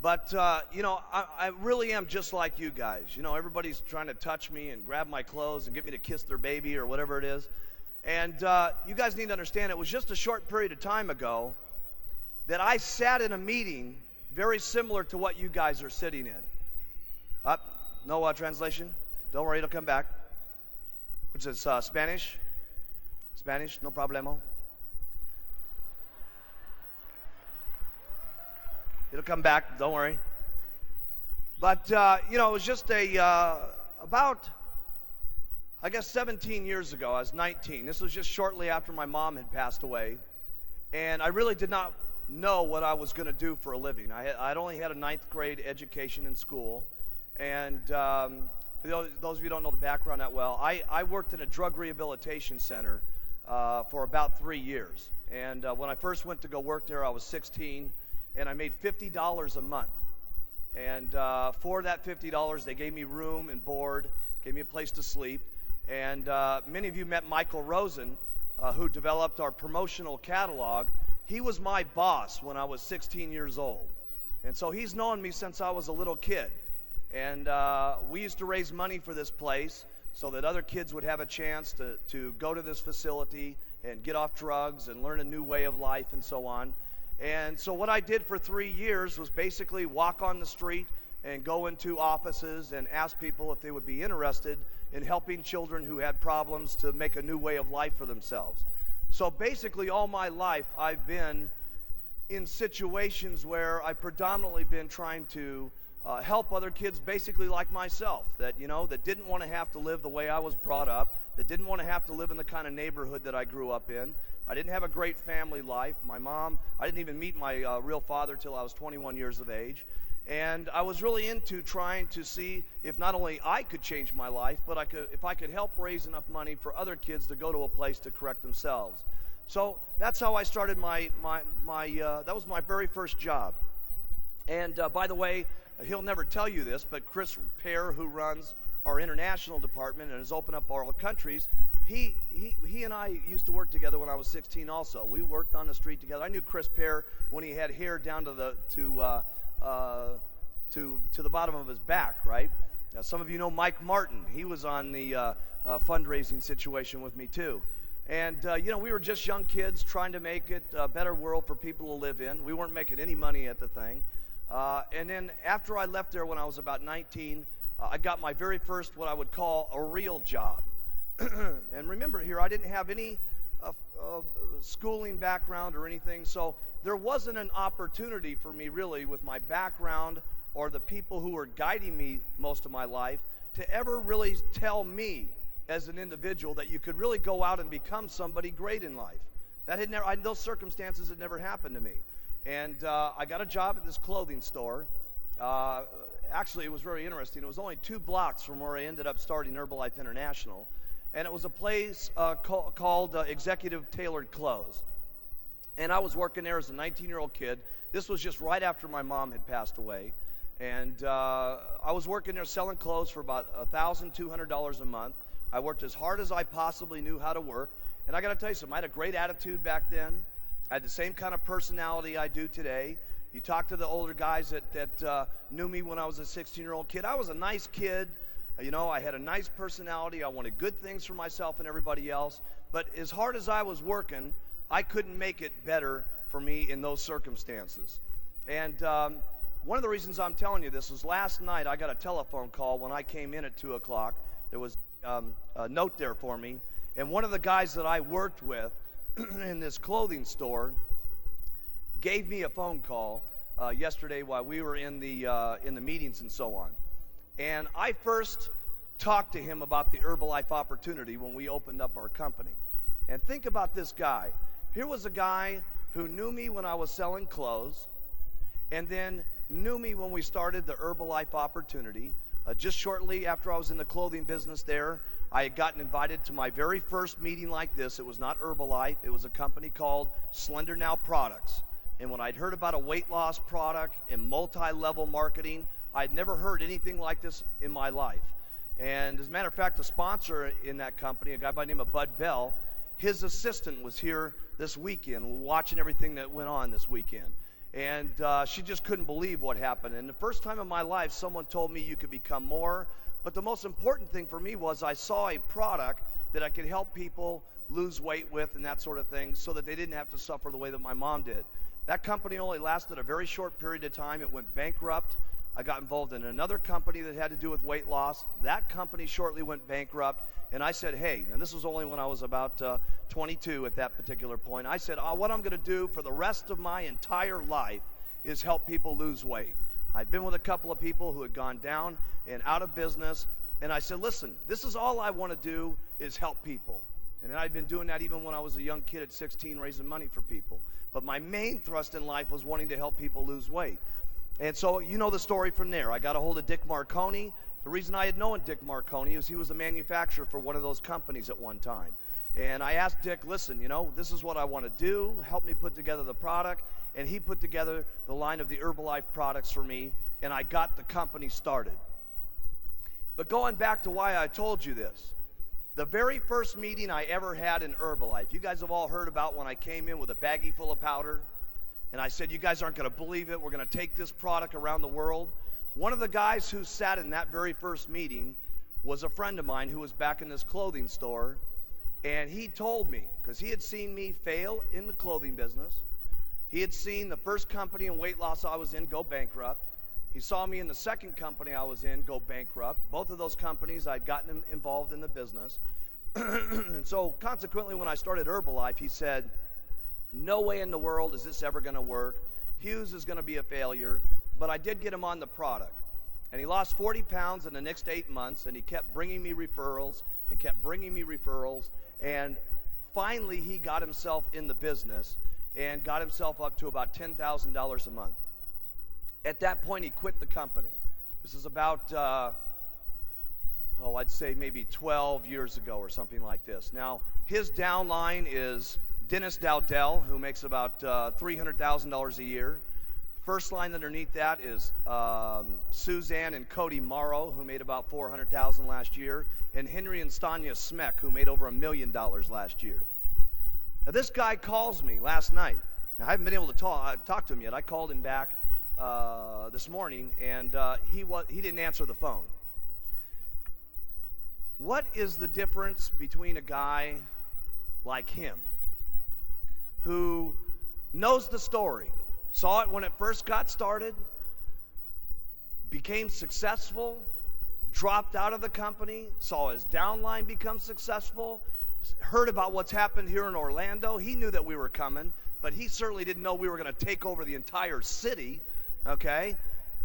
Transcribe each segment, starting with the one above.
But, I really am just like you guys. Everybody's trying to touch me and grab my clothes and get me to kiss their baby or whatever it is. And you guys need to understand, it was just a short period of time ago that I sat in a meeting very similar to what you guys are sitting in. No translation? Don't worry, it'll come back. Which is Spanish? Spanish, no problemo. It'll come back, don't worry. But, it was just about, 17 years ago. I was 19. This was just shortly after my mom had passed away. And I really did not know what I was going to do for a living. I'd only had a 9th grade education in school. And for those of you who don't know the background that well, I worked in a drug rehabilitation center for about 3 years. And when I first went to go work there, I was 16. And I made $50 a month. And for that $50, they gave me room and board, gave me a place to sleep. And many of you met Michael Rosen, who developed our promotional catalog. He was my boss when I was 16 years old. And so he's known me since I was a little kid. And we used to raise money for this place so that other kids would have a chance to go to this facility and get off drugs and learn a new way of life and so on. And so what I did for 3 years was basically walk on the street and go into offices and ask people if they would be interested in helping children who had problems to make a new way of life for themselves. So basically all my life I've been in situations where I've predominantly been trying to help other kids basically like myself that didn't want to have to live the way I was brought up, that didn't want to have to live in the kind of neighborhood that I grew up in. I didn't have a great family life. My mom, I didn't even meet my real father till I was 21 years of age. And I was really into trying to see if not only I could change my life, but if I could help raise enough money for other kids to go to a place to correct themselves. So that's how I started that was my very first job. And by the way, he'll never tell you this, but Chris Pear, who runs our international department and has opened up all countries, he and I used to work together when I was 16 also. We worked on the street together. I knew Chris Pear when he had hair down to the bottom of his back, right? Now, some of you know Mike Martin. He was on the fundraising situation with me too. And, we were just young kids trying to make it a better world for people to live in. We weren't making any money at the thing. And then after I left there when I was about 19, I got my very first what I would call a real job. And remember here, I didn't have any schooling background or anything, so there wasn't an opportunity for me really with my background or the people who were guiding me most of my life to ever really tell me as an individual that you could really go out and become somebody great in life. That had never, those circumstances had never happened to me. And I got a job at this clothing store. Actually, it was very interesting. It was only 2 blocks from where I ended up starting Herbalife International. And it was a place called Executive Tailored Clothes. And I was working there as a 19-year-old kid. This was just right after my mom had passed away. And I was working there selling clothes for about $1,200 a month. I worked as hard as I possibly knew how to work. And I got to tell you something, I had a great attitude back then. I had the same kind of personality I do today. You talk to the older guys that knew me when I was a 16-year-old kid. I was a nice kid. I had a nice personality. I wanted good things for myself and everybody else. But as hard as I was working, I couldn't make it better for me in those circumstances. And one of the reasons I'm telling you this is last night I got a telephone call when I came in at 2 o'clock. There was a note there for me. And one of the guys that I worked with in this clothing store gave me a phone call yesterday while we were in the meetings and so on. And I first talked to him about the Herbalife opportunity when we opened up our company. And think about this guy. Here was a guy who knew me when I was selling clothes and then knew me when we started the Herbalife opportunity. Just shortly after I was in the clothing business there, I had gotten invited to my very first meeting like this. It was not Herbalife. It was a company called Slender Now Products. And when I'd heard about a weight loss product and multi-level marketing, I'd never heard anything like this in my life. And as a matter of fact, the sponsor in that company, a guy by the name of Bud Bell, his assistant was here this weekend watching everything that went on this weekend. And she just couldn't believe what happened. And the first time in my life, someone told me you could become more. But the most important thing for me was I saw a product that I could help people lose weight with and that sort of thing so that they didn't have to suffer the way that my mom did. That company only lasted a very short period of time. It went bankrupt. I got involved in another company that had to do with weight loss. That company shortly went bankrupt. And I said, hey, and this was only when I was about 22 at that particular point. I said, what I'm going to do for the rest of my entire life is help people lose weight. I'd been with a couple of people who had gone down and out of business. And I said, listen, this is all I want to do is help people. And I'd been doing that even when I was a young kid at 16, raising money for people. But my main thrust in life was wanting to help people lose weight. And so you know the story from there. I got a hold of Dick Marconi. The reason I had known Dick Marconi is he was a manufacturer for one of those companies at one time. And I asked Dick, listen, this is what I want to do. Help me put together the product. And he put together the line of the Herbalife products for me, and I got the company started. But going back to why I told you this, the very first meeting I ever had in Herbalife, you guys have all heard about when I came in with a baggie full of powder, and I said, you guys aren't going to believe it. We're going to take this product around the world. One of the guys who sat in that very first meeting was a friend of mine who was back in this clothing store, and he told me, because he had seen me fail in the clothing business, he had seen the first company in weight loss I was in go bankrupt. He saw me in the second company I was in go bankrupt. Both of those companies, I'd gotten him involved in the business. And so consequently, when I started Herbalife, he said, no way in the world is this ever going to work. Hughes is going to be a failure. But I did get him on the product. And he lost 40 pounds in the next 8 months, and he kept bringing me referrals and kept bringing me referrals. And finally, he got himself in the business and got himself up to about $10,000 a month. At that point, he quit the company. This is about, I'd say maybe 12 years ago or something like this. Now, his downline is Dennis Dowdell, who makes about $300,000 a year. First line underneath that is Suzanne and Cody Morrow, who made about $400,000 last year, and Henry and Stanya Smeck, who made over $1 million last year. Now, this guy calls me last night. Now, I haven't been able to talk to him yet. I called him back this morning, and he didn't answer the phone. What is the difference between a guy like him, who knows the story, saw it when it first got started, became successful, dropped out of the company, saw his downline become successful, heard about what's happened here in Orlando? He knew that we were coming, but he certainly didn't know we were going to take over the entire city, okay?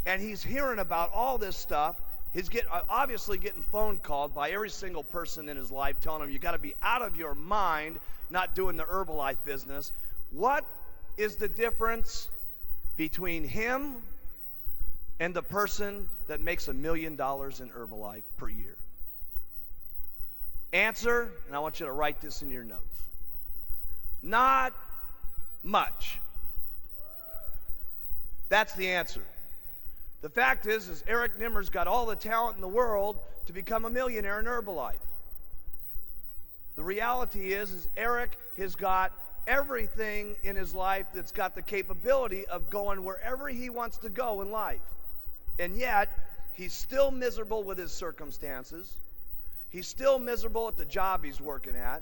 And he's hearing about all this stuff. He's obviously getting phone called by every single person in his life telling him, you got to be out of your mind not doing the Herbalife business. What is the difference between him and the person that makes $1 million in Herbalife per year? Answer, and I want you to write this in your notes. Not much. That's the answer. The fact is Eric Nimmer's got all the talent in the world to become a millionaire in Herbalife. The reality is Eric has got everything in his life that's got the capability of going wherever he wants to go in life. And yet, he's still miserable with his circumstances. He's still miserable at the job he's working at.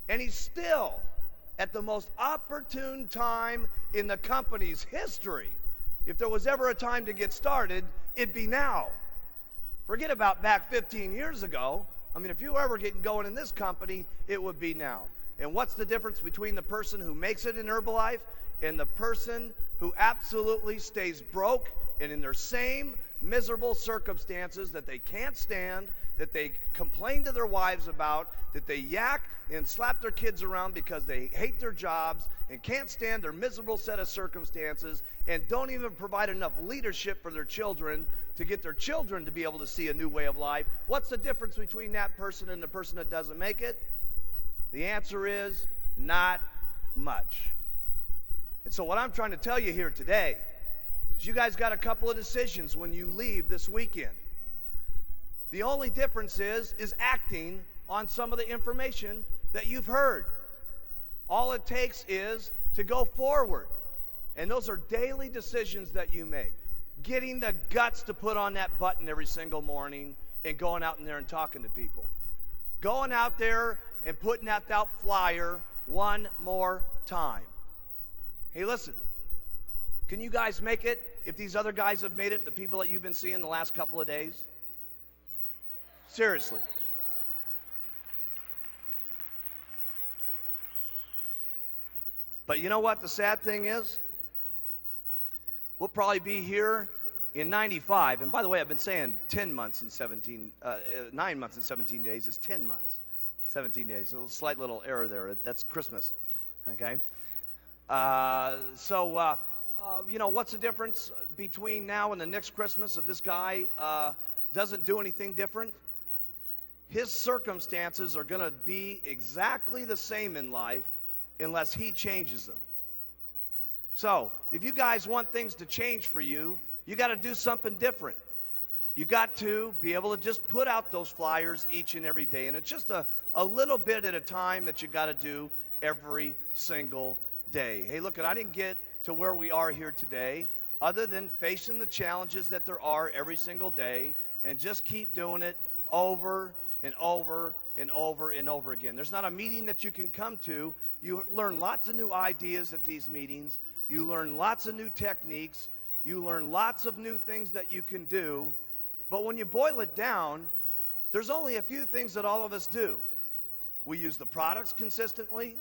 And he's still at the most opportune time in the company's history. If there was ever a time to get started, it'd be now. Forget about back 15 years ago. I mean, if you were ever getting going in this company, it would be now. And what's the difference between the person who makes it in Herbalife and the person who absolutely stays broke and in their same miserable circumstances that they can't stand, that they complain to their wives about, that they yak and slap their kids around because they hate their jobs and can't stand their miserable set of circumstances and don't even provide enough leadership for their children to get their children to be able to see a new way of life? What's the difference between that person and the person that doesn't make it? The answer is not much. And so what I'm trying to tell you here today is you guys got a couple of decisions when you leave this weekend. The only difference is acting on some of the information that you've heard. All it takes is to go forward, And those are daily decisions that you make. Getting the guts to put on that button every single morning and going out in there and talking to people. Going out there and putting out that flyer one more time. Hey, listen, can you guys make it if these other guys have made it, the people that you've been seeing the last couple of days? Seriously. But you know what the sad thing is? We'll probably be here in 95. And by the way, I've been saying 10 months and 9 months and 17 days is 10 months, 17 days. A slight little error there. That's Christmas, okay? You know, what's the difference between now and the next Christmas if this guy doesn't do anything different? His circumstances are going to be exactly the same in life unless he changes them. So, if you guys want things to change for you, you got to do something different. You got to be able to just put out those flyers each and every day. And it's just a little bit at a time that you got to do every single day. Hey, look, I didn't get to where we are here today other than facing the challenges that there are every single day and just keep doing it over and over and over and over again. There's not a meeting that you can come to. You learn lots of new ideas at these meetings. You learn lots of new techniques. You learn lots of new things that you can do. But when you boil it down, there's only a few things that all of us do. We use the products consistently.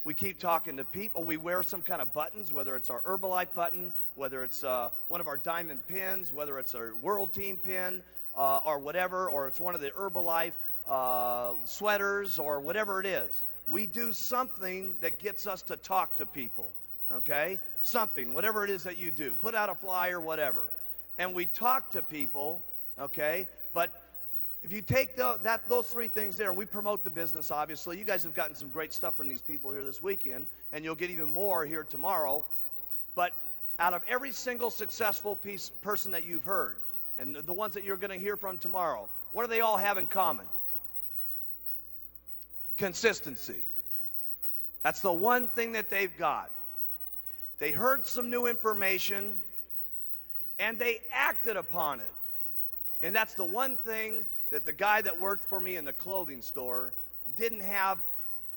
We keep talking to people. We wear some kind of buttons, whether it's our Herbalife button, whether it's one of our diamond pins, whether it's our World Team pin, or whatever, or it's one of the Herbalife sweaters, or whatever it is. We do something that gets us to talk to people, okay? Something, whatever it is that you do. Put out a flyer, whatever. And we talk to people, okay? But if you take those three things there, we promote the business, obviously. You guys have gotten some great stuff from these people here this weekend, and you'll get even more here tomorrow. But out of every single successful person that you've heard, and the ones that you're going to hear from tomorrow, what do they all have in common? Consistency. That's the one thing that they've got. They heard some new information, and they acted upon it. And that's the one thing that the guy that worked for me in the clothing store didn't have.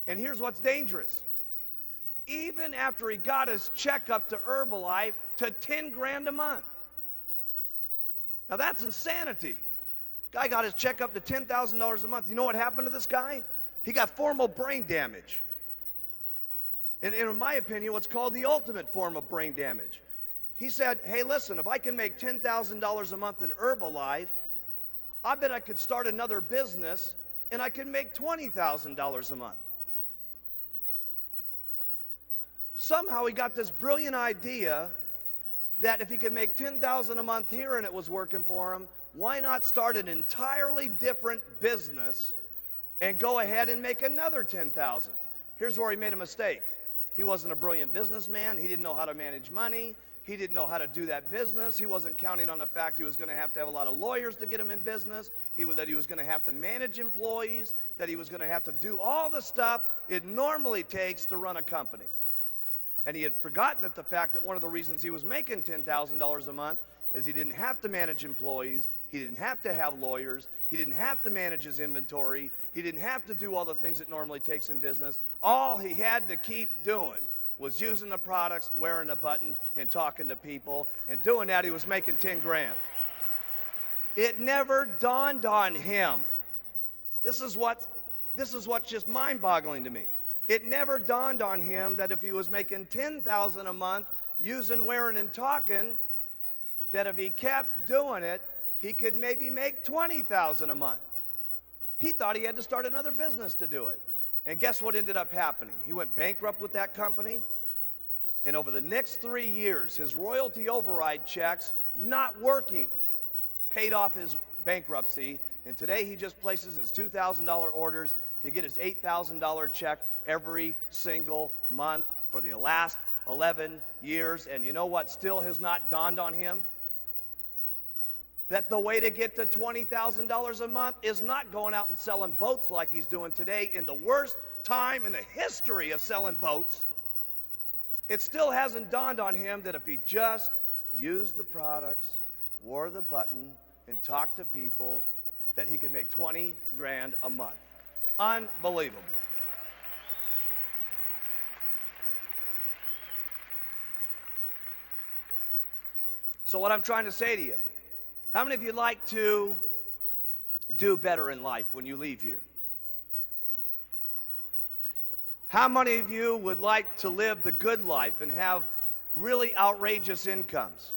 And here's what's dangerous. Even after he got his checkup to Herbalife to 10 grand a month. Now that's insanity. Guy got his checkup to $10,000 a month. You know what happened to this guy? He got formal brain damage. And in my opinion, what's called the ultimate form of brain damage. He said, hey, listen, if I can make $10,000 a month in Herbalife, I bet I could start another business and I could make $20,000 a month. Somehow he got this brilliant idea that if he could make $10,000 a month here and it was working for him, why not start an entirely different business and go ahead and make another $10,000? Here's where he made a mistake. He wasn't a brilliant businessman. He didn't know how to manage money. He didn't know how to do that business. He wasn't counting on the fact he was going to have a lot of lawyers to get him in business, that he was going to have to manage employees, that he was going to have to do all the stuff it normally takes to run a company. And he had forgotten the fact that one of the reasons he was making $10,000 a month is he didn't have to manage employees, he didn't have to have lawyers, he didn't have to manage his inventory, he didn't have to do all the things it normally takes in business. All he had to keep doing was using the products, wearing a button, and talking to people. And doing that, he was making 10 grand. It never dawned on him. This is what's just mind-boggling to me. It never dawned on him that if he was making $10,000 a month using, wearing, and talking, that if he kept doing it, he could maybe make $20,000 a month. He thought he had to start another business to do it. And guess what ended up happening? He went bankrupt with that company. And over the next 3 years, his royalty override checks, not working, paid off his bankruptcy. And today he just places his $2,000 orders to get his $8,000 check every single month for the last 11 years. And you know what still has not dawned on him? That the way to get to $20,000 a month is not going out and selling boats like he's doing today in the worst time in the history of selling boats. it still hasn't dawned on him that if he just used the products, wore the button, and talked to people, that he could make 20 grand a month. Unbelievable. So what I'm trying to say to you, how many of you like to do better in life when you leave here? How many of you would like to live the good life and have really outrageous incomes?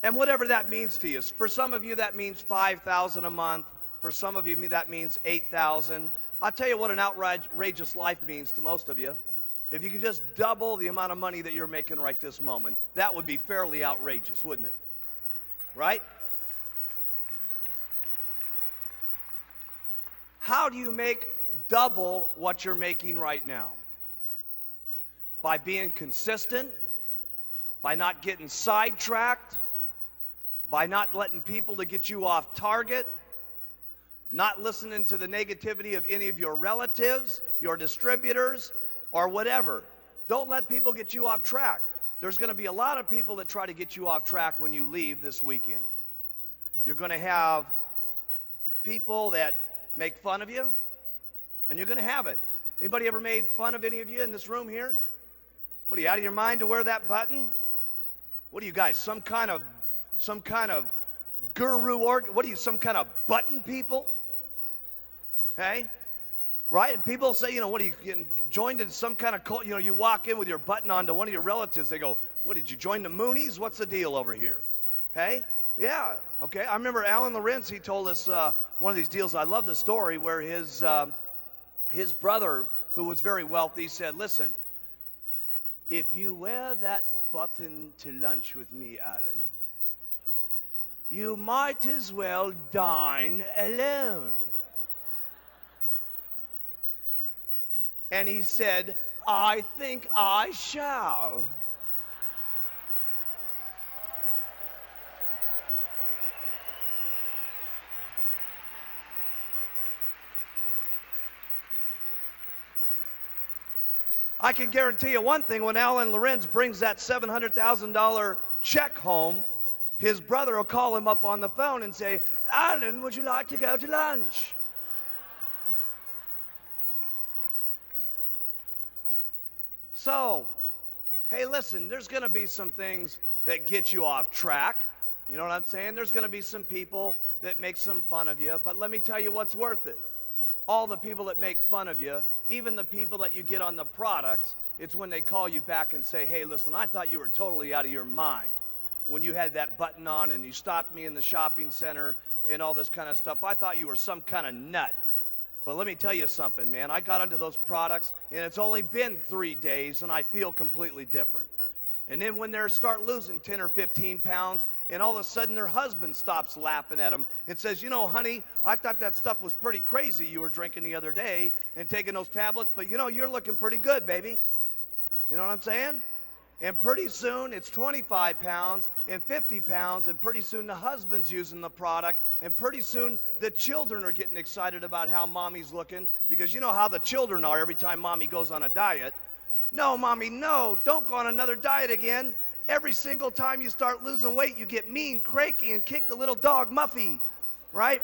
And whatever that means to you. For some of you, that means $5,000 a month. For some of you, that means $8,000. I'll tell you what an outrageous life means to most of you. If you could just double the amount of money that you're making right this moment, that would be fairly outrageous, wouldn't it? Right? How do you make double what you're making right now? By being consistent, by not getting sidetracked, by not letting people to get you off target, not listening to the negativity of any of your relatives, your distributors, or whatever. Don't let people get you off track. There's going to be a lot of people that try to get you off track when you leave this weekend. You're going to have people that make fun of you, and you're going to have it. Anybody ever made fun of any of you in this room here? What are you, out of your mind to wear that button? What are you guys, some kind of guru what are you, some kind of button people? Hey? Right? And people say, what are you getting joined in some kind of cult? You walk in with your button on to one of your relatives. They go, what, did you join the Moonies? What's the deal over here? Hey? Yeah. Okay. I remember Alan Lorenz, he told us one of these deals. I love the story where his brother, who was very wealthy, said, listen, if you wear that button to lunch with me, Alan, you might as well dine alone. And he said, I think I shall. I can guarantee you one thing, when Alan Lorenz brings that $700,000 check home, his brother will call him up on the phone and say, Alan, would you like to go to lunch? So, hey, listen, there's going to be some things that get you off track. You know what I'm saying? There's going to be some people that make some fun of you, but let me tell you what's worth it. All the people that make fun of you, even the people that you get on the products, it's when they call you back and say, hey, listen, I thought you were totally out of your mind when you had that button on and you stopped me in the shopping center and all this kind of stuff. I thought you were some kind of nut. But let me tell you something, man. I got onto those products, and it's only been 3 days, and I feel completely different. And then when they start losing 10 or 15 pounds, and all of a sudden their husband stops laughing at them and says, honey, I thought that stuff was pretty crazy you were drinking the other day and taking those tablets, but you're looking pretty good, baby. You know what I'm saying? And pretty soon it's 25 pounds and 50 pounds, and pretty soon the husband's using the product, and pretty soon the children are getting excited about how mommy's looking, because you know how the children are every time mommy goes on a diet. No, mommy, no, don't go on another diet again. Every single time you start losing weight, you get mean, cranky, and kick the little dog Muffy, right?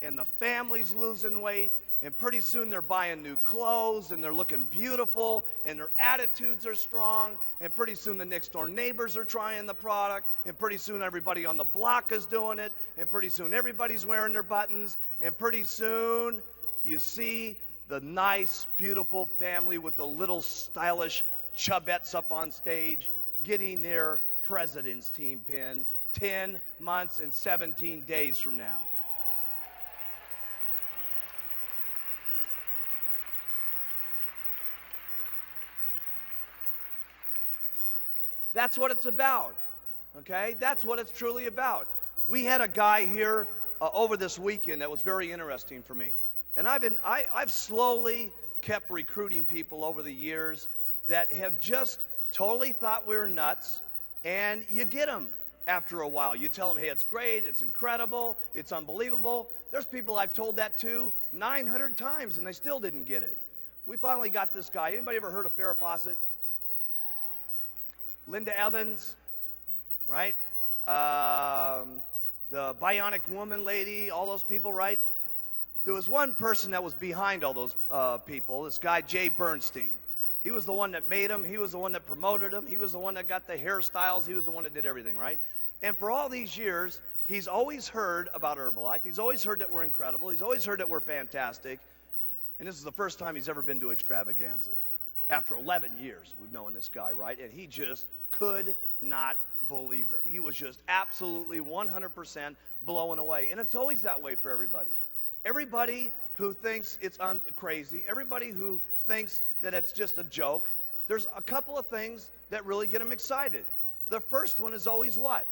And the family's losing weight, and pretty soon they're buying new clothes, and they're looking beautiful, and their attitudes are strong, and pretty soon the next door neighbors are trying the product, and pretty soon everybody on the block is doing it, and pretty soon everybody's wearing their buttons, and pretty soon you see the nice, beautiful family with the little stylish chubettes up on stage getting their president's team pin 10 months and 17 days from now. That's what it's about, okay? That's what it's truly about. We had a guy here over this weekend that was very interesting for me. And I've slowly kept recruiting people over the years that have just totally thought we were nuts, and you get them after a while. You tell them, hey, it's great, it's incredible, it's unbelievable. There's people I've told that to 900 times, and they still didn't get it. We finally got this guy. Anybody ever heard of Farrah Fawcett? Linda Evans, right? The Bionic Woman lady, all those people, right? There was one person that was behind all those people, this guy Jay Bernstein. He was the one that made them. He was the one that promoted them. He was the one that got the hairstyles. He was the one that did everything, right? And for all these years, he's always heard about Herbalife. He's always heard that we're incredible. He's always heard that we're fantastic. And this is the first time he's ever been to Extravaganza. After 11 years, we've known this guy, right? And he just could not believe it. He was just absolutely 100% blown away. And it's always that way for everybody. Everybody who thinks it's crazy, everybody who thinks that it's just a joke, there's a couple of things that really get them excited. The first one is always what?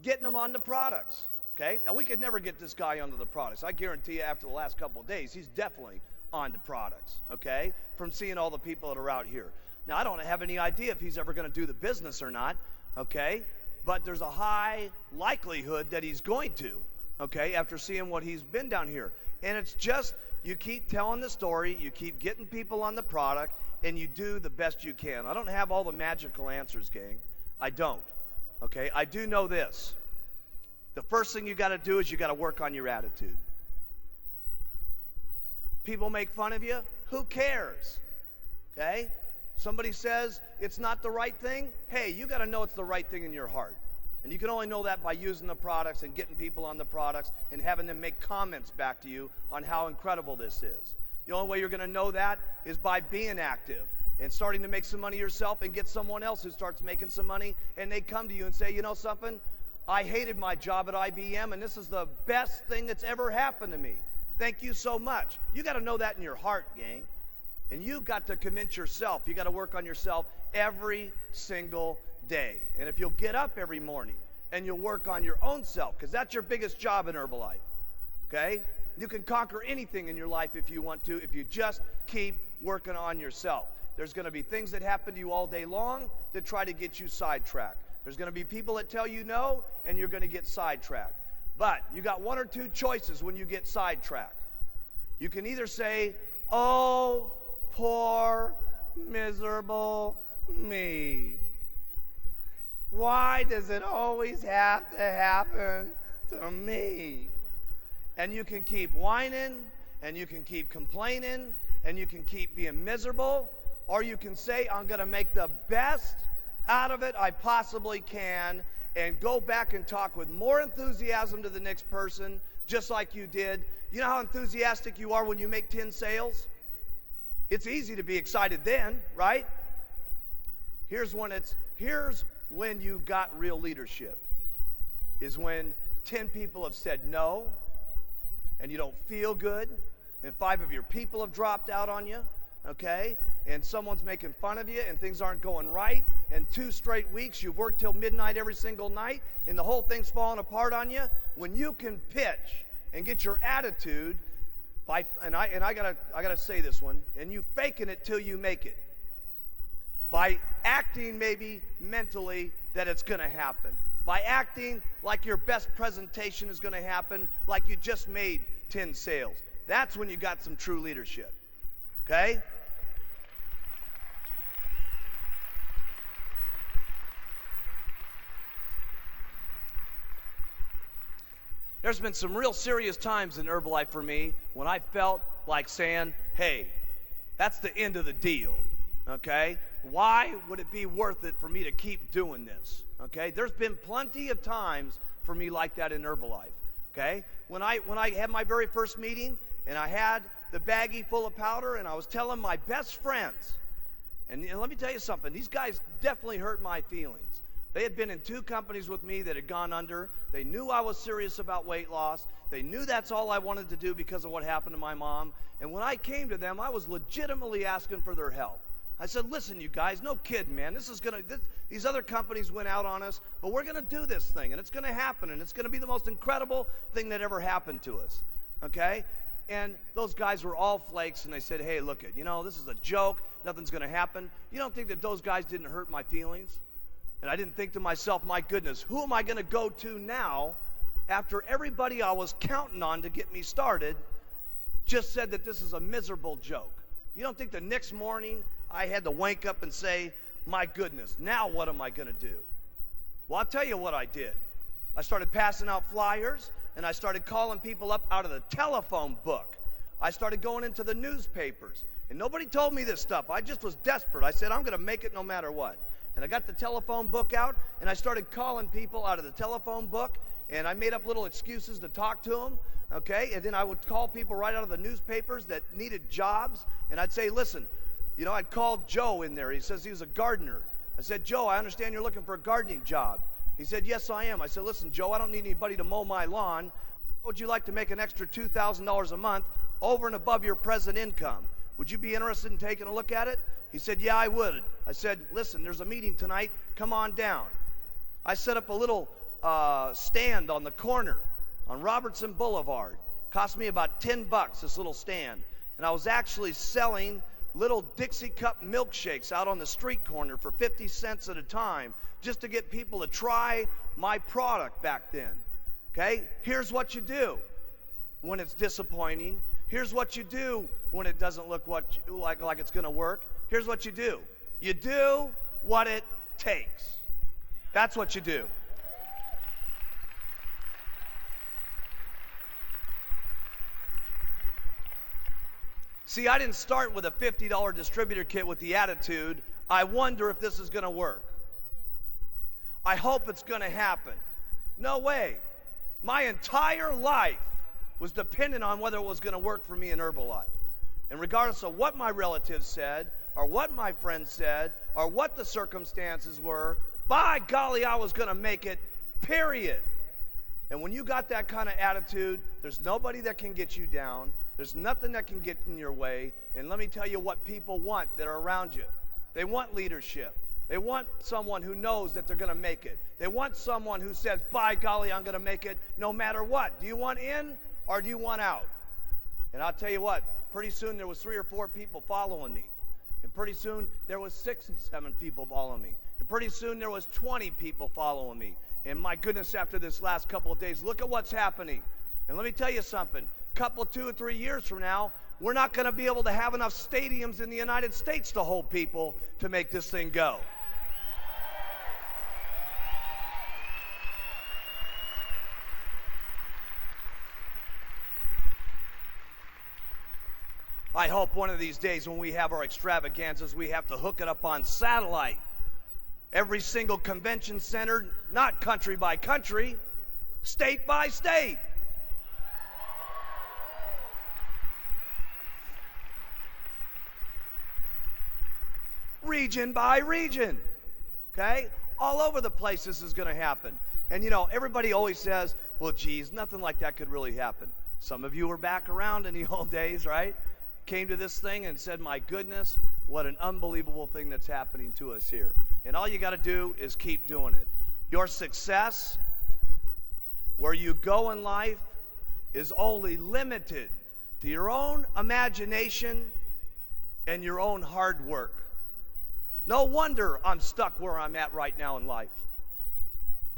Getting them on the products, okay? Now, we could never get this guy onto the products. I guarantee you after the last couple of days, he's definitely on the products, okay, from seeing all the people that are out here. Now, I don't have any idea if he's ever going to do the business or not, okay, but there's a high likelihood that he's going to, okay, after seeing what he's been down here. And it's just, you keep telling the story, you keep getting people on the product, and you do the best you can. I don't have all the magical answers, gang. I don't, okay? I do know this. The first thing you got to do is you got to work on your attitude. People make fun of you, who cares, okay? Somebody says it's not the right thing, hey, you got to know it's the right thing in your heart. And you can only know that by using the products and getting people on the products and having them make comments back to you on how incredible this is. The only way you're going to know that is by being active and starting to make some money yourself and get someone else who starts making some money, and they come to you and say, you know something, I hated my job at IBM, and this is the best thing that's ever happened to me. Thank you so much. You got to know that in your heart, gang. And you've got to convince yourself. You got to work on yourself every single day. And if you'll get up every morning and you'll work on your own self, because that's your biggest job in Herbalife, okay? You can conquer anything in your life if you want to, if you just keep working on yourself. There's going to be things that happen to you all day long that try to get you sidetracked. There's going to be people that tell you no, and you're going to get sidetracked. But you got one or two choices when you get sidetracked. You can either say, oh, poor, miserable me. Why does it always have to happen to me? And you can keep whining, and you can keep complaining, and you can keep being miserable, or you can say, I'm going to make the best out of it I possibly can, and go back and talk with more enthusiasm to the next person, just like you did. You know how enthusiastic you are when you make 10 sales? It's easy to be excited then, right? Here's when you got real leadership, is when 10 people have said no, and you don't feel good, and 5 of your people have dropped out on you, okay? And someone's making fun of you, and things aren't going right, and 2 straight weeks you've worked till midnight every single night, and the whole thing's falling apart on you. When you can pitch and get your attitude, I gotta say this one, and you faking it till you make it. By acting maybe mentally that it's going to happen. By acting like your best presentation is going to happen, like you just made 10 sales. That's when you got some true leadership. Okay? There's been some real serious times in Herbalife for me when I felt like saying, hey, that's the end of the deal. Okay? Why would it be worth it for me to keep doing this? Okay? There's been plenty of times for me like that in Herbalife. Okay? When I had my very first meeting and I had the baggie full of powder and I was telling my best friends, and let me tell you something, these guys definitely hurt my feelings. They had been in 2 companies with me that had gone under. They knew I was serious about weight loss. They knew that's all I wanted to do because of what happened to my mom. And when I came to them, I was legitimately asking for their help. I said, listen, you guys, no kidding, man. These other companies went out on us, but we're going to do this thing, and it's going to happen, and it's going to be the most incredible thing that ever happened to us, okay? And those guys were all flakes, and they said, hey, look it, this is a joke. Nothing's going to happen. You don't think that those guys didn't hurt my feelings? And I didn't think to myself, my goodness, who am I going to go to now after everybody I was counting on to get me started just said that this is a miserable joke. You don't think the next morning I had to wake up and say, my goodness, now what am I going to do? Well, I'll tell you what I did. I started passing out flyers, and I started calling people up out of the telephone book. I started going into the newspapers, and nobody told me this stuff. I just was desperate. I said, I'm going to make it no matter what. And I got the telephone book out, and I started calling people out of the telephone book, and I made up little excuses to talk to them, okay? And then I would call people right out of the newspapers that needed jobs, and I'd say, listen, you know, I'd call Joe in there. He says he was a gardener. I said, Joe, I understand you're looking for a gardening job. He said, yes, I am. I said, listen, Joe, I don't need anybody to mow my lawn. How would you like to make an extra $2,000 a month over and above your present income? Would you be interested in taking a look at it? He said, yeah, I would. I said, listen, there's a meeting tonight. Come on down. I set up a little stand on the corner on Robertson Boulevard. Cost me about $10, this little stand. And I was actually selling little Dixie cup milkshakes out on the street corner for 50 cents at a time just to get people to try my product back then. Okay? Here's what you do when it's disappointing. Here's what you do when it doesn't look like it's going to work. Here's what you do. You do what it takes. That's what you do. See, I didn't start with a $50 distributor kit with the attitude, I wonder if this is going to work. I hope it's going to happen. No way. My entire life was dependent on whether it was going to work for me in Herbalife. And regardless of what my relatives said, or what my friends said, or what the circumstances were, by golly, I was going to make it, period. And when you got that kind of attitude, there's nobody that can get you down. There's nothing that can get in your way. And let me tell you what people want that are around you. They want leadership. They want someone who knows that they're going to make it. They want someone who says, by golly, I'm going to make it no matter what. Do you want in or do you want out? And I'll tell you what, pretty soon there was 3 or 4 people following me. And pretty soon there was 6 and 7 people following me. And pretty soon there was 20 people following me. And my goodness, after this last couple of days, look at what's happening. And let me tell you something. Couple, 2 or 3 years from now, we're not going to be able to have enough stadiums in the United States to hold people to make this thing go. I hope one of these days when we have our extravaganzas, we have to hook it up on satellite. Every single convention center, not country by country, state by state. Region by region, okay? All over the place this is going to happen. And you know, everybody always says, well, geez, nothing like that could really happen. Some of you were back around in the old days, right? Came to this thing and said, my goodness, what an unbelievable thing that's happening to us here. And all you got to do is keep doing it. Your success, where you go in life, is only limited to your own imagination and your own hard work. No wonder I'm stuck where I'm at right now in life,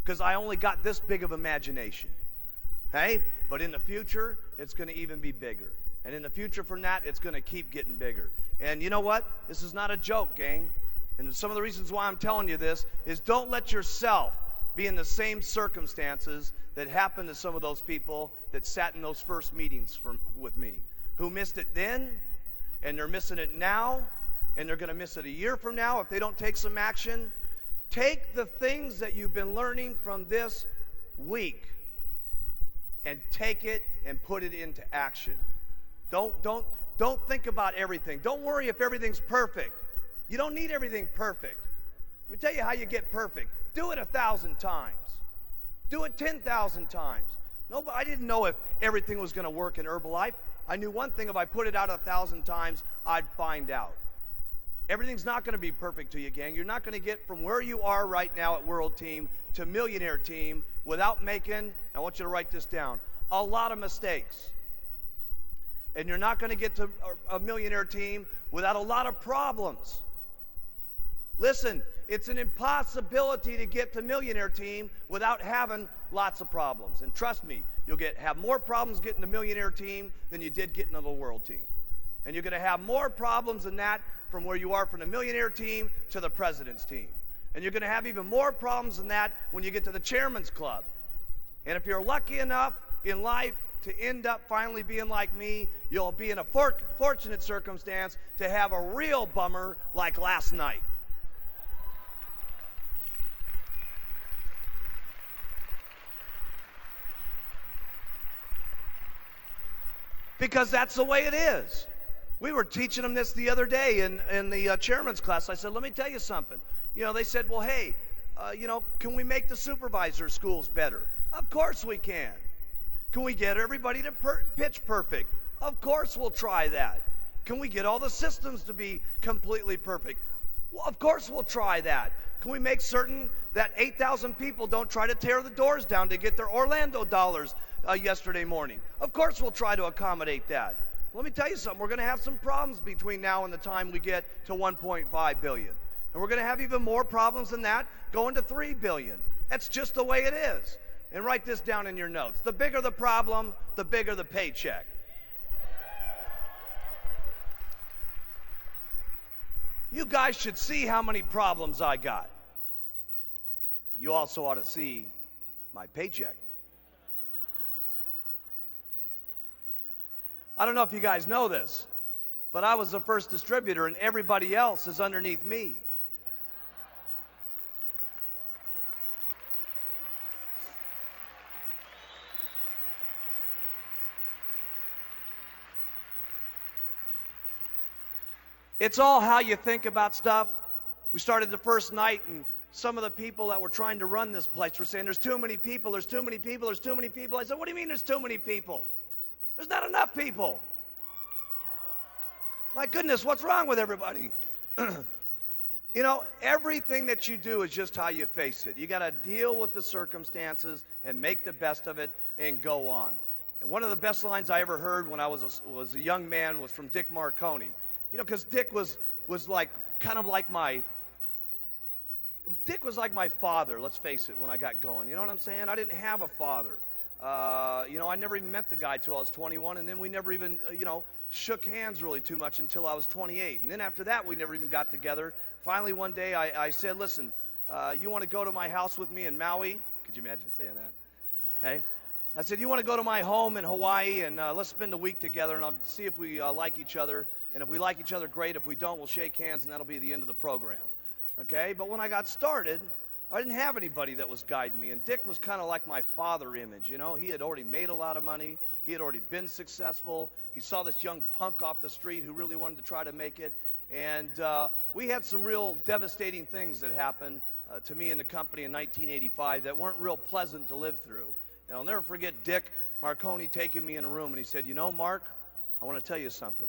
because I only got this big of imagination. Hey, but in the future, it's going to even be bigger. And in the future from that, it's going to keep getting bigger. And you know what? This is not a joke, gang. And some of the reasons why I'm telling you this is don't let yourself be in the same circumstances that happened to some of those people that sat in those first meetings with me, who missed it then, and they're missing it now, and they're going to miss it a year from now if they don't take some action. Take the things that you've been learning from this week and take it and put it into action. Don't think about everything. Don't worry if everything's perfect. You don't need everything perfect. Let me tell you how you get perfect. Do it 1,000 times. Do it 10,000 times. No, I didn't know if everything was going to work in Herbalife. I knew one thing: if I put it out 1,000 times, I'd find out. Everything's not going to be perfect to you, gang. You're not going to get from where you are right now at World Team to Millionaire Team without making, I want you to write this down, a lot of mistakes. And you're not going to get to a Millionaire Team without a lot of problems. Listen, it's an impossibility to get to millionaire team without having lots of problems. And trust me, you'll have more problems getting to millionaire team than you did getting to the world team. And you're going to have more problems than that from where you are from the millionaire team to the president's team. And you're going to have even more problems than that when you get to the chairman's club. And if you're lucky enough in life to end up finally being like me, you'll be in a fortunate circumstance to have a real bummer like last night. Because that's the way it is. We were teaching them this the other day in the chairman's class. I said, let me tell you something. You know, they said, well, hey, can we make the supervisor schools better? Of course we can. Can we get everybody to pitch perfect? Of course we'll try that. Can we get all the systems to be completely perfect? Well, of course we'll try that. Can we make certain that 8,000 people don't try to tear the doors down to get their Orlando dollars yesterday morning? Of course we'll try to accommodate that. Let me tell you something. We're going to have some problems between now and the time we get to 1.5 billion. And we're going to have even more problems than that going to 3 billion. That's just the way it is. And write this down in your notes. The bigger the problem, the bigger the paycheck. You guys should see how many problems I got. You also ought to see my paycheck. I don't know if you guys know this, but I was the first distributor and everybody else is underneath me. It's all how you think about stuff. We started the first night, and some of the people that were trying to run this place were saying, there's too many people, there's too many people, there's too many people. I said, what do you mean there's too many people? There's not enough people. My goodness, what's wrong with everybody? You know, everything that you do is just how you face it. You got to deal with the circumstances and make the best of it and go on. And one of the best lines I ever heard when I was a young man was from Dick Marconi. You know, because Dick was like Dick was like my father, let's face it, when I got going. You know what I'm saying? I didn't have a father. I never even met the guy till I was 21, and then we never even, shook hands really too much until I was 28. And then after that, we never even got together. Finally, one day, I said, listen, you want to go to my house with me in Maui? Could you imagine saying that? Hey? I said, you want to go to my home in Hawaii, and let's spend a week together, and I'll see if we like each other. And if we like each other, great. If we don't, we'll shake hands, and that'll be the end of the program. Okay? But when I got started, I didn't have anybody that was guiding me. And Dick was kind of like my father image. You know, he had already made a lot of money. He had already been successful. He saw this young punk off the street who really wanted to try to make it. And we had some real devastating things that happened to me and the company in 1985 that weren't real pleasant to live through. And I'll never forget Dick Marconi taking me in a room, and he said, you know, Mark, I want to tell you something.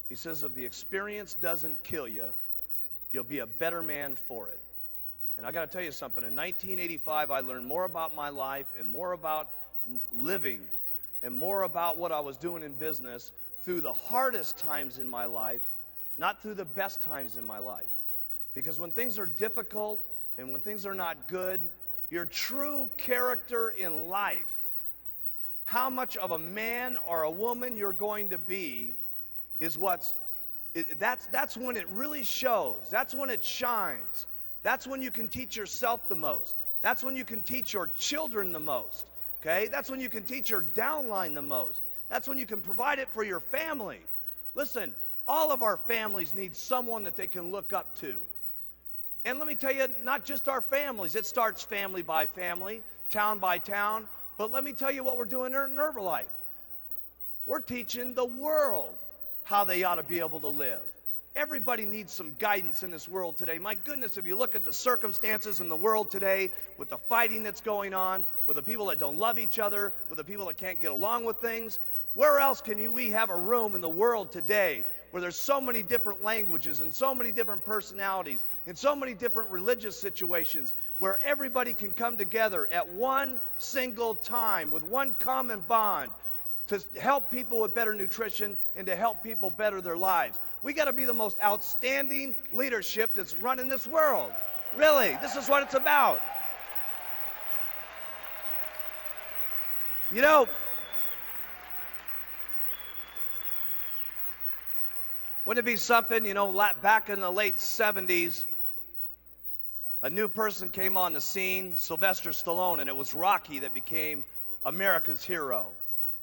He says, if the experience doesn't kill you, you'll be a better man for it. And I got to tell you something. In 1985, I learned more about my life and more about living and more about what I was doing in business through the hardest times in my life, not through the best times in my life. Because when things are difficult and when things are not good, your true character in life, how much of a man or a woman you're going to be, is that's when it really shows. That's when it shines. That's when you can teach yourself the most. That's when you can teach your children the most. Okay? That's when you can teach your downline the most. That's when you can provide it for your family. Listen, all of our families need someone that they can look up to. And let me tell you, not just our families. It starts family by family, town by town. But let me tell you what we're doing in Herbalife. We're teaching the world how they ought to be able to live. Everybody needs some guidance in this world today. My goodness, if you look at the circumstances in the world today, with the fighting that's going on, with the people that don't love each other, with the people that can't get along with things, where else can we have a room in the world today where there's so many different languages and so many different personalities and so many different religious situations where everybody can come together at one single time with one common bond to help people with better nutrition and to help people better their lives? We got to be the most outstanding leadership that's running this world. Really, this is what it's about. You know, wouldn't it be something, back in the late 70s, a new person came on the scene, Sylvester Stallone, and it was Rocky that became America's hero.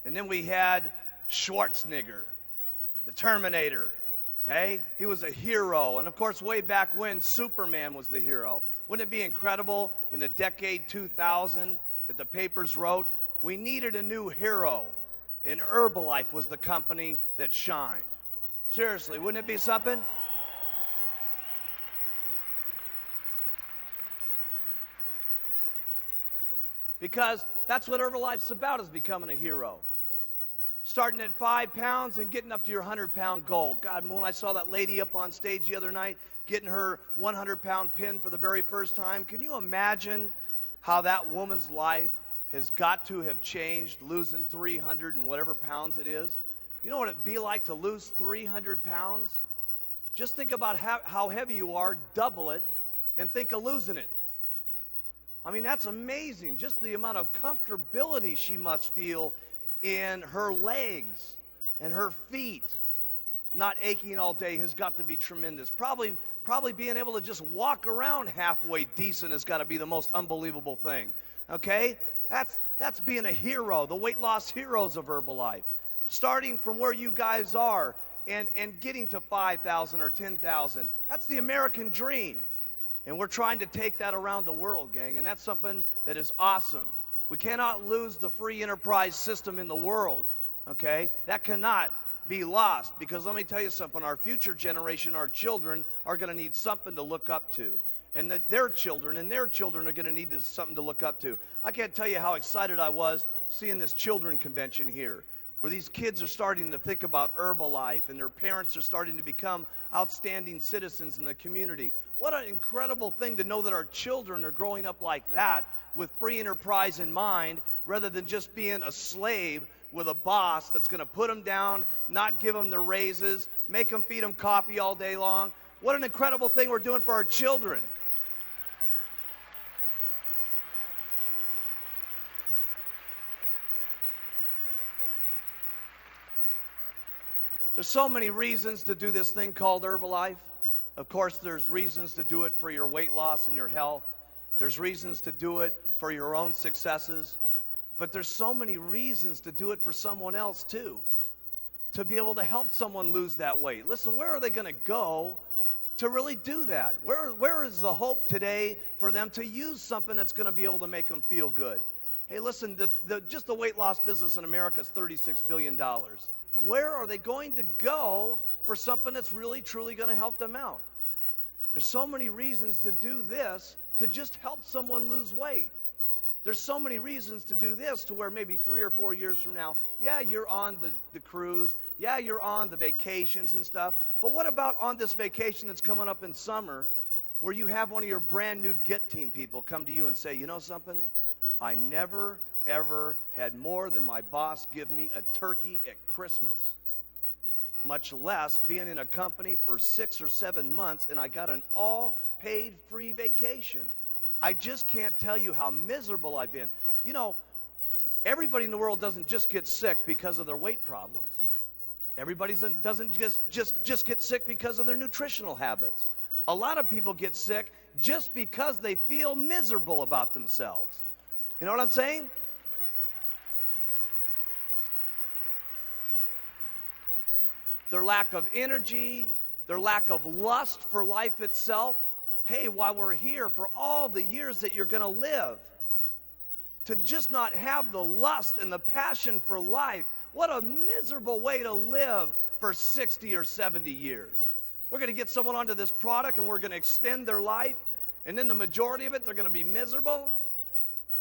And then we had Schwarzenegger, the Terminator. Hey, he was a hero. And of course, way back when, Superman was the hero. Wouldn't it be incredible in the decade 2000 that the papers wrote, we needed a new hero, and Herbalife was the company that shined. Seriously, wouldn't it be something? Because that's what Herbalife's about, is becoming a hero. Starting at 5 pounds and getting up to your 100-pound goal. God, when I saw that lady up on stage the other night getting her 100-pound pin for the very first time, can you imagine how that woman's life has got to have changed, losing 300 and whatever pounds it is? You know what it'd be like to lose 300 pounds? Just think about how heavy you are, double it, and think of losing it. I mean, that's amazing. Just the amount of comfortability she must feel in her legs and her feet not aching all day has got to be tremendous. Probably being able to just walk around halfway decent has got to be the most unbelievable thing. Okay? That's being a hero, the weight loss heroes of Herbalife. Starting from where you guys are and getting to 5,000 or 10,000. That's the American dream. And we're trying to take that around the world, gang, and that's something that is awesome. We cannot lose the free enterprise system in the world, okay? That cannot be lost, because let me tell you something, our future generation, our children, are going to need something to look up to. And that their children are going to need something to look up to. I can't tell you how excited I was seeing this children convention here, where these kids are starting to think about Herbalife, and their parents are starting to become outstanding citizens in the community. What an incredible thing to know that our children are growing up like that, with free enterprise in mind, rather than just being a slave with a boss that's going to put them down, not give them their raises, make them feed them coffee all day long. What an incredible thing we're doing for our children. There's so many reasons to do this thing called Herbalife. Of course, there's reasons to do it for your weight loss and your health. There's reasons to do it for your own successes. But there's so many reasons to do it for someone else too. To be able to help someone lose that weight. Listen, where are they going to go to really do that? Where is the hope today for them to use something that's going to be able to make them feel good? Hey, listen, just the weight loss business in America is $36 billion. Where are they going to go for something that's really, truly going to help them out? There's so many reasons to do this, to just help someone lose weight. There's so many reasons to do this to where maybe 3 or 4 years from now, yeah, you're on the cruise, yeah, you're on the vacations and stuff, but what about on this vacation that's coming up in summer, where you have one of your brand new Get Team people come to you and say, you know something, I never ever had more than my boss give me a turkey at Christmas, much less being in a company for 6 or 7 months and I got an all-paid free vacation. I just can't tell you how miserable I've been. You know, everybody in the world doesn't just get sick because of their weight problems. Everybody doesn't just get sick because of their nutritional habits. A lot of people get sick just because they feel miserable about themselves. You know what I'm saying? Their lack of energy, their lack of lust for life itself. Hey, while we're here, for all the years that you're going to live, to just not have the lust and the passion for life, what a miserable way to live for 60 or 70 years. We're going to get someone onto this product and we're going to extend their life, and then the majority of it, they're going to be miserable.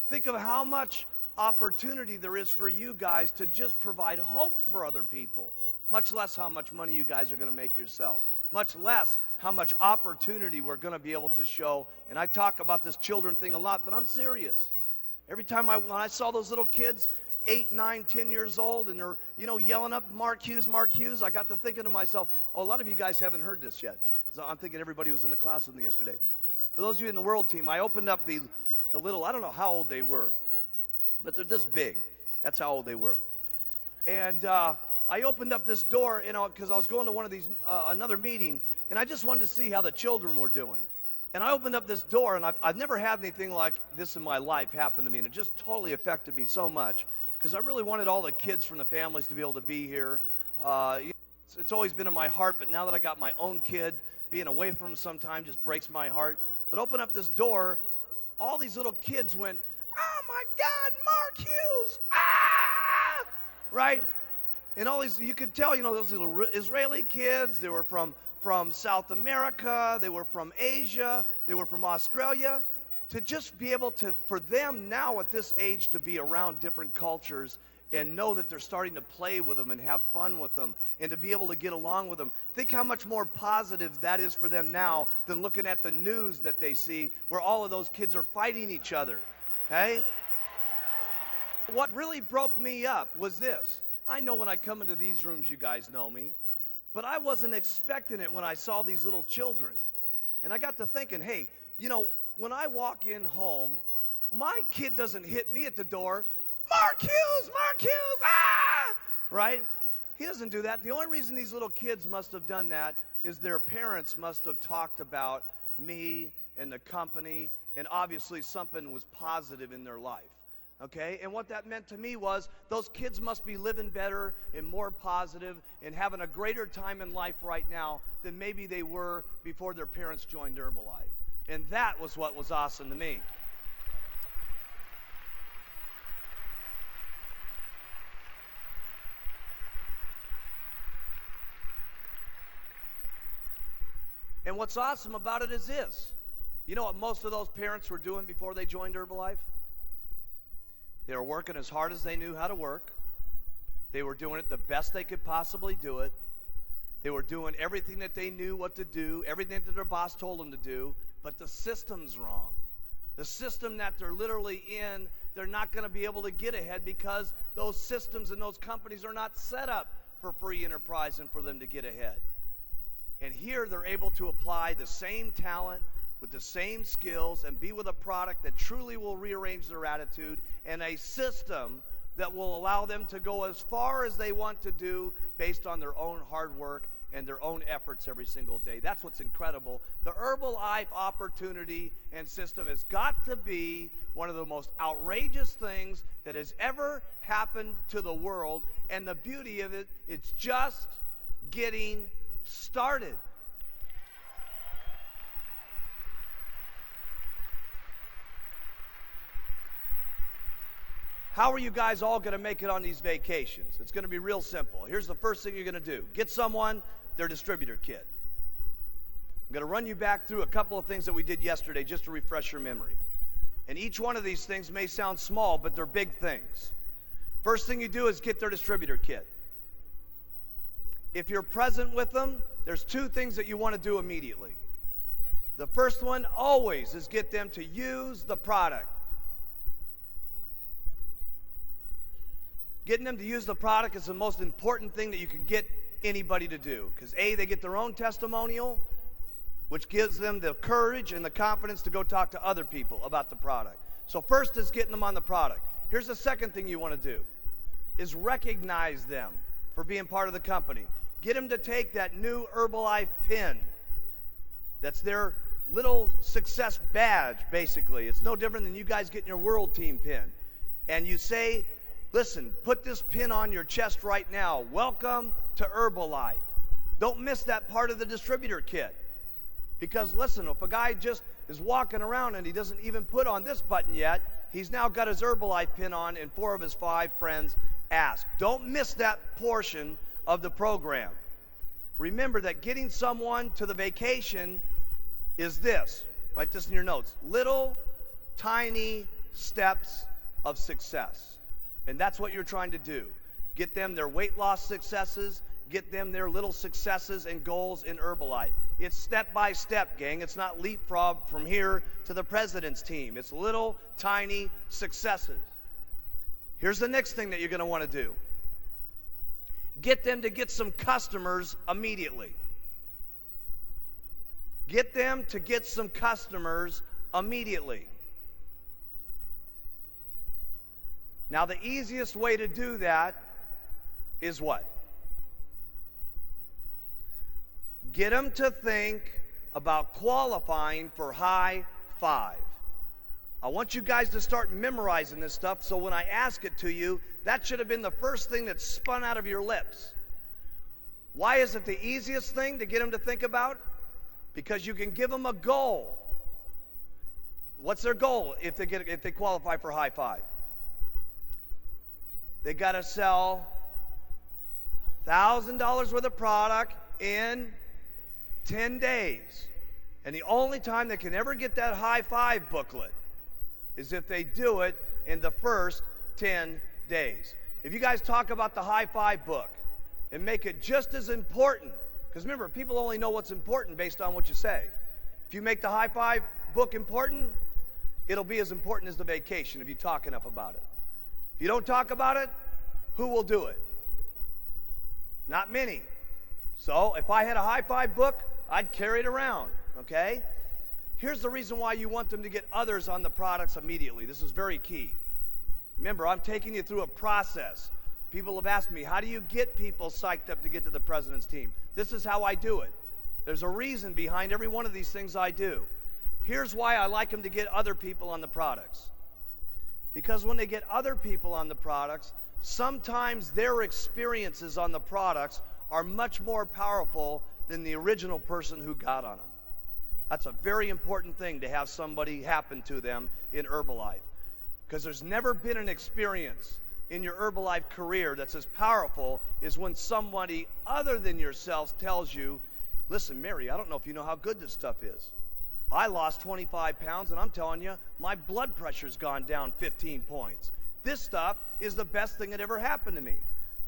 Think of how much opportunity there is for you guys to just provide hope for other people, much less how much money you guys are going to make yourself. Much less how much opportunity we're going to be able to show. And I talk about this children thing a lot, but I'm serious. Every time when I saw those little kids, 8, 9, 10 years old, and they're, yelling up, Mark Hughes, I got to thinking to myself, oh, a lot of you guys haven't heard this yet. So I'm thinking everybody was in the class with me yesterday. For those of you in the World Team, I opened up the little, I don't know how old they were, but they're this big. That's how old they were. And I opened up this door, because I was going to one of these, another meeting, and I just wanted to see how the children were doing. And I opened up this door, and I've never had anything like this in my life happen to me, and it just totally affected me so much, because I really wanted all the kids from the families to be able to be here. It's always been in my heart, but now that I got my own kid, being away from him sometime just breaks my heart. But open up this door, all these little kids went, "Oh my God, Mark Hughes!" Ah! Right? And all these, you could tell, those little Israeli kids, they were from South America, they were from Asia, they were from Australia. To just be able to, for them now at this age, to be around different cultures and know that they're starting to play with them and have fun with them and to be able to get along with them. Think how much more positive that is for them now than looking at the news that they see where all of those kids are fighting each other. Okay? What really broke me up was this. I know when I come into these rooms, you guys know me, but I wasn't expecting it when I saw these little children. And I got to thinking, hey, when I walk in home, my kid doesn't hit me at the door, "Mark Hughes, ah!" Right? He doesn't do that. The only reason these little kids must have done that is their parents must have talked about me and the company, and obviously something was positive in their life. Okay? And what that meant to me was those kids must be living better and more positive and having a greater time in life right now than maybe they were before their parents joined Herbalife. And that was what was awesome to me. And what's awesome about it is this. You know what most of those parents were doing before they joined Herbalife? They were working as hard as they knew how to work. They were doing it the best they could possibly do it. They were doing everything that they knew what to do, everything that their boss told them to do, but the system's wrong. The system that they're literally in, they're not going to be able to get ahead because those systems and those companies are not set up for free enterprise and for them to get ahead. And here they're able to apply the same talent with the same skills and be with a product that truly will rearrange their attitude and a system that will allow them to go as far as they want to do based on their own hard work and their own efforts every single day. That's what's incredible. The Herbalife opportunity and system has got to be one of the most outrageous things that has ever happened to the world. And the beauty of it, it's just getting started. How are you guys all going to make it on these vacations? It's going to be real simple. Here's the first thing you're going to do. Get someone their distributor kit. I'm going to run you back through a couple of things that we did yesterday just to refresh your memory. And each one of these things may sound small, but they're big things. First thing you do is get their distributor kit. If you're present with them, there's two things that you want to do immediately. The first one always is get them to use the product. Getting them to use the product is the most important thing that you can get anybody to do. Because A, they get their own testimonial, which gives them the courage and the confidence to go talk to other people about the product. So first is getting them on the product. Here's the second thing you want to do, is recognize them for being part of the company. Get them to take that new Herbalife pin. That's their little success badge, basically. It's no different than you guys getting your World Team pin. And you say, listen, put this pin on your chest right now. Welcome to Herbalife. Don't miss that part of the distributor kit. Because listen, if a guy just is walking around and he doesn't even put on this button yet, he's now got his Herbalife pin on and 4 of his 5 friends ask. Don't miss that portion of the program. Remember that getting someone to the vacation is this. Write this in your notes. Little, tiny steps of success. And that's what you're trying to do. Get them their weight loss successes. Get them their little successes and goals in Herbalife. It's step by step, gang. It's not leapfrog from here to the president's team. It's little, tiny successes. Here's the next thing that you're going to want to do. Get them to get some customers immediately. Get them to get some customers immediately. Now, the easiest way to do that is what? Get them to think about qualifying for high five. I want you guys to start memorizing this stuff, so when I ask it to you, that should have been the first thing that spun out of your lips. Why is it the easiest thing to get them to think about? Because you can give them a goal. What's their goal if they qualify for high five? They got to sell $1,000 worth of product in 10 days. And the only time they can ever get that high five booklet is if they do it in the first 10 days. If you guys talk about the high five book and make it just as important, because remember, people only know what's important based on what you say. If you make the high five book important, it'll be as important as the vacation if you talk enough about it. If you don't talk about it, who will do it? Not many. So if I had a high five book, I'd carry it around, okay? Here's the reason why you want them to get others on the products immediately. This is very key. Remember, I'm taking you through a process. People have asked me, how do you get people psyched up to get to the president's team? This is how I do it. There's a reason behind every one of these things I do. Here's why I like them to get other people on the products. Because when they get other people on the products, sometimes their experiences on the products are much more powerful than the original person who got on them. That's a very important thing to have somebody happen to them in Herbalife. Because there's never been an experience in your Herbalife career that's as powerful as when somebody other than yourself tells you, listen, Mary, I don't know if you know how good this stuff is. I lost 25 pounds, and I'm telling you, my blood pressure's gone down 15 points. This stuff is the best thing that ever happened to me.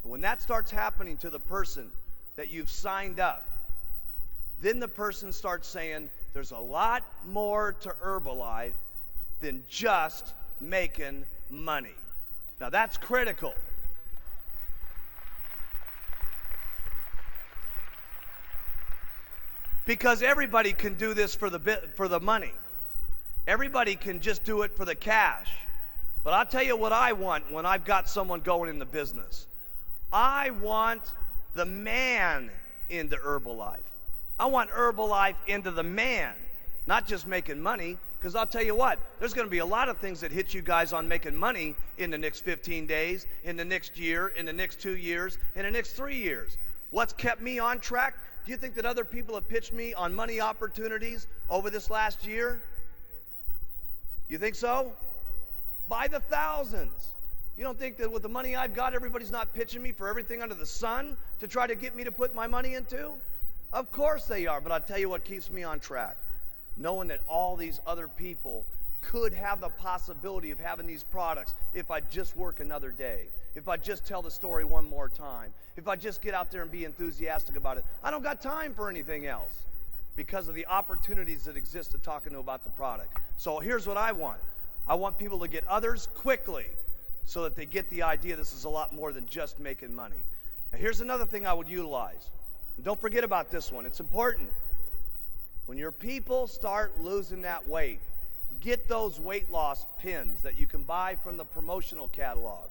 And when that starts happening to the person that you've signed up, then the person starts saying, there's a lot more to Herbalife than just making money. Now that's critical. Because everybody can do this for the money. Everybody can just do it for the cash. But I'll tell you what I want when I've got someone going in the business. I want the man into Herbalife. I want Herbalife into the man, not just making money, because I'll tell you what, there's going to be a lot of things that hit you guys on making money in the next 15 days, in the next year, in the next 2 years, in the next 3 years. What's kept me on track? Do you think that other people have pitched me on money opportunities over this last year? You think so? By the thousands. You don't think that with the money I've got, everybody's not pitching me for everything under the sun to try to get me to put my money into? Of course they are, but I'll tell you what keeps me on track. Knowing that all these other people could have the possibility of having these products if I just work another day, if I just tell the story one more time, if I just get out there and be enthusiastic about it. I don't got time for anything else because of the opportunities that exist to talk to them about the product. So here's what I want. I want people to get others quickly so that they get the idea this is a lot more than just making money. Now here's another thing I would utilize. And don't forget about this one. It's important. When your people start losing that weight, get those weight loss pins that you can buy from the promotional catalog.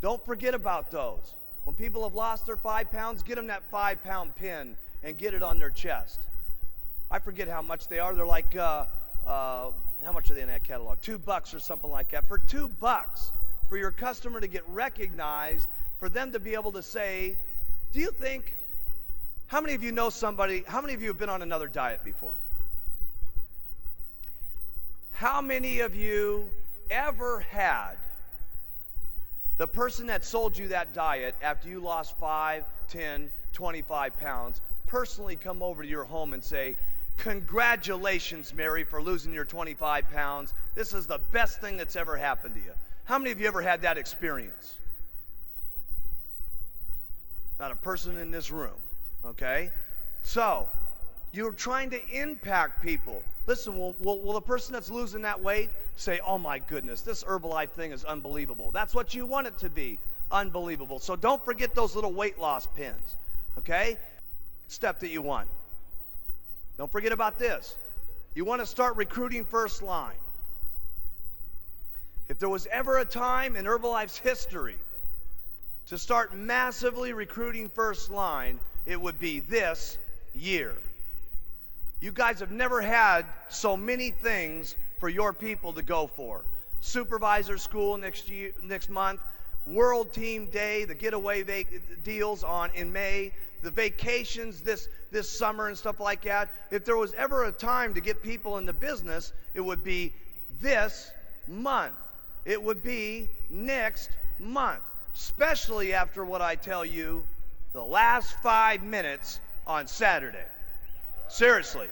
Don't forget about those. When people have lost their 5 pounds, get them that 5-pound pin and get it on their chest. I forget how much they are. They're like, how much are they in that catalog? $2 or something like that. For $2, for your customer to get recognized, for them to be able to say, do you think, how many of you know somebody, how many of you have been on another diet before? How many of you ever had the person that sold you that diet after you lost 5, 10, 25 pounds personally come over to your home and say, congratulations, Mary, for losing your 25 pounds. This is the best thing that's ever happened to you. How many of you ever had that experience? Not a person in this room, okay? So, you're trying to impact people. Listen, will the person that's losing that weight say, oh my goodness, this Herbalife thing is unbelievable. That's what you want it to be, unbelievable. So don't forget those little weight loss pins, okay? Step that you want. Don't forget about this. You want to start recruiting first line. If there was ever a time in Herbalife's history to start massively recruiting first line, it would be this year. You guys have never had so many things for your people to go for. Supervisor school next month, World Team Day, the getaway deals in May, the vacations this summer and stuff like that. If there was ever a time to get people in the business, it would be this month. It would be next month, especially after what I tell you the last 5 minutes on Saturday. Seriously.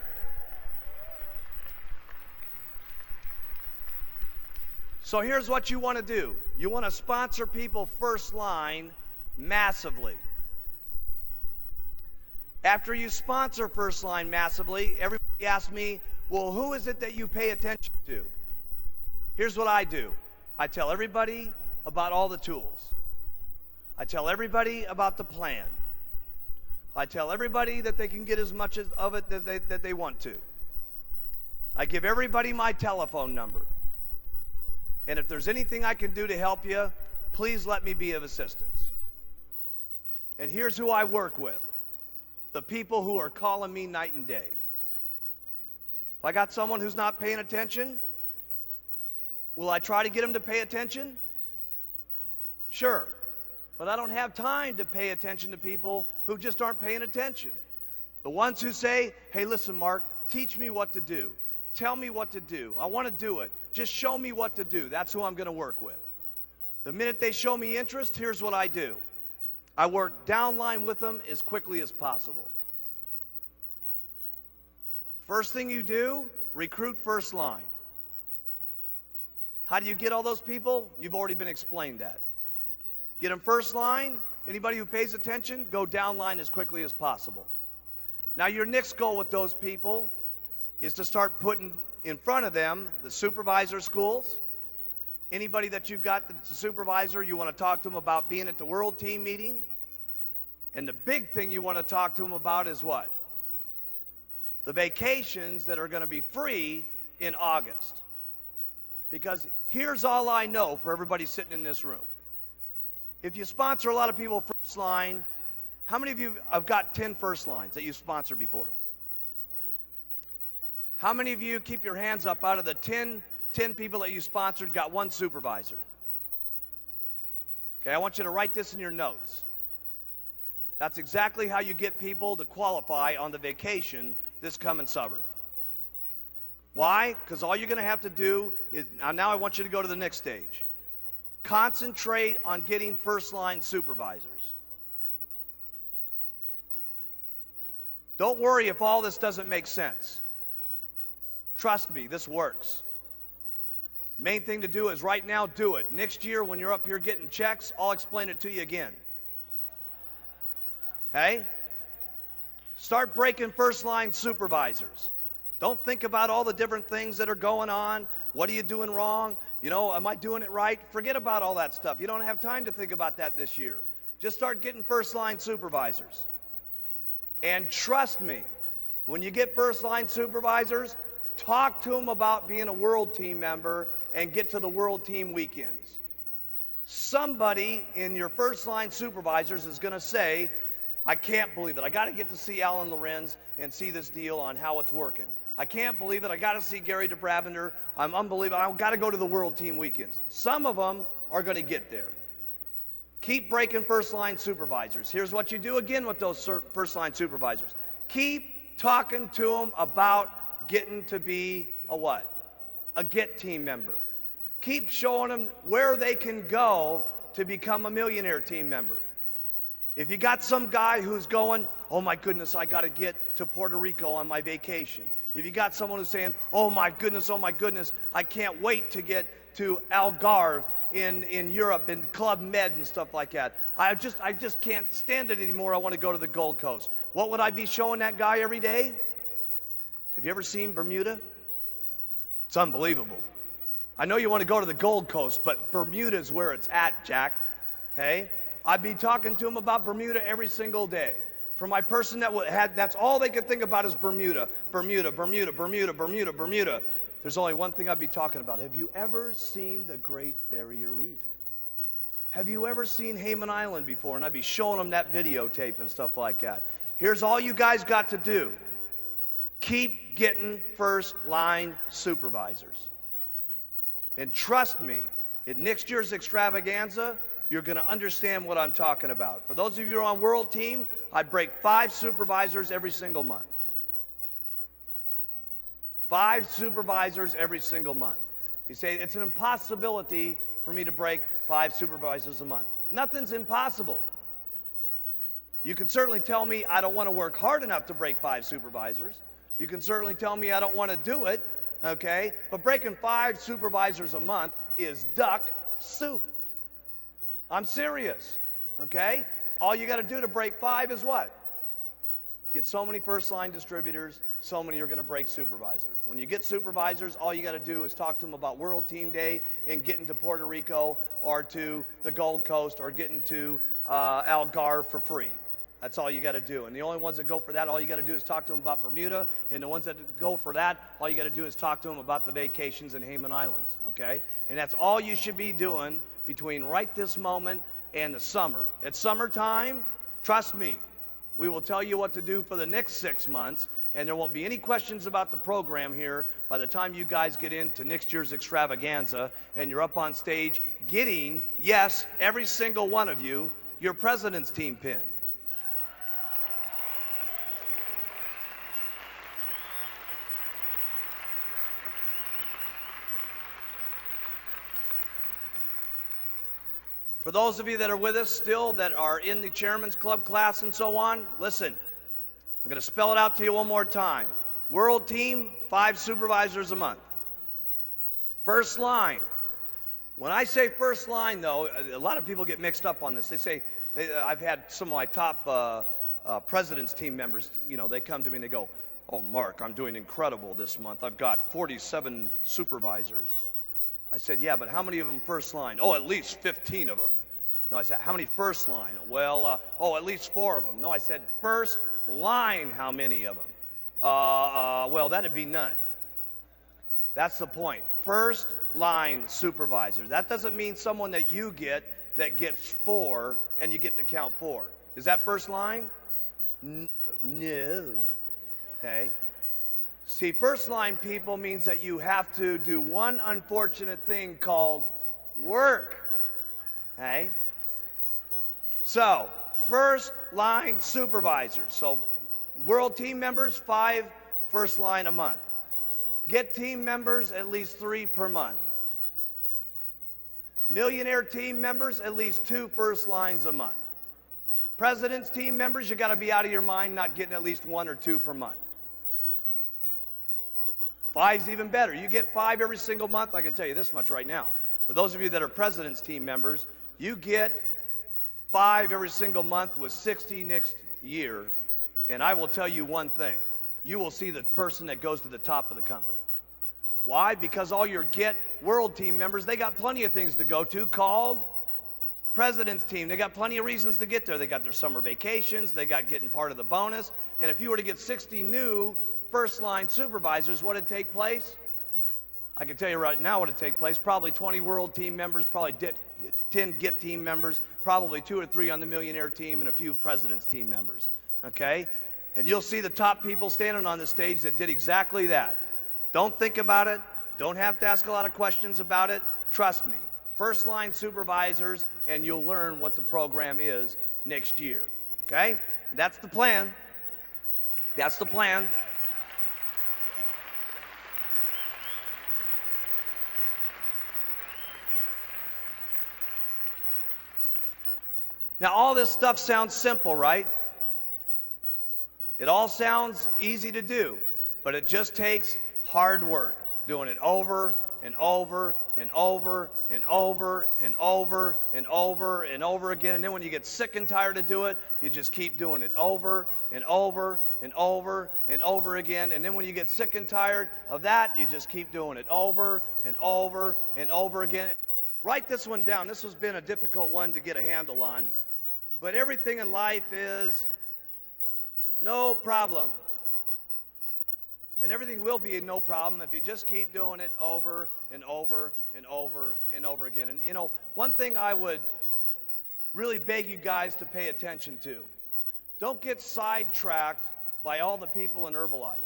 So here's what you want to do. You want to sponsor people first line massively. After you sponsor first line massively, everybody asks me, well, who is it that you pay attention to? Here's what I do. I tell everybody about all the tools. I tell everybody about the plan. I tell everybody that they can get as much of it that they want to. I give everybody my telephone number. And if there's anything I can do to help you, please let me be of assistance. And here's who I work with. The people who are calling me night and day. If I got someone who's not paying attention, will I try to get them to pay attention? Sure. But I don't have time to pay attention to people who just aren't paying attention. The ones who say, hey, listen, Mark, teach me what to do. Tell me what to do. I want to do it. Just show me what to do. That's who I'm going to work with. The minute they show me interest, here's what I do. I work downline with them as quickly as possible. First thing you do, recruit first line. How do you get all those people? You've already been explained that. Get them first line. Anybody who pays attention, go downline as quickly as possible. Now your next goal with those people is to start putting in front of them the supervisor schools. Anybody that you've got that's a supervisor, you want to talk to them about being at the World Team meeting. And the big thing you want to talk to them about is what? The vacations that are going to be free in August. Because here's all I know for everybody sitting in this room. If you sponsor a lot of people first line, how many of you have got 10 first lines that you've sponsored before? How many of you, keep your hands up, out of the 10 people that you sponsored, got one supervisor? Okay, I want you to write this in your notes. That's exactly how you get people to qualify on the vacation this coming summer. Why? Because all you're going to have to do is, now I want you to go to the next stage. Concentrate on getting first-line supervisors. Don't worry if all this doesn't make sense. Trust me, this works. Main thing to do is right now do it. Next year when you're up here getting checks, I'll explain it to you again. Okay? Start breaking first-line supervisors. Don't think about all the different things that are going on. What are you doing wrong? You know, am I doing it right? Forget about all that stuff. You don't have time to think about that this year. Just start getting first-line supervisors. And trust me, when you get first-line supervisors, talk to them about being a World Team member and get to the World Team weekends. Somebody in your first-line supervisors is going to say, I can't believe it. I got to get to see Alan Lorenz and see this deal on how it's working. I can't believe it. I got to see Gary DeBravender. I'm unbelievable. I've got to go to the World Team weekends. Some of them are going to get there. Keep breaking first-line supervisors. Here's what you do again with those first-line supervisors. Keep talking to them about getting to be a what? A Get Team member. Keep showing them where they can go to become a Millionaire Team member. If you got some guy who's going, oh my goodness, I got to get to Puerto Rico on my vacation. If you got someone who's saying, oh my goodness, I can't wait to get to Algarve in Europe and Club Med and stuff like that. I just can't stand it anymore. I want to go to the Gold Coast. What would I be showing that guy every day? Have you ever seen Bermuda? It's unbelievable. I know you want to go to the Gold Coast, but Bermuda's where it's at, Jack. Okay? I'd be talking to him about Bermuda every single day. For my person that's all they could think about is Bermuda, Bermuda, Bermuda, Bermuda, Bermuda, Bermuda. There's only one thing I'd be talking about. Have you ever seen the Great Barrier Reef? Have you ever seen Hayman Island before? And I'd be showing them that videotape and stuff like that. Here's all you guys got to do. Keep getting first line supervisors. And trust me, at next year's extravaganza, you're going to understand what I'm talking about. For those of you who are on World Team, I'd break 5 supervisors every single month. 5 supervisors every single month. You say, it's an impossibility for me to break 5 supervisors a month. Nothing's impossible. You can certainly tell me I don't want to work hard enough to break 5 supervisors. You can certainly tell me I don't want to do it, okay? But breaking 5 supervisors a month is duck soup. I'm serious, okay? All you got to do to break 5 is what? Get so many first-line distributors, so many are going to break supervisors. When you get supervisors, all you got to do is talk to them about World Team Day and getting to Puerto Rico or to the Gold Coast or getting to Algarve for free. That's all you got to do. And the only ones that go for that, all you got to do is talk to them about Bermuda. And the ones that go for that, all you got to do is talk to them about the vacations in Hayman Islands, okay? And that's all you should be doing between right this moment and the summer. At summertime, trust me, we will tell you what to do for the next 6 months, and there won't be any questions about the program here by the time you guys get into next year's extravaganza and you're up on stage getting, yes, every single one of you, your President's Team pin. For those of you that are with us still, that are in the Chairman's Club class and so on, listen, I'm going to spell it out to you one more time. World Team, 5 supervisors a month. First line. When I say first line, though, a lot of people get mixed up on this. They say, I've had some of my top President's Team members, you know, they come to me and they go, oh, Mark, I'm doing incredible this month. I've got 47 supervisors. I said, yeah, but how many of them first line? Oh, at least 15 of them. No, I said, how many first line? Well, at least 4 of them. No, I said, first line, how many of them? Well, that'd be none. That's the point. First line supervisors. That doesn't mean someone that you get that gets 4 and you get to count 4. Is that first line? No. Okay. See, first line people means that you have to do one unfortunate thing called work. Okay? So, first line supervisors. So, World Team members, 5 first line a month. Get team members, at least 3 per month. Millionaire team members, at least 2 first lines a month. President's Team members, you got to be out of your mind not getting at least 1 or 2 per month. 5's even better. You get 5 every single month. I can tell you this much right now. For those of you that are President's Team members, you get 5 every single month with 60 next year. And I will tell you one thing. You will see the person that goes to the top of the company. Why? Because all your Get World Team members, they got plenty of things to go to called President's Team. They got plenty of reasons to get there. They got their summer vacations. They got getting part of the bonus. And if you were to get 60 new first-line supervisors, what would take place? I can tell you right now what would take place. Probably 20 World Team members, probably 10 Get Team members, probably 2 or 3 on the Millionaire Team, and a few President's Team members. Okay? And you'll see the top people standing on the stage that did exactly that. Don't think about it. Don't have to ask a lot of questions about it. Trust me. First-line supervisors, and you'll learn what the program is next year. Okay? That's the plan. That's the plan. Now, all this stuff sounds simple, right? It all sounds easy to do, but it just takes hard work, doing it over and over and over and over and over and over and over again. And then when you get sick and tired of doing it, you just keep doing it over and over and over and over again. And then when you get sick and tired of that, you just keep doing it over and over and over again. Write this one down. This has been a difficult one to get a handle on. But everything in life is no problem. And everything will be no problem if you just keep doing it over and over and over and over again. And, you know, one thing I would really beg you guys to pay attention to, don't get sidetracked by all the people in Herbalife.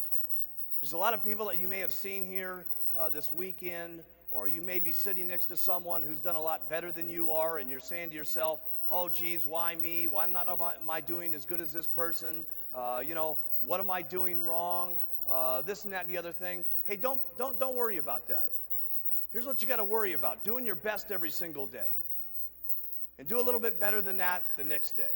There's a lot of people that you may have seen here this weekend, or you may be sitting next to someone who's done a lot better than you are, and you're saying to yourself, oh, geez, why me? Why am I doing as good as this person? You know, what am I doing wrong? This and that and the other thing. Hey, don't worry about that. Here's what you got to worry about: doing your best every single day, and do a little bit better than that the next day.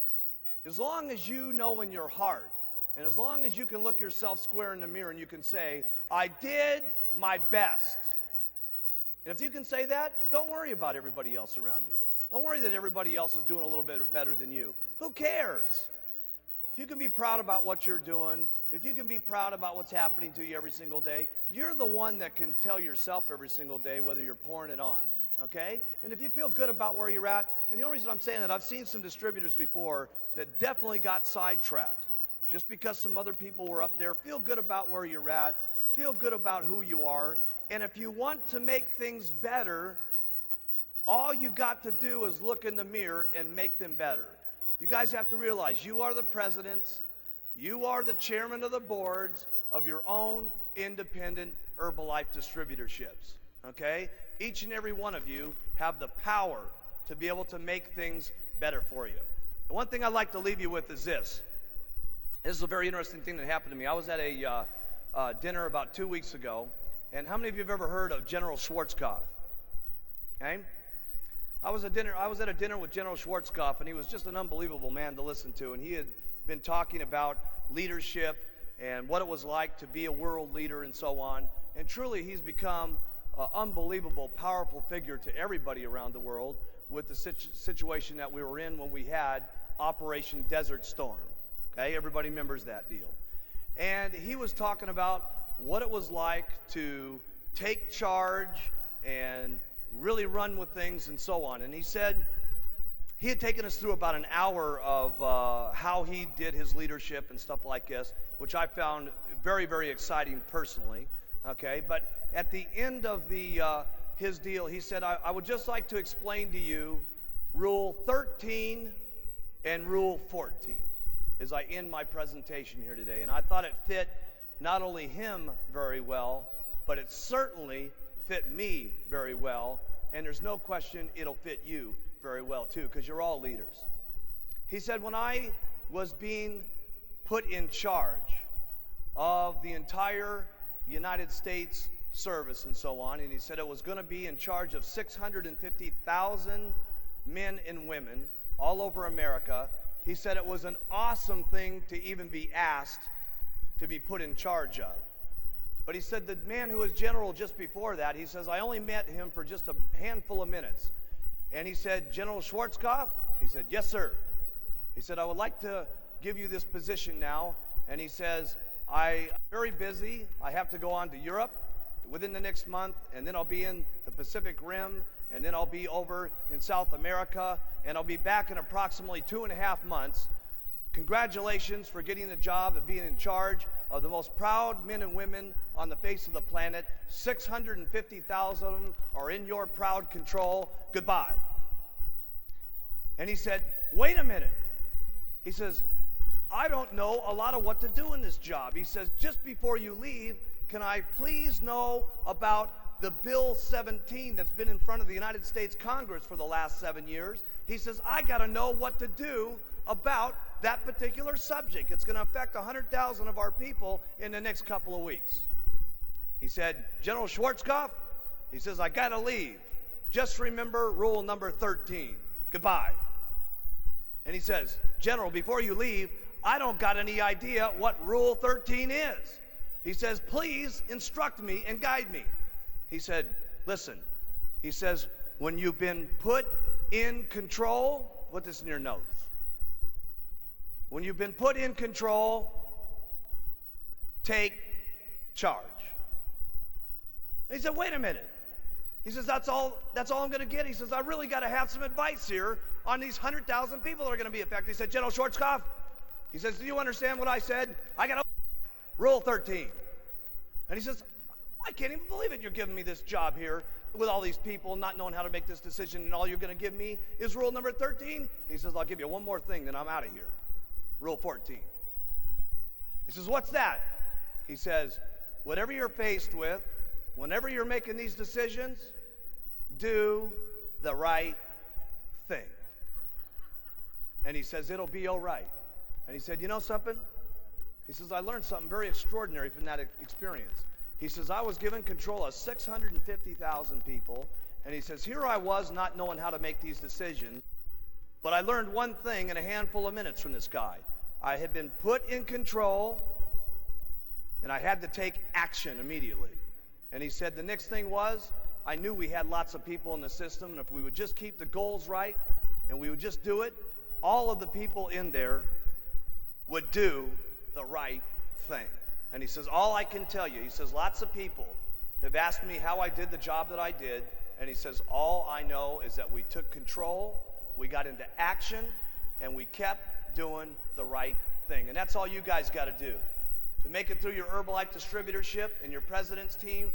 As long as you know in your heart, and as long as you can look yourself square in the mirror and you can say, I did my best. And if you can say that, don't worry about everybody else around you. Don't worry that everybody else is doing a little bit better than you. Who cares? If you can be proud about what you're doing, if you can be proud about what's happening to you every single day, you're the one that can tell yourself every single day whether you're pouring it on, okay? And if you feel good about where you're at, and the only reason I'm saying that, I've seen some distributors before that definitely got sidetracked just because some other people were up there. Feel good about where you're at. Feel good about who you are. And if you want to make things better, all you got to do is look in the mirror and make them better. You guys have to realize you are the presidents, you are the chairman of the boards of your own independent Herbalife distributorships, okay? Each and every one of you have the power to be able to make things better for you. The one thing I'd like to leave you with is this. This is a very interesting thing that happened to me. I was at a dinner about 2 weeks ago, and how many of you have ever heard of General Schwarzkopf? Okay? I was at a dinner with General Schwarzkopf, and he was just an unbelievable man to listen to, and he had been talking about leadership and what it was like to be a world leader and so on. And truly, he's become an unbelievable, powerful figure to everybody around the world with the situation that we were in when we had Operation Desert Storm. Okay, everybody remembers that deal. And he was talking about what it was like to take charge and really run with things and so on. And he said he had taken us through about an hour of how he did his leadership and stuff like this, which I found very, very exciting personally. Okay, but at the end of his deal, he said, I would just like to explain to you Rule 13 and Rule 14 as I end my presentation here today. And I thought it fit not only him very well, but it certainly fit me very well. And there's no question it'll fit you very well too, because you're all leaders. He said, when I was being put in charge of the entire United States service and so on, and he said it was going to be in charge of 650,000 men and women all over America, he said it was an awesome thing to even be asked to be put in charge of. But he said the man who was general just before that, he says, I only met him for just a handful of minutes. And he said, General Schwarzkopf? He said, yes, sir. He said, I would like to give you this position now. And he says, I'm very busy. I have to go on to Europe within the next month, and then I'll be in the Pacific Rim, and then I'll be over in South America, and I'll be back in approximately 2.5 months. Congratulations for getting the job of being in charge of the most proud men and women on the face of the planet. 650,000 of them are in your proud control. Goodbye. And he said, wait a minute. He says, I don't know a lot of what to do in this job. He says, just before you leave, can I please know about the Bill 17 that's been in front of the United States Congress for the last 7 years? He says, I got to know what to do about that particular subject. It's going to affect 100,000 of our people in the next couple of weeks. He said, General Schwarzkopf, he says, I got to leave. Just remember rule number 13. Goodbye. And he says, General, before you leave, I don't got any idea what rule 13 is. He says, please instruct me and guide me. He said, listen, he says, when you've been put in control, put this in your notes. When you've been put in control, take charge. And he said, wait a minute. He says, that's all I'm going to get. He says, I really got to have some advice here on these 100,000 people that are going to be affected. He said, General Schwarzkopf, He says, do you understand what I said? I got Rule 13. And he says, I can't even believe it. You're giving me this job here with all these people not knowing how to make this decision, and all you're going to give me is rule number 13? He says, I'll give you one more thing, then I'm out of here. Rule 14. He says, what's that? He says, whatever you're faced with, whenever you're making these decisions, do the right thing. And he says, it'll be all right. And he said, you know something? He says, I learned something very extraordinary from that experience. He says, I was given control of 650,000 people, and he says, here I was not knowing how to make these decisions, but I learned one thing in a handful of minutes from this guy. I had been put in control, and I had to take action immediately. And he said the next thing was, I knew we had lots of people in the system, and if we would just keep the goals right, and we would just do it, all of the people in there would do the right thing. And he says, all I can tell you, he says, lots of people have asked me how I did the job that I did, and he says, all I know is that we took control, we got into action, and we kept doing the right thing. And that's all you guys got to do. To make it through your Herbalife distributorship and your president's team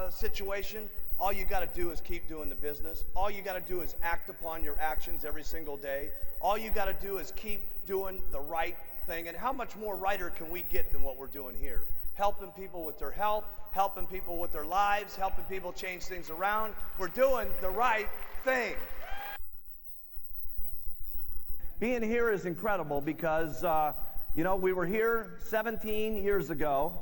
situation, all you got to do is keep doing the business. All you got to do is act upon your actions every single day. All you got to do is keep doing the right thing. And how much more righter can we get than what we're doing here? Helping people with their health, helping people with their lives, helping people change things around. We're doing the right thing. Being here is incredible because, we were here 17 years ago,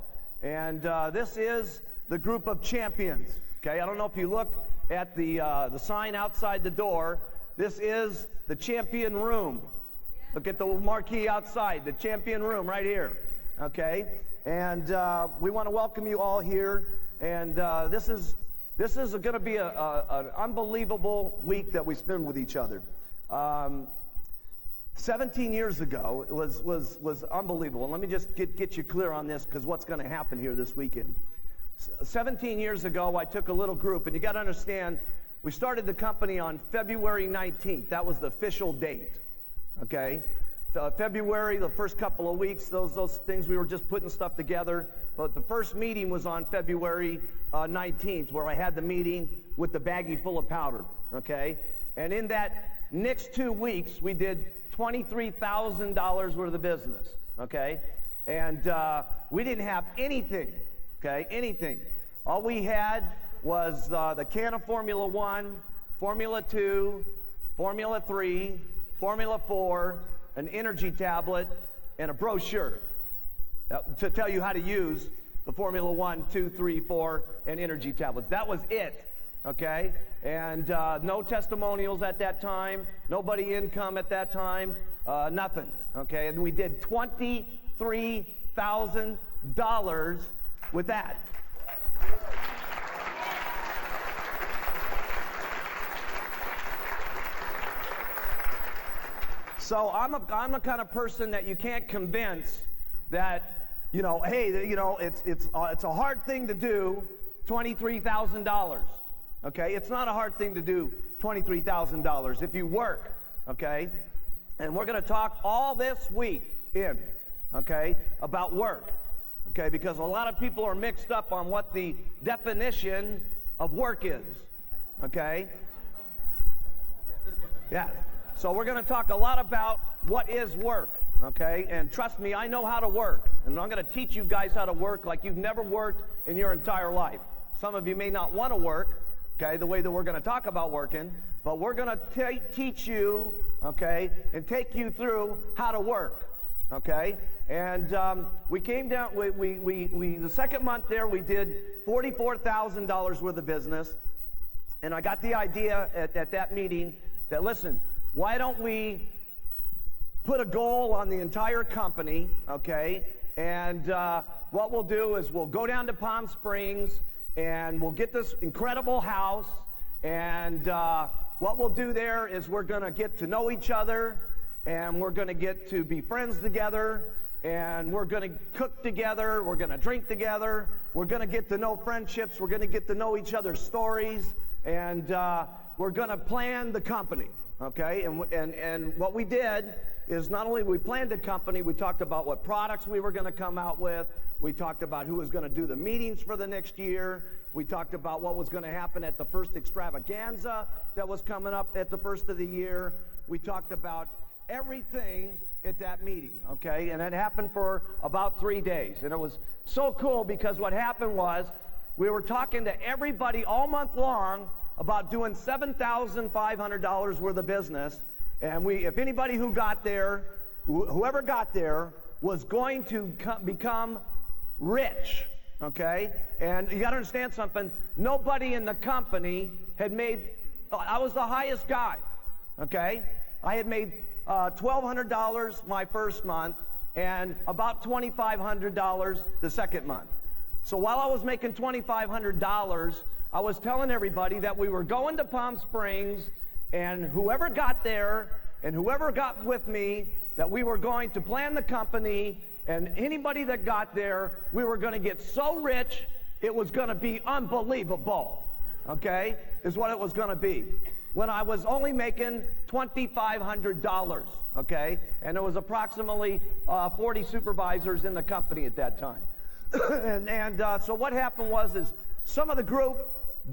and this is the group of champions. Okay, I don't know if you look at the sign outside the door. This is the champion room. Look at the marquee outside, the champion room right here. Okay, and we want to welcome you all here. And this is going to be an unbelievable week that we spend with each other. 17 years ago, it was unbelievable. And let me just get you clear on this, because what's going to happen here this weekend. 17 years ago, I took a little group, and you got to understand, we started the company on February 19th. That was the official date. Okay? February, the first couple of weeks, those things, we were just putting stuff together. But the first meeting was on February 19th, where I had the meeting with the baggie full of powder. Okay? And in that next 2 weeks, we did $23,000 worth of business. Okay? And we didn't have anything. Okay? Anything. All we had was the can of Formula 1, Formula 2, Formula 3, Formula 4, an energy tablet, and a brochure to tell you how to use the Formula 1, 2, 3, 4, and energy tablets. That was it, okay? And no testimonials at that time, nobody income at that time, nothing, okay? And we did $23,000 with that. So I'm the kind of person that you can't convince that, hey, it's a hard thing to do $23,000. Okay, it's not a hard thing to do $23,000 if you work. Okay, and we're going to talk all this week about work. Okay, because a lot of people are mixed up on what the definition of work is. Okay, yeah. So we're going to talk a lot about what is work, okay? And trust me, I know how to work. And I'm going to teach you guys how to work like you've never worked in your entire life. Some of you may not want to work, okay, the way that we're going to talk about working. But we're going to teach you, okay, and take you through how to work, okay? And we came down, the second month there, we did $44,000 worth of business. And I got the idea at that meeting that, listen, why don't we put a goal on the entire company, okay? And what we'll do is we'll go down to Palm Springs and we'll get this incredible house. And what we'll do there is we're going to get to know each other, and we're going to get to be friends together, and we're going to cook together, we're going to drink together, we're going to get to know friendships, we're going to get to know each other's stories, and we're going to plan the company. Okay, and what we did is not only we planned the company, we talked about what products we were going to come out with. We talked about who was going to do the meetings for the next year. We talked about what was going to happen at the first extravaganza that was coming up at the first of the year. We talked about everything at that meeting, okay? And it happened for about 3 days. And it was so cool because what happened was we were talking to everybody all month long about doing $7,500 worth of business. And if anybody who got there, whoever got there, was going to become rich, okay? And you got to understand something. Nobody in the company had made, I was the highest guy, okay? I had made $1,200 my first month and about $2,500 the second month. So while I was making $2,500, I was telling everybody that we were going to Palm Springs, and whoever got there and whoever got with me, that we were going to plan the company, and anybody that got there, we were going to get so rich, it was going to be unbelievable, okay, is what it was going to be. When I was only making $2,500, okay, and there was approximately 40 supervisors in the company at that time. So what happened is some of the group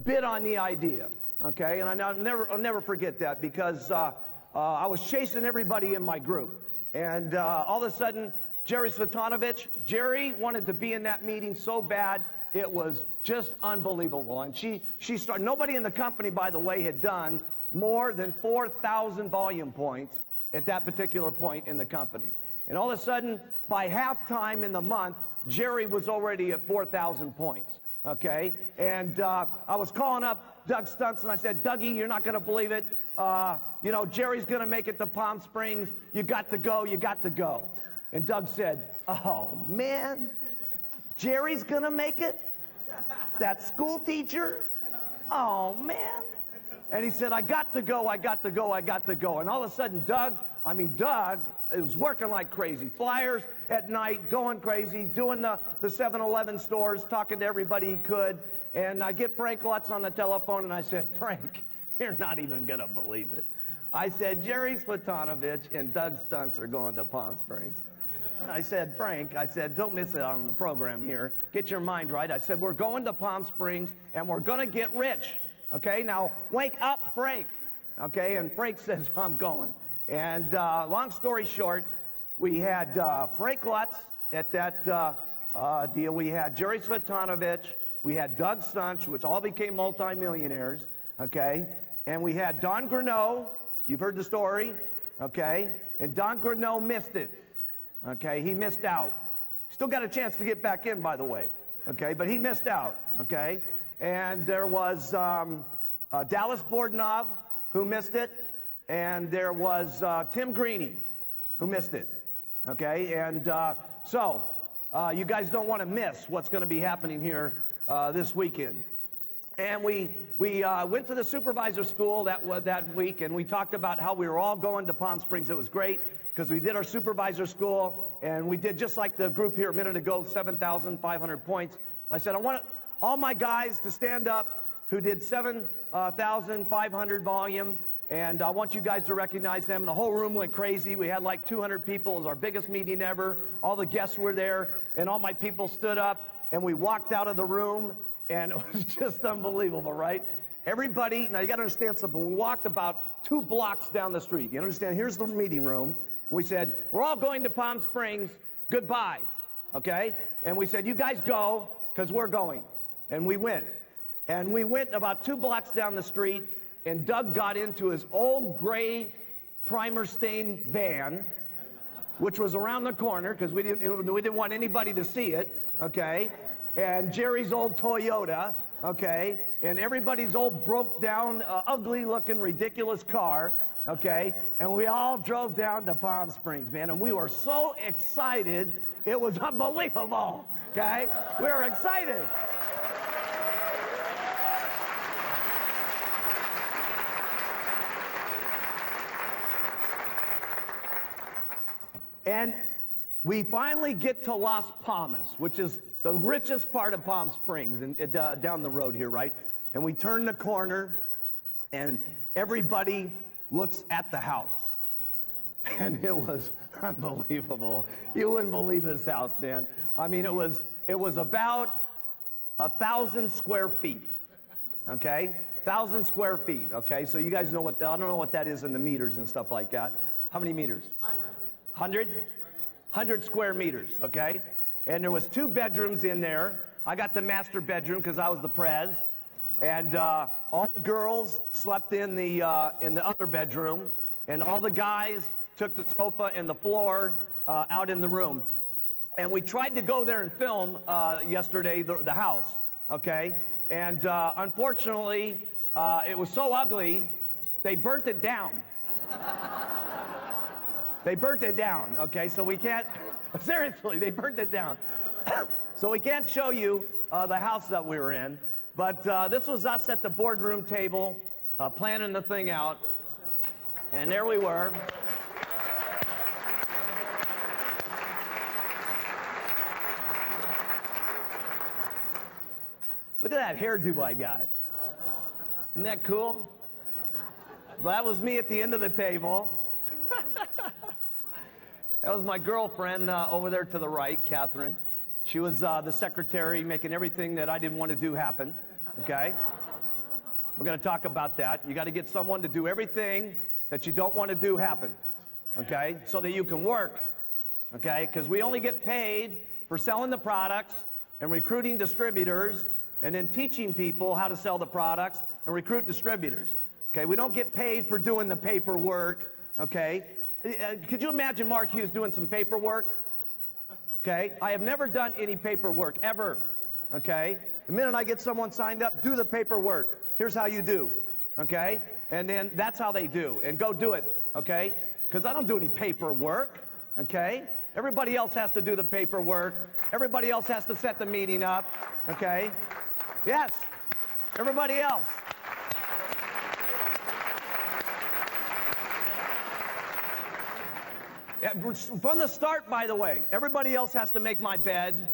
bid on the idea, okay, and I'll never forget that because I was chasing everybody in my group, and all of a sudden, Jerry Svetanovich, Jerry wanted to be in that meeting so bad, it was just unbelievable. And she started, nobody in the company, by the way, had done more than 4,000 volume points at that particular point in the company. And all of a sudden, by halftime in the month, Jerry was already at 4,000 points, okay? And I was calling up Doug Stuntz, and I said, Dougie, you're not going to believe it. You know, Jerry's going to make it to Palm Springs. You got to go. You got to go. And Doug said, oh, man, Jerry's going to make it? That school teacher? Oh, man. And he said, I got to go, I got to go, I got to go. And all of a sudden, Doug was working like crazy. Flyers at night, going crazy, doing the 7-Eleven stores, talking to everybody he could. And I get Frank Lutz on the telephone, and I said, Frank, you're not even going to believe it. I said, Jerry Svetanovich and Doug Stuntz are going to Palm Springs. I said, Frank, I said, don't miss it on the program here. Get your mind right. I said, we're going to Palm Springs, and we're going to get rich. Okay, now wake up, Frank. Okay, and Frank says, I'm going. And long story short, we had Frank Lutz at that deal. We had Jerry Svetanovich. We had Doug Stuntz, which all became multimillionaires. Okay, and we had Don Greneau. You've heard the story. Okay, and Don Greneau missed it. Okay, he missed out. Still got a chance to get back in, by the way. Okay, but he missed out. Okay. And there was Dallas Bordenov, who missed it, and there was Tim Greeney, who missed it, okay? And so you guys don't want to miss what's going to be happening here this weekend. And we went to the supervisor school that week, and we talked about how we were all going to Palm Springs. It was great because we did our supervisor school, and we did just like the group here a minute ago, 7,500 points. I said, I want all my guys to stand up who did 7,500 volume, and I want you guys to recognize them. And the whole room went crazy. We had like 200 people. It was our biggest meeting ever. All the guests were there, and all my people stood up, and we walked out of the room, and it was just unbelievable, right? Everybody, now you got to understand something. We walked about 2 blocks down the street. You understand? Here's the meeting room. We said, we're all going to Palm Springs. Goodbye, okay? And we said, you guys go, because we're going. And we went. And we went about 2 blocks down the street, and Doug got into his old gray primer-stained van, which was around the corner, because we didn't want anybody to see it, okay? And Jerry's old Toyota, okay? And everybody's old broke-down, ugly-looking, ridiculous car, okay? And we all drove down to Palm Springs, man, and we were so excited, it was unbelievable, okay? We were excited. And we finally get to Las Palmas, which is the richest part of Palm Springs, down the road here, right? And we turn the corner, and everybody looks at the house. And it was unbelievable. You wouldn't believe this house, man. I mean, it was about 1,000 square feet, okay? 1,000 square feet, okay? So you guys know what, I don't know what that is in the meters and stuff like that. How many meters? 100? 100 square meters, okay? And there was 2 bedrooms in there. I got the master bedroom because I was the prez. And all the girls slept in the other bedroom. And all the guys took the sofa and the floor out in the room. And we tried to go there and film yesterday the house, okay? And unfortunately, it was so ugly, they burnt it down. They burnt it down, okay? So we can't, seriously, they burnt it down. So we can't show you the house that we were in. But this was us at the boardroom table, planning the thing out. And there we were. Look at that hairdo I got. Isn't that cool? Well, that was me at the end of the table. That was my girlfriend over there to the right, Catherine. She was the secretary, making everything that I didn't want to do happen, okay? We're going to talk about that. You got to get someone to do everything that you don't want to do happen, okay? So that you can work, okay? Because we only get paid for selling the products and recruiting distributors and then teaching people how to sell the products and recruit distributors, okay? We don't get paid for doing the paperwork, okay? Could you imagine Mark Hughes doing some paperwork? Okay, I have never done any paperwork, ever, okay? The minute I get someone signed up, do the paperwork. Here's how you do, okay? And then that's how they do, and go do it, okay? Because I don't do any paperwork, okay? Everybody else has to do the paperwork. Everybody else has to set the meeting up, okay? Yes, everybody else. From the start, by the way, everybody else has to make my bed,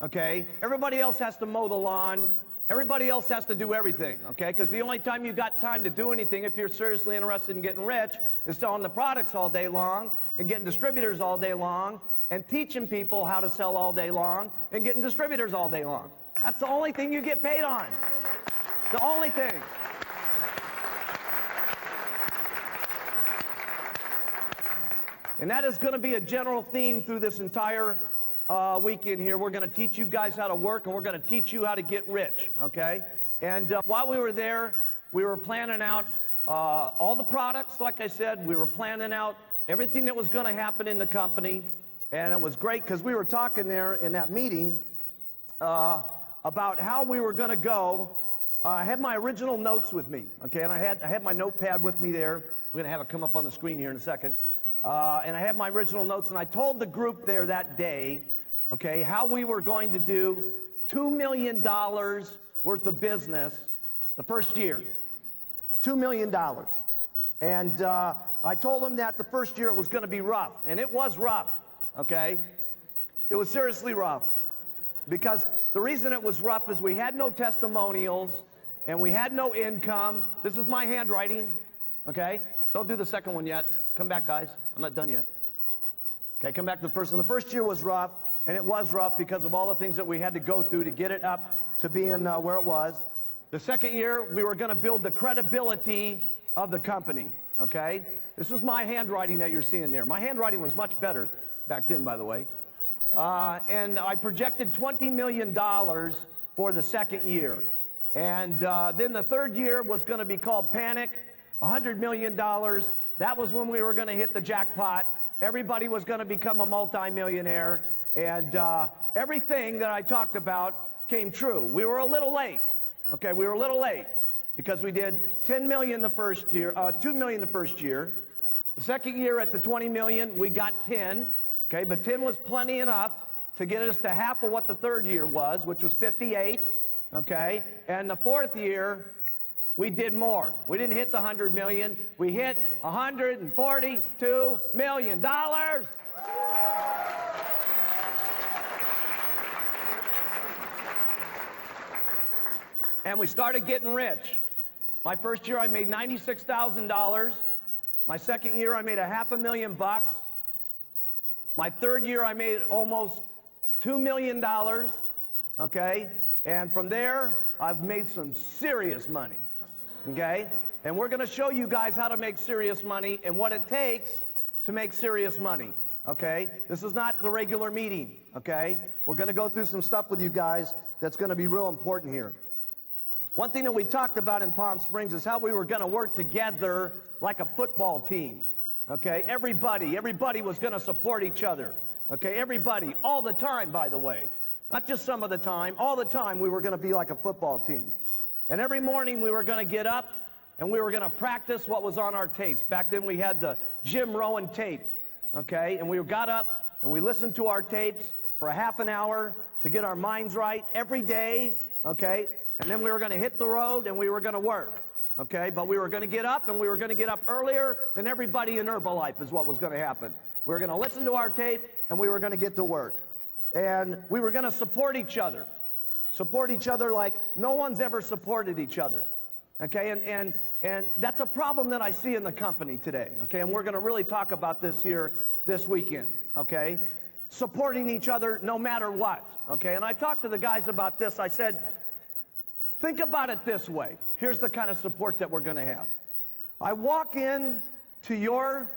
okay? Everybody else has to mow the lawn. Everybody else has to do everything, okay? Because the only time you got time to do anything, if you're seriously interested in getting rich, is selling the products all day long and getting distributors all day long and teaching people how to sell all day long and getting distributors all day long. That's the only thing you get paid on. The only thing. And that is going to be a general theme through this entire weekend here. We're going to teach you guys how to work, and we're going to teach you how to get rich, okay? And while we were there, we were planning out all the products, like I said. We were planning out everything that was going to happen in the company. And it was great because we were talking there in that meeting about how we were going to go. I had my original notes with me, okay? And I had my notepad with me there. We're going to have it come up on the screen here in a second. And I had my original notes, and I told the group there that day, okay, how we were going to do $2 million worth of business the first year. $2 million. And I told them that the first year it was going to be rough, and it was rough, okay? It was seriously rough. Because the reason it was rough is we had no testimonials, and we had no income. This is my handwriting, okay? Don't do the second one yet. Come back, guys. I'm not done yet. Okay, come back to the first one. The first year was rough, and it was rough because of all the things that we had to go through to get it up to being where it was. The second year, we were going to build the credibility of the company, okay? This is my handwriting that you're seeing there. My handwriting was much better back then, by the way. And I projected $20 million for the second year. And then the third year was going to be called Panic. $100 million, that was when we were going to hit the jackpot. Everybody was going to become a multimillionaire, and everything that I talked about came true. We were a little late, okay? We were a little late because we did $10 million the first year, $2 million the first year. The second year at the $20 million, we got 10, okay? But 10 was plenty enough to get us to half of what the third year was, which was 58, okay? And the fourth year, we did more. We didn't hit the 100 million. We hit $142 million. And we started getting rich. My first year, I made $96,000. My second year, I made $500,000. My third year, I made almost $2 million, okay? And from there, I've made some serious money, okay? And we're going to show you guys how to make serious money and what it takes to make serious money, okay? This is not the regular meeting, okay? We're going to go through some stuff with you guys that's going to be real important here. One thing that we talked about in Palm Springs is how we were going to work together like a football team, okay? Everybody was going to support each other, okay? Everybody, all the time, by the way. Not just some of the time, all the time we were going to be like a football team. And every morning we were going to get up and we were going to practice what was on our tapes. Back then we had the Jim Rowan tape, okay? And we got up and we listened to our tapes for a half an hour to get our minds right every day, okay? And then we were going to hit the road and we were going to work, okay? But we were going to get up, and we were going to get up earlier than everybody in Herbalife is what was going to happen. We were going to listen to our tape and we were going to get to work. And we were going to support each other like no one's ever supported each other, okay? And that's a problem that I see in the company today, okay? And we're going to really talk about this here this weekend, okay? Supporting each other no matter what, okay? And I talked to the guys about this. I said, think about it this way. Here's the kind of support that we're going to have. I walk in to your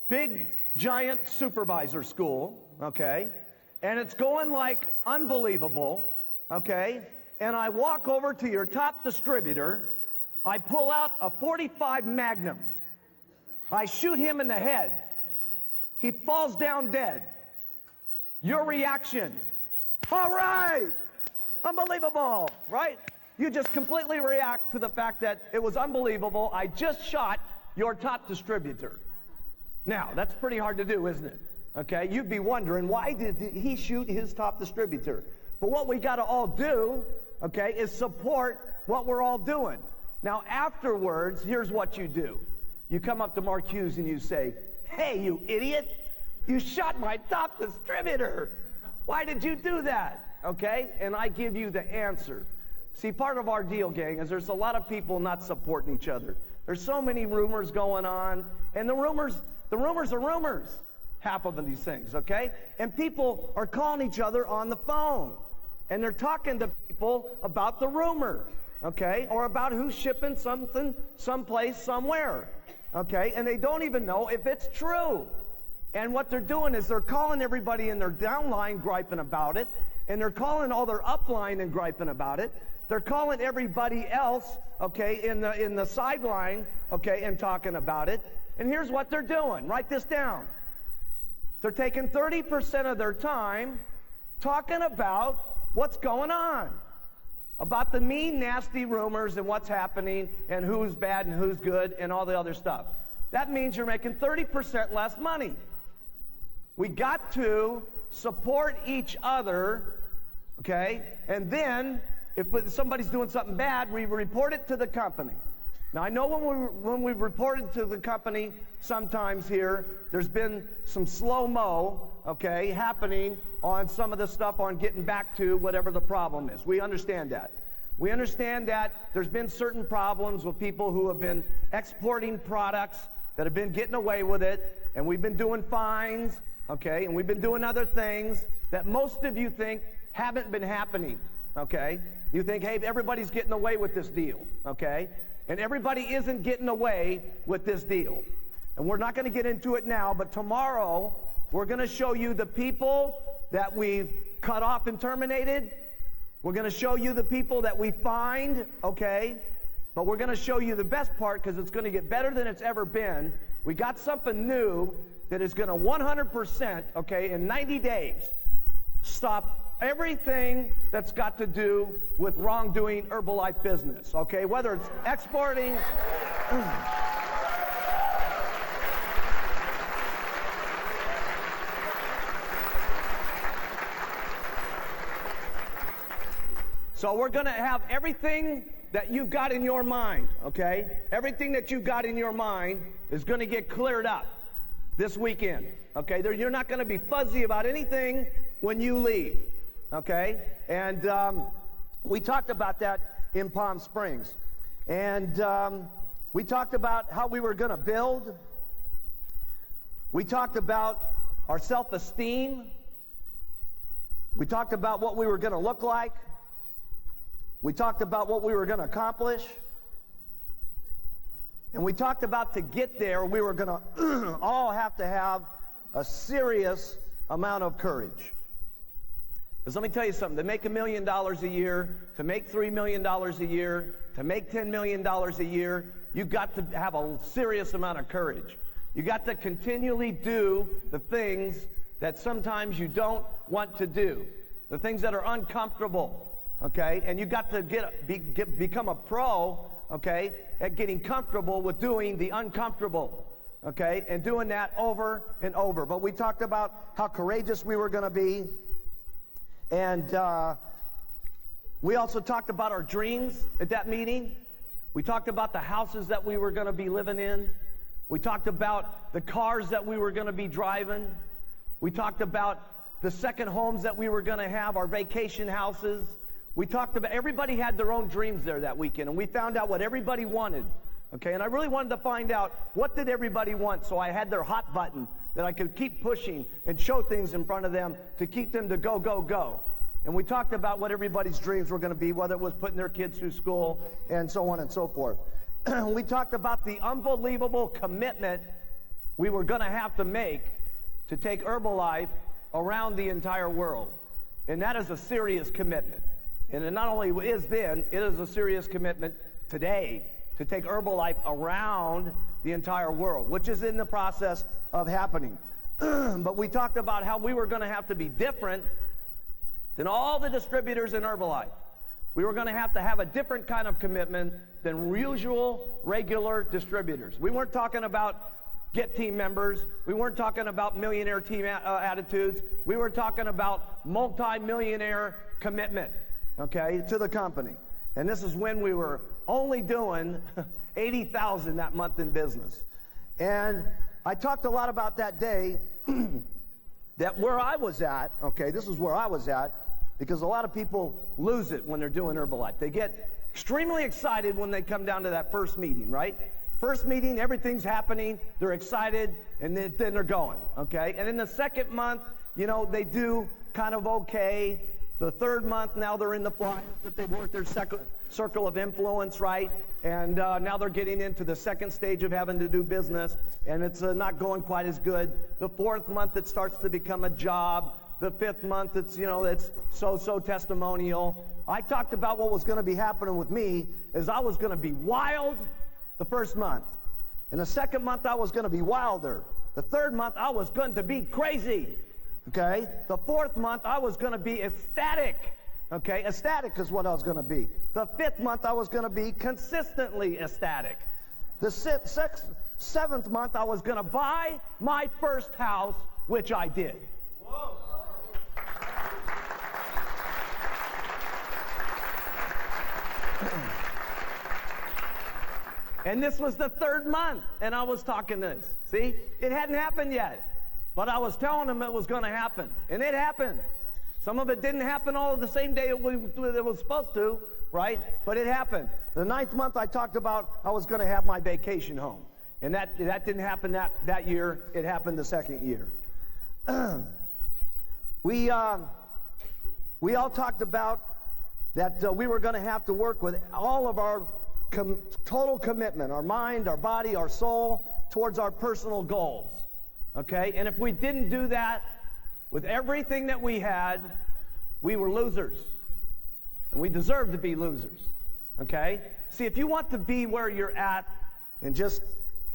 big, giant supervisor school, okay? And it's going like unbelievable, okay? And I walk over to your top distributor. I pull out a .45 Magnum. I shoot him in the head. He falls down dead. Your reaction, all right, unbelievable, right? You just completely react to the fact that it was unbelievable. I just shot your top distributor. Now, that's pretty hard to do, isn't it? Okay, you'd be wondering, why did he shoot his top distributor? But what we got to all do, okay, is support what we're all doing. Now, afterwards, here's what you do. You come up to Mark Hughes and you say, hey, you idiot, you shot my top distributor. Why did you do that? Okay, and I give you the answer. See, part of our deal, gang, is there's a lot of people not supporting each other. There's so many rumors going on, and the rumors are rumors, half of these things, okay? And people are calling each other on the phone, and they're talking to people about the rumor, okay? Or about who's shipping something someplace, somewhere, okay? And they don't even know if it's true. And what they're doing is they're calling everybody in their downline griping about it, and they're calling all their upline and griping about it. They're calling everybody else, okay, in the sideline, okay, and talking about it. And here's what they're doing. Write this down. They're taking 30% of their time talking about what's going on, about the mean, nasty rumors and what's happening and who's bad and who's good and all the other stuff. That means you're making 30% less money. We got to support each other, okay, and then if somebody's doing something bad, we report it to the company. Now, I know when we reported to the company sometimes here, there's been some slow-mo, okay, happening on some of the stuff on getting back to whatever the problem is. We understand that. We understand that there's been certain problems with people who have been exporting products that have been getting away with it, and we've been doing fines, okay, and we've been doing other things that most of you think haven't been happening, okay? You think, hey, everybody's getting away with this deal, okay? And everybody isn't getting away with this deal. And we're not going to get into it now, but tomorrow we're going to show you the people that we've cut off and terminated. We're going to show you the people that we fined, okay? But we're going to show you the best part because it's going to get better than it's ever been. We got something new that is going to 100%, okay, in 90 days, stop everything that's got to do with wrongdoing Herbalife business, okay? Whether it's exporting. So we're going to have everything that you've got in your mind, okay? Everything that you've got in your mind is going to get cleared up this weekend, okay? You're not going to be fuzzy about anything when you leave. Okay, and we talked about that in Palm Springs, and We talked about how we were going to build. We talked about our self-esteem. We talked about what we were going to look like. We talked about what we were going to accomplish. And we talked about to get there, we were going to all have to have a serious amount of courage. Because let me tell you something, to make $1 million a year, to make $3 million a year, to make $10 million a year, you've got to have a serious amount of courage. You got to continually do the things that sometimes you don't want to do, the things that are uncomfortable, okay? And you got to become a pro, okay, at getting comfortable with doing the uncomfortable, okay, and doing that over and over. But we talked about how courageous we were going to be, and we also talked about our dreams at that meeting. We talked about the houses that we were going to be living in. We talked about the cars that we were going to be driving. We talked about the second homes that we were going to have, our vacation houses. We talked about, everybody had their own dreams there that weekend, and we found out what everybody wanted, okay? And I really wanted to find out what did everybody want, so I had their hot button that I could keep pushing and show things in front of them to keep them to go, go, go. And we talked about what everybody's dreams were going to be, whether it was putting their kids through school and so on and so forth. We talked about the unbelievable commitment we were going to have to make to take Herbalife around the entire world. And that is a serious commitment. And it not only is then, it is a serious commitment today to take Herbalife around the entire world, which is in the process of happening. But we talked about how we were going to have to be different than all the distributors in Herbalife. We were going to have a different kind of commitment than usual, regular distributors. We weren't talking about get team members. We weren't talking about millionaire team attitudes. We were talking about multi-millionaire commitment, okay, to the company. And this is when we were only doing $80,000 that month in business. And I talked a lot about that day, that where I was at, okay, this is where I was at, because a lot of people lose it when they're doing Herbalife. They get extremely excited when they come down to that first meeting, right? First meeting, everything's happening, they're excited, and then they're going, okay? And in the second month, you know, they do kind of okay. The third month, now they're in the flyers that they've worked their circle of influence, right? And now they're getting into the second stage of having to do business, and it's not going quite as good. The fourth month, it starts to become a job. The fifth month, it's, you know, it's so testimonial. I talked about what was going to be happening with me is I was going to be wild the first month. In the second month, I was going to be wilder. The third month, I was going to be crazy. Okay? The fourth month, I was going to be ecstatic. Okay? Ecstatic is what I was going to be. The fifth month, I was going to be consistently ecstatic. The seventh month, I was going to buy my first house, which I did. Whoa. And this was the third month, and I was talking this. See? It hadn't happened yet, but I was telling them it was going to happen, and it happened. Some of it didn't happen all at the same day it was supposed to, right? But it happened. The ninth month, I talked about I was going to have my vacation home, and that didn't happen that year. It happened the second year. We all talked about that we were going to have to work with all of our total commitment, our mind, our body, our soul, towards our personal goals, okay? And if we didn't do that with everything that we had, we were losers, and we deserve to be losers, okay? See, if you want to be where you're at and just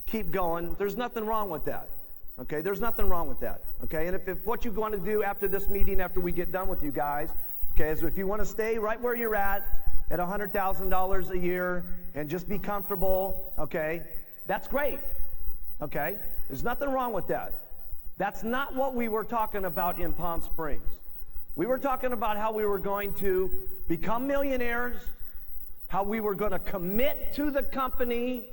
keep going, there's nothing wrong with that, okay? There's nothing wrong with that, okay? And if what you want to do after this meeting, after we get done with you guys, okay, is if you want to stay right where you're at $100,000 a year and just be comfortable, okay, that's great, okay? There's nothing wrong with that. That's not what we were talking about in Palm Springs. We were talking about how we were going to become millionaires, how we were going to commit to the company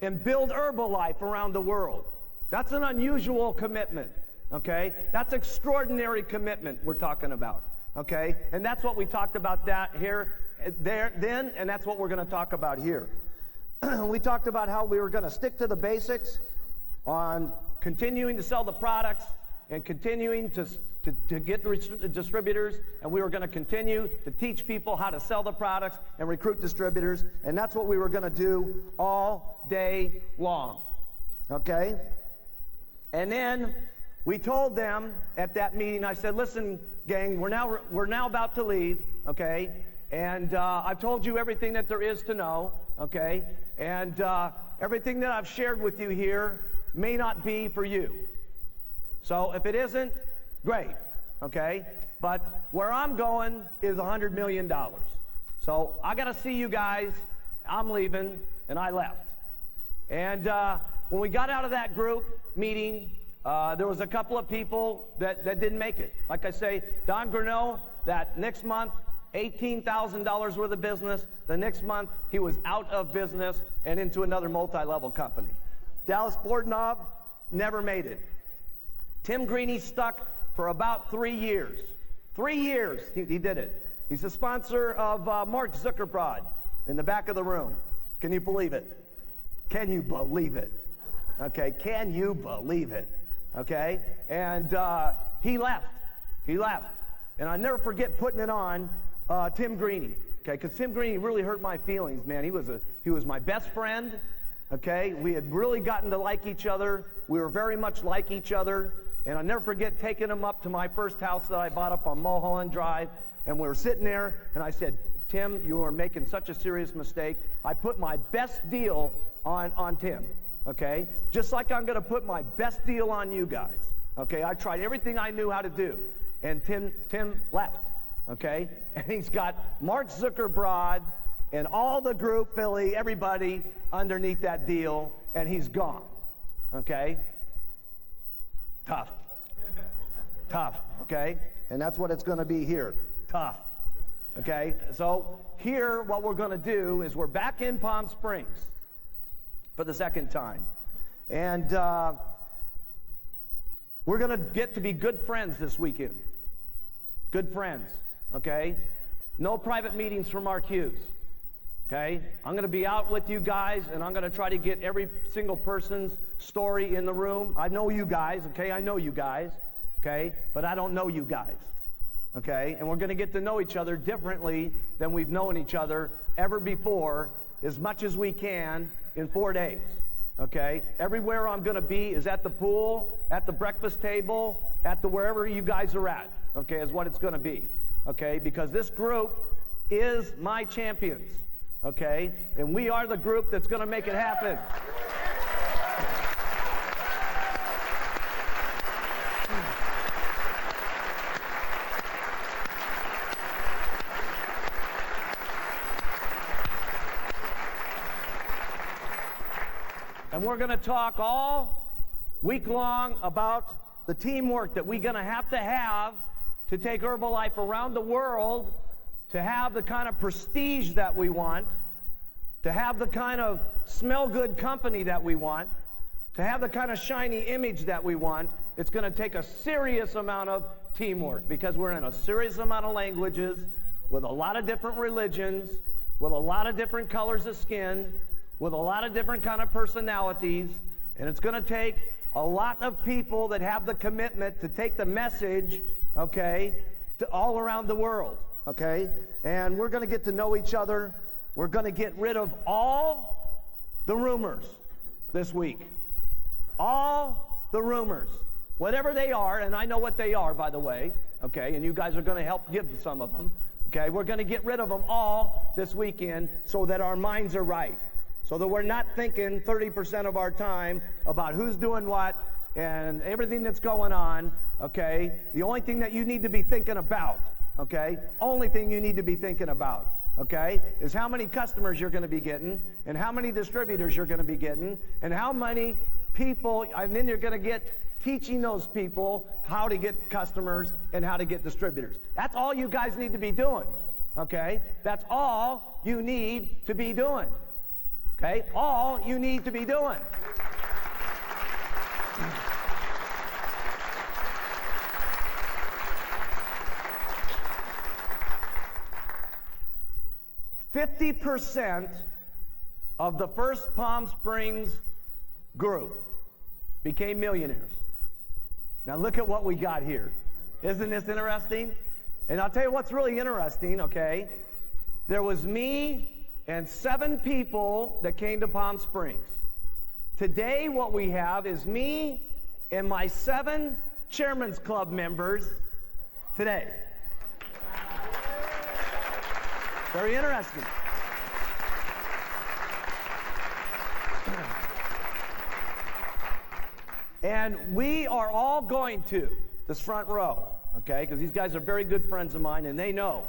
and build Herbalife around the world. That's an unusual commitment, okay? That's extraordinary commitment we're talking about, okay? And that's what we talked about that here, there, then, and that's what we're going to talk about here. we talked about how we were going to stick to the basics on continuing to sell the products and continuing to get distributors, and we were going to continue to teach people how to sell the products and recruit distributors, and that's what we were going to do all day long, okay? And then we told them at that meeting, I said, listen, gang, we're now about to leave, okay? And I've told you everything that there is to know, okay? And everything that I've shared with you here may not be for you. So if it isn't, great, okay? But where I'm going is $100 million. So I got to see you guys. I'm leaving, and I left. And when we got out of that group meeting, there was a couple of people that didn't make it. Like I say, Don Grinnell, that next month, $18,000 worth of business. The next month, he was out of business and into another multi-level company. Dallas Bordnov never made it. Tim Greeny stuck for about 3 years. 3 years he did it. He's the sponsor of Mark Zuckerberg in the back of the room. Can you believe it? Can you believe it? Okay, can you believe it? Okay, and he left. He left. And I never forget putting it on Tim Greeny. Okay, because Tim Greeny really hurt my feelings, man. He was my best friend. Okay, we had really gotten to like each other. We were very much like each other. And I never forget taking him up to my first house that I bought up on Mulholland Drive. And we were sitting there, and I said, Tim, you are making such a serious mistake. I put my best deal on Tim, okay? Just like I'm going to put my best deal on you guys, okay? I tried everything I knew how to do, and Tim left, okay? And he's got Mark Zuckerberg and all the group, Philly, everybody underneath that deal, and he's gone, okay? Tough. Tough, okay? And that's what it's going to be here. Tough, okay? So here, what we're going to do is we're back in Palm Springs for the second time. And we're going to get to be good friends this weekend. Good friends, okay? No private meetings for Mark Hughes, okay? I'm going to be out with you guys, and I'm going to try to get every single person's story in the room. I know you guys, okay? I know you guys, okay? But I don't know you guys, okay? And we're going to get to know each other differently than we've known each other ever before, as much as we can in 4 days, okay? Everywhere I'm going to be is at the pool, at the breakfast table, at the wherever you guys are at, okay, is what it's going to be, okay? Because this group is my champions, okay? And we are the group that's going to make it happen. And we're going to talk all week long about the teamwork that we're going to have to take Herbalife around the world, to have the kind of prestige that we want, to have the kind of smell-good company that we want, to have the kind of shiny image that we want. It's going to take a serious amount of teamwork, because we're in a serious amount of languages, with a lot of different religions, with a lot of different colors of skin, with a lot of different kind of personalities, and it's going to take a lot of people that have the commitment to take the message, okay, to all around the world, okay? And we're going to get to know each other. We're going to get rid of all the rumors this week. All the rumors, whatever they are, and I know what they are, by the way, okay, and you guys are going to help give some of them, okay? We're going to get rid of them all this weekend so that our minds are right. So that we're not thinking 30% of our time about who's doing what and everything that's going on, okay? The only thing that you need to be thinking about, okay? Only thing you need to be thinking about, okay, is how many customers you're going to be getting, and how many distributors you're going to be getting, and how many people, and then you're going to get teaching those people how to get customers and how to get distributors. That's all you guys need to be doing, okay? That's all you need to be doing. Okay, all you need to be doing. of the first Palm Springs group became millionaires. Now look at what we got here. Isn't this interesting? And I'll tell you what's really interesting, okay? There was me and 7 people that came to Palm Springs. Today what we have is me and my 7 Chairman's Club members today. Very interesting. And we are all going to this front row, okay? Because these guys are very good friends of mine, and they know,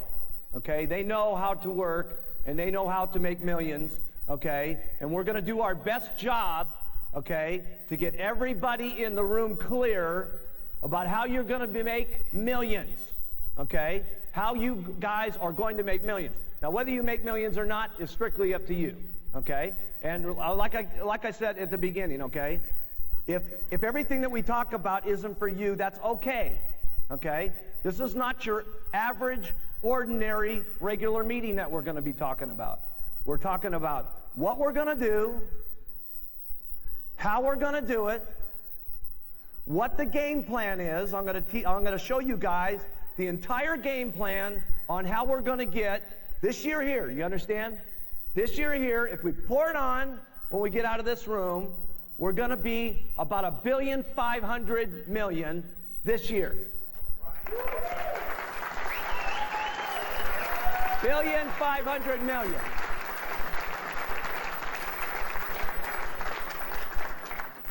okay? They know how to work, and they know how to make millions, okay? And we're going to do our best job, okay, to get everybody in the room clear about how you're going to make millions, okay? How you guys are going to make millions. Now, whether you make millions or not is strictly up to you, okay? And like I said at the beginning, okay? If everything that we talk about isn't for you, that's okay, okay? This is not your average, ordinary, regular meeting that we're going to be talking about. We're talking about what we're going to do, how we're going to do it, what the game plan is. I'm going to show you guys the entire game plan on how we're going to get this year here. You understand? This year here, if we pour it on when we get out of this room, we're going to be about $1.5 billion this year. $1.5 billion.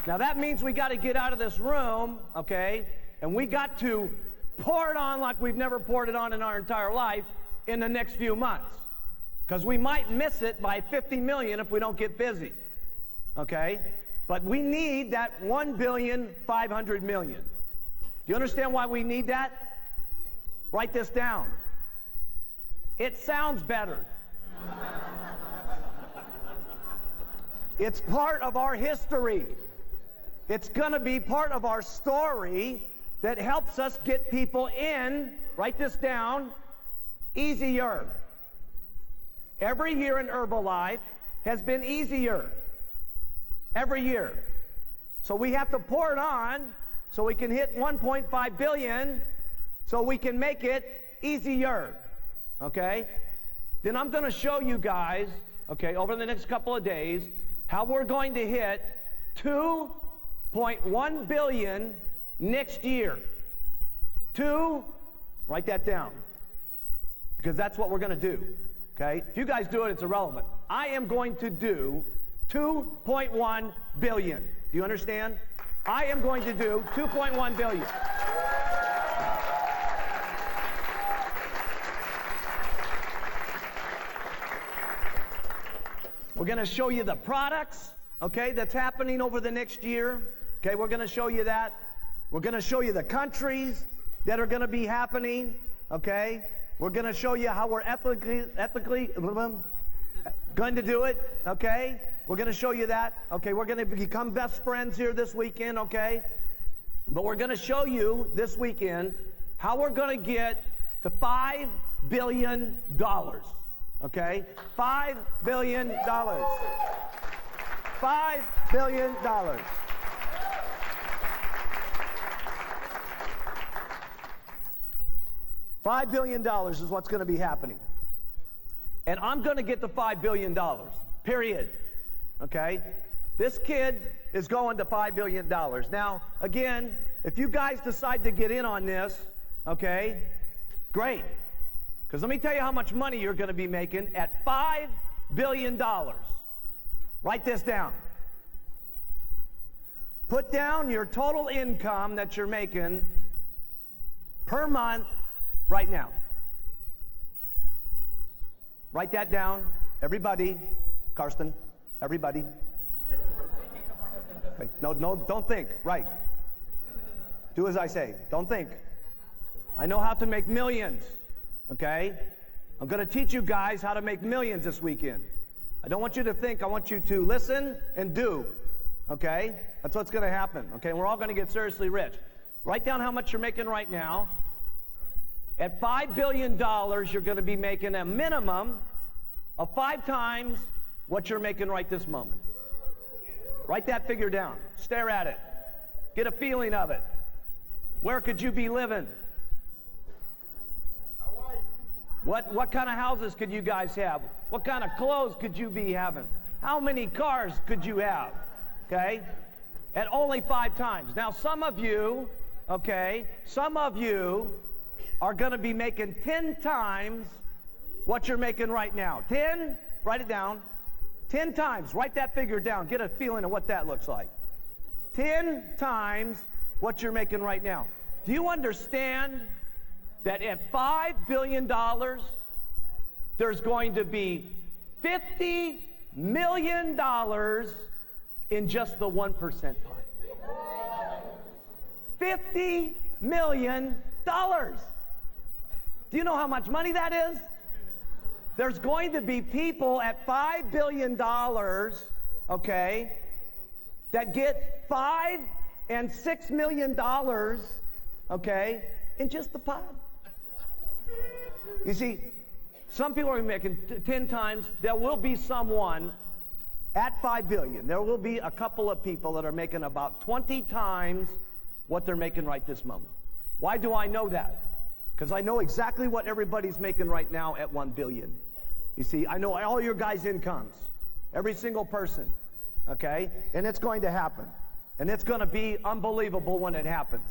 Now that means we got to get out of this room, okay, and we got to pour it on like we've never poured it on in our entire life in the next few months, because we might miss it by 50 million if we don't get busy, okay? But we need that $1.5 billion. Do you understand why we need that? Write this down. It sounds better. It's part of our history. It's going to be part of our story that helps us get people in, write this down, easier. Every year in Herbalife has been easier. Every year. So we have to pour it on so we can hit 1.5 billion so we can make it easier. Okay? Then I'm going to show you guys, okay, over the next couple of days, how we're going to hit 2.1 billion next year. Write that down. Because that's what we're going to do. Okay? If you guys do it, it's irrelevant. I am going to do 2.1 billion. Do you understand? I am going to do 2.1 billion. We're going to show you the products, okay, that's happening over the next year. Okay, we're going to show you that. We're going to show you the countries that are going to be happening, okay? We're going to show you how we're ethically going to do it, okay? We're going to show you that. Okay, we're going to become best friends here this weekend, okay? But we're going to show you this weekend how we're going to get to $5 billion, okay? $5 billion. $5 billion. $5 billion is what's going to be happening. And I'm going to get the $5 billion, period. Okay? This kid is going to $5 billion. Now, again, if you guys decide to get in on this, okay, great. Because let me tell you how much money you're going to be making at $5 billion. Write this down. Put down your total income that you're making per month right now. Write that down. Everybody. Karsten. Everybody. Okay. No, don't think. Right. Do as I say. Don't think. I know how to make millions. Okay? I'm going to teach you guys how to make millions this weekend. I don't want you to think. I want you to listen and do. Okay? That's what's going to happen. Okay? And we're all going to get seriously rich. Write down how much you're making right now. At $5 billion, you're going to be making a minimum of 5 times what you're making right this moment? Write that figure down. Stare at it. Get a feeling of it. Where could you be living? What kind of houses could you guys have? What kind of clothes could you be having? How many cars could you have? Okay? At only 5 times. Now, some of you are going to be making 10 times what you're making right now. 10, write it down. 10 times, write that figure down. Get a feeling of what that looks like. 10 times what you're making right now. Do you understand that at $5 billion, there's going to be $50 million in just the 1% pie? $50 million. Do you know how much money that is? There's going to be people at $5 billion, okay, that get $5 and $6 million, okay, in just the pot. You see, some people are making 10 times. There will be someone at $5 billion. There will be a couple of people that are making about 20 times what they're making right this moment. Why do I know that? Because I know exactly what everybody's making right now at $1 billion. You see, I know all your guys' incomes, every single person, okay? And it's going to happen. And it's going to be unbelievable when it happens.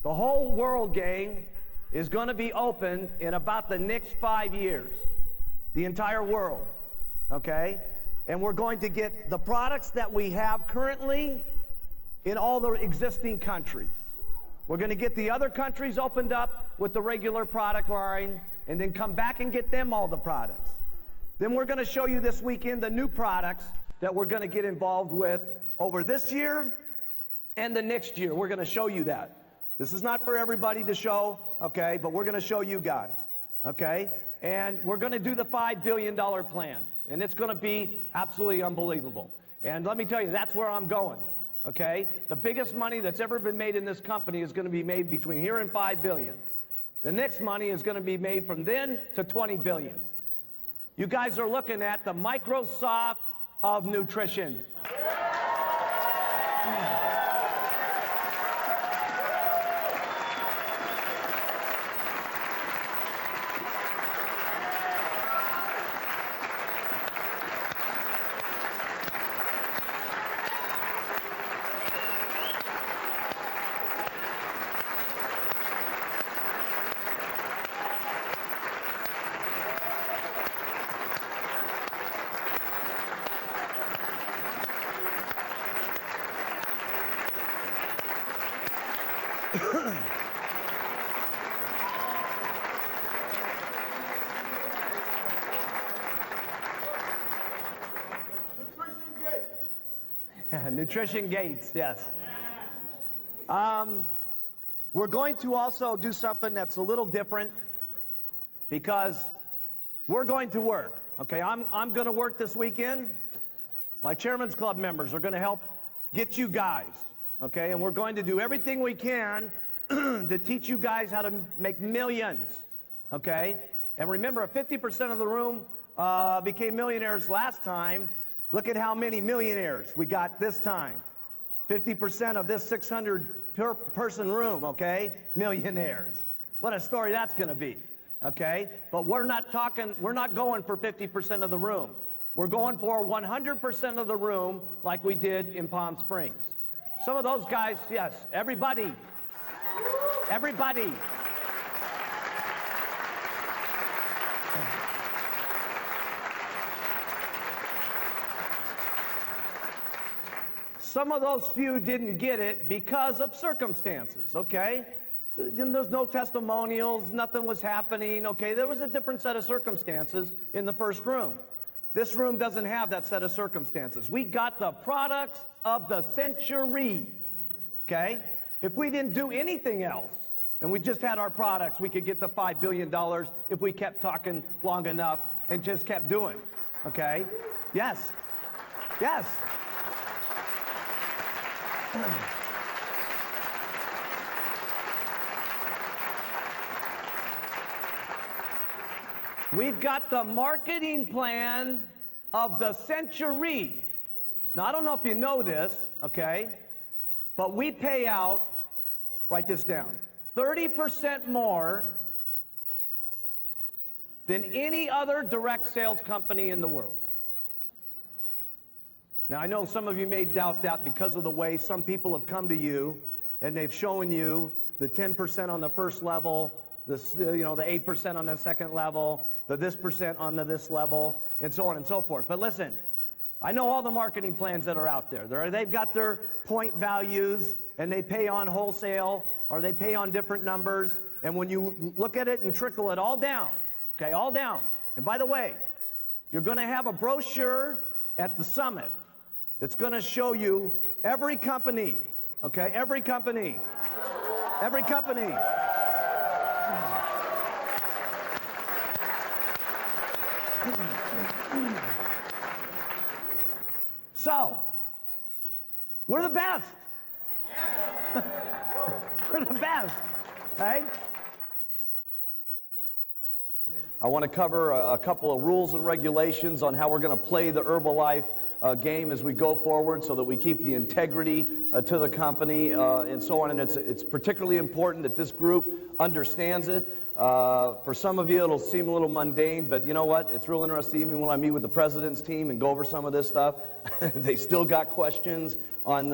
The whole world, gang, is going to be open in about the next 5 years. The entire world, okay? And we're going to get the products that we have currently in all the existing countries. We're going to get the other countries opened up with the regular product line and then come back and get them all the products. Then we're going to show you this weekend the new products that we're going to get involved with over this year and the next year. We're going to show you that. This is not for everybody to show, okay, but we're going to show you guys, okay? And we're going to do the $5 billion plan, and it's going to be absolutely unbelievable. And let me tell you, that's where I'm going, okay? The biggest money that's ever been made in this company is going to be made between here and $5 billion. The next money is going to be made from then to $20 billion. You guys are looking at the Microsoft of nutrition. Nutrition Gates, yes. We're going to also do something that's a little different because we're going to work. Okay, I'm going to work this weekend. My Chairman's Club members are going to help get you guys, okay? And we're going to do everything we can to teach you guys how to make millions, okay? And remember, 50% of the room became millionaires last time. Look at how many millionaires we got this time. 50% of this 600-person room, okay? Millionaires. What a story that's going to be, okay? But we're not going for 50% of the room. We're going for 100% of the room like we did in Palm Springs. Some of those guys, yes, everybody. Some of those few didn't get it because of circumstances, okay? There's no testimonials, nothing was happening, okay? There was a different set of circumstances in the first room. This room doesn't have that set of circumstances. We got the products of the century, okay? If we didn't do anything else, and we just had our products, we could get the $5 billion if we kept talking long enough and just kept doing, okay? Yes. We've got the marketing plan of the century. Now, I don't know if you know this, okay, but we pay out, write this down, 30% more than any other direct sales company in the world. Now, I know some of you may doubt that because of the way some people have come to you and they've shown you the 10% on the first level, the 8% on the second level, the this percent on the this level, and so on and so forth. But listen, I know all the marketing plans that are out there. They've got their point values, and they pay on wholesale, or they pay on different numbers. And when you look at it and trickle it all down, okay, all down. And by the way, you're going to have a brochure at the summit that's going to show you every company, okay, every company. Every company. So, we're the best. We're the best, right? I want to cover a couple of rules and regulations on how we're going to play the Herbalife game as we go forward, so that we keep the integrity to the company and so on. And it's particularly important that this group understands it. For some of you, it'll seem a little mundane, but you know what? It's real interesting. Even when I meet with the president's team and go over some of this stuff, they still got questions on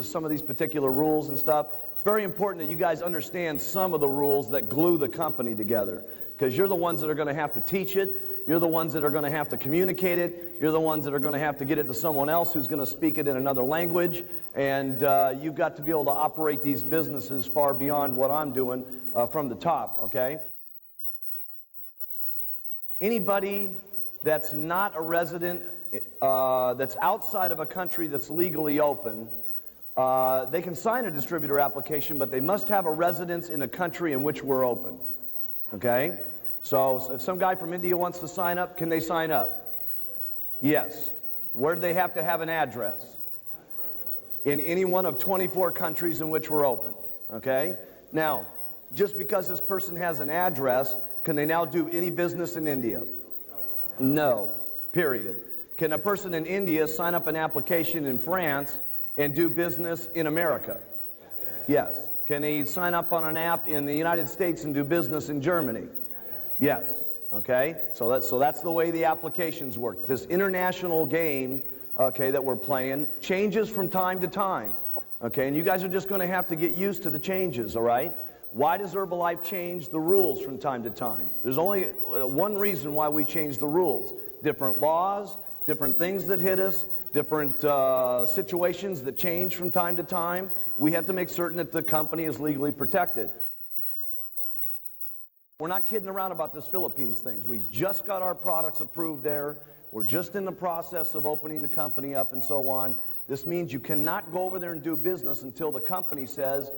some of these particular rules and stuff. It's very important that you guys understand some of the rules that glue the company together, because you're the ones that are going to have to teach it. You're the ones that are going to have to communicate it. You're the ones that are going to have to get it to someone else who's going to speak it in another language. And you've got to be able to operate these businesses far beyond what I'm doing from the top, okay? Anybody that's not a resident, that's outside of a country that's legally open, they can sign a distributor application, but they must have a residence in a country in which we're open, okay? So if some guy from India wants to sign up, can they sign up? Yes. Where do they have to have an address? In any one of 24 countries in which we're open. Okay? Now, just because this person has an address, can they now do any business in India? No. Period. Can a person in India sign up an application in France and do business in America? Yes. Can he sign up on an app in the United States and do business in Germany? Yes. Okay? So that's the way the applications work. This international game, okay, that we're playing changes from time to time. Okay? And you guys are just going to have to get used to the changes, all right? Why does Herbalife change the rules from time to time? There's only one reason why we change the rules. Different laws, different things that hit us, different situations that change from time to time. We have to make certain that the company is legally protected. We're not kidding around about this Philippines things. We just got our products approved there. We're just in the process of opening the company up and so on. This means you cannot go over there and do business until the company says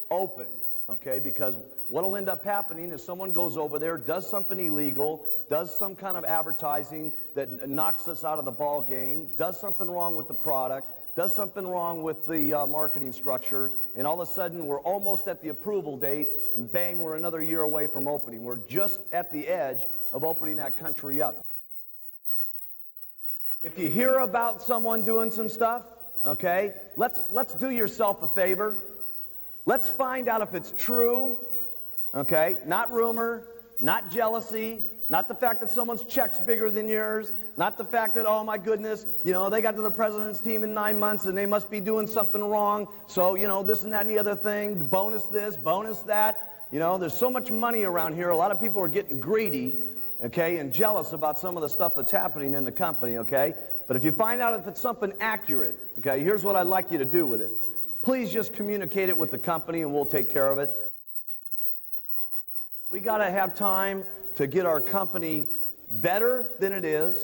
open, okay? Because what will end up happening is someone goes over there, does something illegal, does some kind of advertising that knocks us out of the ball game, does something wrong with the product, does something wrong with the marketing structure, and all of a sudden we're almost at the approval date, and bang, we're another year away from opening. We're just at the edge of opening that country up. If you hear about someone doing some stuff, okay, let's do yourself a favor. Let's find out if it's true, okay, not rumor, not jealousy, not the fact that someone's check's bigger than yours, not the fact that, oh my goodness, you know, they got to the president's team in 9 months and they must be doing something wrong, so, you know, this and that and the other thing, bonus this, bonus that. You know, there's so much money around here, a lot of people are getting greedy, okay, and jealous about some of the stuff that's happening in the company, okay? But if you find out if it's something accurate, okay, here's what I'd like you to do with it. Please just communicate it with the company and we'll take care of it. We got to have time to get our company better than it is,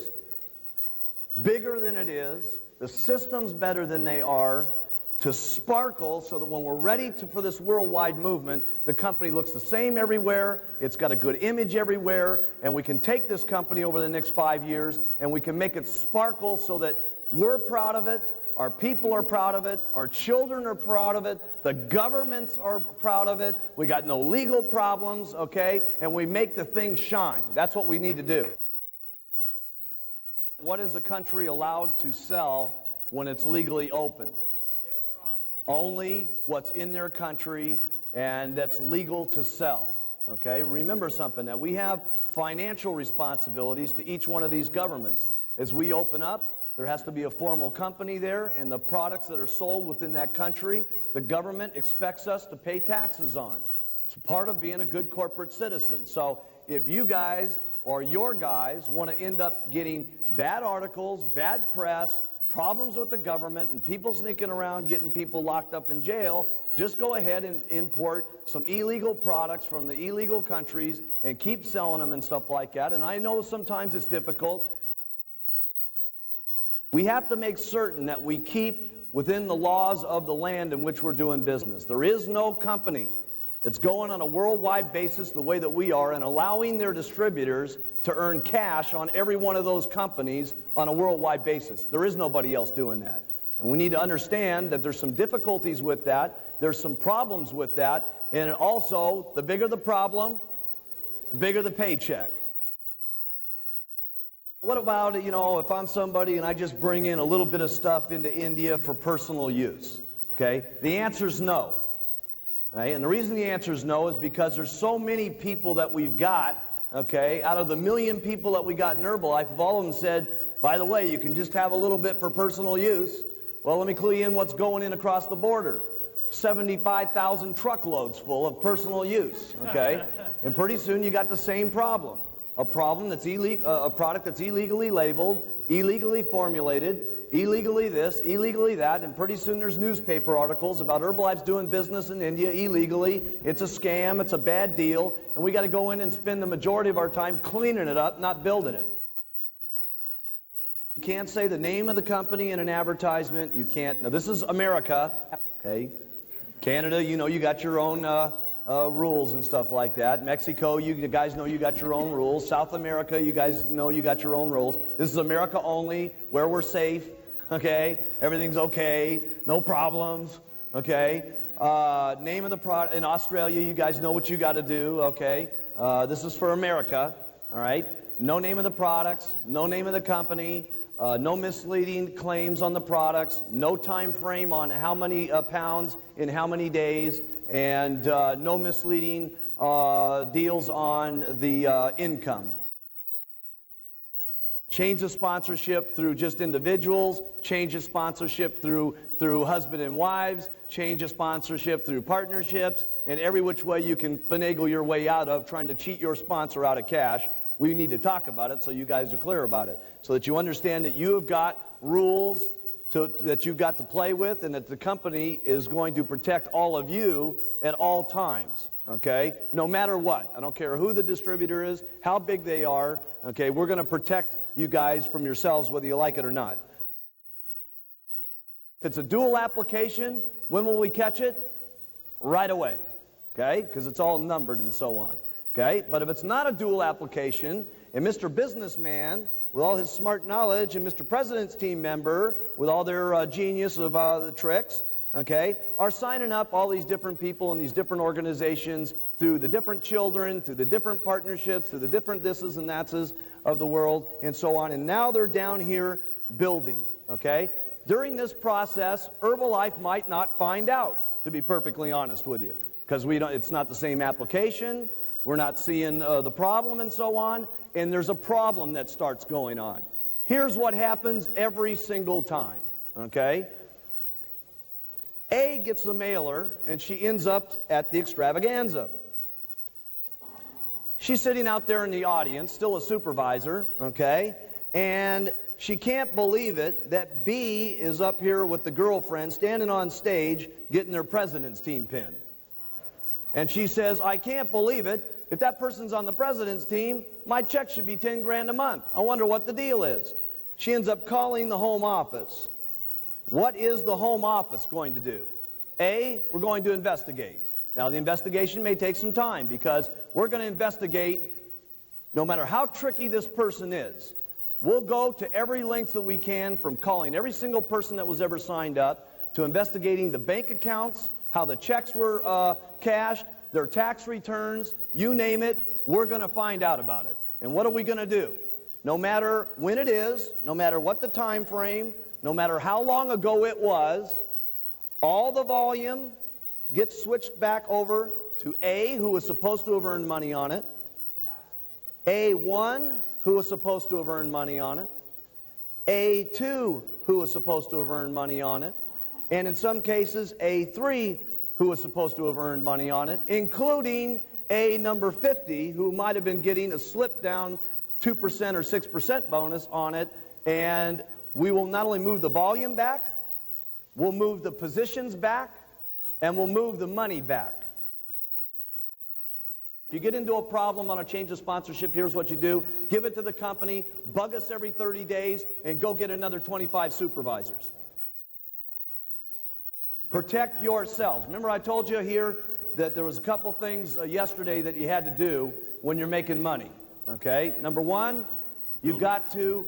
bigger than it is, the systems better than they are, to sparkle so that when we're ready for this worldwide movement, the company looks the same everywhere, it's got a good image everywhere, and we can take this company over the next 5 years and we can make it sparkle so that we're proud of it, our people are proud of it, our children are proud of it, the governments are proud of it, we got no legal problems, okay, and we make the thing shine. That's what we need to do. What is a country allowed to sell when it's legally open? Only what's in their country and that's legal to sell. Okay? Remember something, that we have financial responsibilities to each one of these governments. As we open up, there has to be a formal company there, and the products that are sold within that country, the government expects us to pay taxes on. It's part of being a good corporate citizen. So if you guys or your guys want to end up getting bad articles, bad press, problems with the government, and people sneaking around getting people locked up in jail, just go ahead and import some illegal products from the illegal countries and keep selling them and stuff like that. And I know sometimes it's difficult. We have to make certain that we keep within the laws of the land in which we're doing business. There is no company that's going on a worldwide basis the way that we are and allowing their distributors to earn cash on every one of those companies on a worldwide basis. There is nobody else doing that. And we need to understand that there's some difficulties with that. There's some problems with that. And also, the bigger the problem, the bigger the paycheck. What about, if I'm somebody and I just bring in a little bit of stuff into India for personal use? Okay? The answer is no. Right? And the reason the answer is no is because there's so many people that we've got, okay, out of the 1 million people that we got in Herbalife, if all of them said, by the way, you can just have a little bit for personal use, well, let me clue you in what's going in across the border. 75,000 truckloads full of personal use, okay? And pretty soon you got the same problem. A problem that's a product that's illegally labeled, illegally formulated, illegally this, illegally that, and pretty soon there's newspaper articles about Herbalife's doing business in India illegally. It's a scam, it's a bad deal, and we got to go in and spend the majority of our time cleaning it up, not building it. You can't say the name of the company in an advertisement. You can't. Now, this is America, okay? Canada, you got your own rules and stuff like that. Mexico, you guys know you got your own rules. South America, you guys know you got your own rules. This is America only, where we're safe, okay? Everything's okay, no problems, okay? Name of the product, in Australia, you guys know what you got to do, okay? This is for America, all right? No name of the products, no name of the company, no misleading claims on the products, no time frame on how many pounds in how many days, and no misleading deals on the income. Change of sponsorship through just individuals, change of sponsorship through husband and wives, change of sponsorship through partnerships, and every which way you can finagle your way out of trying to cheat your sponsor out of cash. We need to talk about it so you guys are clear about it, so that you understand that you have got rules that you've got to play with, and that the company is going to protect all of you at all times, okay? No matter what. I don't care who the distributor is, how big they are, okay? We're going to protect you guys from yourselves whether you like it or not. If it's a dual application, when will we catch it? Right away, okay? Because it's all numbered and so on. Okay, but if it's not a dual application, and Mr. Businessman, with all his smart knowledge, and Mr. President's team member, with all their genius of the tricks, okay, are signing up all these different people in these different organizations through the different children, through the different partnerships, through the different thises and thatses of the world, and so on. And now they're down here building, okay? During this process, Herbalife might not find out, to be perfectly honest with you, because it's not the same application. We're not seeing the problem and so on, and there's a problem that starts going on. Here's what happens every single time, okay? A gets the mailer, and she ends up at the extravaganza. She's sitting out there in the audience, still a supervisor, okay? And she can't believe it that B is up here with the girlfriend standing on stage getting their president's team pin. And she says, I can't believe it. If that person's on the president's team, my check should be 10 grand a month. I wonder what the deal is. She ends up calling the home office. What is the home office going to do? A, we're going to investigate. Now, the investigation may take some time because we're going to investigate no matter how tricky this person is. We'll go to every length that we can, from calling every single person that was ever signed up to investigating the bank accounts, how the checks were cashed, their tax returns, you name it, we're going to find out about it. And what are we going to do? no matter when it is, no matter what the time frame, no matter how long ago it was, all the volume gets switched back over to A, who was supposed to have earned money on it, A1, who was supposed to have earned money on it, A2, who was supposed to have earned money on it, and in some cases, A3, who was supposed to have earned money on it, including A number 50, who might have been getting a slip down 2% or 6% bonus on it, and we will not only move the volume back, we'll move the positions back, and we'll move the money back. If you get into a problem on a change of sponsorship, here's what you do. Give it to the company, bug us every 30 days, and go get another 25 supervisors. Protect yourselves. Remember I told you here that there was a couple things yesterday that you had to do when you're making money. Okay? Number one, you got to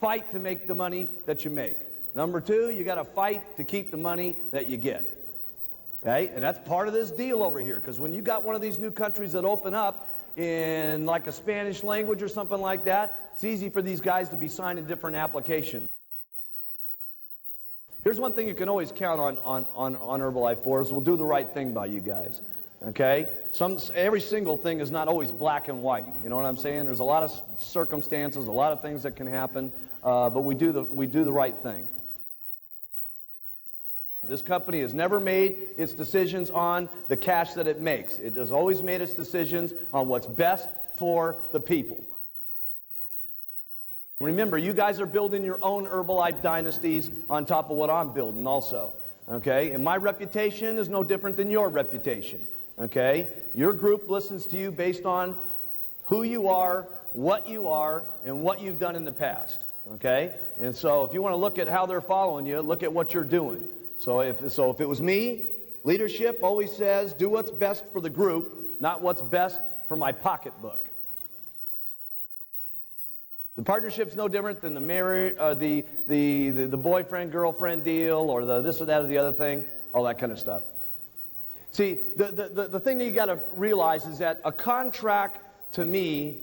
fight to make the money that you make. Number two, you got to fight to keep the money that you get. Okay? And that's part of this deal over here, because when you got one of these new countries that open up in like a Spanish language or something like that, it's easy for these guys to be signing different applications. Here's one thing you can always count on Herbalife for is we'll do the right thing by you guys. Okay? Every single thing is not always black and white. You know what I'm saying? There's a lot of circumstances, a lot of things that can happen, but we do the right thing. This company has never made its decisions on the cash that it makes. It has always made its decisions on what's best for the people. Remember, you guys are building your own Herbalife dynasties on top of what I'm building also. Okay? And my reputation is no different than your reputation. Okay? Your group listens to you based on who you are, and what you've done in the past. Okay? And so if you want to look at how they're following you, look at what you're doing. So if it was me, leadership always says, do what's best for the group, not what's best for my pocketbook. The partnership's no different than the boyfriend-girlfriend deal or the this or that or the other thing, all that kind of stuff. See, the thing that you got to realize is that a contract to me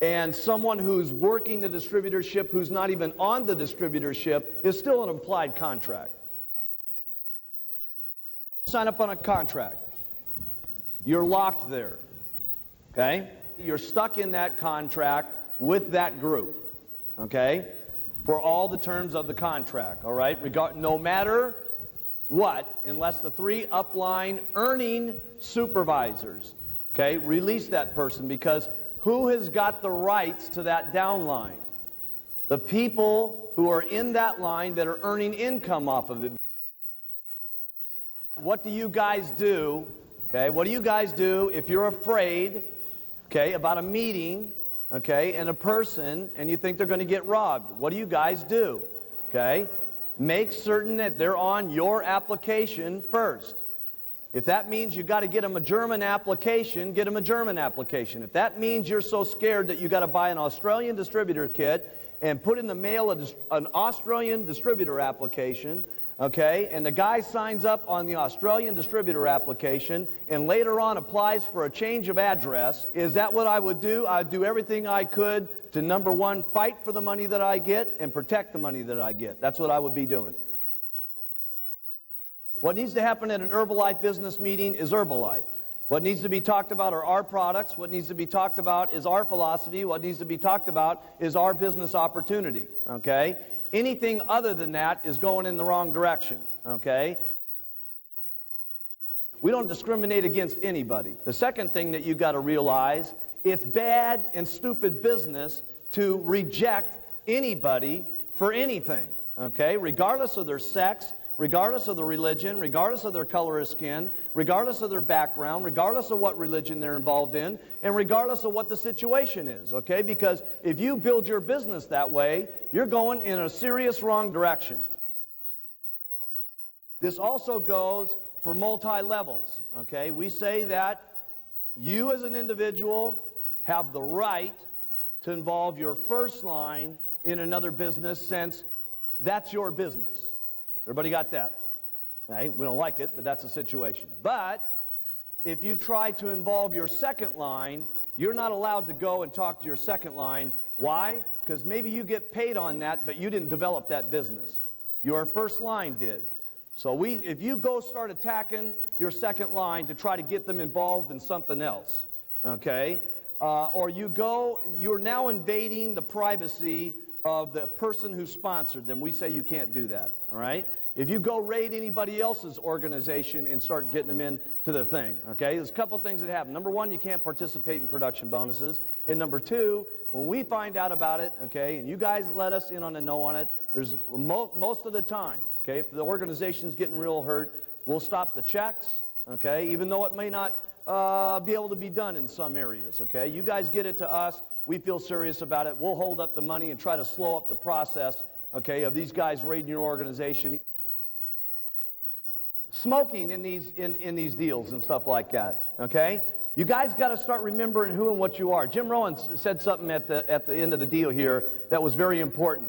and someone who's working the distributorship who's not even on the distributorship is still an implied contract. Sign up on a contract. You're locked there. Okay? You're stuck in that contract with that group. Okay? For all the terms of the contract. All right? No matter what, unless the three upline earning supervisors, okay, release that person, because who has got the rights to that downline? The people who are in that line that are earning income off of it. What do you guys do? Okay, what do you guys do if you're afraid, okay, about a meeting, okay, and a person, and you think they're going to get robbed? What do you guys do? Okay, make certain that they're on your application first. If that means you got to get them a German application, get them a German application. If that means you're so scared that you got to buy an Australian distributor kit and put in the mail an Australian distributor application, okay, and the guy signs up on the Australian distributor application and later on applies for a change of address, is that what I would do? I'd do everything I could to, number one, fight for the money that I get and protect the money that I get. That's what I would be doing. What needs to happen at an Herbalife business meeting is Herbalife. What needs to be talked about are our products. What needs to be talked about is our philosophy. What needs to be talked about is our business opportunity, okay? Anything other than that is going in the wrong direction, okay? We don't discriminate against anybody. The second thing that you've got to realize, it's bad and stupid business to reject anybody for anything, okay? Regardless of their sex, regardless of their religion, regardless of their color of skin, regardless of their background, regardless of what religion they're involved in, and regardless of what the situation is, okay? Because if you build your business that way, you're going in a serious wrong direction. This also goes for multi-levels, okay? We say that you as an individual have the right to involve your first line in another business since that's your business. Everybody got that? Okay? We don't like it, but that's the situation. But if you try to involve your second line, you're not allowed to go and talk to your second line Why? Because maybe you get paid on that, but you didn't develop that business. Your first line did. So if you go start attacking your second line to try to get them involved in something else, okay? Or you're now invading the privacy of the person who sponsored them. We say you can't do that, all right? If you go raid anybody else's organization and start getting them into the thing, okay? There's a couple things that happen. Number one, you can't participate in production bonuses. And number two, when we find out about it, okay, and you guys let us in on the know on it, there's most of the time, okay, if the organization's getting real hurt, we'll stop the checks, okay, even though it may not be able to be done in some areas, okay? You guys get it to us. We feel serious about it. We'll hold up the money and try to slow up the process, okay, of these guys raiding your organization. Smoking in these deals and stuff like that, okay? You guys got to start remembering who and what you are. Jim Rowan said something at the end of the deal here that was very important.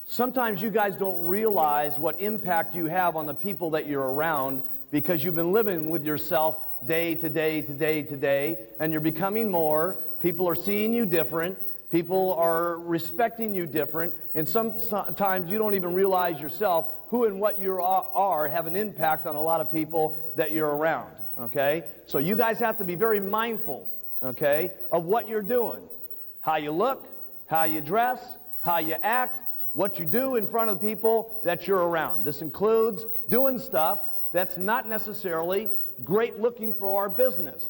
Sometimes you guys don't realize what impact you have on the people that you're around because you've been living with yourself day to day to day to day, and you're becoming more. People are seeing you different. People are respecting you different, and sometimes you don't even realize yourself who and what you are have an impact on a lot of people that you're around, okay? So you guys have to be very mindful, okay, of what you're doing, how you look, how you dress, how you act, what you do in front of the people that you're around. This includes doing stuff that's not necessarily great looking for our business.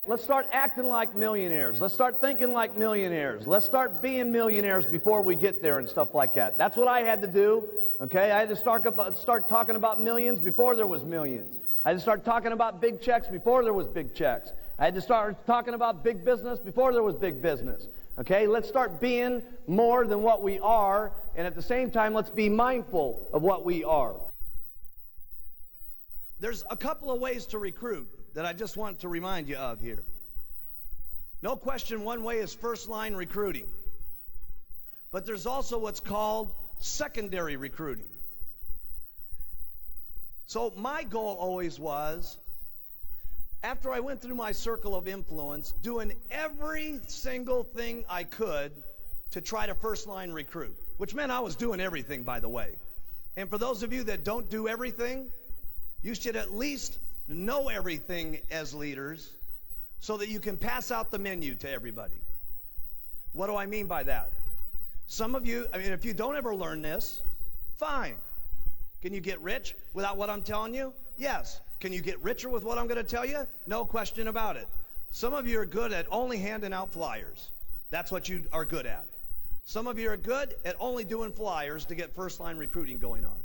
Let's start acting like millionaires. Let's start thinking like millionaires. Let's start being millionaires before we get there and stuff like that. That's what I had to do, okay? I had to start talking about millions before there was millions. I had to start talking about big checks before there was big checks. I had to start talking about big business before there was big business, okay? Let's start being more than what we are, and at the same time, let's be mindful of what we are. There's a couple of ways to recruit that I just want to remind you of here. No question, one way is first-line recruiting. But there's also what's called secondary recruiting. So my goal always was, after I went through my circle of influence, doing every single thing I could to try to first-line recruit, which meant I was doing everything, by the way. And for those of you that don't do everything, you should at least know everything as leaders so that you can pass out the menu to everybody. What do I mean by that? Some of you, if you don't ever learn this, fine. Can you get rich without what I'm telling you? Yes. Can you get richer with what I'm going to tell you? No question about it. Some of you are good at only handing out flyers. That's what you are good at. Some of you are good at only doing flyers to get first-line recruiting going on.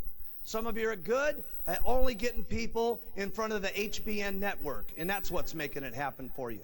Some of you are good at only getting people in front of the HBN network, and that's what's making it happen for you.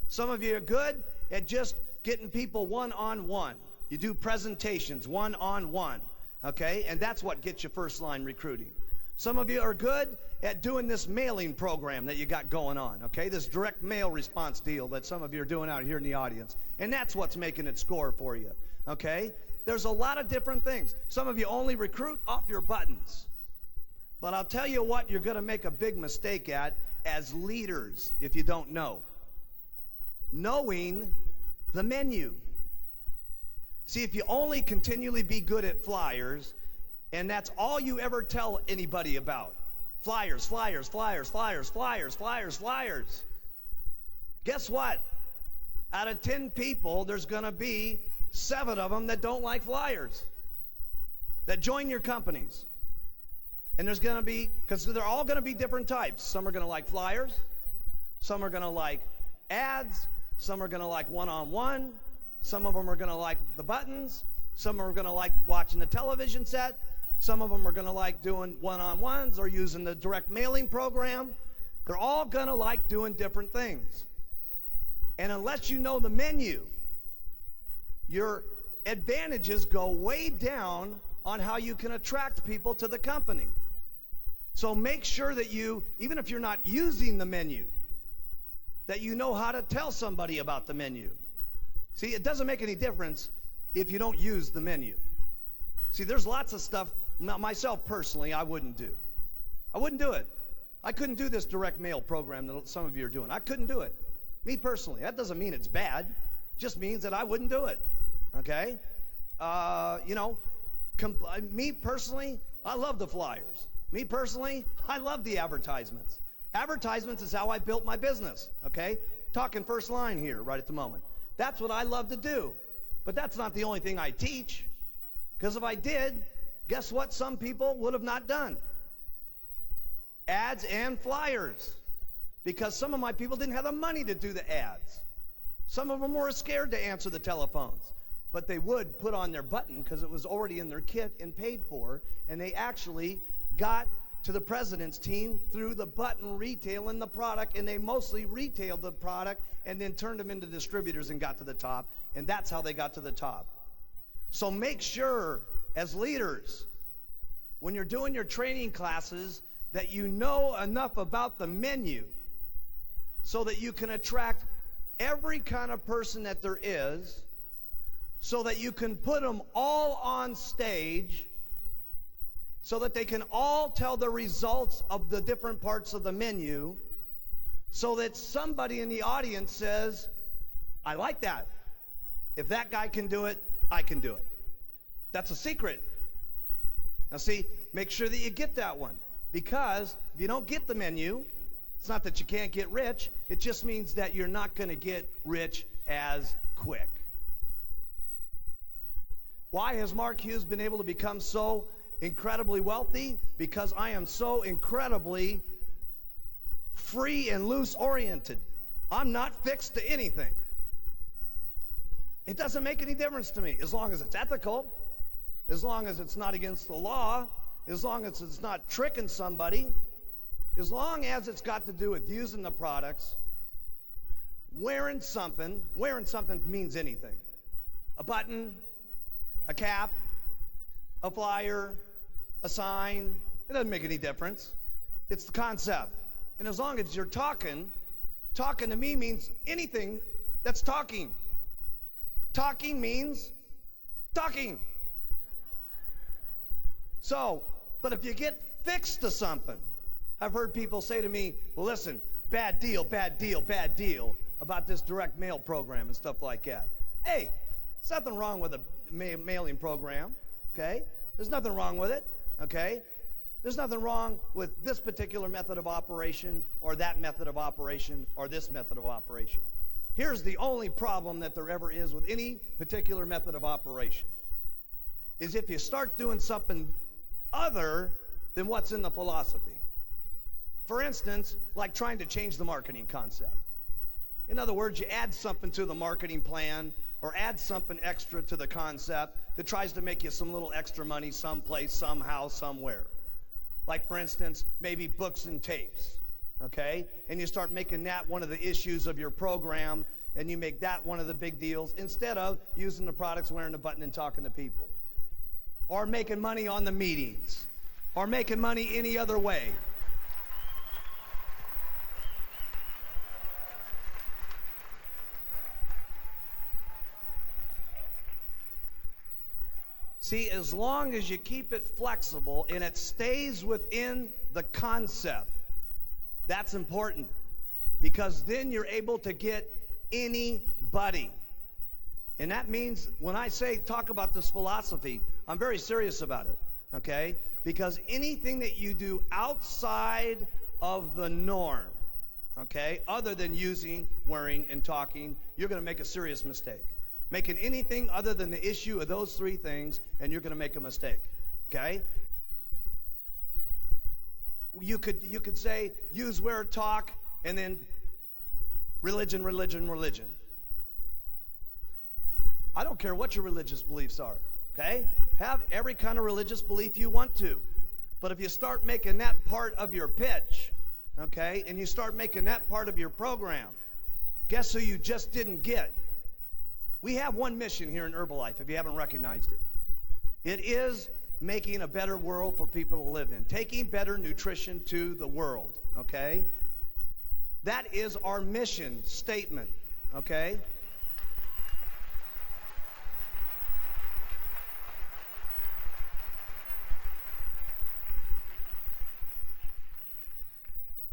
Some of you are good at just getting people one-on-one. You do presentations one-on-one, okay? And that's what gets you first-line recruiting. Some of you are good at doing this mailing program that you got going on, okay? This direct mail response deal that some of you are doing out here in the audience. And that's what's making it score for you, okay? There's a lot of different things. Some of you only recruit off your buttons. But I'll tell you what you're going to make a big mistake at as leaders if you don't know. Knowing the menu. See, if you only continually be good at flyers, and that's all you ever tell anybody about, flyers, flyers, flyers, flyers, flyers, flyers, flyers, guess what? Out of 10 people, there's going to be 7 of them that don't like flyers, that join your companies. And there's going to be, because they're all going to be different types. Some are going to like flyers. Some are going to like ads. Some are going to like one-on-one. Some of them are going to like the buttons. Some are going to like watching the television set. Some of them are going to like doing one-on-ones or using the direct mailing program. They're all going to like doing different things. And unless you know the menu, your advantages go way down on how you can attract people to the company. So make sure that you, even if you're not using the menu, that you know how to tell somebody about the menu. See, it doesn't make any difference if you don't use the menu. See, there's lots of stuff, myself personally, I wouldn't do. I wouldn't do it. I couldn't do this direct mail program that some of you are doing. I couldn't do it. Me personally. That doesn't mean it's bad. Just means that I wouldn't do it. Okay? Me personally, I love the flyers. Me personally, I love the advertisements. Advertisements is how I built my business. Okay? Talking first line here right at the moment. That's what I love to do. But that's not the only thing I teach. Because if I did, guess what some people would have not done? Ads and flyers. Because some of my people didn't have the money to do the ads. Some of them were scared to answer the telephones. But they would put on their button because it was already in their kit and paid for. And they actually got to the president's team through the button retailing the product. And they mostly retailed the product and then turned them into distributors and got to the top. And that's how they got to the top. So make sure, as leaders, when you're doing your training classes, that you know enough about the menu so that you can attract every kind of person that there is, so that you can put them all on stage, so that they can all tell the results of the different parts of the menu, so that somebody in the audience says, I like that. If that guy can do it, I can do it. That's a secret. Now see, make sure that you get that one. Because if you don't get the menu, it's not that you can't get rich. It just means that you're not going to get rich as quick. Why has Mark Hughes been able to become so incredibly wealthy? Because I am so incredibly free and loose oriented. I'm not fixed to anything. It doesn't make any difference to me as long as it's ethical, as long as it's not against the law, as long as it's not tricking somebody, as long as it's got to do with using the products, wearing something means anything. A button, a cap, a flyer, a sign, it doesn't make any difference. It's the concept. And as long as you're talking to me means anything that's talking. Talking means talking. So, but if you get fixed to something, I've heard people say to me, well, listen, bad deal about this direct mail program and stuff like that. Hey, there's nothing wrong with a mailing program, okay? There's nothing wrong with it, okay? There's nothing wrong with this particular method of operation or that method of operation or this method of operation. Here's the only problem that there ever is with any particular method of operation, is if you start doing something other than what's in the philosophy. For instance, like trying to change the marketing concept. In other words, you add something to the marketing plan or add something extra to the concept that tries to make you some little extra money someplace, somehow, somewhere. Like, for instance, maybe books and tapes, okay? And you start making that one of the issues of your program, and you make that one of the big deals instead of using the products, wearing the button, and talking to people. Or making money on the meetings. Or making money any other way. See, as long as you keep it flexible and it stays within the concept, that's important. Because then you're able to get anybody. And that means when I say talk about this philosophy, I'm very serious about it, okay? Because anything that you do outside of the norm, okay, other than using, wearing, and talking, you're going to make a serious mistake. Making anything other than the issue of those three things, and you're going to make a mistake, okay? You could say use, wear, talk, and then religion. I don't care what your religious beliefs are, okay? Have every kind of religious belief you want to. But if you start making that part of your pitch, okay, and you start making that part of your program, guess who you just didn't get? We have one mission here in Herbalife, if you haven't recognized it. It is making a better world for people to live in. Taking better nutrition to the world, okay? That is our mission statement, okay?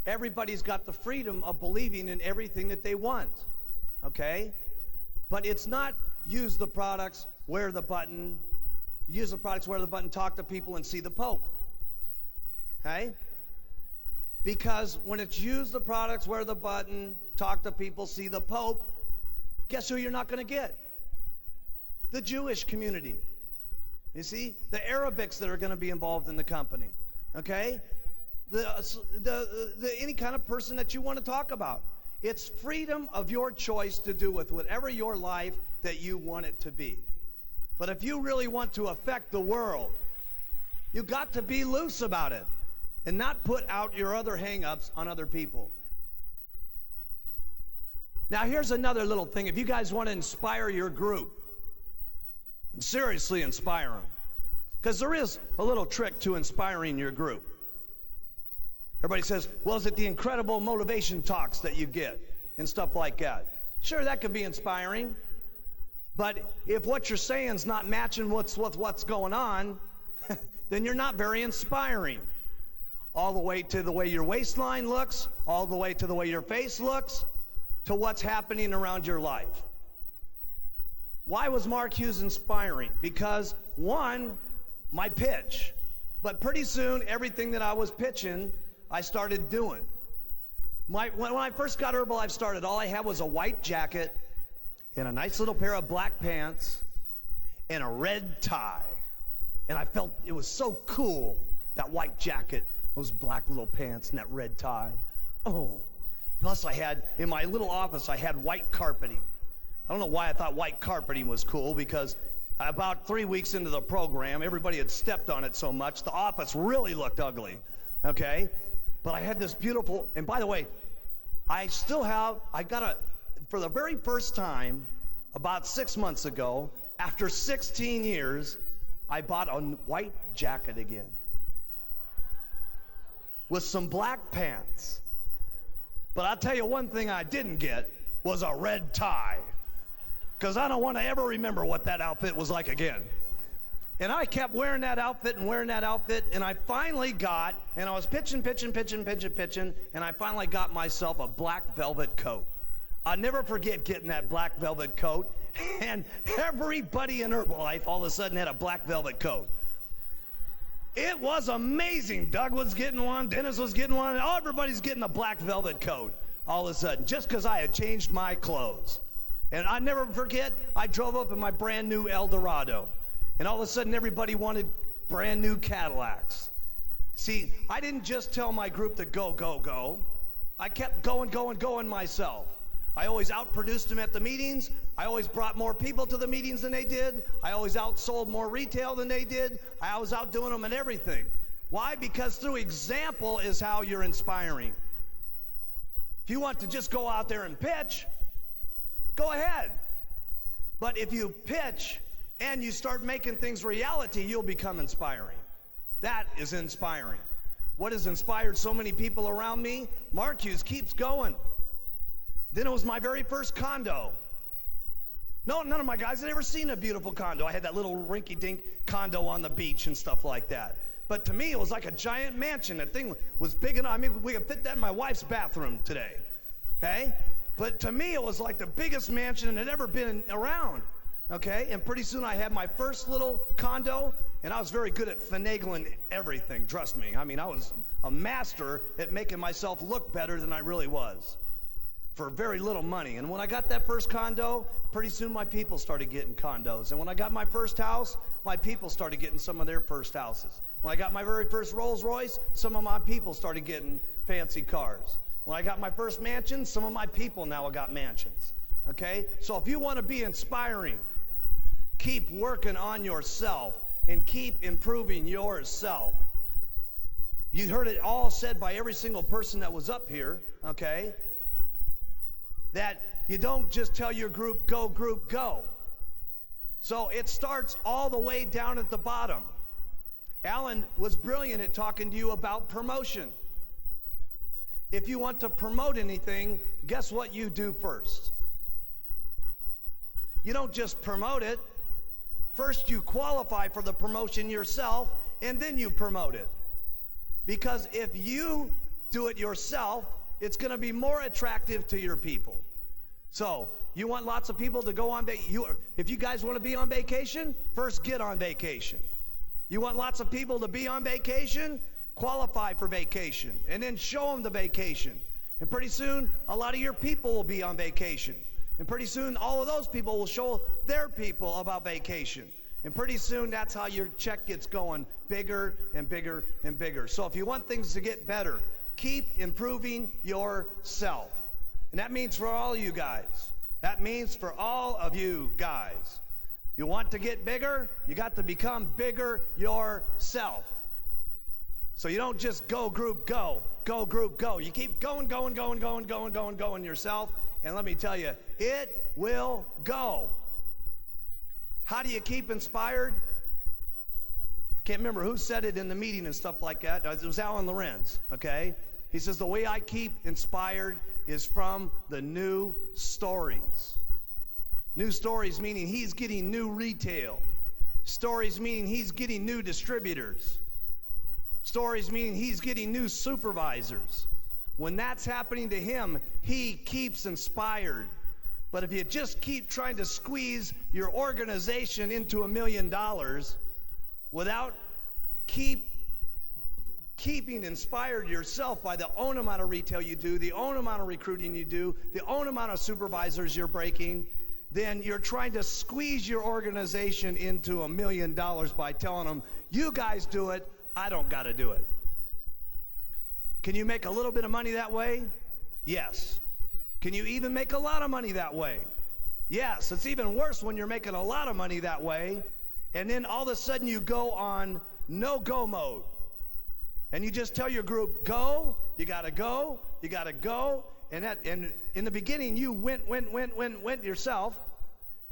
Everybody's got the freedom of believing in everything that they want, okay? But it's not use the products, wear the button, use the products, wear the button, talk to people, and see the Pope. Okay? Because when it's use the products, wear the button, talk to people, see the Pope, guess who you're not going to get? The Jewish community. You see? The Arabics that are going to be involved in the company. Okay? Any kind of person that you want to talk about. It's freedom of your choice to do with whatever your life that you want it to be. But if you really want to affect the world, you got to be loose about it and not put out your other hang-ups on other people. Now here's another little thing. If you guys want to inspire your group, and seriously inspire them, because there is a little trick to inspiring your group. Everybody says, well, is it the incredible motivation talks that you get and stuff like that? Sure, that can be inspiring. But if what you're saying is not matching what's going on, then you're not very inspiring. All the way to the way your waistline looks, all the way to the way your face looks, to what's happening around your life. Why was Mark Hughes inspiring? Because, one, my pitch. But pretty soon, everything that I was pitching, I started doing. When I first got Herbalife started, all I had was a white jacket and a nice little pair of black pants and a red tie. And I felt it was so cool, that white jacket, those black little pants and that red tie. Oh, plus I had, in my little office, I had white carpeting. I don't know why I thought white carpeting was cool, because about 3 weeks into the program, everybody had stepped on it so much, the office really looked ugly, okay? But I had this beautiful, and by the way, for the very first time, about 6 months ago, after 16 years, I bought a white jacket again with some black pants. But I'll tell you one thing I didn't get was a red tie, because I don't want to ever remember what that outfit was like again. And I kept wearing that outfit, and I finally got, and I was pitching, and I finally got myself a black velvet coat. I'll never forget getting that black velvet coat, and everybody in Herbalife all of a sudden had a black velvet coat. It was amazing. Doug was getting one, Dennis was getting one, and everybody's getting a black velvet coat all of a sudden, just because I had changed my clothes. And I never forget, I drove up in my brand new Eldorado. And all of a sudden, everybody wanted brand new Cadillacs. See, I didn't just tell my group to go, go, go. I kept going myself. I always outproduced them at the meetings. I always brought more people to the meetings than they did. I always outsold more retail than they did. I was outdoing them in everything. Why? Because through example is how you're inspiring. If you want to just go out there and pitch, go ahead. But if you pitch and you start making things reality, you'll become inspiring. That is inspiring. What has inspired so many people around me? Mark Hughes keeps going. Then it was my very first condo. No, none of my guys had ever seen a beautiful condo. I had that little rinky-dink condo on the beach and stuff like that. But to me, it was like a giant mansion. That thing was big enough. I mean, we could fit that in my wife's bathroom today. Okay? But to me, it was like the biggest mansion that had ever been around. Okay? And pretty soon I had my first little condo, and I was very good at finagling everything, trust me. I mean, I was a master at making myself look better than I really was for very little money. And when I got that first condo, pretty soon my people started getting condos. And when I got my first house, my people started getting some of their first houses. When I got my very first Rolls Royce, some of my people started getting fancy cars. When I got my first mansion, some of my people now got mansions. Okay? So if you want to be inspiring, keep working on yourself and keep improving yourself. You heard it all said by every single person that was up here, okay? That you don't just tell your group, go. So it starts all the way down at the bottom. Alan was brilliant at talking to you about promotion. If you want to promote anything, guess what you do first? You don't just promote it. First, you qualify for the promotion yourself, and then you promote it. Because if you do it yourself, it's going to be more attractive to your people. So You want lots of people to go on vacation. If you guys want to be on vacation, first get on vacation. You want lots of people to be on vacation? Qualify for vacation and then show them the vacation. And pretty soon, a lot of your people will be on vacation. And pretty soon, all of those people will show their people about vacation. And pretty soon, that's how your check gets going, bigger and bigger and bigger. So if you want things to get better, keep improving yourself. And that means for all you guys. That means for all of you guys. You want to get bigger? You got to become bigger yourself. So you don't just go group go, go group go. You keep going yourself, and let me tell you, it will go. How do you keep inspired? I can't remember who said it in the meeting and stuff like that. It was Alan Lorenz, okay? He says, the way I keep inspired is from the new stories. New stories meaning he's getting new retail. Stories meaning he's getting new distributors. Stories meaning he's getting new supervisors. When that's happening to him, he keeps inspired. But if you just keep trying to squeeze your organization into $1 million without keeping inspired yourself by the own amount of retail you do, the own amount of recruiting you do, the own amount of supervisors you're breaking, then you're trying to squeeze your organization into $1 million by telling them, you guys do it, I don't got to do it. Can you make a little bit of money that way? Yes. Can you even make a lot of money that way? Yes. It's even worse when you're making a lot of money that way, and then all of a sudden you go on no-go mode. And you just tell your group, go, you got to go, you got to go. And in the beginning, you went yourself.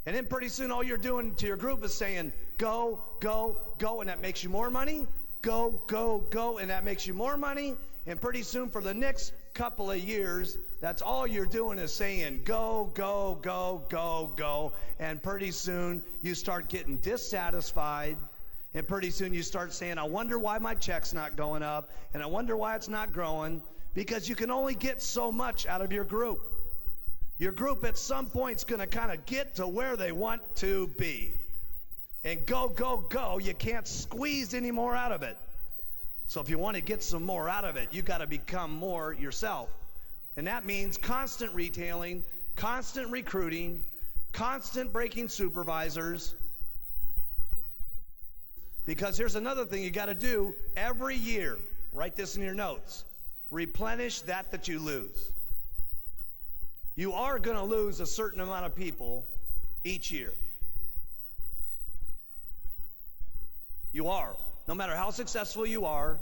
And then pretty soon all you're doing to your group is saying, go, go, go, and that makes you more money. Go, go, go, and that makes you more money. And pretty soon for the next couple of years, that's all you're doing is saying, go, go, go, go, go. And pretty soon you start getting dissatisfied. And pretty soon you start saying, I wonder why my check's not going up, and I wonder why it's not growing, because you can only get so much out of your group. Your group at some point is going to kind of get to where they want to be. And go, go, go, you can't squeeze any more out of it. So if you want to get some more out of it, you got to become more yourself. And that means constant retailing, constant recruiting, constant breaking supervisors. Because here's another thing you got to do every year. Write this in your notes. Replenish that you lose. You are going to lose a certain amount of people each year. You are. No matter how successful you are,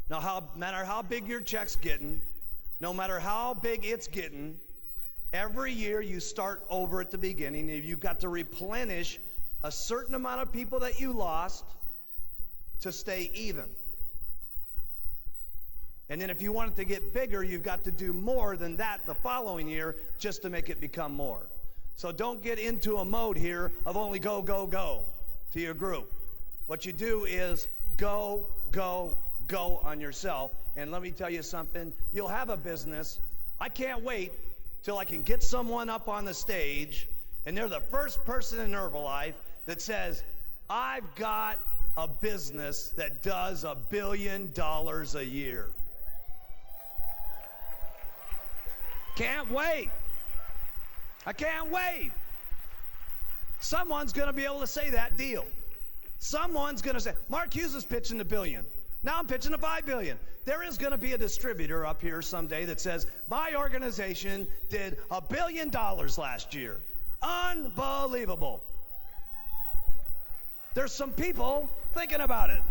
no matter how big your check's getting, no matter how big it's getting, every year you start over at the beginning, and you've got to replenish a certain amount of people that you lost to stay even. And then if you want it to get bigger, you've got to do more than that the following year just to make it become more. So don't get into a mode here of only go, go, go to your group. What you do is go, go, go on yourself. And let me tell you something, you'll have a business. I can't wait till I can get someone up on the stage and they're the first person in Herbalife that says, I've got a business that does $1 billion a year. Can't wait. I can't wait. Someone's going to be able to say that deal. Someone's going to say, Mark Hughes is pitching $1 billion. Now I'm pitching $5 billion. There is going to be a distributor up here someday that says, my organization did $1 billion last year. Unbelievable. There's some people thinking about it.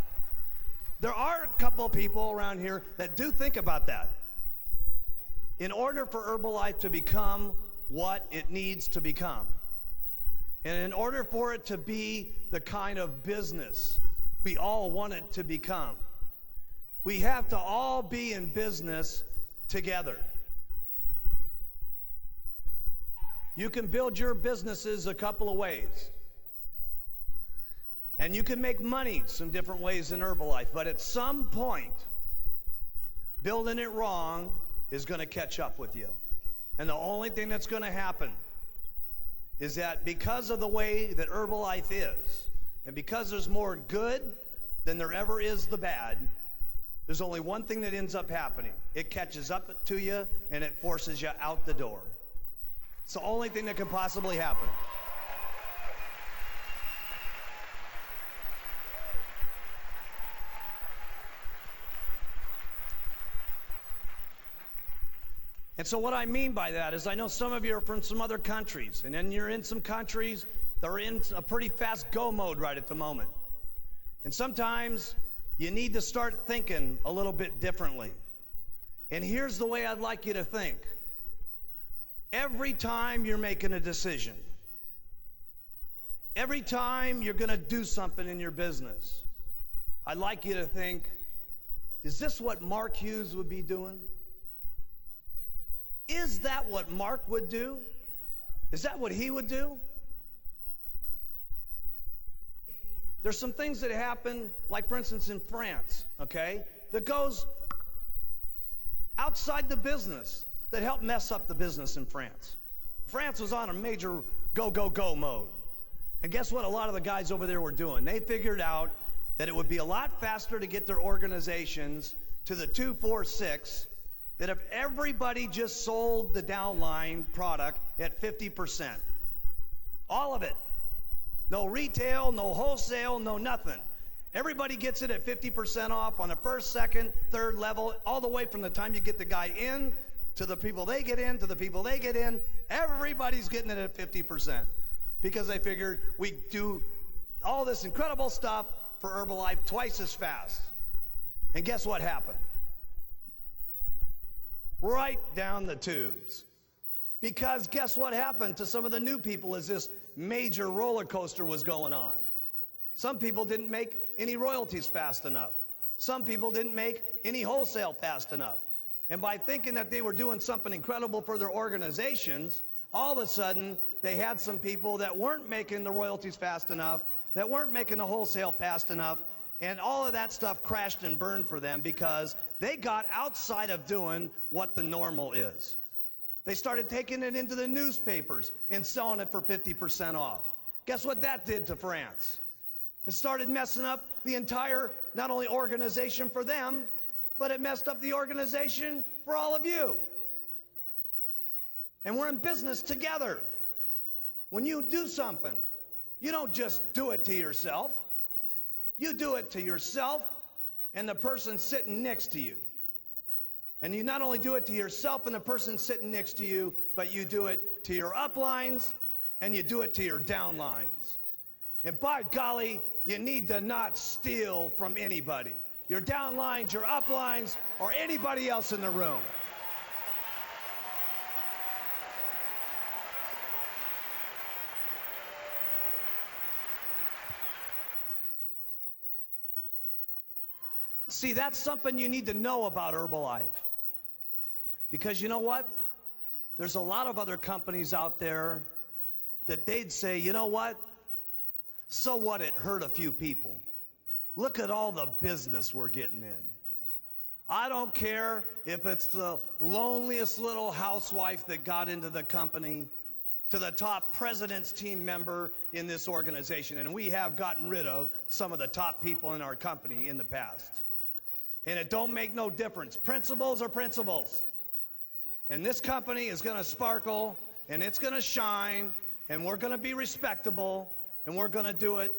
There are a couple of people around here that do think about that. In order for Herbalife to become what it needs to become, and in order for it to be the kind of business we all want it to become, we have to all be in business together. You can build your businesses a couple of ways. And you can make money some different ways in Herbalife, but at some point, building it wrong is going to catch up with you. And the only thing that's going to happen is that because of the way that Herbalife is, and because there's more good than there ever is the bad, there's only one thing that ends up happening. It catches up to you and it forces you out the door. It's the only thing that can possibly happen. And so what I mean by that is I know some of you are from some other countries, and then you're in some countries that are in a pretty fast go mode right at the moment. And sometimes you need to start thinking a little bit differently. And here's the way I'd like you to think. Every time you're making a decision, every time you're going to do something in your business, I'd like you to think, is this what Mark Hughes would be doing? Is that what Mark would do? Is that what he would do? There's some things that happen, like for instance in France, okay, that goes outside the business that help mess up the business in France. France was on a major go, go, go mode. And guess what a lot of the guys over there were doing? They figured out that it would be a lot faster to get their organizations to the 246 that if everybody just sold the downline product at 50%. All of it. No retail, no wholesale, no nothing. Everybody gets it at 50% off on the first, second, third level, all the way from the time you get the guy in to the people they get in, to the people they get in. Everybody's getting it at 50% because they figured we do all this incredible stuff for Herbalife twice as fast. And guess what happened? Right down the tubes. Because guess what happened to some of the new people as this major roller coaster was going on? Some people didn't make any royalties fast enough. Some people didn't make any wholesale fast enough. And by thinking that they were doing something incredible for their organizations, all of a sudden they had some people that weren't making the royalties fast enough, that weren't making the wholesale fast enough, and all of that stuff crashed and burned for them because they got outside of doing what the normal is. They started taking it into the newspapers and selling it for 50% off. Guess what that did to France? It started messing up the entire, not only organization for them, but it messed up the organization for all of you. And we're in business together. When you do something, you don't just do it to yourself. You do it to yourself and the person sitting next to you. And you not only do it to yourself and the person sitting next to you, but you do it to your uplines and you do it to your downlines. And by golly, you need to not steal from anybody. Your downlines, your uplines, or anybody else in the room. See, that's something you need to know about Herbalife. Because you know what? There's a lot of other companies out there that they'd say, you know what? So what, it hurt a few people. Look at all the business we're getting in. I don't care if it's the loneliest little housewife that got into the company to the top president's team member in this organization. And we have gotten rid of some of the top people in our company in the past. And it don't make no difference. Principles are principles. And this company is going to sparkle, and it's going to shine, and we're going to be respectable, and we're going to do it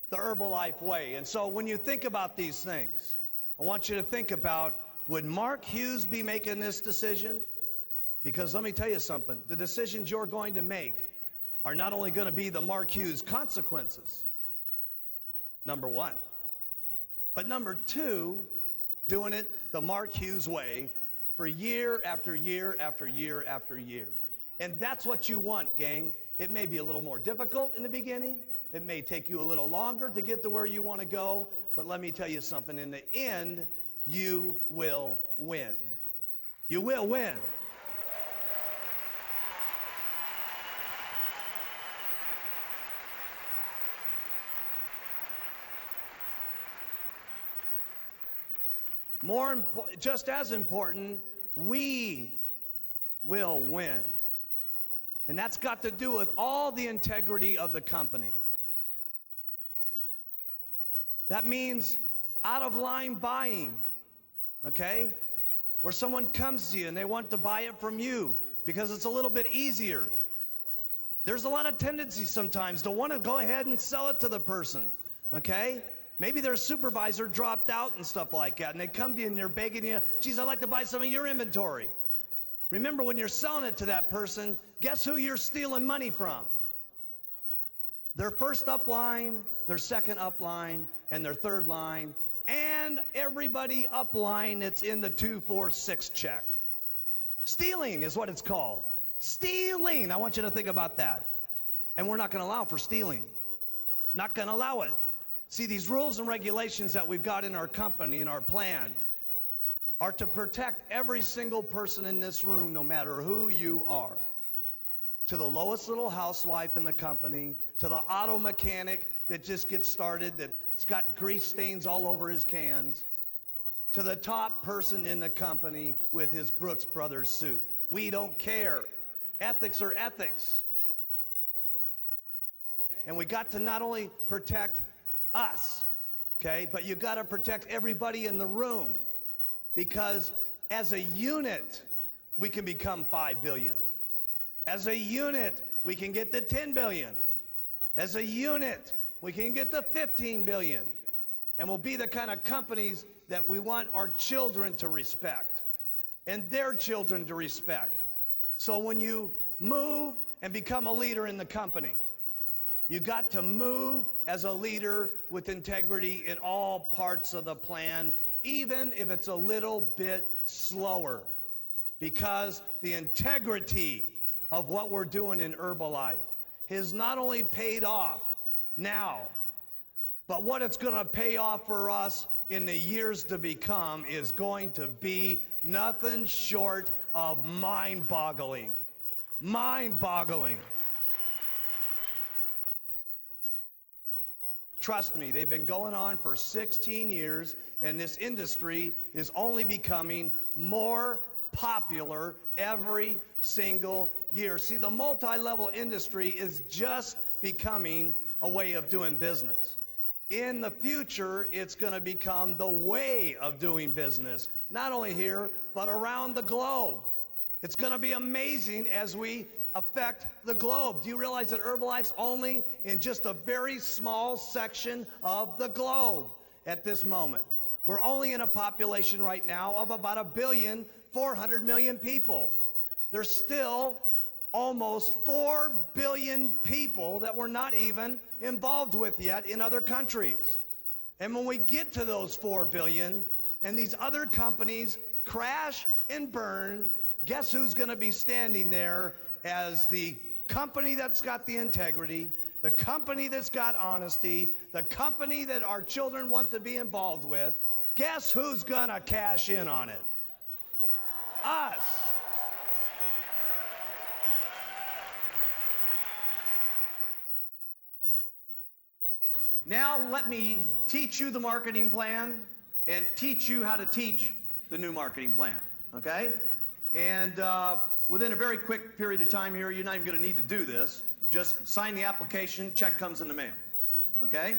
the Herbalife way. And so when you think about these things, I want you to think about, would Mark Hughes be making this decision? Because let me tell you something. The decisions you're going to make are not only going to be the Mark Hughes consequences, number one, but number two, doing it the Mark Hughes way for year after year after year after year. And that's what you want, gang. It may be a little more difficult in the beginning. It may take you a little longer to get to where you want to go. But let me tell you something. In the end, you will win. You will win. Just as important, we will win. And that's got to do with all the integrity of the company. That means out-of-line buying, okay? Where someone comes to you and they want to buy it from you because it's a little bit easier. There's a lot of tendency sometimes to want to go ahead and sell it to the person, okay? Maybe their supervisor dropped out and stuff like that, and they come to you and they're begging you, geez, I'd like to buy some of your inventory. Remember, when you're selling it to that person, guess who you're stealing money from? Their first upline, their second upline, and their third line, and everybody upline that's in the 2, 4, 6 check. Stealing is what it's called. Stealing. I want you to think about that. And we're not going to allow for stealing. Not going to allow it. See, these rules and regulations that we've got in our company, in our plan, are to protect every single person in this room, no matter who you are. To the lowest little housewife in the company, to the auto mechanic that just gets started, that's got grease stains all over his cans, to the top person in the company with his Brooks Brothers suit. We don't care. Ethics are ethics. And we got to not only protect us, okay, but you got to protect everybody in the room, because as a unit we can become 5 billion. As a unit we can get to 10 billion. As a unit we can get to 15 billion. And we'll be the kind of companies that we want our children to respect and their children to respect. So when you move and become a leader in the company, you got to move as a leader with integrity in all parts of the plan, even if it's a little bit slower, because the integrity of what we're doing in Herbalife has not only paid off now, but what it's going to pay off for us in the years to become is going to be nothing short of mind-boggling. Mind-boggling. Trust me, they've been going on for 16 years, and this industry is only becoming more popular every single year. See, the multi-level industry is just becoming a way of doing business. In the future, it's going to become the way of doing business, not only here, but around the globe. It's going to be amazing as we affect the globe. Do you realize that Herbalife's only in just a very small section of the globe at this moment? We're only in a population right now of about 1,400,000,000 people. There's still almost 4 billion people that we're not even involved with yet in other countries. And when we get to those 4 billion and these other companies crash and burn, guess who's going to be standing there as the company that's got the integrity, the company that's got honesty, the company that our children want to be involved with? Guess who's going to cash in on it? Us. Now let me teach you the marketing plan and teach you how to teach the new marketing plan, okay? And within a very quick period of time here, you're not even going to need to do this. Just sign the application, check comes in the mail, okay?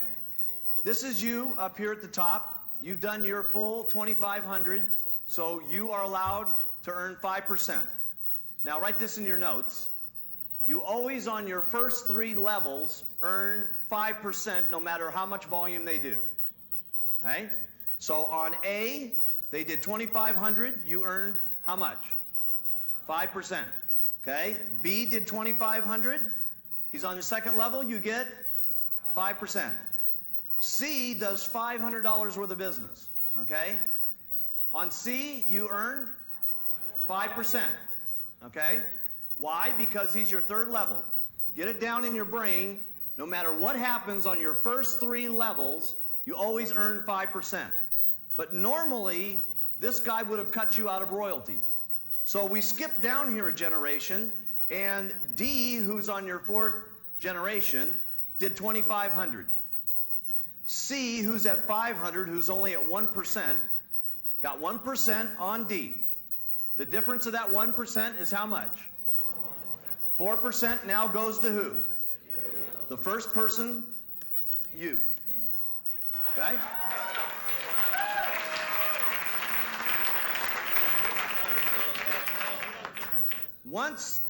This is you up here at the top. You've done your full 2,500, so you are allowed to earn 5%. Now write this in your notes. You always, on your first 3 levels, earn 5% no matter how much volume they do. Okay? So on A, they did 2,500, you earned how much? 5%. Okay? B did 2,500, he's on the second level, you get 5%. C does $500 worth of business. Okay? On C, you earn 5%. Okay? Why? Because he's your third level. Get it down in your brain. No matter what happens on your first 3 levels, you always earn 5%. But normally, this guy would have cut you out of royalties. So we skip down here a generation, and D, who's on your 4th generation, did 2,500. C, who's at 500, who's only at 1%, got 1% on D. The difference of that 1% is how much? 4% now goes to who? The first person, you. Okay? Once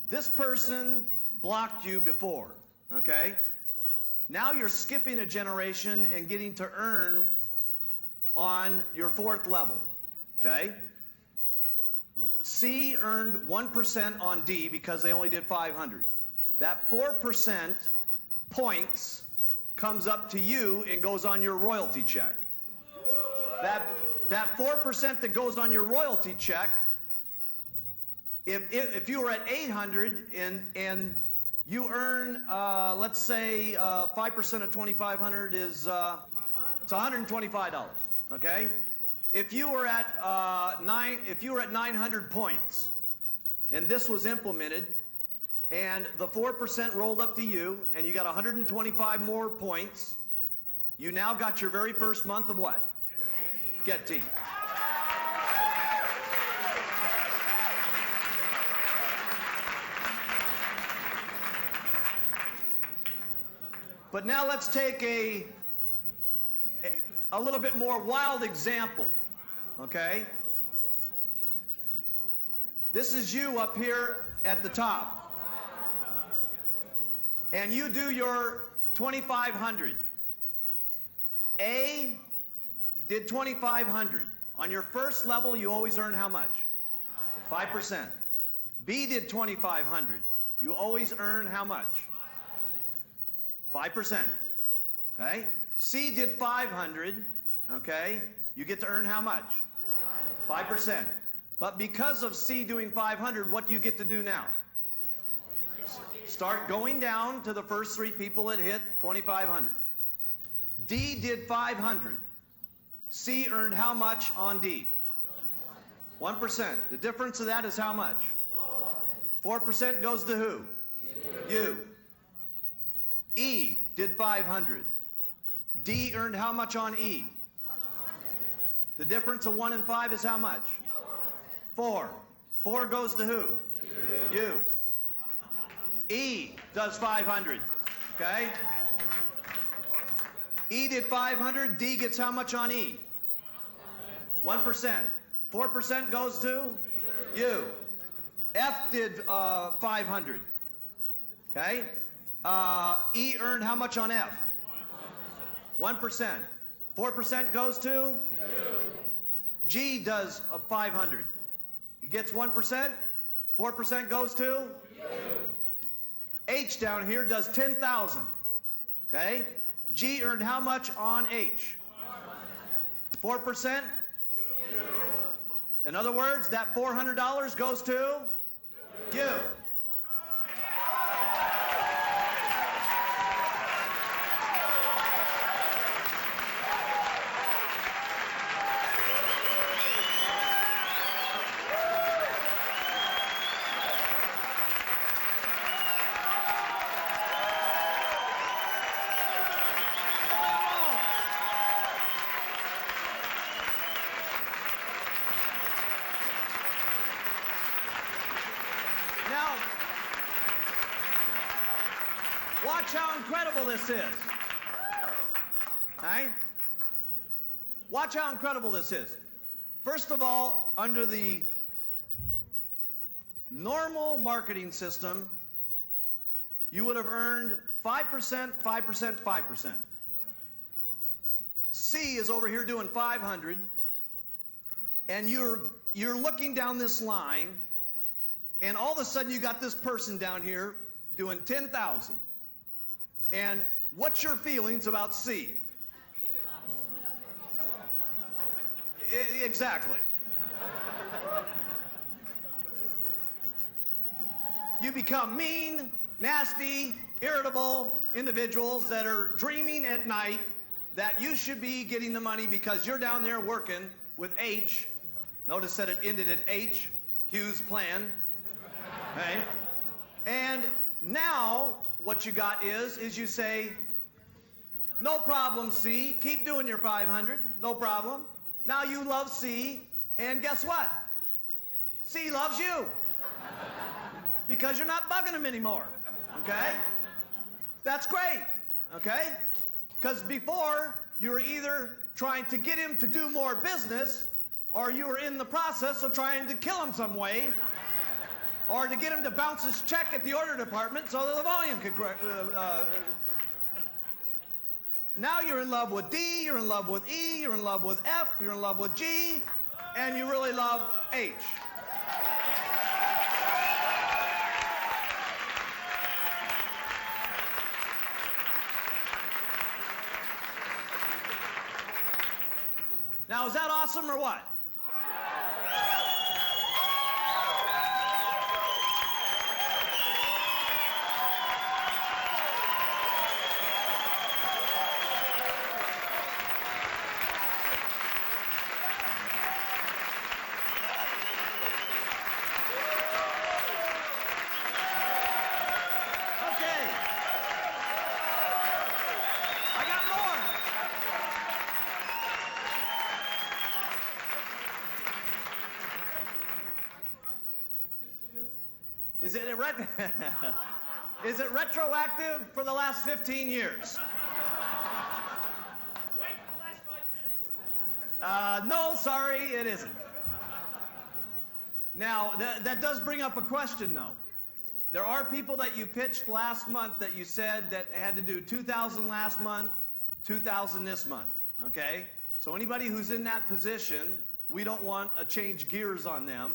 this person blocked you before, okay? Now you're skipping a generation and getting to earn on your fourth level, okay? C earned 1% on D because they only did 500. That 4% points comes up to you and goes on your royalty check. That 4% that goes on your royalty check, if you were at 800 and you earn, let's say 5% of 2,500 is it's $125. Okay, if you were at 900 points, and this was implemented, and the 4% rolled up to you, and you got 125 more points, you now got your very first month of what? Get team. But now let's take a little bit more wild example, okay? This is you up here at the top. And you do your 2,500. A did 2,500. On your first level, you always earn how much? 5%. B did 2,500. You always earn how much? 5%. Okay? C did 500. Okay? You get to earn how much? 5%. But because of C doing 500, what do you get to do now? Start going down to the first three people that hit 2,500. D did 500. C earned how much on D? 1%. The difference of that is how much? 4% goes to who? You. E did 500. D earned how much on E? The difference of 1 and 5 is how much? 4. 4 goes to who? You. E does 500. Okay? E did 500. D gets how much on E? 1%. 4% goes to you. F did 500. Okay? E earned how much on F? 1%. 4% goes to you. G does 500. He gets 1%. 4% goes to you. H down here does 10,000. Okay? G earned how much on H? 4%? In other words, that $400 goes to you. Now, watch how incredible this is. Right? Watch how incredible this is. First of all, under the normal marketing system, you would have earned 5%, 5%, 5%. C is over here doing 500, and you're looking down this line, and all of a sudden you got this person down here doing 10,000. And what's your feelings about C? Exactly. You become mean, nasty, irritable individuals that are dreaming at night that you should be getting the money because you're down there working with H. Notice that it ended at H, Hughes plan. Okay? And now what you got is you say, no problem, C. Keep doing your 500. No problem. Now you love C, and guess what? C loves you. because you're not bugging him anymore, okay? That's great, okay? Because before, you were either trying to get him to do more business, or you were in the process of trying to kill him some way, or to get him to bounce his check at the order department so that the volume could now you're in love with D, you're in love with E, you're in love with F, you're in love with G, and you really love H. Now, is that awesome or what? Is it retroactive for the last 15 years? Wait for the last 5 minutes. No, sorry, it isn't. Now, that does bring up a question, though. There are people that you pitched last month that you said that had to do 2,000 last month, 2,000 this month, okay? So anybody who's in that position, we don't want to change gears on them.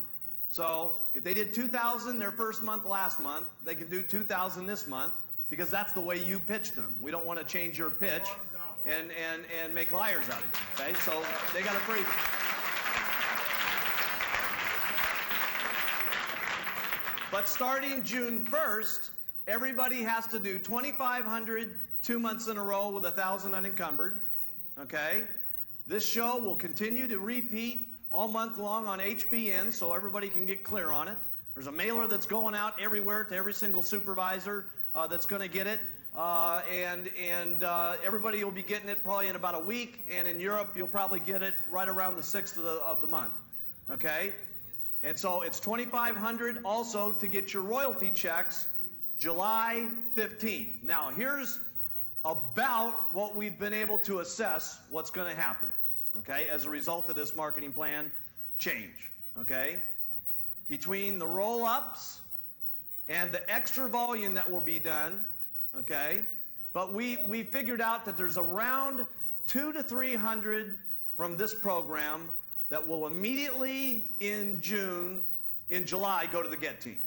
So if they did 2,000 their first month last month, they can do 2,000 this month because that's the way you pitched them. We don't want to change your pitch and make liars out of you. Okay, so they got a free. But starting June 1st, everybody has to do 2,500 2 months in a row with 1,000 unencumbered. Okay, this show will continue to repeat all month long on HBN, so everybody can get clear on it. There's a mailer that's going out everywhere to every single supervisor that's going to get it, and everybody will be getting it probably in about a week. And in Europe, you'll probably get it right around the 6th of the month. Okay, and so it's 2,500 also to get your royalty checks July 15th. Now here's about what we've been able to assess what's going to happen. Okay, as a result of this marketing plan change, okay? Between the roll-ups and the extra volume that will be done, okay? But we figured out that there's around 200 to 300 from this program that will immediately in July, go to the GET team.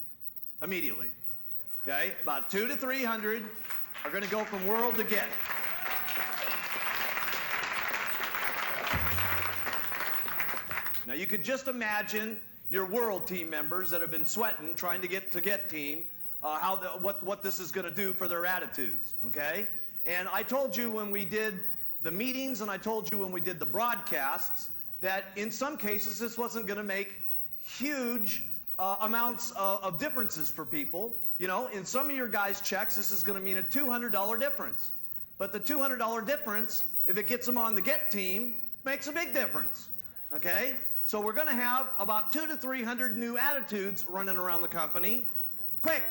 Immediately, okay? About 200 to 300 are going to go from World to GET. Now, you could just imagine your World team members that have been sweating trying to get to GET team, what this is going to do for their attitudes, okay? And I told you when we did the meetings and I told you when we did the broadcasts that in some cases this wasn't going to make huge amounts of differences for people. You know, in some of your guys' checks, this is going to mean a $200 difference. But the $200 difference, if it gets them on the GET team, makes a big difference, okay? So we're going to have about 200 to 300 new attitudes running around the company, quick,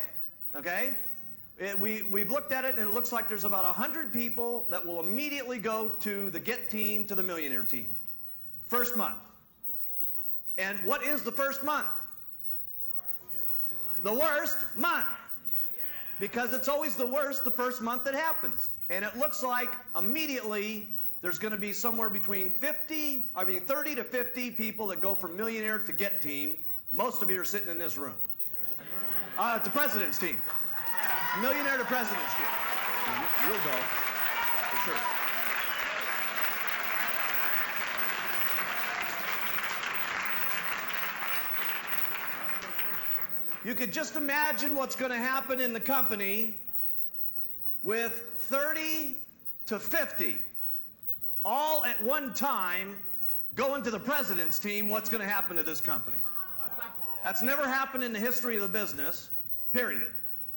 okay? We've looked at it, and it looks like there's about 100 people that will immediately go to the GET team, to the Millionaire team. First month. And what is the first month? The worst month. Because it's always the worst the first month that happens. And it looks like immediately there's going to be somewhere between 30 to 50 people that go from Millionaire to GET team. Most of you are sitting in this room. The President's team. Millionaire to President's team. You'll go, for sure. You could just imagine what's going to happen in the company with 30 to 50 all at one time going to the President's team. What's going to happen to this company? That's never happened in the history of the business, period.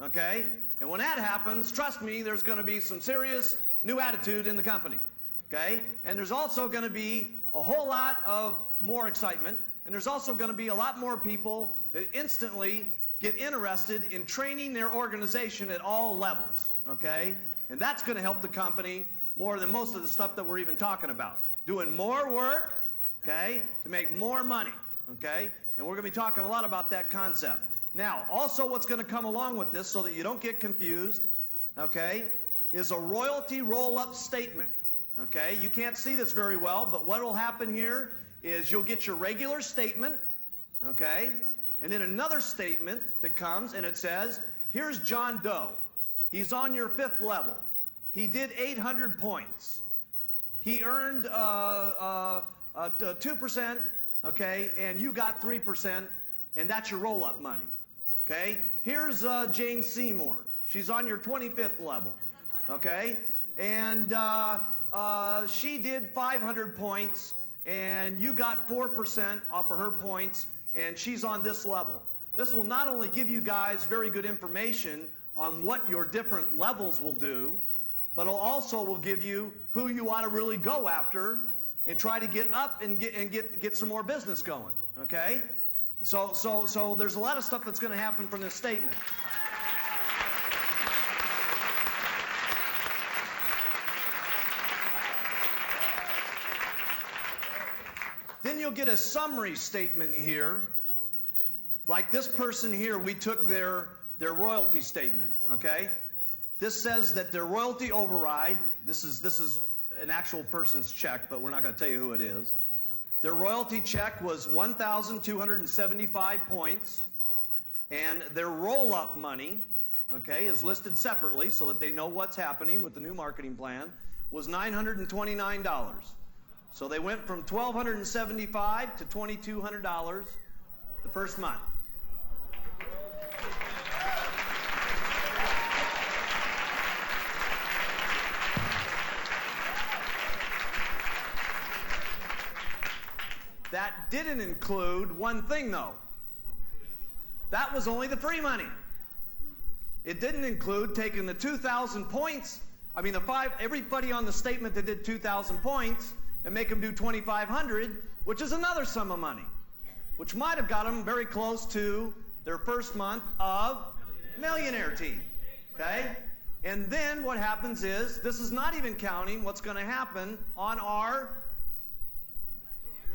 Okay? And when that happens, trust me, there's going to be some serious new attitude in the company. Okay? And there's also going to be a whole lot of more excitement, and there's also going to be a lot more people that instantly get interested in training their organization at all levels, okay? And that's going to help the company more than most of the stuff that we're even talking about. Doing more work, okay, to make more money, okay? And we're going to be talking a lot about that concept. Now, also what's going to come along with this so that you don't get confused, okay, is a royalty roll-up statement, okay? You can't see this very well, but what will happen here is you'll get your regular statement, okay, and then another statement that comes and it says, here's John Doe. He's on your 5th level. He did 800 points. He earned 2%, okay, and you got 3%, and that's your roll-up money, okay? Here's Jane Seymour. She's on your 25th level, okay? And she did 500 points, and you got 4% off of her points, and she's on this level. This will not only give you guys very good information on what your different levels will do, but it also will give you who you ought to really go after and try to get up and get some more business going, okay? So there's a lot of stuff that's going to happen from this statement. Then you'll get a summary statement here. Like this person here, we took their royalty statement, okay? This says that their royalty override, this is an actual person's check, but we're not going to tell you who it is. Their royalty check was 1,275 points, and their roll-up money, okay, is listed separately so that they know what's happening with the new marketing plan, was $929. So they went from $1,275 to $2,200 the first month. That didn't include one thing, though. That was only the free money. It didn't include taking the 2,000 points, everybody on the statement that did 2,000 points, and make them do 2,500, which is another sum of money, which might have got them very close to their first month of Millionaire Team, okay? And then what happens is, this is not even counting what's going to happen on our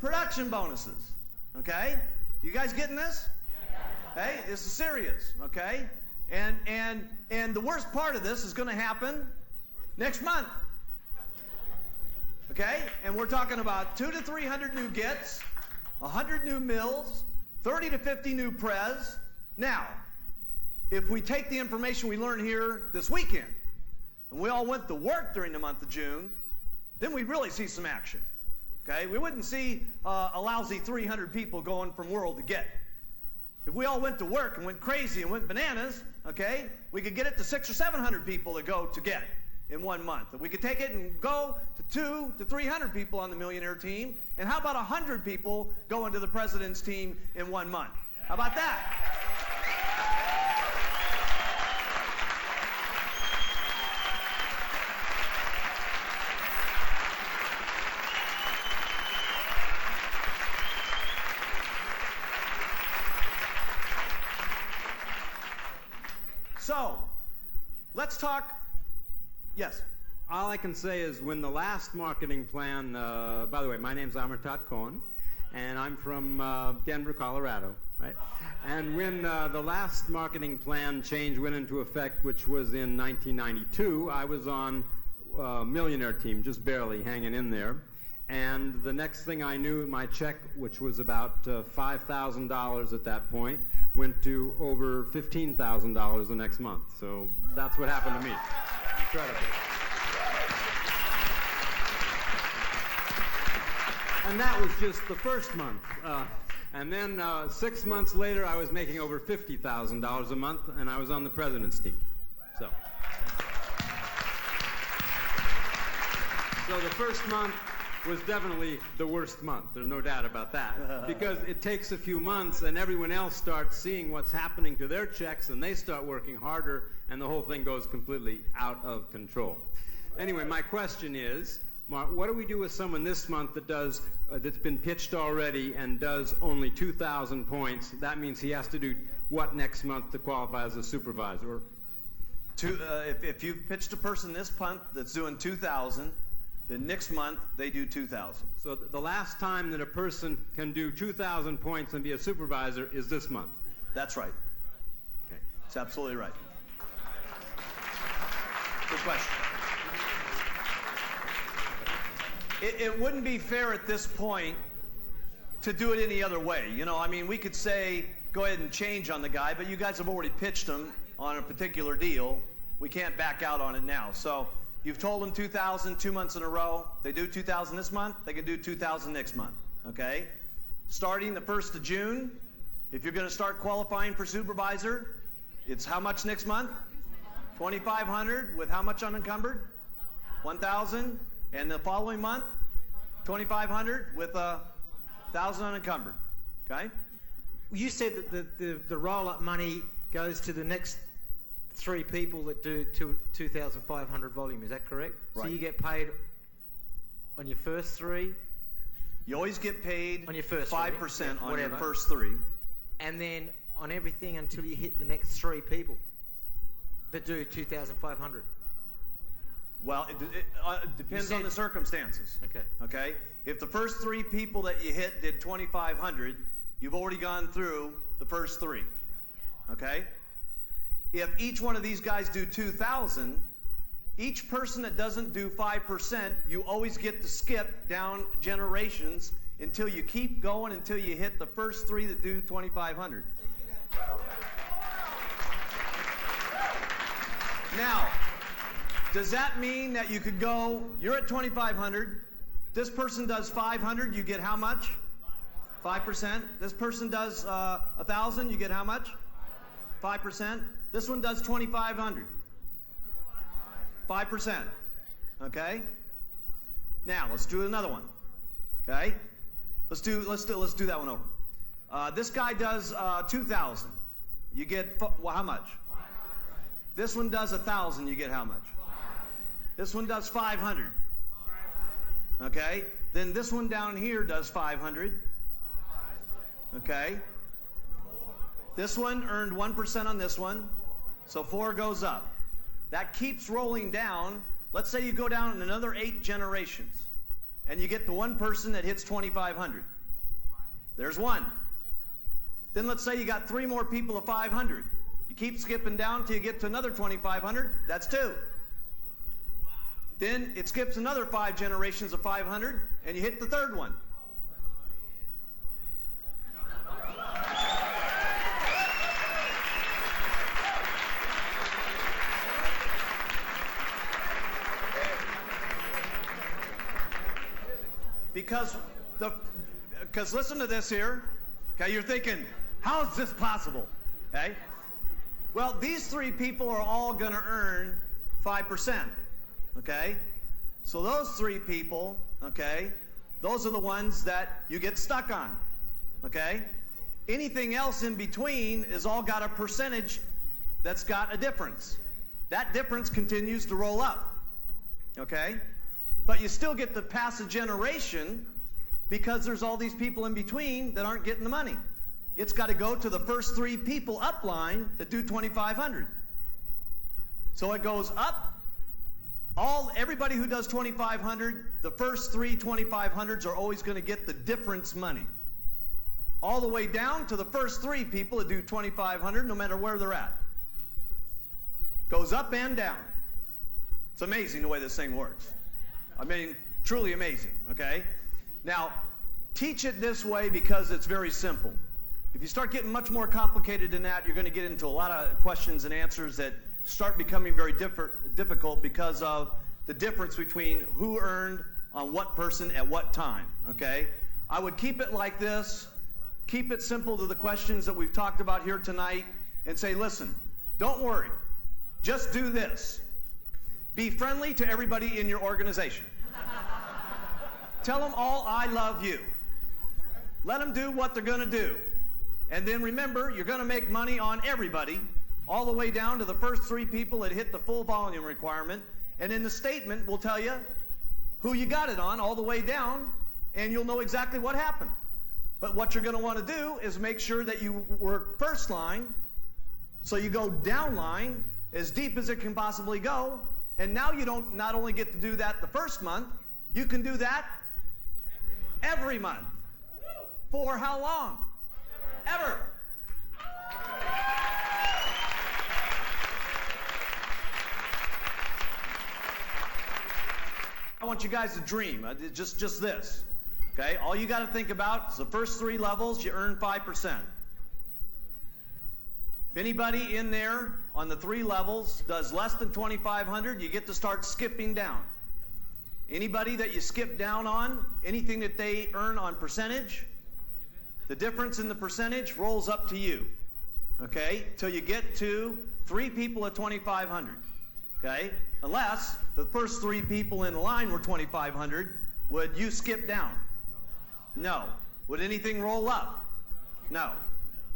production bonuses, okay? You guys getting this? Hey, this is serious, okay? And the worst part of this is going to happen next month, okay? And we're talking about 200 to 300 new gets, 100 new mills, 30 to 50 new pres. Now, if we take the information we learned here this weekend, and we all went to work during the month of June, then we really see some action. Okay, we wouldn't see a lousy 300 people going from world to get. If we all went to work and went crazy and went bananas, okay, we could get it to 600 or 700 people to go to get in 1 month. And we could take it and go to 200 to 300 people on the Millionaire Team. And how about 100 people going to the President's Team in 1 month? How about that? So, let's talk. Yes? All I can say is when the last marketing plan, by the way, my name's Amartat Cohen, and I'm from Denver, Colorado, right? And when the last marketing plan change went into effect, which was in 1992, I was on Millionaire Team, just barely hanging in there. And the next thing I knew, my check, which was about $5,000 at that point, went to over $15,000 the next month. So that's what happened to me. Incredible. And that was just the first month. And then 6 months later, I was making over $50,000 a month, and I was on the President's Team. So the first month was definitely the worst month. There's no doubt about that. Because it takes a few months and everyone else starts seeing what's happening to their checks and they start working harder and the whole thing goes completely out of control. Anyway, my question is, Mark, what do we do with someone this month that does that's been pitched already and does only 2,000 points? That means he has to do what next month to qualify as a supervisor? If you've pitched a person this month that's doing 2,000, then next month they do 2,000. So the last time that a person can do 2,000 points and be a supervisor is this month? That's right. Okay. That's absolutely right. Good question. It wouldn't be fair at this point to do it any other way. You know, I mean, we could say, go ahead and change on the guy, but you guys have already pitched him on a particular deal. We can't back out on it now. So you've told them 2,000 2 months in a row. They do 2,000 this month, they can do 2,000 next month, okay? Starting the 1st of June, if you're going to start qualifying for supervisor, it's how much next month? 2,500 with how much unencumbered? 1,000. And the following month, 2,500 with 1,000 unencumbered. Okay? You said that the roll-up money goes to the next 3 people that do 2,500 volume. Is that correct? Right. So you get paid on your first 3? You always get paid on your first 5% on whatever. your first 3. And then on everything until you hit the next 3 people that do 2,500. Well, it depends on the circumstances. Okay. Okay? If the first 3 people that you hit did 2,500, you've already gone through the first 3. Okay? If each one of these guys do 2,000, each person that doesn't do 5%, you always get to skip down generations until you keep going until you hit the first 3 that do 2,500. Now, does that mean that you could go, you're at 2,500, this person does 500, you get how much? 5%. This person does 1,000, you get how much? 5%. This one does 2,500. 5%. Okay? Now, let's do another one. Okay? Let's do that one over. This guy does 2,000. You get how much? This one does 1,000, you get how much? This one does 500. Okay? Then this one down here does 500. Okay? This one earned 1% on this one, so 4 goes up. That keeps rolling down. Let's say you go down another 8 generations, and you get the one person that hits 2,500. There's 1. Then let's say you got 3 more people of 500. You keep skipping down till you get to another 2,500. That's 2. Then it skips another 5 generations of 500, and you hit the 3rd one. Because listen to this here. Okay, you're thinking, how is this possible? Okay? Well, these 3 people are all going to earn 5%. Okay? So those 3 people, okay, those are the ones that you get stuck on. Okay? Anything else in between is all got a percentage that's got a difference. That difference continues to roll up. Okay? But you still get to pass a generation because there's all these people in between that aren't getting the money. It's got to go to the first 3 people upline that do 2,500. So it goes up. Everybody who does 2,500, the first 3 2,500s are always going to get the difference money. All the way down to the first 3 people that do 2,500, no matter where they're at. Goes up and down. It's amazing the way this thing works. I mean, truly amazing, okay? Now, teach it this way because it's very simple. If you start getting much more complicated than that, you're going to get into a lot of questions and answers that start becoming very difficult because of the difference between who earned on what person at what time, okay? I would keep it like this. Keep it simple to the questions that we've talked about here tonight and say, listen, don't worry. Just do this. Be friendly to everybody in your organization. Tell them all I love you. Let them do what they're going to do. And then remember, you're going to make money on everybody, all the way down to the first 3 people that hit the full volume requirement. And in the statement, we'll tell you who you got it on all the way down, and you'll know exactly what happened. But what you're going to want to do is make sure that you work first line, so you go down line as deep as it can possibly go, and now you don't not only get to do that the first month, you can do that every month. For how long? Ever. I want you guys to dream, just this, okay? All you got to think about is the first 3 levels, you earn 5%. If anybody in there on the 3 levels does less than 2,500, you get to start skipping down. Anybody that you skip down on, anything that they earn on percentage, the difference in the percentage rolls up to you, okay? Till you get to 3 people at 2,500, okay? Unless the first 3 people in the line were 2,500, would you skip down? No. Would anything roll up? No.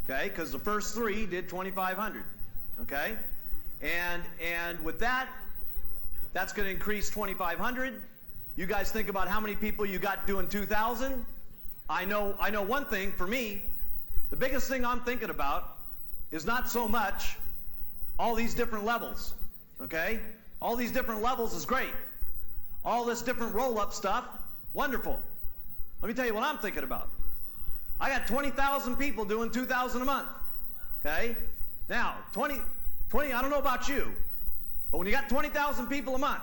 Okay, because the first 3 did 2,500. Okay, and with that, that's going to increase 2,500. You guys think about how many people you got doing 2,000. I know one thing for me. The biggest thing I'm thinking about is not so much all these different levels. Okay, all these different levels is great. All this different roll-up stuff, wonderful. Let me tell you what I'm thinking about. I got 20,000 people doing 2,000 a month. Okay? Now, 20, I don't know about you, but when you got 20,000 people a month,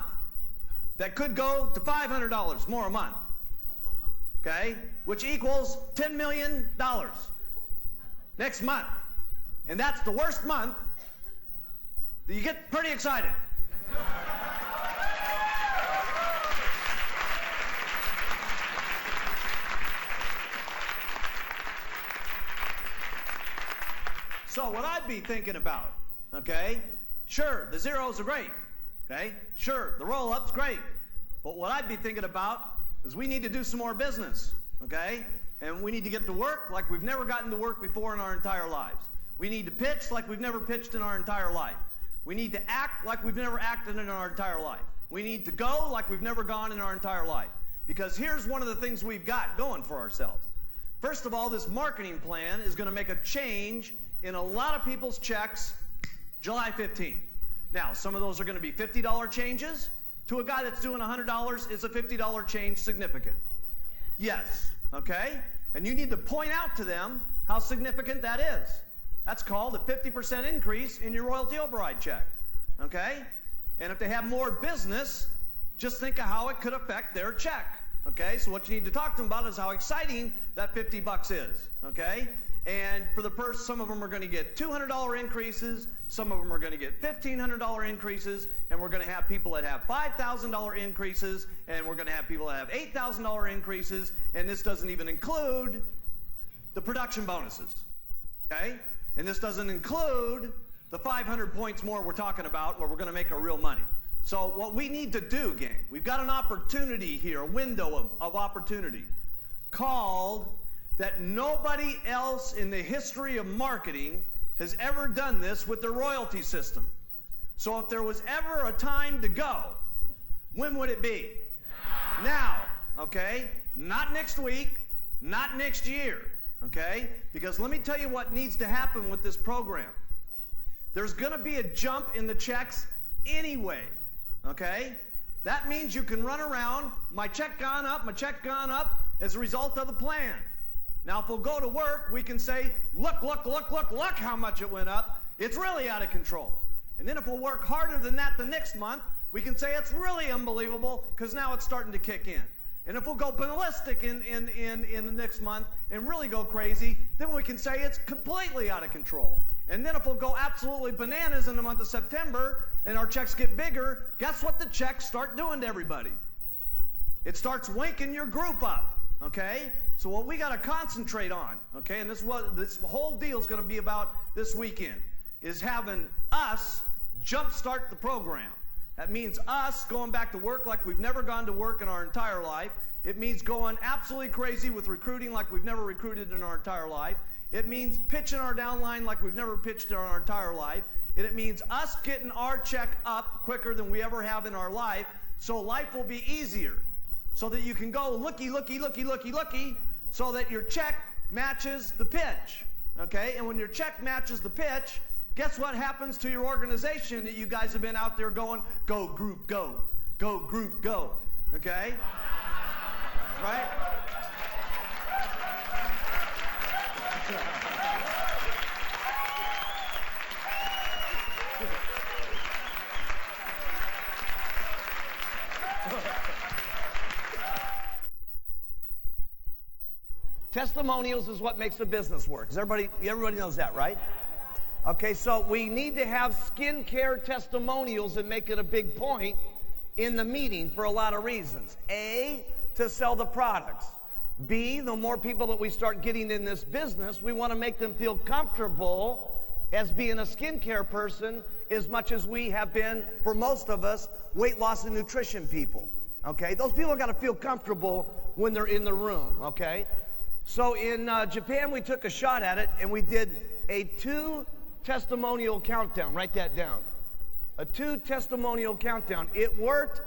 that could go to $500 more a month. Okay? Which equals $10 million next month. And that's the worst month. You get pretty excited. So what I'd be thinking about, okay, sure, the zeros are great, okay, sure, the roll-up's great, but what I'd be thinking about is we need to do some more business, okay, and we need to get to work like we've never gotten to work before in our entire lives. We need to pitch like we've never pitched in our entire life. We need to act like we've never acted in our entire life. We need to go like we've never gone in our entire life. Because here's one of the things we've got going for ourselves. First of all, this marketing plan is going to make a change in a lot of people's checks July 15th. Now, some of those are going to be $50 changes. To a guy that's doing $100, is a $50 change significant? Yes. Okay? And you need to point out to them how significant that is. That's called a 50% increase in your royalty override check. Okay? And if they have more business, just think of how it could affect their check. Okay? So what you need to talk to them about is how exciting that $50 is. Okay? And for the first, some of them are going to get $200 increases, some of them are going to get $1,500 increases, and we're going to have people that have $5,000 increases, and we're going to have people that have $8,000 increases, and this doesn't even include the production bonuses. Okay? And this doesn't include the 500 points more we're talking about where we're going to make our real money. So what we need to do, gang, we've got an opportunity here, a window of opportunity called that nobody else in the history of marketing has ever done this with their royalty system. So if there was ever a time to go, when would it be? Now, okay? Not next week, not next year, okay? Because let me tell you what needs to happen with this program. There's going to be a jump in the checks anyway, okay? That means you can run around, my check gone up as a result of the plan. Now, if we'll go to work, we can say, look how much it went up. It's really out of control. And then if we'll work harder than that the next month, we can say it's really unbelievable because now it's starting to kick in. And if we'll go ballistic in the next month and really go crazy, then we can say it's completely out of control. And then if we'll go absolutely bananas in the month of September and our checks get bigger, guess what the checks start doing to everybody? It starts waking your group up, okay? So what we got to concentrate on, okay, and this whole deal is going to be about this weekend, is having us jumpstart the program. That means us going back to work like we've never gone to work in our entire life. It means going absolutely crazy with recruiting like we've never recruited in our entire life. It means pitching our downline like we've never pitched in our entire life. And it means us getting our check up quicker than we ever have in our life, so life will be easier. so that you can go looky, looky, looky, looky, looky, so that your check matches the pitch, okay? And when your check matches the pitch, guess what happens to your organization that you guys have been out there going, go group, go group, go, okay? Right? Testimonials is what makes a business work. Everybody knows that, right? Okay, so we need to have skincare testimonials and make it a big point in the meeting for a lot of reasons. A, to sell the products. B, the more people that we start getting in this business, we want to make them feel comfortable as being a skincare person as much as we have been, for most of us, weight loss and nutrition people. Okay, those people got to feel comfortable when they're in the room, okay? So in Japan, we took a shot at it, and we did a 2 testimonial countdown. Write that down. A 2 testimonial countdown. It worked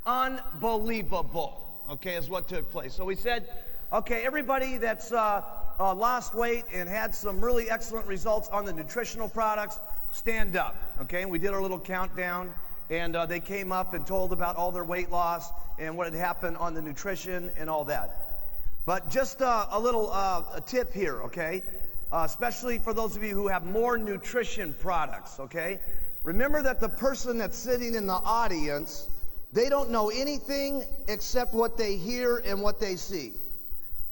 unbelievable, okay, is what took place. So we said, okay, everybody that's lost weight and had some really excellent results on the nutritional products, stand up, okay? And we did our little countdown, and they came up and told about all their weight loss and what had happened on the nutrition and all that. But just a little a tip here, okay? Especially for those of you who have more nutrition products, okay? Remember that the person that's sitting in the audience, they don't know anything except what they hear and what they see.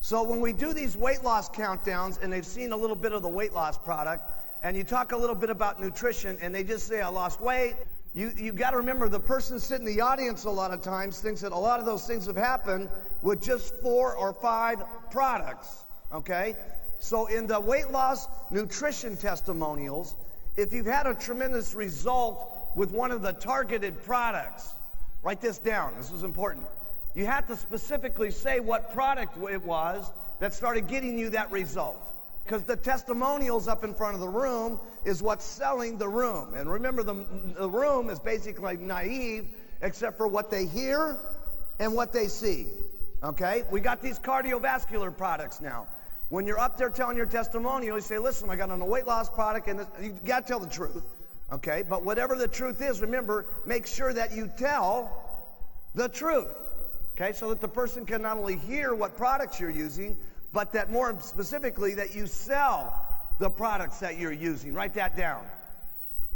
So when we do these weight loss countdowns and they've seen a little bit of the weight loss product, and you talk a little bit about nutrition and they just say, I lost weight, you got to remember the person sitting in the audience a lot of times thinks that a lot of those things have happened with just 4 or 5 products, okay? So in the weight loss nutrition testimonials, if you've had a tremendous result with one of the targeted products, write this down, this is important. You have to specifically say what product it was that started getting you that result. Because the testimonials up in front of the room is what's selling the room. And remember, the room is basically naive except for what they hear and what they see. Okay? We got these cardiovascular products now. When you're up there telling your testimonial, you say, listen, I got on a weight loss product, and you got to tell the truth. Okay? But whatever the truth is, remember, make sure that you tell the truth. Okay? So that the person can not only hear what products you're using, but that more specifically that you sell the products that you're using. Write that down.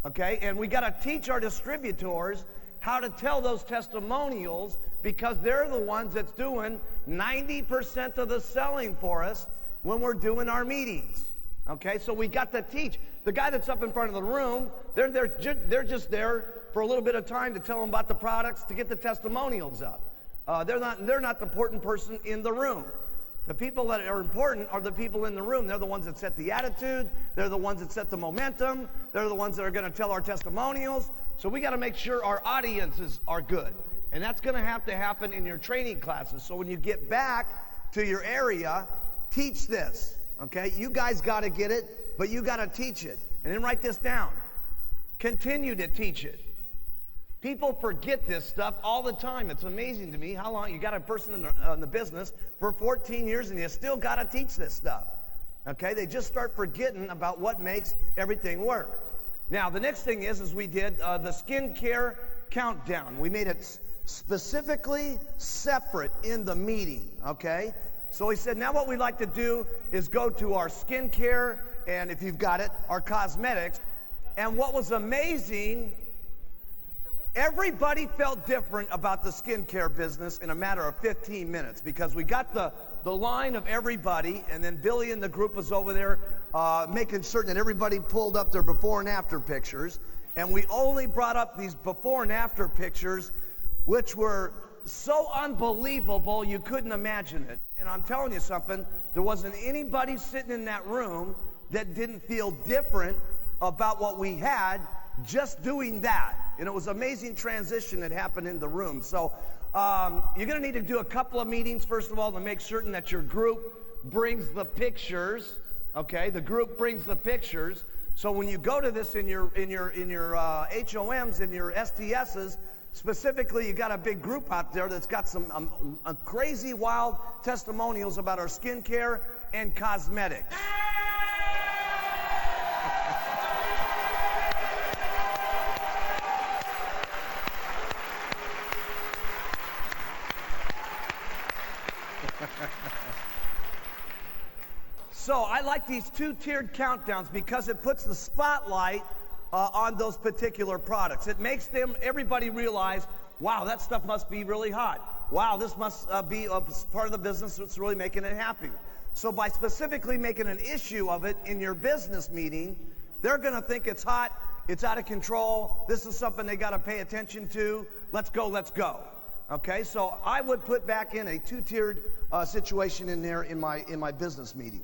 Okay? And we got to teach our distributors how to tell those testimonials because they're the ones that's doing 90% of the selling for us when we're doing our meetings. Okay? So we got to teach. The guy that's up in front of the room, they're just there for a little bit of time to tell them about the products to get the testimonials up. They're not the important person in the room. The people that are important are the people in the room. They're the ones that set the attitude. They're the ones that set the momentum. They're the ones that are going to tell our testimonials. So we got to make sure our audiences are good. And that's going to happen in your training classes. So when you get back to your area, teach this. Okay? You guys got to get it, but you got to teach it. And then write this down. Continue to teach it. People forget this stuff all the time. It's amazing to me how long you got a person in the business for 14 years and you still got to teach this stuff. Okay? They just start forgetting about what makes everything work. Now, the next thing is we did the skincare countdown. We made it specifically separate in the meeting. Okay? So he said, now what we'd like to do is go to our skincare and, if you've got it, our cosmetics. And what was amazing, everybody felt different about the skincare business in a matter of 15 minutes because we got the line of everybody, and then Billy and the group was over there making certain that everybody pulled up their before and after pictures, and we only brought up these before and after pictures which were so unbelievable you couldn't imagine it. And I'm telling you something, there wasn't anybody sitting in that room that didn't feel different about what we had just doing that. And it was an amazing transition that happened in the room. So you're going to need to do a couple of meetings, first of all, to make certain that your group brings the pictures. Okay, the group brings the pictures. So when you go to this in your HOMs and your STSs, Specifically, you got a big group out there that's got some crazy, wild testimonials about our skincare and cosmetics. So I like these two-tiered countdowns because it puts the spotlight on those particular products. It makes everybody realize, wow, that stuff must be really hot. Wow, this must be a part of the business that's really making it happy. So by specifically making an issue of it in your business meeting, they're going to think it's hot, it's out of control, this is something they got to pay attention to, let's go, let's go. Okay, so I would put back in a two-tiered situation in there in my business meeting.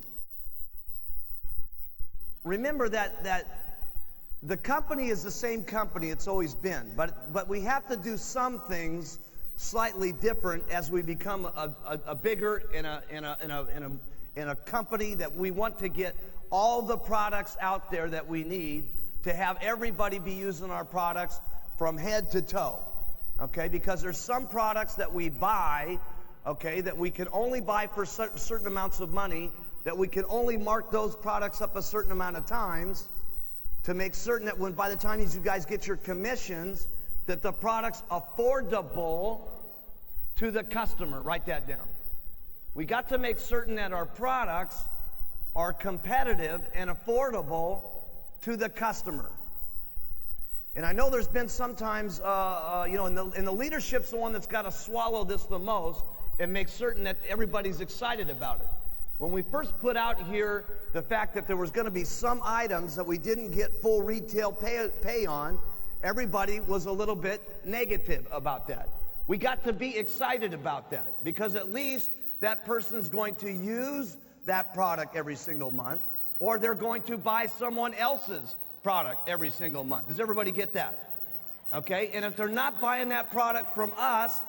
Remember that the company is the same company it's always been, but we have to do some things slightly different as we become a bigger in a company that we want to get all the products out there that we need to have everybody be using our products from head to toe. Okay, because there's some products that we buy, okay, that we can only buy for certain amounts of money, that we can only mark those products up a certain amount of times to make certain that when by the time you guys get your commissions, that the product's affordable to the customer. Write that down. We got to make certain that our products are competitive and affordable to the customer. And I know there's been sometimes, and the leadership's the one that's got to swallow this the most and make certain that everybody's excited about it. When we first put out here the fact that there was going to be some items that we didn't get full retail pay on, everybody was a little bit negative about that. We got to be excited about that because at least that person's going to use that product every single month, or they're going to buy someone else's product every single month. Does everybody get that? Okay, and if they're not buying that product from us,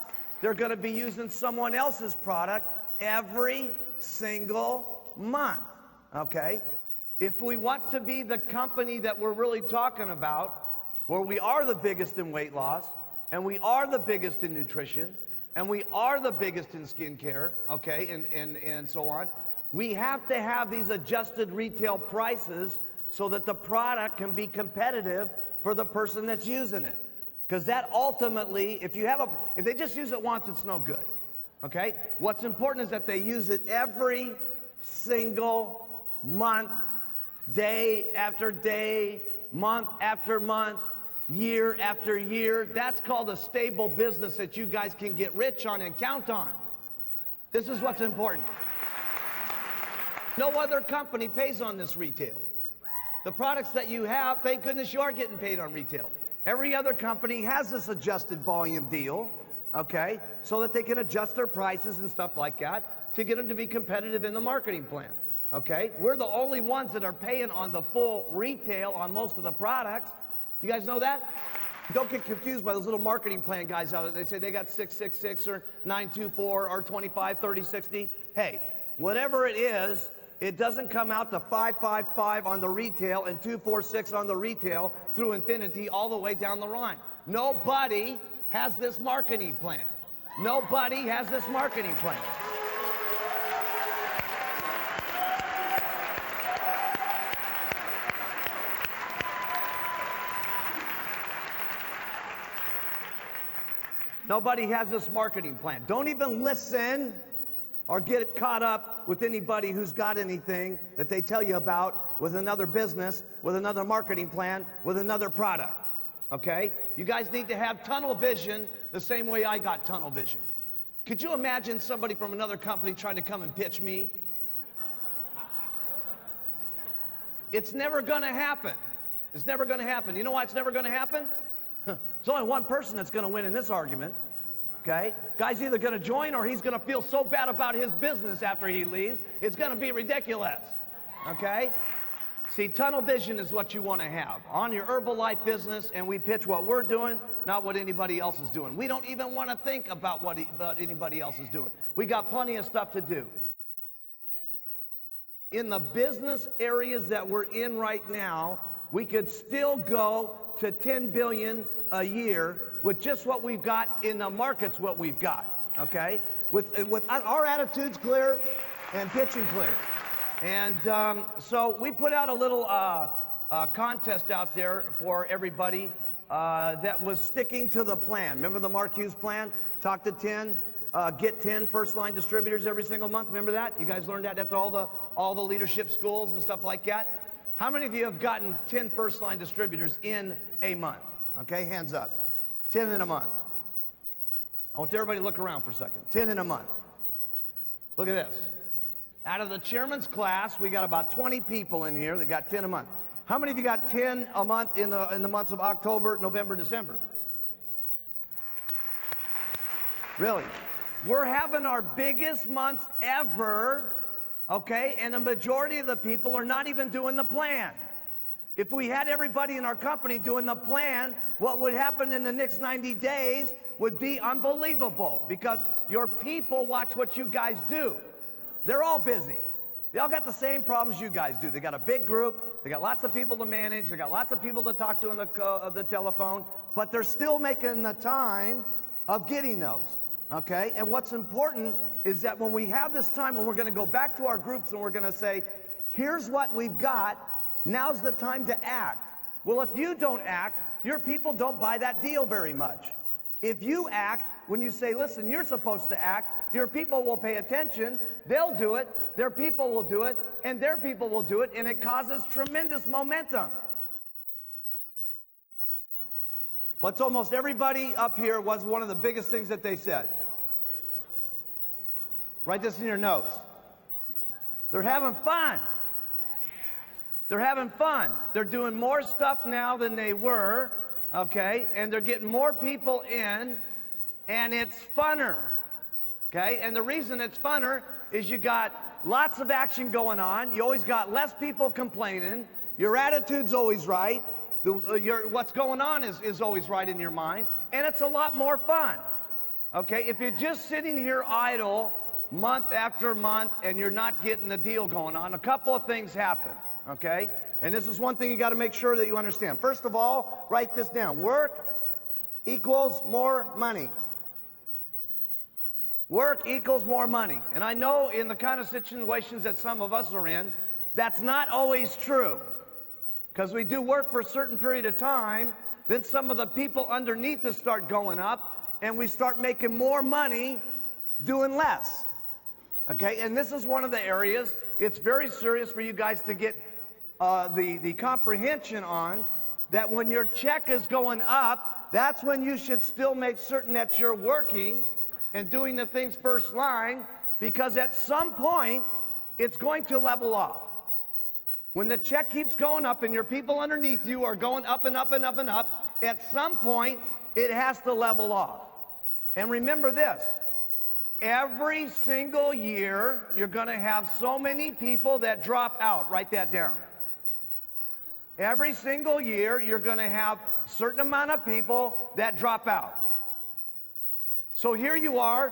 they're going to be using someone else's product every single month. Okay, if we want to be the company that we're really talking about, where we are the biggest in weight loss, and we are the biggest in nutrition, and we are the biggest in skincare, okay, and so on, we have to have these adjusted retail prices so that the product can be competitive for the person that's using it. Because that ultimately, if they just use it once, it's no good. Okay? What's important is that they use it every single month, day after day, month after month, year after year. That's called a stable business that you guys can get rich on and count on. This is what's important. No other company pays on this retail. The products that you have, thank goodness you are getting paid on retail. Every other company has this adjusted volume deal, okay, so that they can adjust their prices and stuff like that to get them to be competitive in the marketing plan, okay? We're the only ones that are paying on the full retail on most of the products. You guys know that? Don't get confused by those little marketing plan guys out there. They say they got 666 or 924 or 25, 30, 60. Hey, whatever it is, it doesn't come out to 555 on the retail and 246 on the retail through infinity all the way down the line. Nobody has this marketing plan. Nobody has this marketing plan. Nobody has this marketing plan. Don't even listen or get caught up with anybody who's got anything that they tell you about with another business, with another marketing plan, with another product. Okay? You guys need to have tunnel vision the same way I got tunnel vision. Could you imagine somebody from another company trying to come and pitch me? It's never going to happen. It's never going to happen. You know why it's never going to happen? There's only one person that's going to win in this argument. Okay? Guy's either going to join or he's going to feel so bad about his business after he leaves, it's going to be ridiculous. Okay? See, tunnel vision is what you want to have on your Herbalife business, and we pitch what we're doing, not what anybody else is doing. We don't even want to think about what anybody else is doing. We got plenty of stuff to do. In the business areas that we're in right now, we could still go to $10 billion a year with just what we've got in the markets, what we've got, okay? With our attitudes clear and pitching clear. And so we put out a little contest out there for everybody that was sticking to the plan. Remember the Mark Hughes plan? Talk to 10, get 10 first-line distributors every single month. Remember that? You guys learned that after all the leadership schools and stuff like that? How many of you have gotten 10 first-line distributors in a month? Okay, hands up. 10 in a month. I want everybody to look around for a second. 10 in a month. Look at this. Out of the chairman's class, we got about 20 people in here that got 10 a month. How many of you got 10 a month in the months of October, November, December? Really? We're having our biggest months ever, okay? And the majority of the people are not even doing the plan. If we had everybody in our company doing the plan, what would happen in the next 90 days would be unbelievable, because your people watch what you guys do. They're all busy. They all got the same problems you guys do. They got a big group. They got lots of people to manage. They got lots of people to talk to on the telephone. But they're still making the time of getting those. Okay? And what's important is that when we have this time, when we're going to go back to our groups and we're going to say, here's what we've got. Now's the time to act. Well, if you don't act, your people don't buy that deal very much. If you act, when you say, listen, you're supposed to act, your people will pay attention. They'll do it. Their people will do it. And their people will do it. And it causes tremendous momentum. But almost everybody up here was one of the biggest things that they said. Write this in your notes. They're having fun. They're having fun. They're doing more stuff now than they were, okay? And they're getting more people in, and it's funner, okay? And the reason it's funner is you got lots of action going on. You always got less people complaining. Your attitude's always right. What's going on is always right in your mind. And it's a lot more fun, okay? If you're just sitting here idle month after month and you're not getting the deal going on, a couple of things happen. Okay? And this is one thing you got to make sure that you understand. First of all, write this down. Work equals more money. Work equals more money. And I know in the kind of situations that some of us are in, that's not always true. Because we do work for a certain period of time, then some of the people underneath us start going up, and we start making more money doing less. Okay? And this is one of the areas it's very serious for you guys to get the comprehension on, that when your check is going up, that's when you should still make certain that you're working and doing the things first line, because at some point it's going to level off. When the check keeps going up and your people underneath you are going up and up and up and up, at some point it has to level off. And remember this, every single year you're going to have so many people that drop out. Write that down. Every single year, you're going to have a certain amount of people that drop out. So here you are,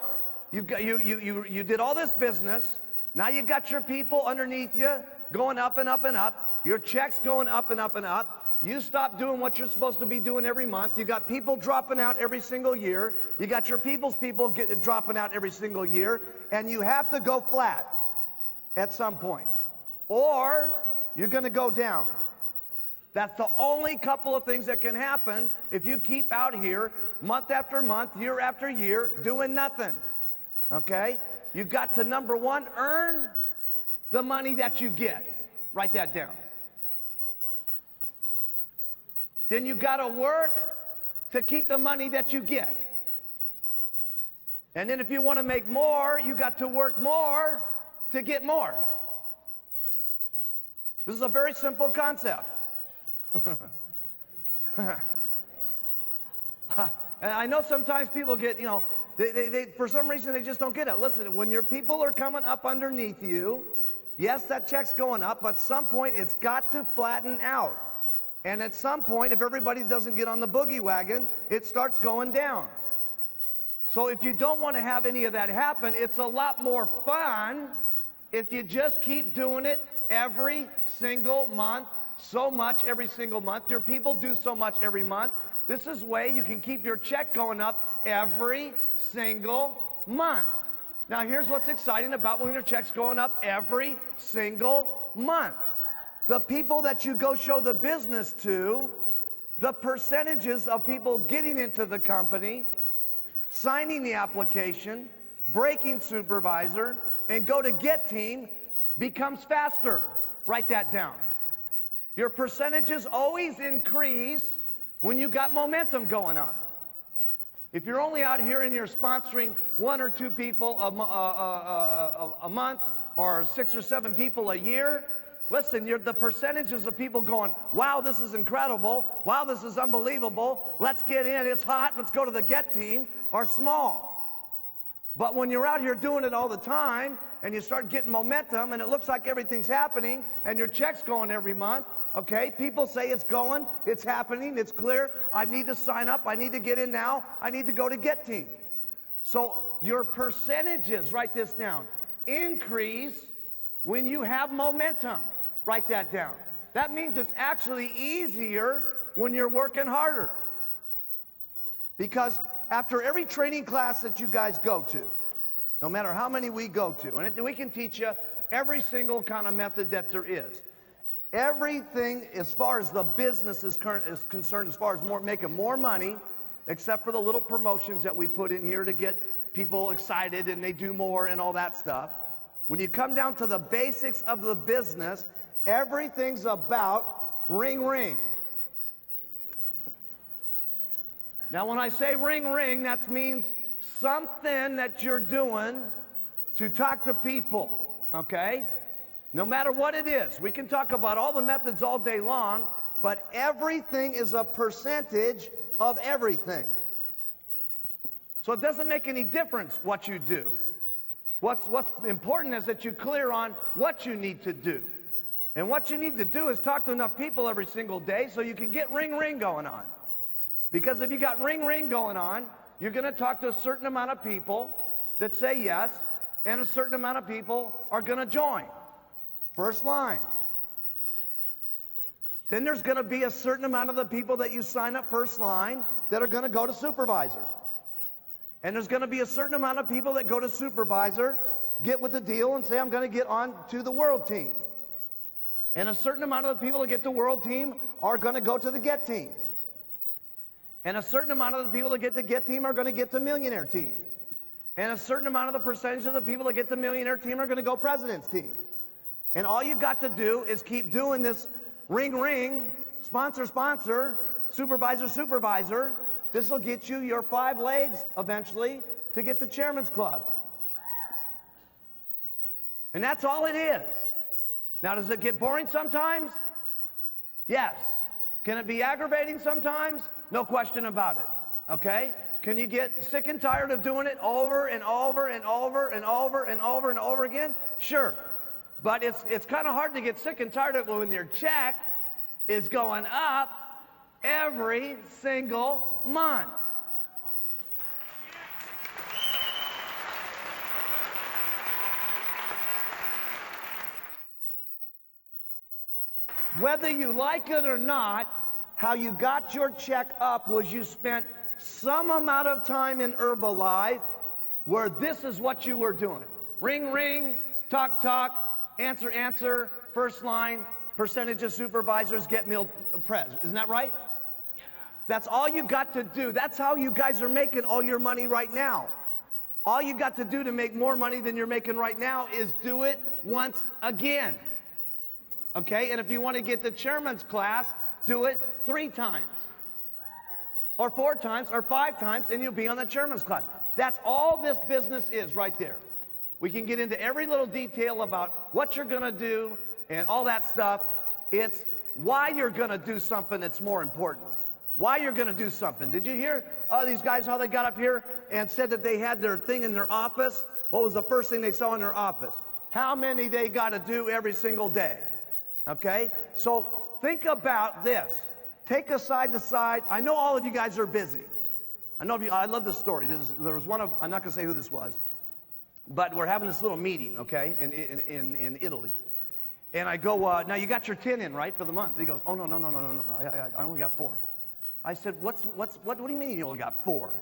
you did all this business, now you got your people underneath you going up and up and up, your check's going up and up and up, you stop doing what you're supposed to be doing every month, you got people dropping out every single year, you got your people's people dropping out every single year, and you have to go flat at some point. Or you're going to go down. That's the only couple of things that can happen if you keep out here month after month, year after year, doing nothing. Okay? You've got to, number one, earn the money that you get. Write that down. Then you got to work to keep the money that you get. And then if you want to make more, you got to work more to get more. This is a very simple concept. And I know sometimes people get, they for some reason they just don't get it. Listen, when your people are coming up underneath you, yes, that check's going up, but at some point it's got to flatten out. And at some point, if everybody doesn't get on the boogie wagon, it starts going down. So if you don't want to have any of that happen, it's a lot more fun if you just keep doing it every single month. So much every single month. Your people do so much every month This is way you can keep your check going up every single month. Now, here's what's exciting about when your check's going up every single month. The people that you go show the business to, the percentages of people getting into the company, signing the application, breaking supervisor, and go to get team becomes faster. Write that down. Your percentages always increase when you got momentum going on. If you're only out here and you're sponsoring 1 or 2 people a month, or 6 or 7 people a year, listen, the percentages of people going, wow, this is incredible, wow, this is unbelievable, let's get in, it's hot, let's go to the get team, are small. But when you're out here doing it all the time, and you start getting momentum, and it looks like everything's happening, and your check's going every month, okay, people say it's going, it's happening, it's clear, I need to sign up, I need to get in now, I need to go to get team. So your percentages, write this down, increase when you have momentum. Write that down. That means it's actually easier when you're working harder. Because after every training class that you guys go to, no matter how many we go to, and we can teach you every single kind of method that there is. Everything as far as the business is concerned, as far as making more money, except for the little promotions that we put in here to get people excited and they do more and all that stuff. When you come down to the basics of the business, everything's about ring, ring. Now, when I say ring, ring, that means something that you're doing to talk to people, okay? No matter what it is. We can talk about all the methods all day long, but everything is a percentage of everything. So it doesn't make any difference what you do. What's important is that you clear on what you need to do. And what you need to do is talk to enough people every single day so you can get ring, ring going on. Because if you got ring, ring going on, you're going to talk to a certain amount of people that say yes, and a certain amount of people are going to join. First line. Then there's going to be a certain amount of the people that you sign up first line that are going to go to supervisor. And there's going to be a certain amount of people that go to supervisor, get with the deal and say, I'm going to get on to the world team. And a certain amount of the people that get to world team are going to go to the get team. And a certain amount of the people that get to get team are going to get to millionaire team. And a certain amount of the percentage of the people that get to millionaire team are going to go president's team. And all you got to do is keep doing this ring, ring, sponsor, sponsor, supervisor, supervisor. This will get you your 5 legs eventually to get to Chairman's Club. And that's all it is. Now, does it get boring sometimes? Yes. Can it be aggravating sometimes? No question about it. Okay? Can you get sick and tired of doing it over and over and over and over and over and over again? Sure. But it's kind of hard to get sick and tired of it when your check is going up every single month. Whether you like it or not, how you got your check up was you spent some amount of time in Herbalife where this is what you were doing. Ring, ring, talk, talk, answer, answer, first line, percentage of supervisors get meal pres. Isn't that right? Yeah. That's all you got to do. That's how you guys are making all your money right now. All you got to do to make more money than you're making right now is do it once again. Okay? And if you want to get the chairman's class, do it 3 times. Or 4 times, or 5 times, and you'll be on the chairman's class. That's all this business is right there. We can get into every little detail about what you're going to do and all that stuff. It's why you're going to do something that's more important. Why you're going to do something. Did you hear these guys, how they got up here and said that they had their thing in their office? What was the first thing they saw in their office? How many they got to do every single day. Okay? So think about this. Take a side to side. I know all of you guys are busy. I love this story. There was one of, I'm not going to say who this was, but we're having this little meeting, okay, in Italy. And I go, now you got your 10 in, right, for the month? He goes, oh, no. I only got 4. I said, what do you mean you only got 4?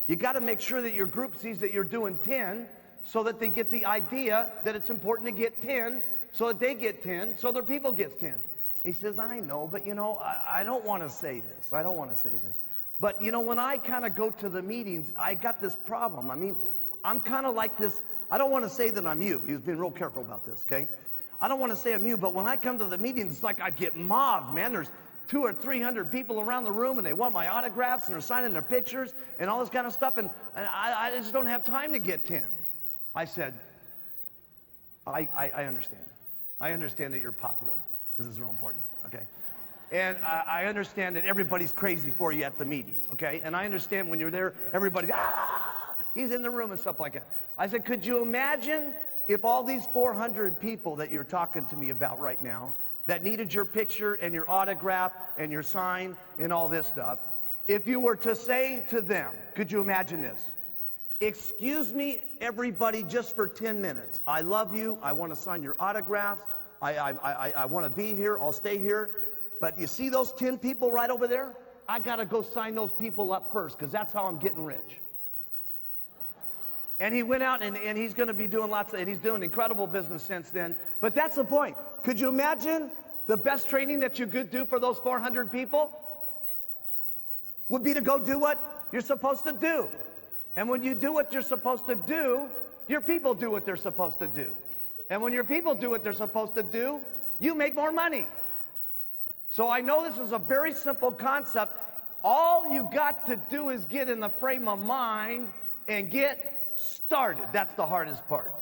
You got to make sure that your group sees that you're doing 10 so that they get the idea that it's important to get 10 so that they get 10 so their people gets 10. He says, I know, but you know, I don't want to say this. I don't want to say this. But you know, when I kind of go to the meetings, I got this problem. I mean, I'm kind of like this. I don't want to say that I'm you. He's been real careful about this, okay? I don't want to say I'm you, but when I come to the meetings, it's like I get mobbed, man. There's 200 or 300 people around the room, and they want my autographs, and they're signing their pictures, and all this kind of stuff, and I just don't have time to get 10. I said, I understand. I understand that you're popular. This is real important, okay? And I understand that everybody's crazy for you at the meetings, okay? And I understand when you're there, everybody's, he's in the room and stuff like that. I said, could you imagine if all these 400 people that you're talking to me about right now that needed your picture and your autograph and your sign and all this stuff, if you were to say to them, could you imagine this? Excuse me, everybody, just for 10 minutes. I love you. I want to sign your autographs. I want to be here. I'll stay here. But you see those 10 people right over there? I got to go sign those people up first because that's how I'm getting rich. And he went out and he's going to be doing and he's doing incredible business since then. But that's the point. Could you imagine the best training that you could do for those 400 people? Would be to go do what you're supposed to do. And when you do what you're supposed to do, your people do what they're supposed to do. And when your people do what they're supposed to do, you make more money. So I know this is a very simple concept. All you got to do is get in the frame of mind and get started. That's the hardest part.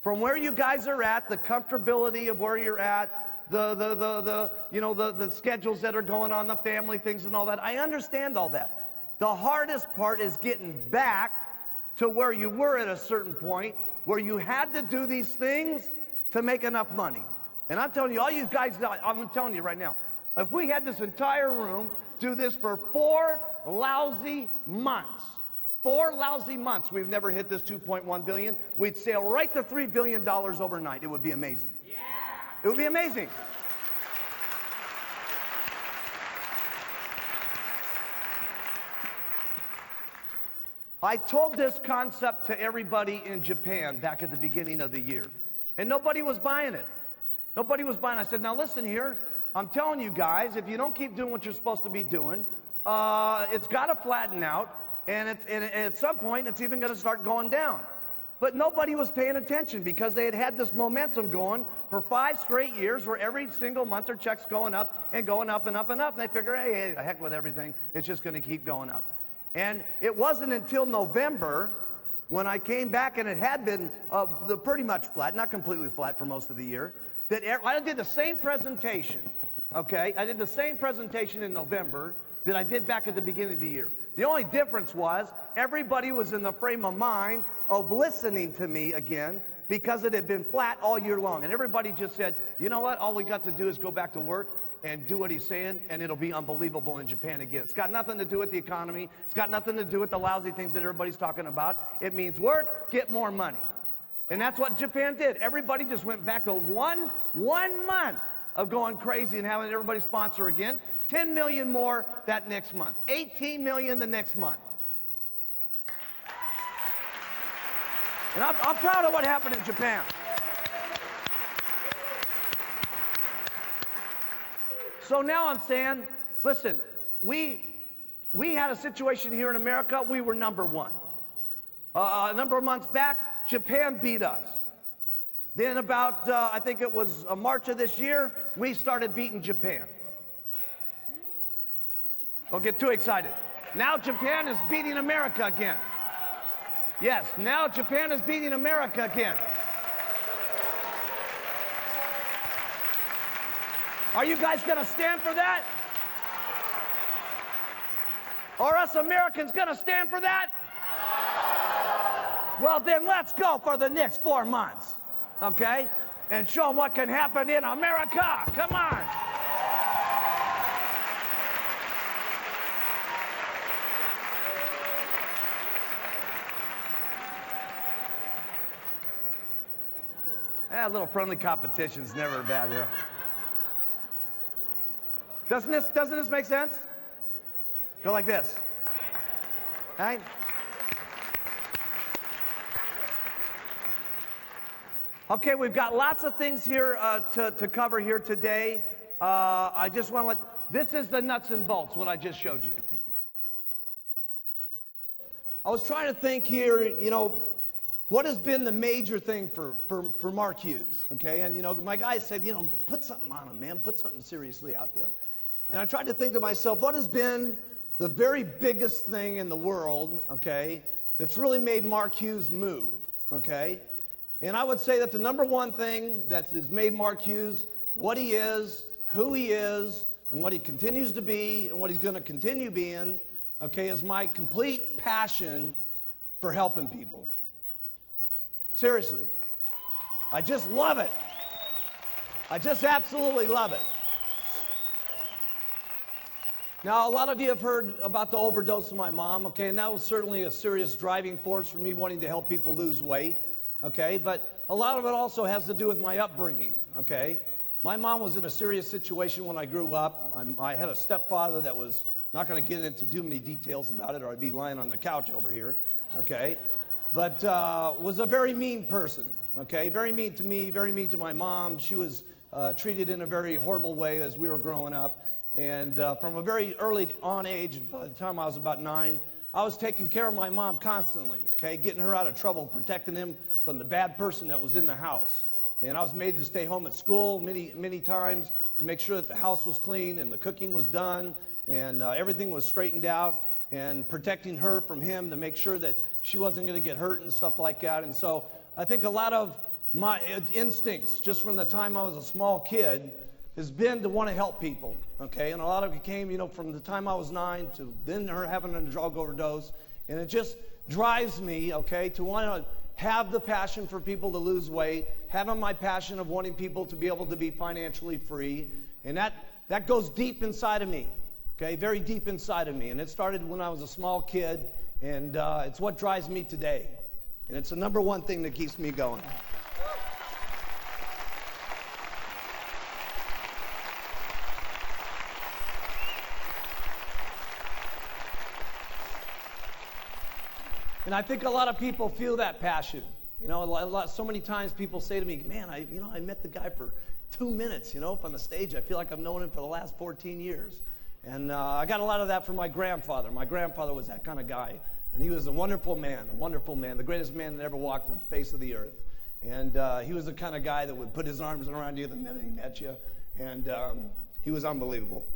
From where you guys are at, the comfortability of where you're at, the schedules that are going on, the family things and all that. I understand all that. The hardest part is getting back to where you were at a certain point, where you had to do these things to make enough money. And I'm telling you, all you guys, I'm telling you right now, if we had this entire room do this for 4 lousy months, 4 lousy months, we've never hit this 2.1 billion. We'd sail right to $3 billion overnight. It would be amazing. Yeah. It would be amazing. I told this concept to everybody in Japan back at the beginning of the year, and nobody was buying it. Nobody was buying it. I said, now listen here, I'm telling you guys, if you don't keep doing what you're supposed to be doing, it's got to flatten out, and at some point, it's even going to start going down. But nobody was paying attention because they had this momentum going for 5 straight years where every single month their check's going up and going up and up and up, and they figure, hey, the heck with everything, it's just going to keep going up. And it wasn't until November when I came back and it had been pretty much flat, not completely flat for most of the year, that I did the same presentation, okay? I did the same presentation in November that I did back at the beginning of the year. The only difference was everybody was in the frame of mind of listening to me again because it had been flat all year long. And everybody just said, you know what, all we got to do is go back to work and do what he's saying, and it'll be unbelievable in Japan again. It's got nothing to do with the economy. It's got nothing to do with the lousy things that everybody's talking about. It means work, get more money. And that's what Japan did. Everybody just went back to one month of going crazy and having everybody sponsor again. 10 million more that next month. 18 million the next month. And I'm proud of what happened in Japan. So now I'm saying, listen, we had a situation here in America, we were number 1. A number of months back, Japan beat us. Then about, I think it was March of this year, we started beating Japan. Don't get too excited. Now Japan is beating America again. Yes, now Japan is beating America again. Are you guys going to stand for that? Are us Americans going to stand for that? Well, then let's go for the next 4 months, okay? And show them what can happen in America. Come on. A little friendly competition's never bad, yeah. Doesn't this make sense? Go like this. Right? Okay, we've got lots of things here to cover here today. I just want to this is the nuts and bolts, what I just showed you. I was trying to think here, what has been the major thing for Mark Hughes, okay? And, my guys said, put something on him, man. Put something seriously out there. And I tried to think to myself, what has been the very biggest thing in the world, okay, that's really made Mark Hughes move, okay? And I would say that the number one thing that has made Mark Hughes what he is, who he is, and what he continues to be, and what he's going to continue being, okay, is my complete passion for helping people. Seriously. I just love it. I just absolutely love it. Now, a lot of you have heard about the overdose of my mom, okay, and that was certainly a serious driving force for me wanting to help people lose weight, okay, but a lot of it also has to do with my upbringing, okay. My mom was in a serious situation when I grew up. I had a stepfather that was, not going to get into too many details about it or I'd be lying on the couch over here, okay, but was a very mean person, okay, very mean to me, very mean to my mom. She was treated in a very horrible way as we were growing up. And from a very early on age, by the time I was about 9, I was taking care of my mom constantly, okay, getting her out of trouble, protecting him from the bad person that was in the house. And I was made to stay home at school many times to make sure that the house was clean and the cooking was done and everything was straightened out, and protecting her from him to make sure that she wasn't going to get hurt and stuff like that. And so I think a lot of my instincts just from the time I was a small kid has been to want to help people, okay? And a lot of it came, from the time I was 9 to then her having a drug overdose. And it just drives me, okay, to want to have the passion for people to lose weight, having my passion of wanting people to be able to be financially free. And that goes deep inside of me, okay, very deep inside of me. And it started when I was a small kid, and it's what drives me today. And it's the number one thing that keeps me going. And I think a lot of people feel that passion. So many times people say to me, man, I met the guy for 2 minutes, up on the stage. I feel like I've known him for the last 14 years. And I got a lot of that from my grandfather. My grandfather was that kind of guy. And he was a wonderful man, the greatest man that ever walked on the face of the earth. And he was the kind of guy that would put his arms around you the minute he met you. And he was unbelievable.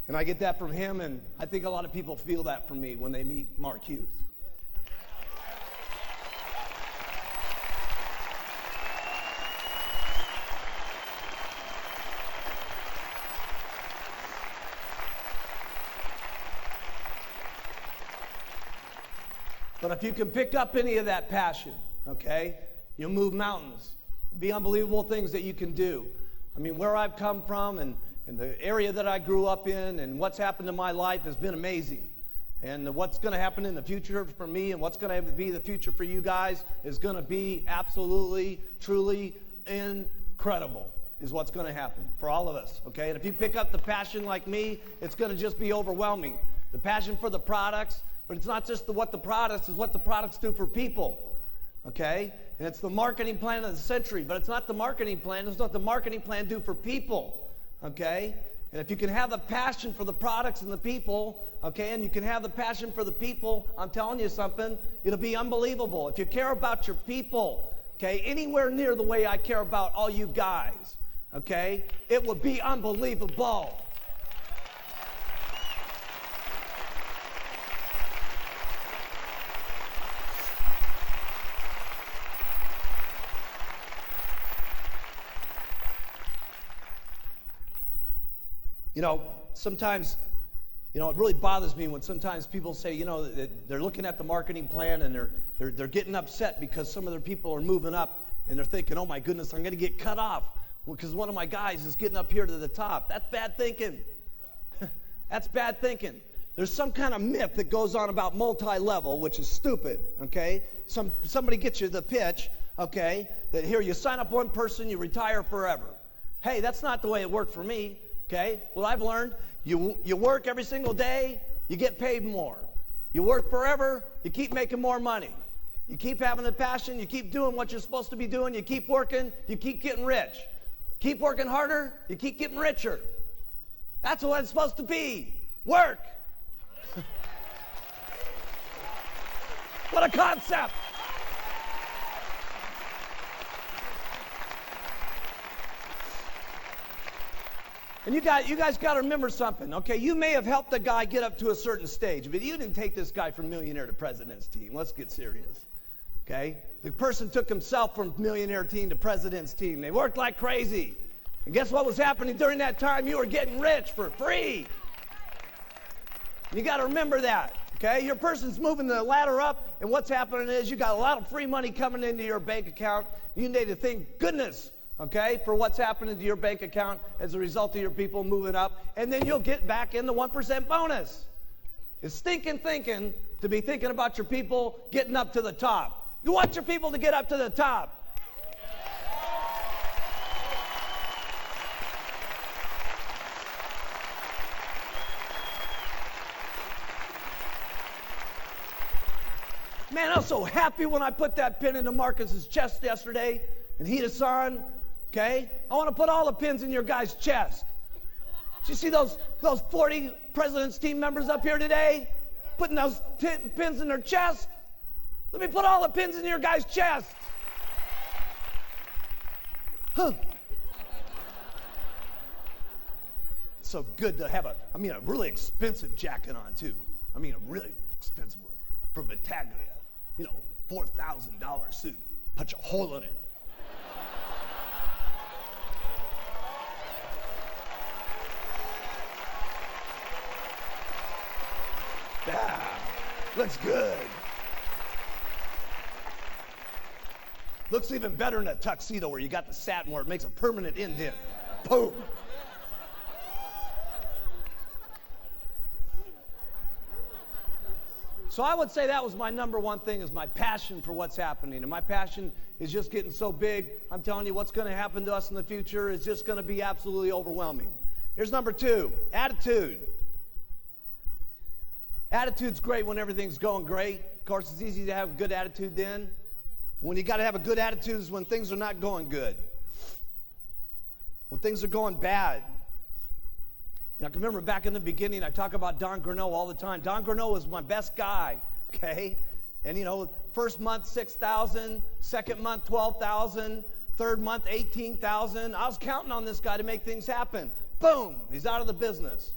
And I get that from him, and I think a lot of people feel that from me when they meet Mark Hughes. But if you can pick up any of that passion, okay, you'll move mountains. Be unbelievable things that you can do. I mean, where I've come from and the area that I grew up in and what's happened in my life has been amazing. And what's going to happen in the future for me and what's going to be the future for you guys is going to be absolutely, truly incredible is what's going to happen for all of us, okay? And if you pick up the passion like me, it's going to just be overwhelming. The passion for the products, but it's not just what the products, it's what the products do for people, okay? And it's the marketing plan of the century, but it's not the marketing plan. It's what the marketing plan do for people, okay? And if you can have the passion for the products and the people, okay, and you can have the passion for the people, I'm telling you something, it'll be unbelievable. If you care about your people, okay, anywhere near the way I care about all you guys, okay, it would be unbelievable. Sometimes, it really bothers me when sometimes people say, that they're looking at the marketing plan and they're getting upset because some of their people are moving up and they're thinking, oh my goodness, I'm going to get cut off because one of my guys is getting up here to the top. That's bad thinking. That's bad thinking. There's some kind of myth that goes on about multi-level, which is stupid, okay? Somebody gets you the pitch, okay, that here you sign up one person, you retire forever. Hey, that's not the way it worked for me. Okay, well, I've learned you work every single day, you get paid more. You work forever, you keep making more money. You keep having the passion, you keep doing what you're supposed to be doing, you keep working, you keep getting rich. Keep working harder, you keep getting richer. That's what it's supposed to be. Work. What a concept. And you guys got to remember something, okay? You may have helped a guy get up to a certain stage, but you didn't take this guy from millionaire to president's team. Let's get serious, okay? The person took himself from millionaire team to president's team. They worked like crazy. And guess what was happening during that time? You were getting rich for free. You got to remember that, okay? Your person's moving the ladder up, and what's happening is you got a lot of free money coming into your bank account. You need to thank goodness, okay, for what's happening to your bank account as a result of your people moving up, and then you'll get back in the 1% bonus. It's stinking thinking to be thinking about your people getting up to the top. You want your people to get up to the top. Man, I was so happy when I put that pin into Marcus's chest yesterday, and Hida-san, okay? I want to put all the pins in your guys' chest. Did you see those 40 President's team members up here today? Putting those pins in their chest? Let me put all the pins in your guys' chest. Huh. It's so good to have a really expensive jacket on, too. A really expensive one from Battaglia. $4,000 suit. Punch a hole in it. Looks good. Looks even better in a tuxedo where you got the satin where it makes a permanent indent. Boom. So I would say that was my number one thing, is my passion for what's happening. And my passion is just getting so big. I'm telling you, what's going to happen to us in the future is just going to be absolutely overwhelming. Here's number 2, attitude. Attitude's great when everything's going great. Of course, it's easy to have a good attitude then. When you got to have a good attitude is when things are not going good. When things are going bad. I can remember back in the beginning, I talk about Don Greneau all the time. Don Greneau was my best guy, okay? And, first month, 6,000, second month, 12,000, third month, 18,000. I was counting on this guy to make things happen. Boom, he's out of the business.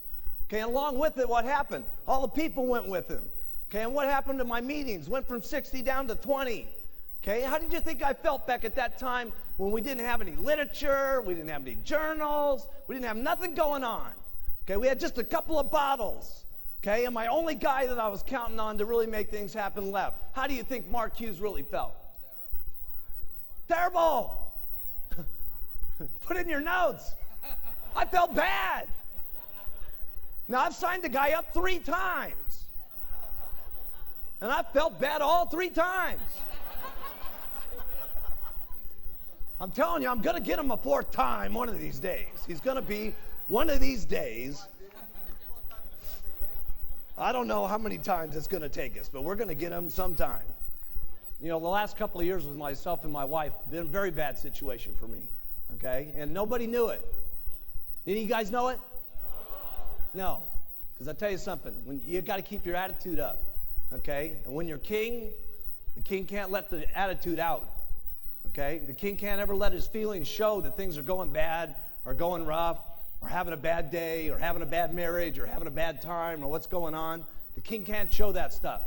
Okay, and along with it, what happened? All the people went with him. Okay, and what happened to my meetings? Went from 60 down to 20. Okay, how did you think I felt back at that time when we didn't have any literature, we didn't have any journals, we didn't have nothing going on? Okay, we had just a couple of bottles. Okay, and my only guy that I was counting on to really make things happen left. How do you think Mark Hughes really felt? Terrible. Put in your notes. I felt bad. Now, I've signed the guy up 3 times. And I felt bad all 3 times. I'm telling you, I'm going to get him a 4th time one of these days. He's going to be one of these days. I don't know how many times it's going to take us, but we're going to get him sometime. The last couple of years with myself and my wife, been a very bad situation for me, okay? And nobody knew it. Any of you guys know it? No. Because I tell you something, when you got to keep your attitude up, okay? And when you're king, the king can't let the attitude out, okay? The king can't ever let his feelings show that things are going bad or going rough, or having a bad day, or having a bad marriage, or having a bad time, or what's going on. The king can't show that stuff.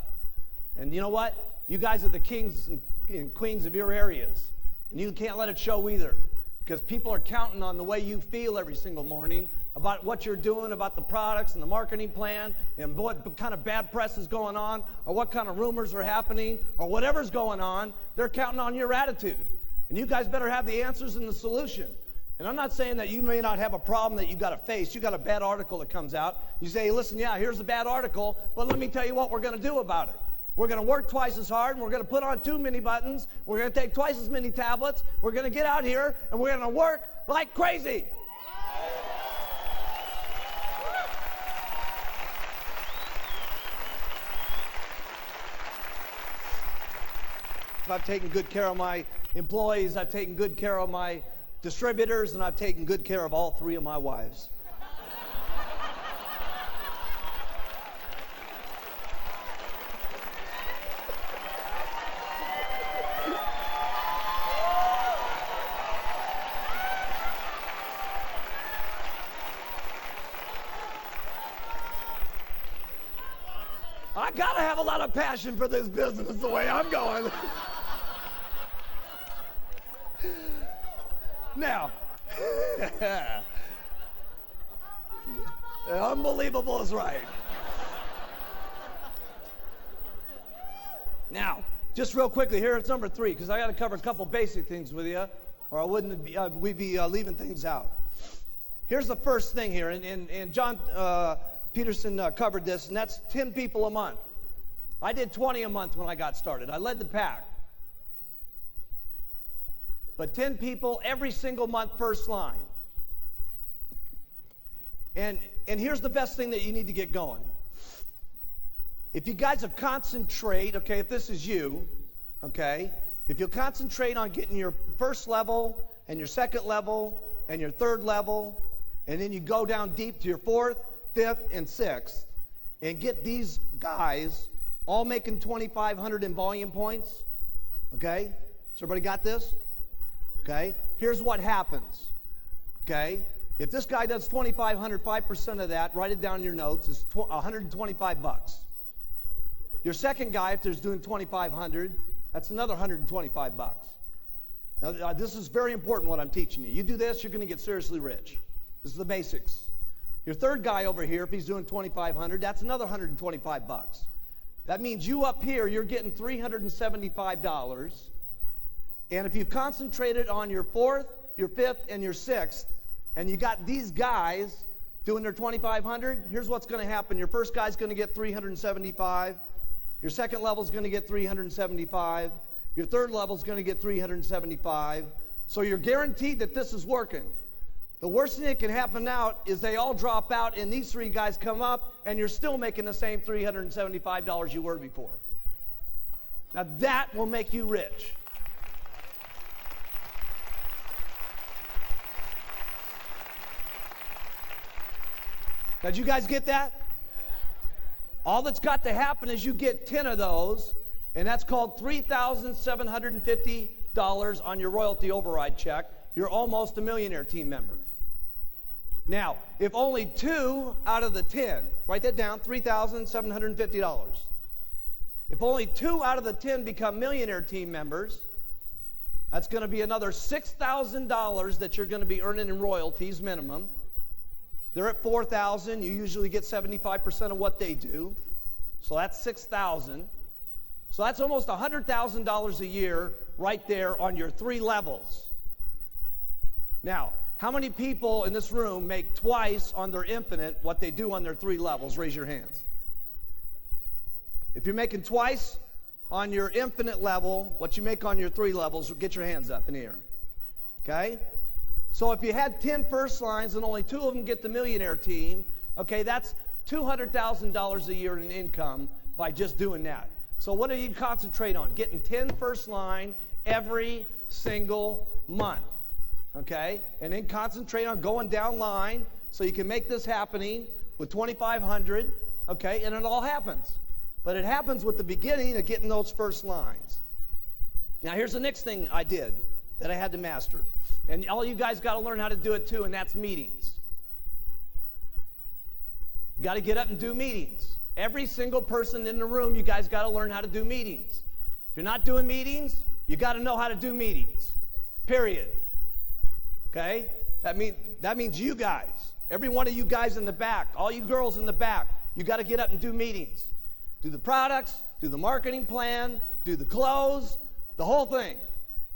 And you know what? You guys are the kings and queens of your areas. And you can't let it show either. Because people are counting on the way you feel every single morning about what you're doing, about the products and the marketing plan, and what kind of bad press is going on, or what kind of rumors are happening, or whatever's going on. They're counting on your attitude. And you guys better have the answers and the solution. And I'm not saying that you may not have a problem that you got to face. You got a bad article that comes out. You say, listen, yeah, here's a bad article, but let me tell you what we're going to do about it. We're going to work twice as hard, and we're going to put on 2 mini buttons. We're going to take twice as many tablets. We're going to get out here, and we're going to work like crazy. I've taken good care of my employees, I've taken good care of my distributors, and I've taken good care of all 3 of my wives. I gotta have a lot of passion for this business the way I'm going. Now, unbelievable is right. Now, just real quickly, here's number 3, because I got to cover a couple basic things with you, or I wouldn't be, we'd be leaving things out. Here's the first thing here, and John Peterson covered this, and that's 10 people a month. I did 20 a month when I got started. I led the pack. But 10 people every single month, first line. And here's the best thing that you need to get going. If you guys will concentrate, okay, if this is you, okay, if you'll concentrate on getting your first level and your second level and your third level, and then you go down deep to your 4th, 5th, and 6th, and get these guys all making 2,500 in volume points, okay? So everybody got this? Okay? Here's what happens, okay? If this guy does 2,500, 5% of that, write it down in your notes, is $125. Your second guy, if there's doing 2,500, that's another $125. Now, this is very important what I'm teaching you. You do this, you're going to get seriously rich. This is the basics. Your third guy over here, if he's doing 2,500, that's another $125. That means you up here, you're getting $375. And if you've concentrated on your 4th, your 5th, and your 6th, and you got these guys doing their 2,500, here's what's going to happen. Your first guy's going to get 375. Your second level's going to get 375. Your third level's going to get 375. So you're guaranteed that this is working. The worst thing that can happen now is they all drop out and these 3 guys come up and you're still making the same $375 you were before. Now that will make you rich. Now, did you guys get that? All that's got to happen is you get 10 of those, and that's called $3,750 on your royalty override check. You're almost a millionaire team member. Now, if only 2 out of the 10, write that down, $3,750. If only 2 out of the 10 become millionaire team members, that's going to be another $6,000 that you're going to be earning in royalties minimum. They're at $4,000. You usually get 75% of what they do. So that's $6,000. So that's almost $100,000 a year right there on your 3 levels. Now, how many people in this room make twice on their infinite what they do on their 3 levels? Raise your hands. If you're making twice on your infinite level what you make on your 3 levels, get your hands up in the air. Okay? So if you had 10 first lines and only 2 of them get the millionaire team, okay, that's $200,000 a year in income by just doing that. So what do you concentrate on? Getting 10 first line every single month, okay? And then concentrate on going down line so you can make this happening with 2,500, okay? And it all happens. But it happens with the beginning of getting those first lines. Now here's the next thing I did that I had to master. And all you guys got to learn how to do it too, and that's meetings. You got to get up and do meetings. Every single person in the room, you guys got to learn how to do meetings. If you're not doing meetings, you got to know how to do meetings. Period. Okay? That means you guys. Every one of you guys in the back, all you girls in the back, you got to get up and do meetings. Do the products, do the marketing plan, do the close, the whole thing.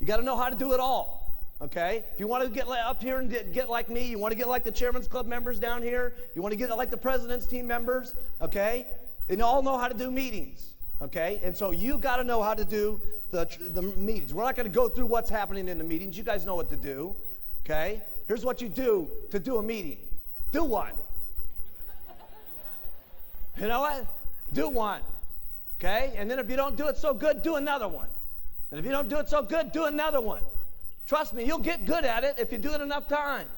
You got to know how to do it all. Okay? If you want to get up here and get like me, you want to get like the Chairman's Club members down here, you want to get like the President's team members, okay? And all know how to do meetings, okay? And so you got to know how to do the meetings. We're not going to go through what's happening in the meetings. You guys know what to do, okay? Here's what you do to do a meeting. Do one. You know what? Do one, okay? And then if you don't do it so good, do another one. And if you don't do it so good, do another one. Trust me, you'll get good at it if you do it enough times.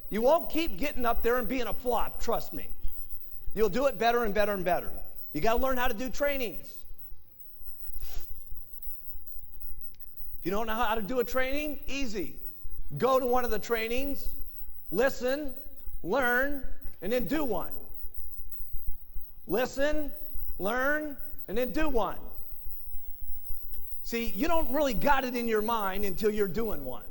You won't keep getting up there and being a flop, trust me. You'll do it better and better and better. You got to learn how to do trainings. If you don't know how to do a training, easy. Go to one of the trainings, listen, learn, and then do one. Listen, learn, and then do one. See, you don't really got it in your mind until you're doing one.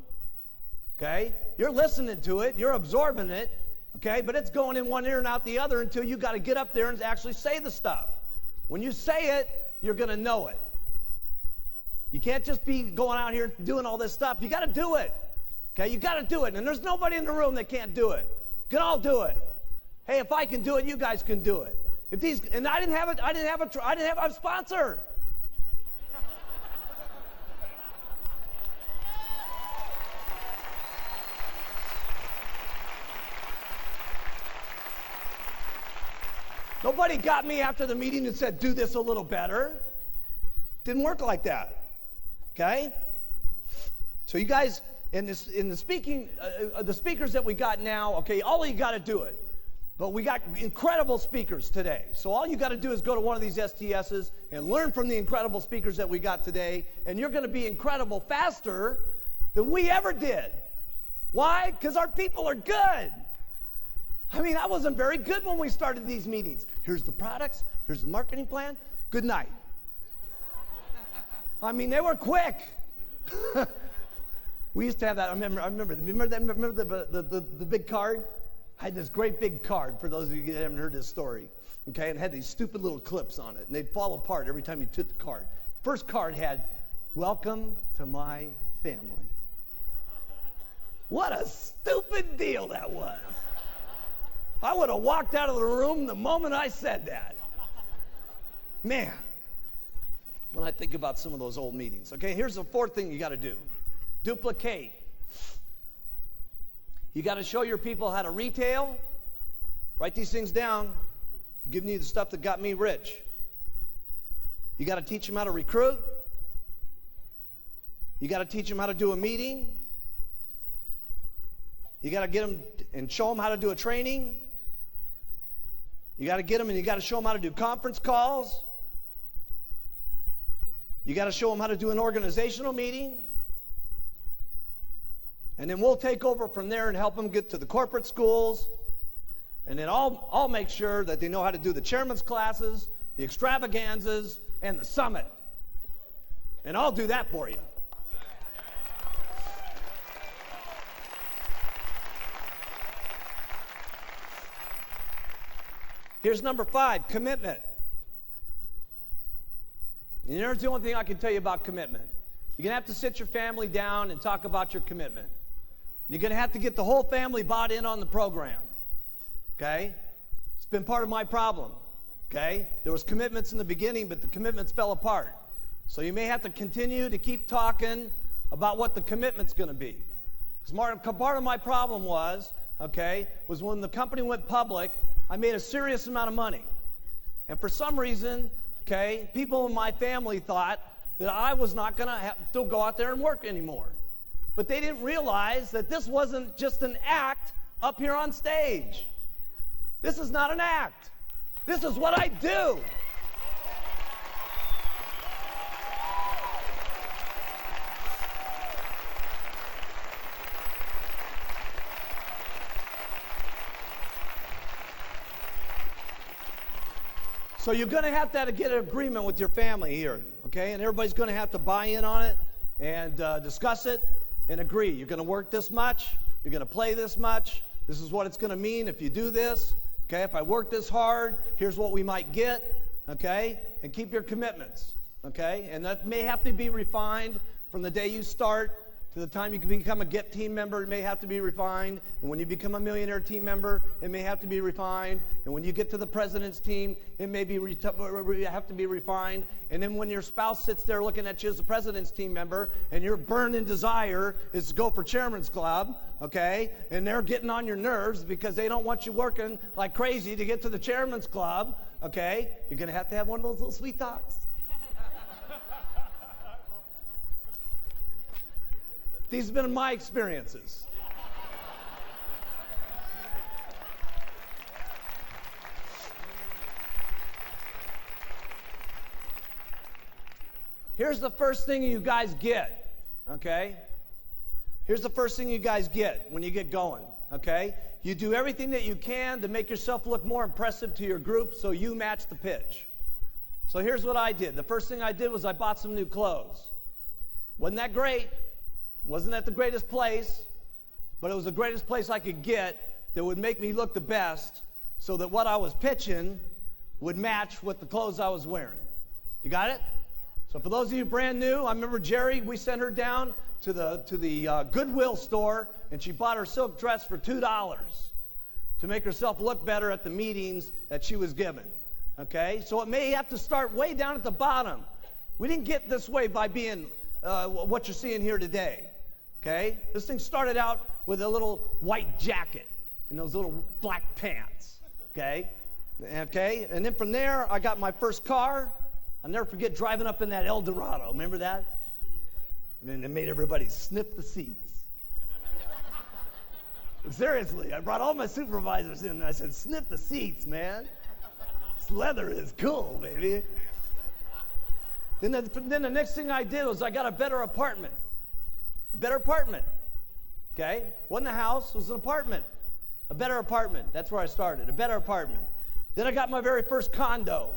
Okay? You're listening to it, you're absorbing it, okay? But it's going in one ear and out the other until you got to get up there and actually say the stuff. When you say it, you're going to know it. You can't just be going out here doing all this stuff. You got to do it. Okay? You got to do it. And there's nobody in the room that can't do it. You can all do it. Hey, if I can do it, you guys can do it. And I didn't have a sponsor. Nobody got me after the meeting and said, do this a little better. Didn't work like that. Okay? So you guys, in the speakers that we got now, okay, all of you got to do it. But we got incredible speakers today. So all you got to do is go to one of these STSs and learn from the incredible speakers that we got today, and you're going to be incredible faster than we ever did. Why? Because our people are good. I mean, I wasn't very good when we started these meetings. Here's the products. Here's the marketing plan. Good night. I mean, they were quick. We used to have that. I remember the big card? I had this great big card, for those of you that haven't heard this story. Okay, and it had these stupid little clips on it, and they'd fall apart every time you took the card. The first card had, "Welcome to my family." What a stupid deal that was. I would have walked out of the room the moment I said that. Man, when I think about some of those old meetings. Okay, here's the fourth thing you got to do. Duplicate. You got to show your people how to retail. Write these things down. I'm giving you the stuff that got me rich. You got to teach them how to recruit. You got to teach them how to do a meeting. You got to get them and show them how to do a training. You got to get them and you got to show them how to do conference calls. You got to show them how to do an organizational meeting. And then we'll take over from there and help them get to the corporate schools. And then I'll make sure that they know how to do the chairman's classes, the extravaganzas, and the summit. And I'll do that for you. Here's number 5, commitment. And here's the only thing I can tell you about commitment. You're going to have to sit your family down and talk about your commitment. You're going to have to get the whole family bought in on the program. Okay? It's been part of my problem. Okay? There was commitments in the beginning, but the commitments fell apart. So you may have to continue to keep talking about what the commitment's going to be. Because part of my problem was when the company went public, I made a serious amount of money. And for some reason, people in my family thought that I was not going to still go out there and work anymore. But they didn't realize that this wasn't just an act up here on stage. This is not an act. This is what I do. So you're going to have to get an agreement with your family here, okay? And everybody's going to have to buy in on it and discuss it and agree. You're going to work this much. You're going to play this much. This is what it's going to mean if you do this. Okay, if I work this hard, here's what we might get. Okay, and keep your commitments. Okay, and that may have to be refined from the day you start to the time you can become a GET team member. It may have to be refined. And when you become a millionaire team member, it may have to be refined. And when you get to the president's team, it may have to be refined. And then when your spouse sits there looking at you as the president's team member, and your burning desire is to go for chairman's club, okay, and they're getting on your nerves because they don't want you working like crazy to get to the chairman's club, okay, you're going to have one of those little sweet talks. These have been my experiences. Here's the first thing you guys get, okay? Here's the first thing you guys get when you get going, okay? You do everything that you can to make yourself look more impressive to your group so you match the pitch. So here's what I did. The first thing I did was I bought some new clothes. Wasn't that great? Wasn't at the greatest place, but it was the greatest place I could get that would make me look the best so that what I was pitching would match with the clothes I was wearing. You got it? So for those of you brand new, I remember Jerry, we sent her down to the Goodwill store, and she bought her silk dress for $2 to make herself look better at the meetings that she was given. Okay? So it may have to start way down at the bottom. We didn't get this way by being what you're seeing here today. Okay? This thing started out with a little white jacket and those little black pants. Okay? Okay? And then from there, I got my first car. I'll never forget driving up in that El Dorado. Remember that? And then it made everybody sniff the seats. Seriously, I brought all my supervisors in and I said, sniff the seats, man. This leather is cool, baby. Then the next thing I did was I got a better apartment. A better apartment. Okay? Wasn't a house, it was an apartment. A better apartment. That's where I started. A better apartment. Then I got my very first condo.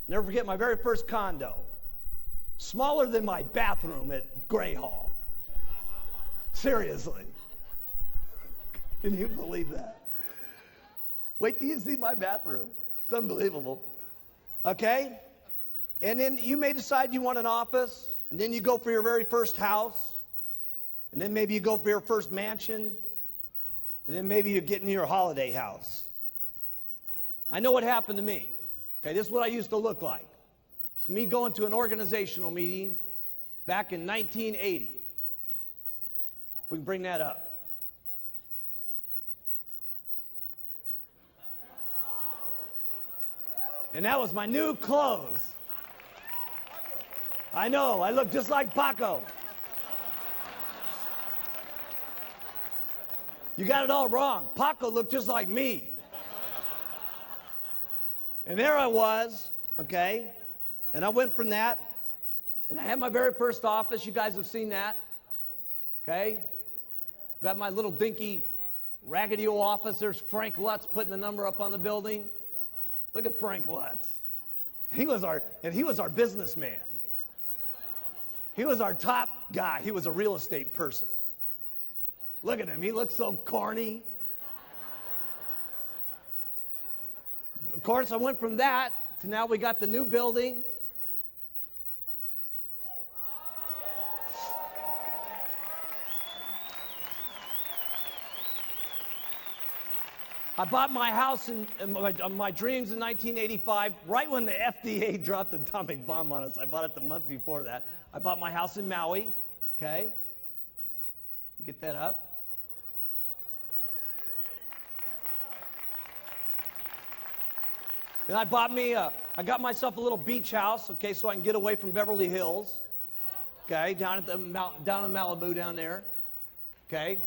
Never forget my very first condo. Smaller than my bathroom at Gray Hall. Seriously. Can you believe that? Wait till you see my bathroom. It's unbelievable. Okay? And then you may decide you want an office, and then you go for your very first house, and then maybe you go for your first mansion, and then maybe you're getting your holiday house. I know what happened to me. Okay, this is what I used to look like. It's me going to an organizational meeting back in 1980. If we can bring that up. And that was my new clothes. I know, I look just like Paco. You got it all wrong. Paco looked just like me. And there I was, okay, and I went from that, and I had my very first office. You guys have seen that, okay? Got my little dinky, raggedy old office. There's Frank Lutz putting the number up on the building. Look at Frank Lutz. He was our businessman. He was our top guy. He was a real estate person. Look at him. He looks so corny. Of course, I went from that to now we got the new building. I bought my house in my dreams in 1985, right when the FDA dropped the atomic bomb on us. I bought it the month before that. I bought my house in Maui, okay? Get that up. Then I got myself a little beach house, okay, so I can get away from Beverly Hills, okay, down in Malibu down there, okay.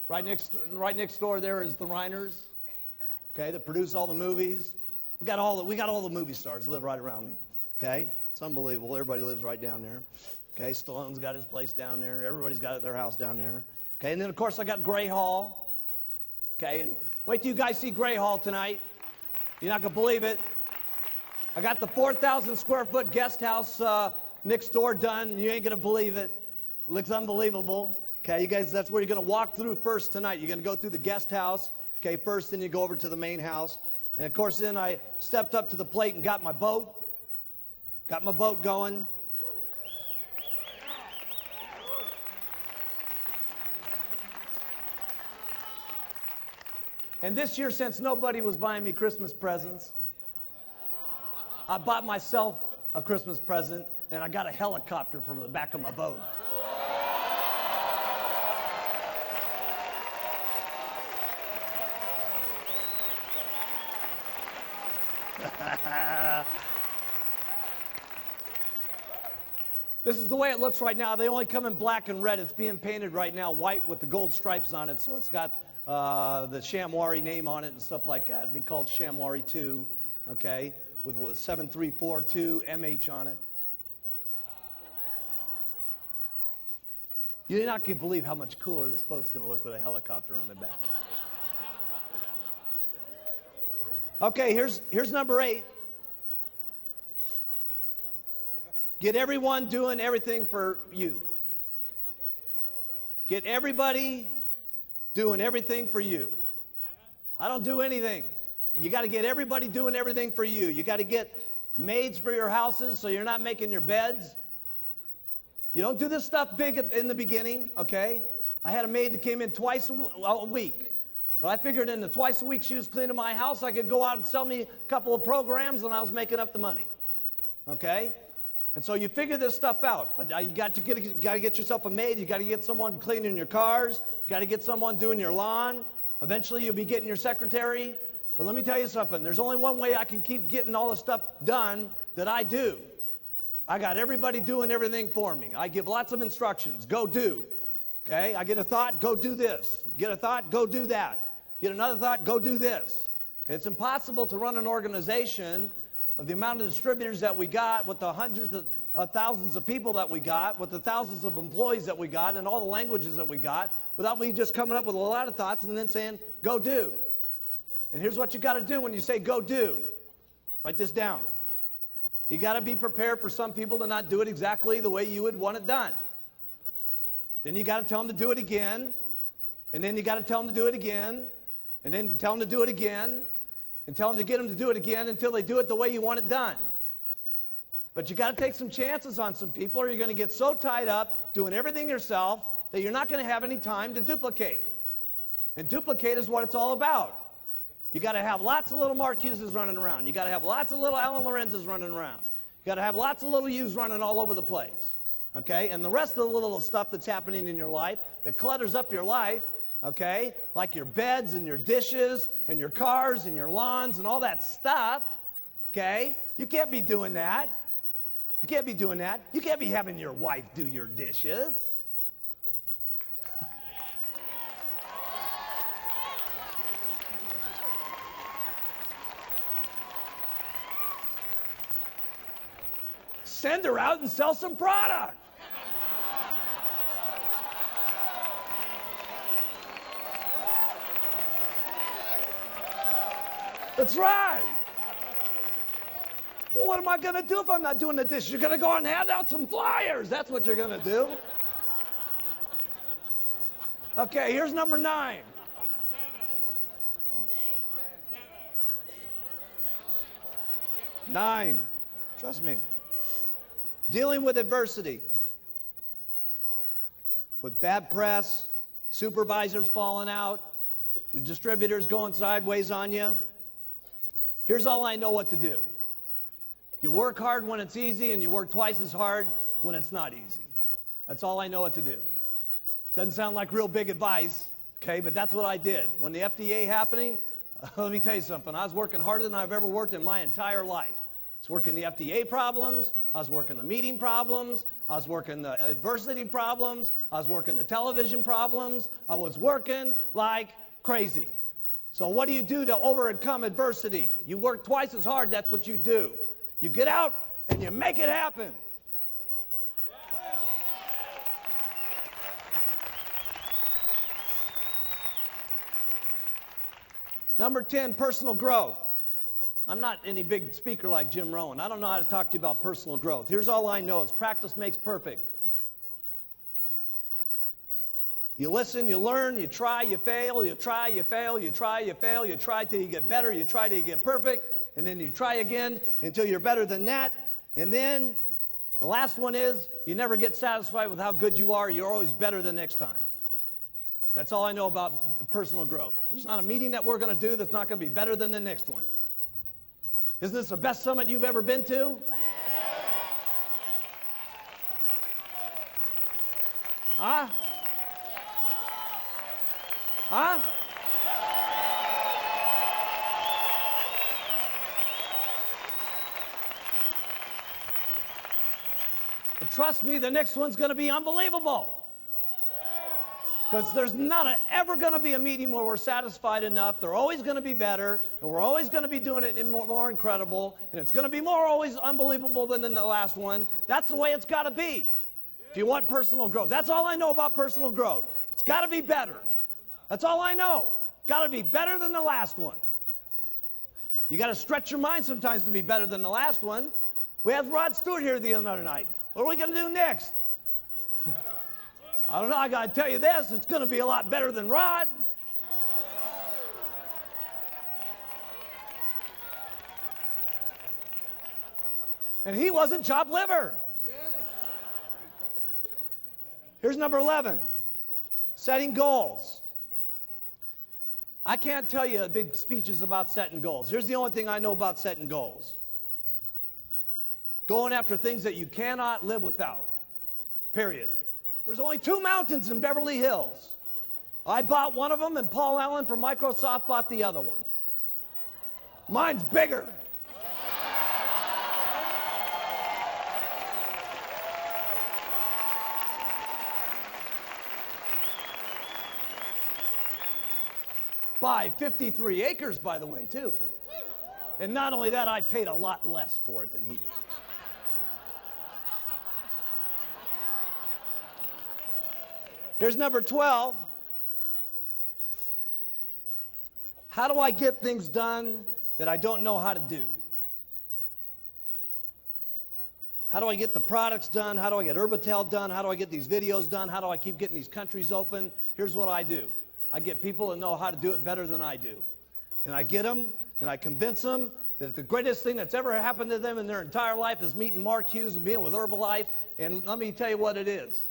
Right next door there is the Reiners, okay, that produce all the movies. We got all the movie stars live right around me, okay. It's unbelievable. Everybody lives right down there, okay. Stallone's got his place down there. Everybody's got their house down there, okay. And then of course I got Gray Hall, okay. And wait till you guys see Gray Hall tonight. You're not going to believe it. I got the 4,000 square foot guest house next door done, and you ain't going to believe it. It looks unbelievable. Okay, you guys, that's where you're going to walk through first tonight. You're going to go through the guest house, okay, first, then you go over to the main house. And, of course, then I stepped up to the plate and got my boat. Got my boat going. And this year, since nobody was buying me Christmas presents, I bought myself a Christmas present, and I got a helicopter from the back of my boat. This is the way it looks right now. They only come in black and red. It's being painted right now white with the gold stripes on it, so it's got the Shamwari name on it and stuff like that. It'd be called Shamwari 2, okay, with 7342 MH on it. You're not going to believe how much cooler this boat's going to look with a helicopter on the back. Okay, here's number 8. Get everyone doing everything for you. Get everybody doing everything for you. I don't do anything. You got to get everybody doing everything for you. You got to get maids for your houses so you're not making your beds. You don't do this stuff big in the beginning, okay? I had a maid that came in twice a week. But I figured in the twice a week she was cleaning my house, I could go out and sell me a couple of programs and I was making up the money. Okay? And so you figure this stuff out. But you got to get yourself a maid. You got to get someone cleaning your cars. You got to get someone doing your lawn. Eventually you'll be getting your secretary. But let me tell you something. There's only one way I can keep getting all the stuff done that I do. I got everybody doing everything for me. I give lots of instructions. Go do. Okay? I get a thought, go do this. Get a thought, go do that. Get another thought, go do this. Okay? It's impossible to run an organization of the amount of distributors that we got, with the hundreds of thousands of people that we got, with the thousands of employees that we got, and all the languages that we got, without me just coming up with a lot of thoughts and then saying, go do. And here's what you got to do when you say go do. Write this down. You got to be prepared for some people to not do it exactly the way you would want it done. Then you got to tell them to do it again, and then you got to tell them to do it again, and then tell them to do it again, and tell them to get them to do it again until they do it the way you want it done. But you got to take some chances on some people, or you're going to get so tied up doing everything yourself that you're not going to have any time to duplicate. And duplicate is what it's all about. You got to have lots of little Mark Hughes running around. You got to have lots of little Alan Lorenz's running around. You got to have lots of little Hughes running all over the place. Okay? And the rest of the little stuff that's happening in your life that clutters up your life, okay, like your beds and your dishes and your cars and your lawns and all that stuff, okay, you can't be doing that. You can't be doing that. You can't be having your wife do your dishes. Send her out and sell some product. That's right. Well, what am I going to do if I'm not doing the dishes? You're going to go and hand out some flyers. That's what you're going to do. Okay, here's number 9. Nine. Trust me. Dealing with adversity. With bad press, supervisors falling out, your distributors going sideways on you. Here's all I know what to do. You work hard when it's easy, and you work twice as hard when it's not easy. That's all I know what to do. Doesn't sound like real big advice, okay, but that's what I did. When the FDA happening, let me tell you something. I was working harder than I've ever worked in my entire life. I was working the FDA problems. I was working the meeting problems. I was working the adversity problems. I was working the television problems. I was working like crazy. So what do you do to overcome adversity? You work twice as hard. That's what you do. You get out and you make it happen. Number 10, personal growth. I'm not any big speaker like Jim Rohn. I don't know how to talk to you about personal growth. Here's all I know is practice makes perfect. You listen, you learn, you try, you fail, you try, you fail, you try, you fail, you try till you get better, you try till you get perfect, and then you try again until you're better than that. And then the last one is you never get satisfied with how good you are. You're always better the next time. That's all I know about personal growth. There's not a meeting that we're going to do that's not going to be better than the next one. Isn't this the best summit you've ever been to? Huh? Huh? And trust me, the next one's going to be unbelievable. Because there's not ever going to be a meeting where we're satisfied enough. They're always going to be better, and we're always going to be doing it more incredible, and it's going to be always unbelievable than the last one. That's the way it's got to be if you want personal growth. That's all I know about personal growth. It's got to be better. That's all I know. Got to be better than the last one. You got to stretch your mind sometimes to be better than the last one. We had Rod Stewart here the other night. What are we going to do next? I don't know. I got to tell you this. It's going to be a lot better than Rod. And he wasn't chopped liver. Here's number 11. Setting goals. I can't tell you big speeches about setting goals. Here's the only thing I know about setting goals. Going after things that you cannot live without. Period. There's only 2 mountains in Beverly Hills. I bought one of them, and Paul Allen from Microsoft bought the other one. Mine's bigger. By 53 acres, by the way, too. And not only that, I paid a lot less for it than he did. Here's number 12. How do I get things done that I don't know how to do? How do I get the products done? How do I get Urbital done? How do I get these videos done? How do I keep getting these countries open? Here's what I do. I get people that know how to do it better than I do. And I get them, and I convince them that the greatest thing that's ever happened to them in their entire life is meeting Mark Hughes and being with Herbalife. And let me tell you what it is.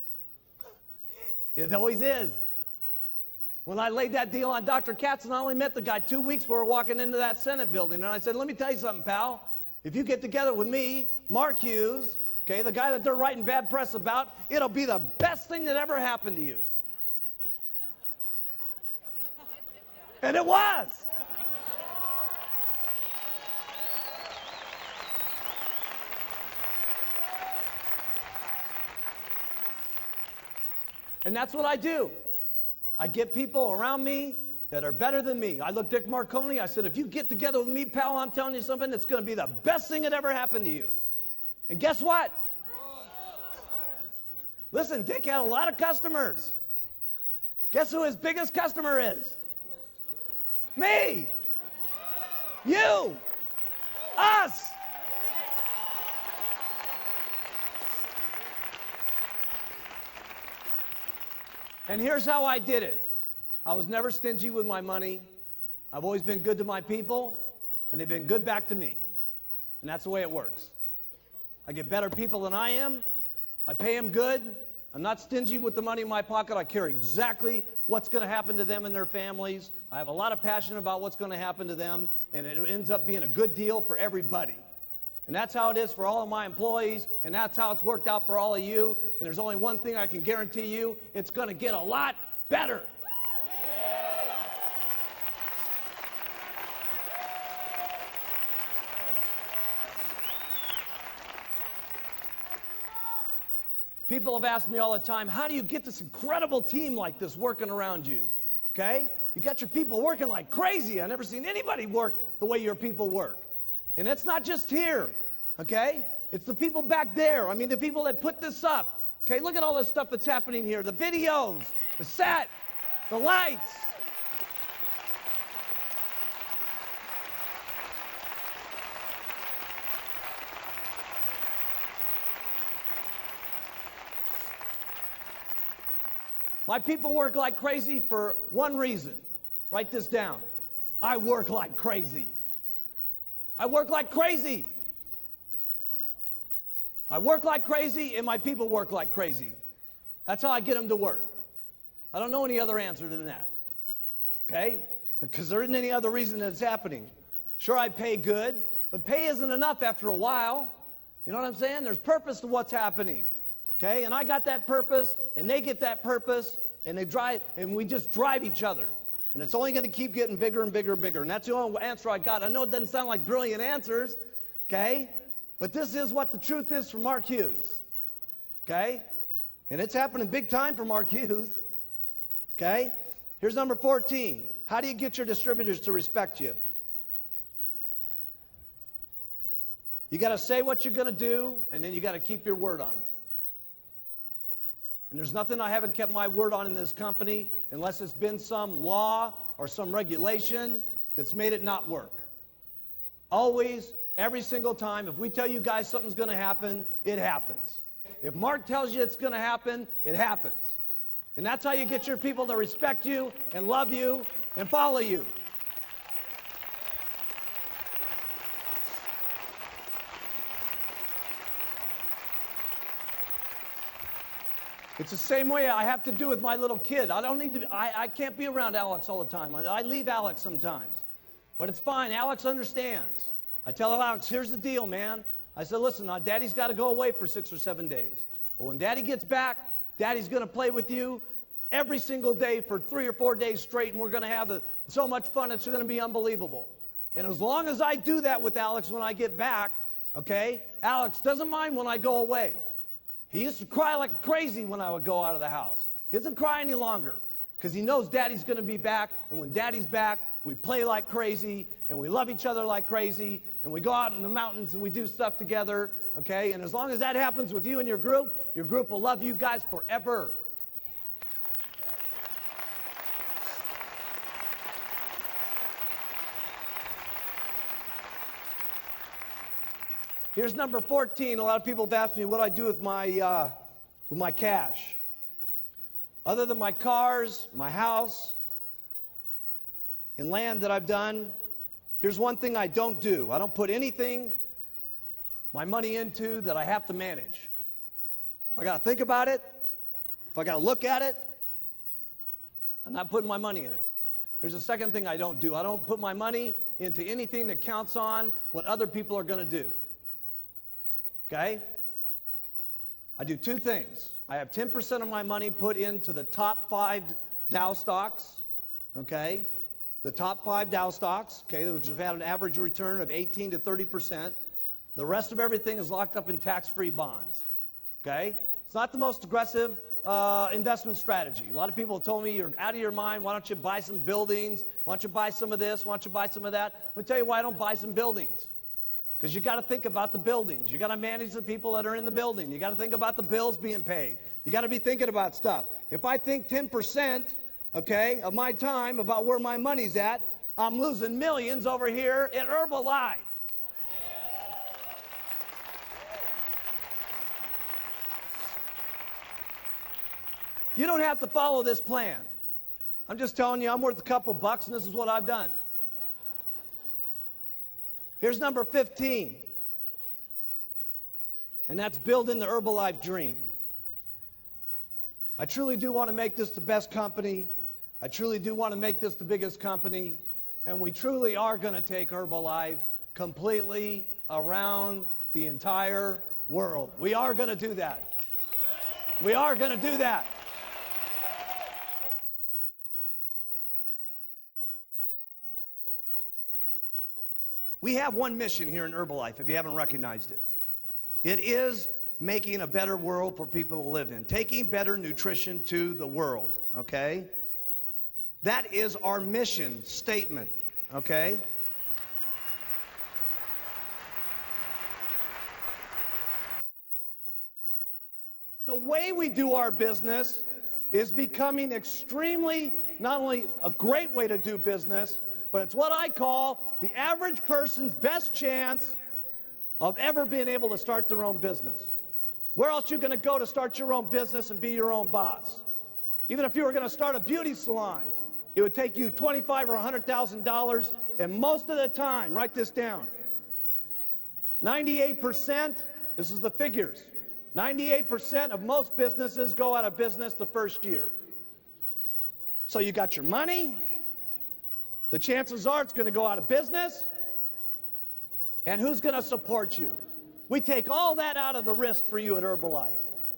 It always is. When I laid that deal on Dr. Katz, and I only met the guy 2 weeks before we were walking into that Senate building. And I said, let me tell you something, pal. If you get together with me, Mark Hughes, okay, the guy that they're writing bad press about, it'll be the best thing that ever happened to you. And it was. And that's what I do. I get people around me that are better than me. I looked at Dick Marconi. I said, if you get together with me, pal, I'm telling you something, it's going to be the best thing that ever happened to you. And guess what? Listen, Dick had a lot of customers. Guess who his biggest customer is? Me. You. Us. And here's how I did it. I was never stingy with my money. I've always been good to my people, and they've been good back to me. And that's the way it works. I get better people than I am. I pay them good. I'm not stingy with the money in my pocket. I care exactly what's going to happen to them and their families. I have a lot of passion about what's going to happen to them, and it ends up being a good deal for everybody. And that's how it is for all of my employees, and that's how it's worked out for all of you. And there's only one thing I can guarantee you, it's going to get a lot better. People have asked me all the time, how do you get this incredible team like this working around you? Okay? You got your people working like crazy. I've never seen anybody work the way your people work. And it's not just here, okay? It's the people back there. I mean, the people that put this up. Okay, look at all this stuff that's happening here. The videos, the set, the lights. My people work like crazy for one reason. Write this down. I work like crazy. I work like crazy. I work like crazy, and my people work like crazy. That's how I get them to work. I don't know any other answer than that. Okay? Because there isn't any other reason that it's happening. Sure, I pay good, but pay isn't enough after a while. You know what I'm saying? There's purpose to what's happening. Okay? And I got that purpose, and they get that purpose, and we just drive each other. And it's only going to keep getting bigger and bigger and bigger. And that's the only answer I got. I know it doesn't sound like brilliant answers, okay? But this is what the truth is from Mark Hughes. Okay? And it's happening big time for Mark Hughes. Okay? Here's number 14. How do you get your distributors to respect you? You got to say what you're going to do, and then you got to keep your word on it. And there's nothing I haven't kept my word on in this company unless it's been some law or some regulation that's made it not work. Always, every single time, if we tell you guys something's going to happen, it happens. If Mark tells you it's going to happen, it happens. And that's how you get your people to respect you and love you and follow you. It's the same way I have to do with my little kid. I can't be around Alex all the time. I leave Alex sometimes. But it's fine. Alex understands. I tell Alex, here's the deal, man. I said, listen, Daddy's got to go away for 6 or 7 days. But when Daddy gets back, Daddy's going to play with you every single day for 3 or 4 days straight, and we're going to have so much fun, it's going to be unbelievable. And as long as I do that with Alex when I get back, okay, Alex doesn't mind when I go away. He used to cry like crazy when I would go out of the house. He doesn't cry any longer because he knows Daddy's going to be back, and when Daddy's back, we play like crazy, and we love each other like crazy, and we go out in the mountains and we do stuff together, okay? And as long as that happens with you and your group will love you guys forever. Here's number 14. A lot of people have asked me what I do with my cash. Other than my cars, my house, and land that I've done, here's one thing I don't do. I don't put anything, my money into that I have to manage. If I got to think about it, if I got to look at it, I'm not putting my money in it. Here's the second thing I don't do. I don't put my money into anything that counts on what other people are going to do. Okay? I do 2 things. I have 10% of my money put into the top 5 Dow stocks, okay? The top 5 Dow stocks, okay, which have had an average return of 18 to 30%. The rest of everything is locked up in tax-free bonds, okay? It's not the most aggressive investment strategy. A lot of people have told me, you're out of your mind, why don't you buy some buildings? Why don't you buy some of this? Why don't you buy some of that? Let me tell you why I don't buy some buildings. Because you got to think about the buildings. You got to manage the people that are in the building. You got to think about the bills being paid. You got to be thinking about stuff. If I think 10%, okay, of my time about where my money's at, I'm losing millions over here at Herbalife. You don't have to follow this plan. I'm just telling you, I'm worth a couple bucks, and this is what I've done. Here's number 15, and that's building the Herbalife dream. I truly do want to make this the best company. I truly do want to make this the biggest company, and we truly are going to take Herbalife completely around the entire world. We are going to do that. We are going to do that. We have one mission here in Herbalife, if you haven't recognized it. It is making a better world for people to live in, taking better nutrition to the world, okay? That is our mission statement, okay? The way we do our business is becoming extremely, not only a great way to do business, but it's what I call the average person's best chance of ever being able to start their own business. Where else are you going to go to start your own business and be your own boss? Even if you were going to start a beauty salon, it would take you $25,000 or $100,000, and most of the time, write this down, 98%, this is the figures, 98% of most businesses go out of business the first year. So you got your money, the chances are it's going to go out of business, and who's going to support you? We take all that out of the risk for you at Herbalife.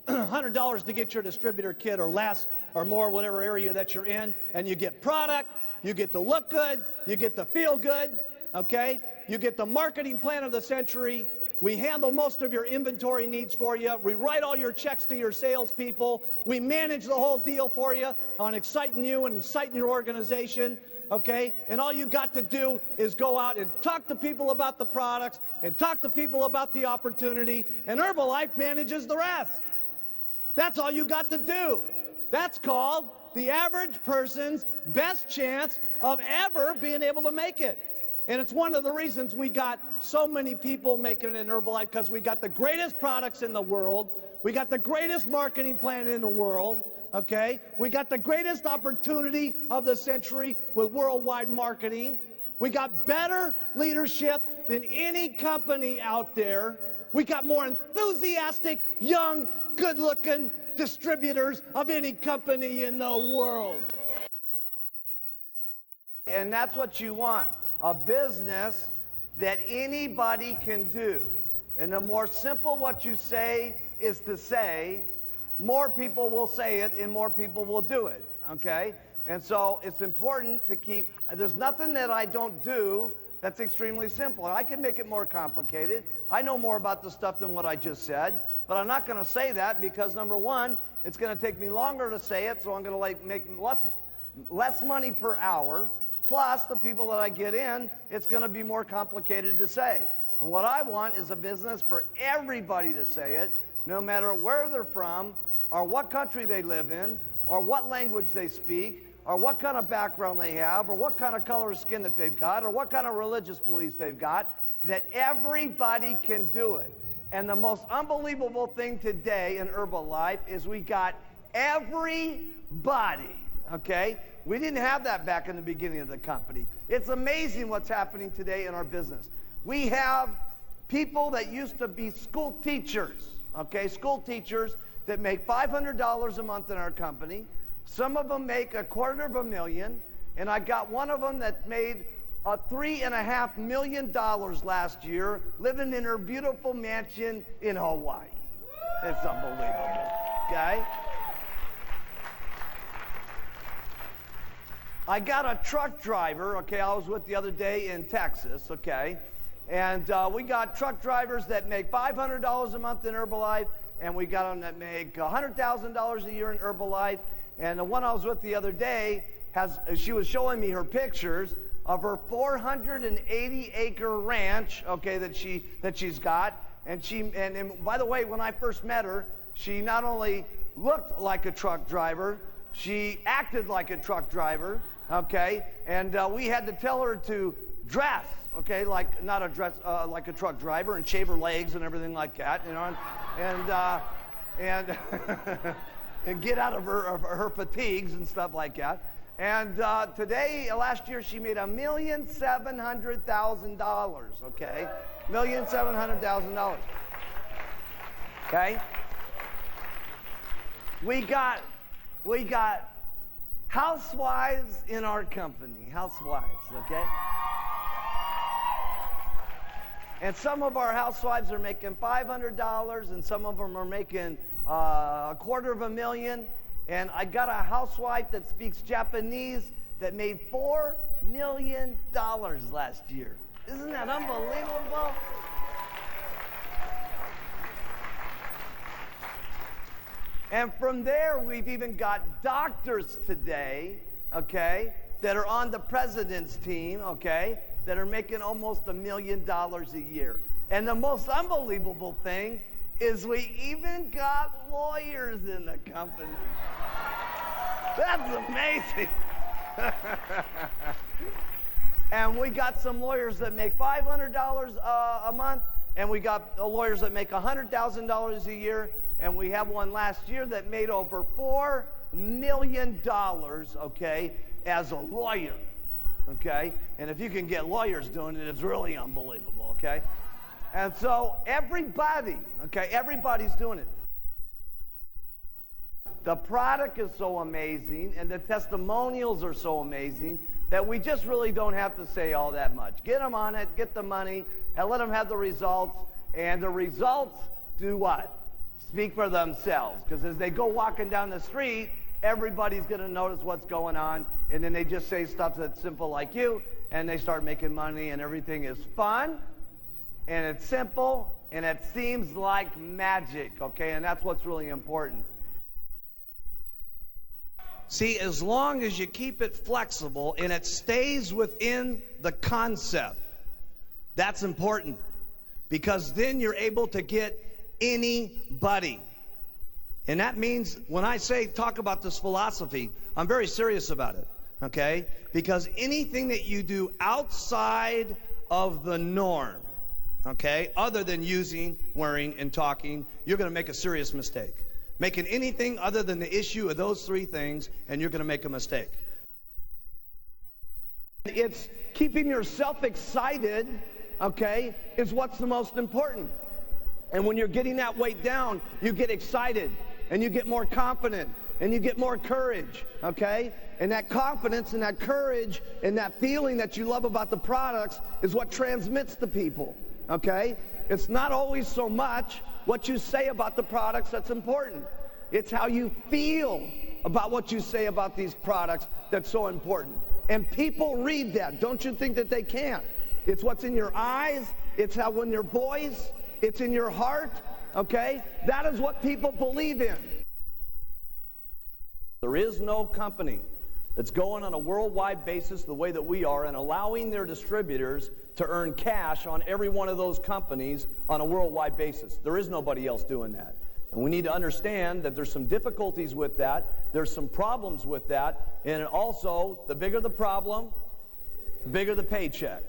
$100 to get your distributor kit or less or more, whatever area that you're in, and you get product, you get to look good, you get to feel good, okay? You get the marketing plan of the century, We handle most of your inventory needs for you. We write all your checks to your salespeople. We manage the whole deal for you on exciting you and exciting your organization, okay? And all you got to do is go out and talk to people about the products and talk to people about the opportunity, and Herbalife manages the rest. That's all you got to do. That's called the average person's best chance of ever being able to make it. And it's one of the reasons we got so many people making it in Herbalife, because we got the greatest products in the world. We got the greatest marketing plan in the world, okay? We got the greatest opportunity of the century with worldwide marketing. We got better leadership than any company out there. We got more enthusiastic, young, good-looking distributors of any company in the world. And that's what you want. A business that anybody can do. And the more simple what you say is to say, more people will say it and more people will do it, okay? And so it's important to keep, there's nothing that I don't do that's extremely simple. And I can make it more complicated. I know more about the stuff than what I just said, but I'm not going to say that because, number one, it's going to take me longer to say it, so I'm going to make less money per hour. Plus, the people that I get in, it's going to be more complicated to say. And what I want is a business for everybody to say it, no matter where they're from, or what country they live in, or what language they speak, or what kind of background they have, or what kind of color of skin that they've got, or what kind of religious beliefs they've got, that everybody can do it. And the most unbelievable thing today in Herbalife is we got everybody, okay? We didn't have that back in the beginning of the company. It's amazing what's happening today in our business. We have people that used to be school teachers, okay, school teachers that make $500 a month in our company. Some of them make $250,000, and I got one of them that made $3.5 million last year, living in her beautiful mansion in Hawaii. It's unbelievable, okay? I got a truck driver, okay, I was with the other day in Texas, okay, and we got truck drivers that make $500 a month in Herbalife, and we got them that make $100,000 a year in Herbalife, and the one I was with the other day, she was showing me her pictures of her 480-acre ranch, okay, that she's got, and by the way, when I first met her, she not only looked like a truck driver, she acted like a truck driver, okay, and we had to tell her to dress, okay, like not a dress, like a truck driver, and shave her legs and everything like that, you know, and and get out of her fatigues and stuff like that. And last year, she made $1,700,000, okay, $1,700,000, okay. We got housewives in our company, housewives, okay? And some of our housewives are making $500, and some of them are making $250,000. And I got a housewife that speaks Japanese that made $4 million last year. Isn't that unbelievable? And from there, we've even got doctors today, okay, that are on the president's team, okay, that are making almost $1 million a year. And the most unbelievable thing is we even got lawyers in the company. That's amazing. And we got some lawyers that make $500 a month, and we got lawyers that make $100,000 a year, and we have one last year that made over $4 million, okay, as a lawyer, okay? And if you can get lawyers doing it, it's really unbelievable, okay? And so everybody, okay, everybody's doing it. The product is so amazing, and the testimonials are so amazing that we just really don't have to say all that much. Get them on it, get the money, and let them have the results, and the results do what? Speak for themselves, because as they go walking down the street, everybody's going to notice what's going on, and then they just say stuff that's simple like you, and they start making money, and everything is fun, and it's simple, And it seems like magic, okay? And that's what's really important. See, as long as you keep it flexible and it stays within the concept, that's important. Because then you're able to get anybody. And that means when I say talk about this philosophy, I'm very serious about it, okay? Because anything that you do outside of the norm, okay, other than using, wearing, and talking, you're going to make a serious mistake. Making anything other than the issue of those three things, and you're going to make a mistake. It's keeping yourself excited, okay, is what's the most important. And when you're getting that weight down, you get excited, and you get more confident, and you get more courage, okay? And that confidence and that courage and that feeling that you love about the products is what transmits to people, okay? It's not always so much what you say about the products that's important. It's how you feel about what you say about these products that's so important. And people read that. Don't you think that they can't? It's what's in your eyes. It's how in your voice. It's in your heart. Okay? That is what people believe in. There is no company that's going on a worldwide basis the way that we are and allowing their distributors to earn cash on every one of those companies on a worldwide basis. There is nobody else doing that. And we need to understand that there's some difficulties with that. There's some problems with that. And also, the bigger the problem, the bigger the paycheck.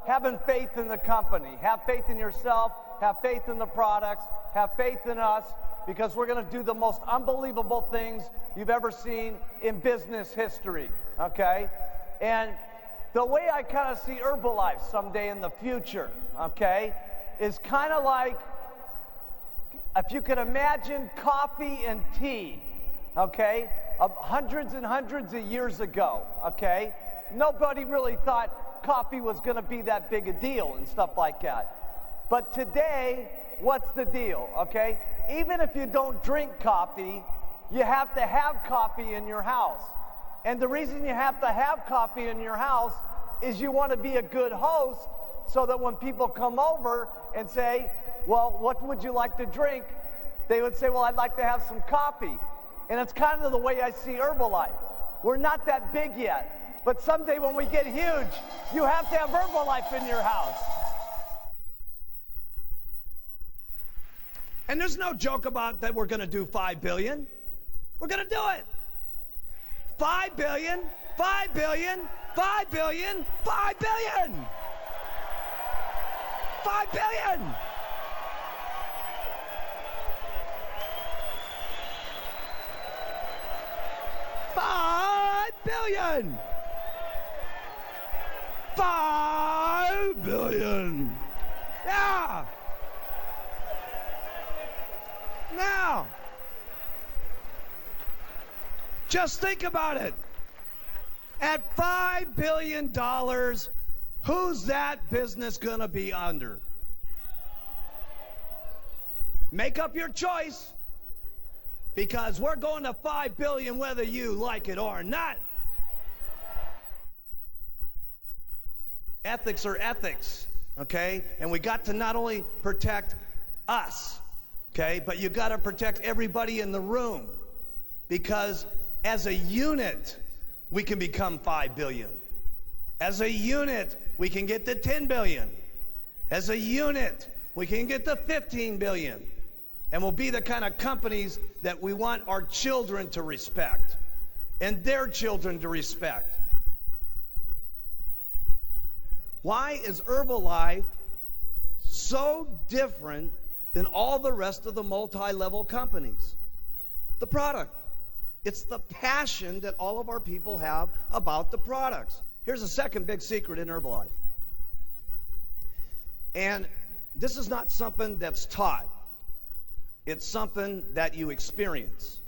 Having faith in the company. Have faith in yourself. Have faith in the products. Have faith in us, because we're going to do the most unbelievable things you've ever seen in business history, okay? And the way I kind of see Herbalife someday in the future, okay, is kind of like, if you could imagine coffee and tea, okay, hundreds and hundreds of years ago, okay? Nobody really thought coffee was going to be that big a deal and stuff like that. But today, what's the deal, okay? Even if you don't drink coffee, you have to have coffee in your house. And the reason you have to have coffee in your house is you want to be a good host, so that when people come over and say, well, what would you like to drink? They would say, well, I'd like to have some coffee. And it's kind of the way I see Herbalife. We're not that big yet. But someday when we get huge, you have to have Herbalife in your house. And there's no joke about that we're going to do $5 billion. We're going to do it. $5 billion, $5 billion, $5 billion, $5 billion. $5 billion. $5 billion. $5 billion. Yeah. Now, just think about it. At $5 billion, who's that business going to be under? Make up your choice, because we're going to $5 billion whether you like it or not. Ethics are ethics, okay? And we got to not only protect us, okay, but you got to protect everybody in the room, because as a unit, we can become $5 billion. As a unit, we can get to $10 billion. As a unit, we can get to $15 billion. And we'll be the kind of companies that we want our children to respect and their children to respect. Why is Herbalife so different than all the rest of the multi-level companies? The product. It's the passion that all of our people have about the products. Here's a second big secret in Herbalife. And this is not something that's taught. It's something that you experience.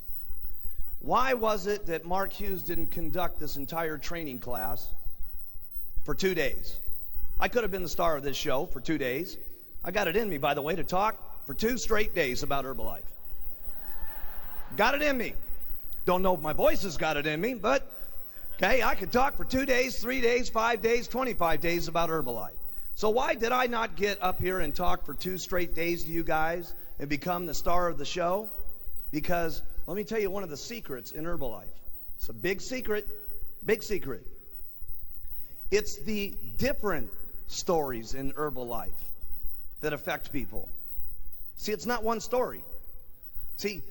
Why was it that Mark Hughes didn't conduct this entire training class for 2 days? I could have been the star of this show for 2 days. I got it in me, by the way, to talk for 2 straight days about Herbalife. Got it in me. Don't know if my voice has got it in me, but okay, I could talk for 2 days, 3 days, 5 days, 25 days about Herbalife. So why did I not get up here and talk for 2 straight days to you guys and become the star of the show? Because let me tell you one of the secrets in Herbalife. It's a big secret, big secret. It's the different stories in Herbalife that affect people. See, it's not one story. See,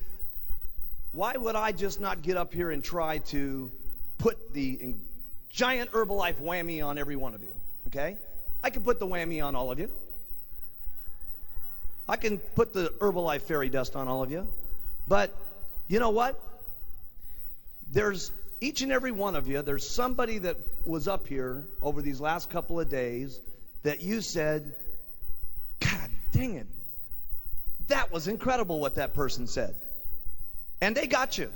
why would I just not get up here and try to put the giant Herbalife whammy on every one of you? Okay? I can put the whammy on all of you. I can put the Herbalife fairy dust on all of you. But you know what? There's each and every one of you, there's somebody that was up here over these last couple of days that you said, God dang it, that was incredible what that person said. And they got you.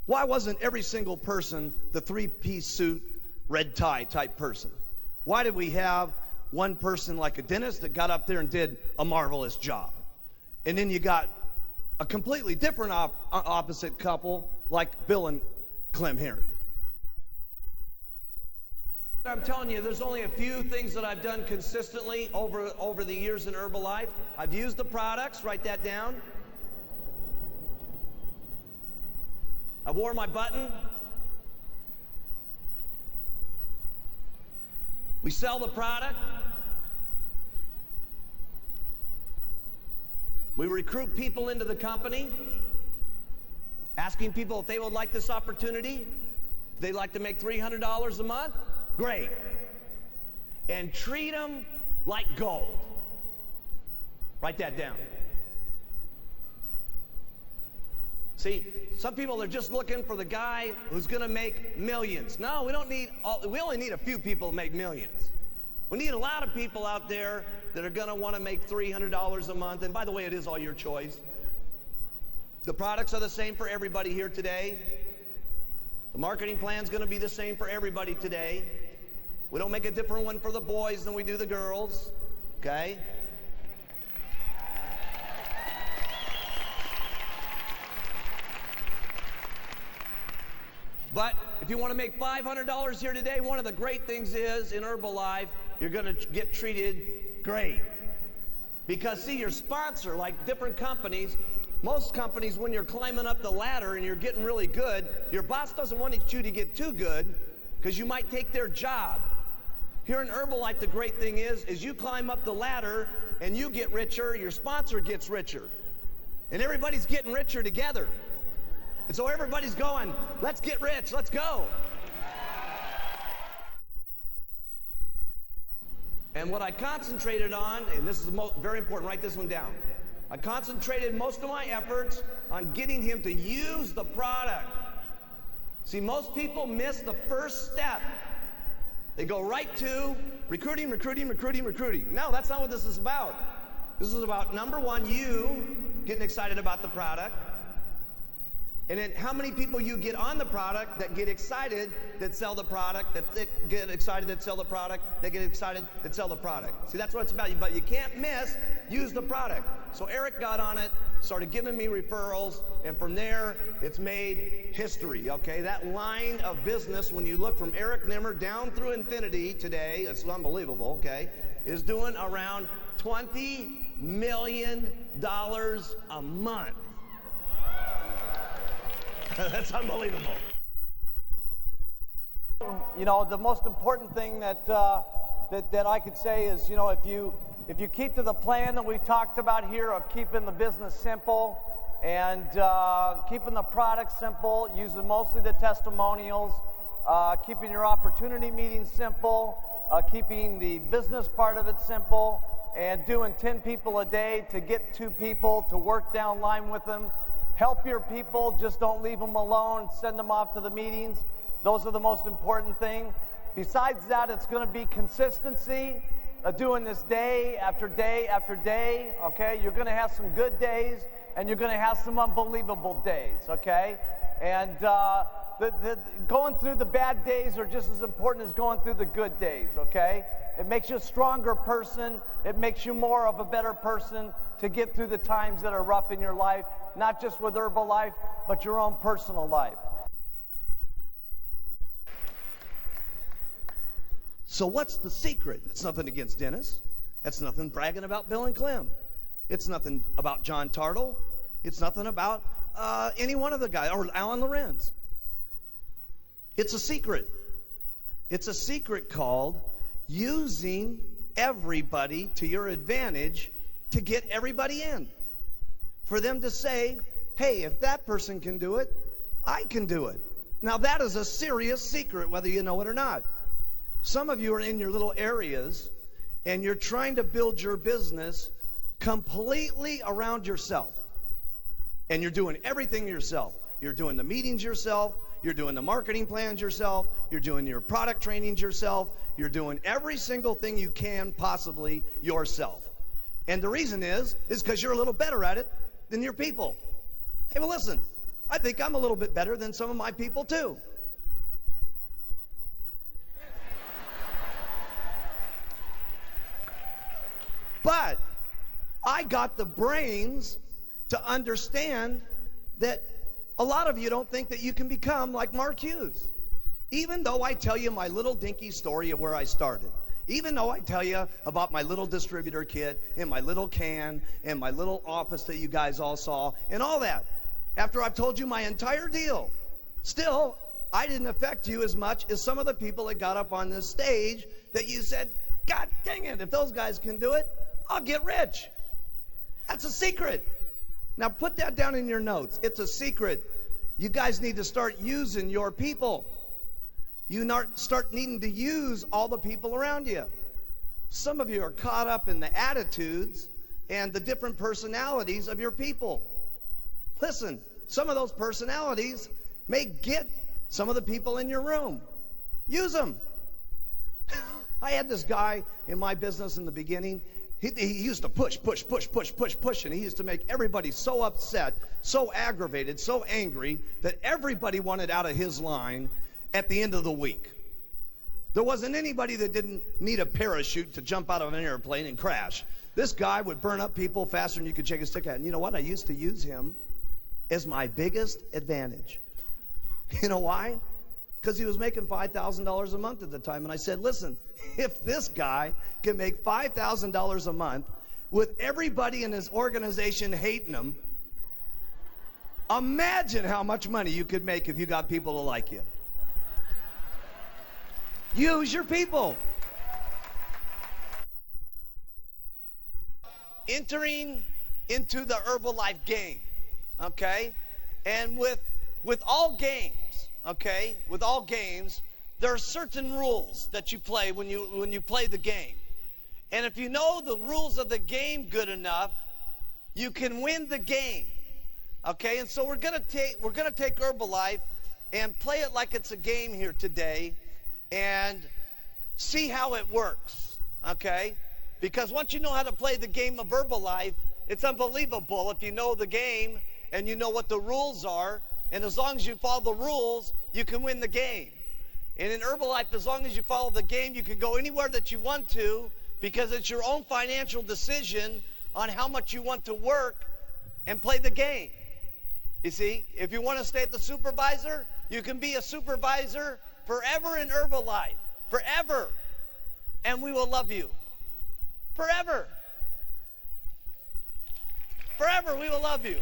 Why wasn't every single person the 3-piece suit, red tie type person? Why did we have one person like a dentist that got up there and did a marvelous job? And then you got a completely different opposite couple like Bill and Clem Heron. I'm telling you, there's only a few things that I've done consistently over the years in Herbalife. I've used the products, write that down. I wore my button. We sell the product. We recruit people into the company, asking people if they would like this opportunity, if they'd like to make $300 a month, great. And treat them like gold. Write that down. See, some people are just looking for the guy who's going to make millions. No, we only need a few people to make millions. We need a lot of people out there that are going to want to make $300 a month. And by the way, it is all your choice. The products are the same for everybody here today. The marketing plan is going to be the same for everybody today. We don't make a different one for the boys than we do the girls. Okay? But if you want to make $500 here today, one of the great things is in Herbalife, you're going to get treated great. Because see, your sponsor, like different companies, most companies, when you're climbing up the ladder and you're getting really good, your boss doesn't want you to get too good because you might take their job. Here in Herbalife, the great thing is you climb up the ladder and you get richer, your sponsor gets richer. And everybody's getting richer together. And so everybody's going, let's get rich, let's go. And what I concentrated on, and this is very important, write this one down. I concentrated most of my efforts on getting him to use the product. See, most people miss the first step. They go right to recruiting. No, that's not what this is about. This is about, number one, you getting excited about the product. And then how many people you get on the product that get excited that sell the product, that get excited that sell the product, that get excited that sell the product. See, that's what it's about. But you can't miss, use the product. So Eric got on it, started giving me referrals, and from there, it's made history, okay? That line of business, when you look from Eric Nimmer down through infinity today, it's unbelievable, okay, is doing around $20 million a month. That's unbelievable. You know, the most important thing that I could say is, you know, if you keep to the plan that we've talked about here of keeping the business simple and keeping the product simple, using mostly the testimonials, keeping your opportunity meetings simple, keeping the business part of it simple, and doing 10 people a day to get 2 people to work down line with them. Help your people, just don't leave them alone, send them off to the meetings. Those are the most important thing. Besides that, it's going to be consistency, doing this day after day after day, okay? You're going to have some good days, and you're going to have some unbelievable days, okay? And going through the bad days are just as important as going through the good days, okay? It makes you a stronger person. It makes you more of a better person to get through the times that are rough in your life, not just with Herbalife, but your own personal life. So what's the secret? It's nothing against Dennis. That's nothing bragging about Bill and Clem. It's nothing about John Tartle. It's nothing about any one of the guys, or Alan Lorenz. It's a secret. It's a secret called using everybody to your advantage to get everybody in. For them to say, hey, if that person can do it, I can do it. Now that is a serious secret, whether you know it or not. Some of you are in your little areas and you're trying to build your business completely around yourself. And you're doing everything yourself. You're doing the meetings yourself. You're doing the marketing plans yourself. You're doing your product trainings yourself. You're doing every single thing you can possibly yourself. And the reason is because you're a little better at it than your people. Hey, well, listen, I think I'm a little bit better than some of my people too. But I got the brains to understand that a lot of you don't think that you can become like Mark Hughes. Even though I tell you my little dinky story of where I started. Even though I tell you about my little distributor kit and my little can and my little office that you guys all saw and all that. After I've told you my entire deal, still, I didn't affect you as much as some of the people that got up on this stage that you said, God dang it, if those guys can do it, I'll get rich. That's a secret. Now put that down in your notes. It's a secret. You guys need to start using your people. You start needing to use all the people around you. Some of you are caught up in the attitudes and the different personalities of your people. Listen, some of those personalities may get some of the people in your room. Use them. I had this guy in my business in the beginning. He used to push, and he used to make everybody so upset, so aggravated, so angry that everybody wanted out of his line at the end of the week. There wasn't anybody that didn't need a parachute to jump out of an airplane and crash. This guy would burn up people faster than you could shake a stick at. And you know what? I used to use him as my biggest advantage. You know why? Because he was making $5,000 a month at the time. And I said, listen, if this guy can make $5,000 a month with everybody in his organization hating him, imagine how much money you could make if you got people to like you. Use your people. Entering into the Herbalife game, okay? And with all games, okay, with all games, there are certain rules that you play when you play the game. And if you know the rules of the game good enough, you can win the game. Okay? And so we're going to take Herbalife and play it like it's a game here today and see how it works. Okay? Because once you know how to play the game of Herbalife, it's unbelievable if you know the game and you know what the rules are. And as long as you follow the rules, you can win the game. And in Herbalife, as long as you follow the game, you can go anywhere that you want to because it's your own financial decision on how much you want to work and play the game. You see, if you want to stay at the supervisor, you can be a supervisor forever in Herbalife. Forever. And we will love you. Forever. Forever we will love you.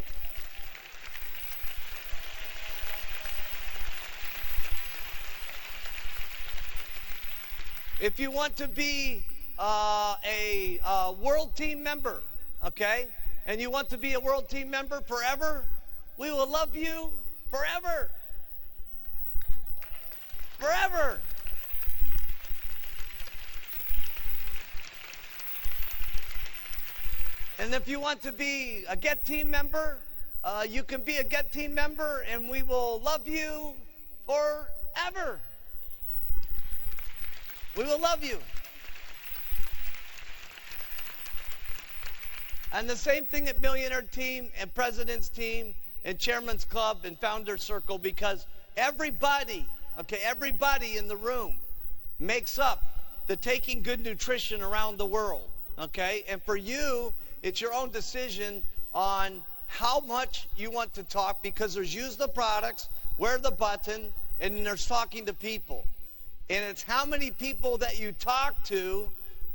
If you want to be a world team member, okay, and you want to be a world team member forever, we will love you forever. Forever. And if you want to be a Get Team member, you can be a Get Team member and we will love you forever. We will love you. And the same thing at Millionaire Team and President's Team and Chairman's Club and Founder's Circle, because everybody, okay, everybody in the room makes up the taking good nutrition around the world, okay? And for you, it's your own decision on how much you want to talk, because there's use the products, wear the button, and there's talking to people. And it's how many people that you talk to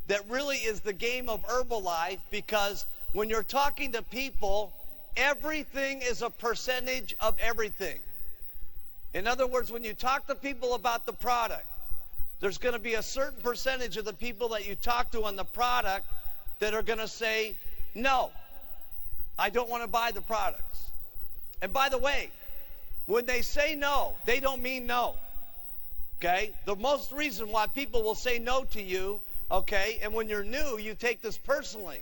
that really is the game of Herbalife, because when you're talking to people, everything is a percentage of everything. In other words, when you talk to people about the product, there's going to be a certain percentage of the people that you talk to on the product that are going to say, no, I don't want to buy the products. And by the way, when they say no, they don't mean no. Okay? The most reason why people will say no to you, okay, and when you're new, you take this personally.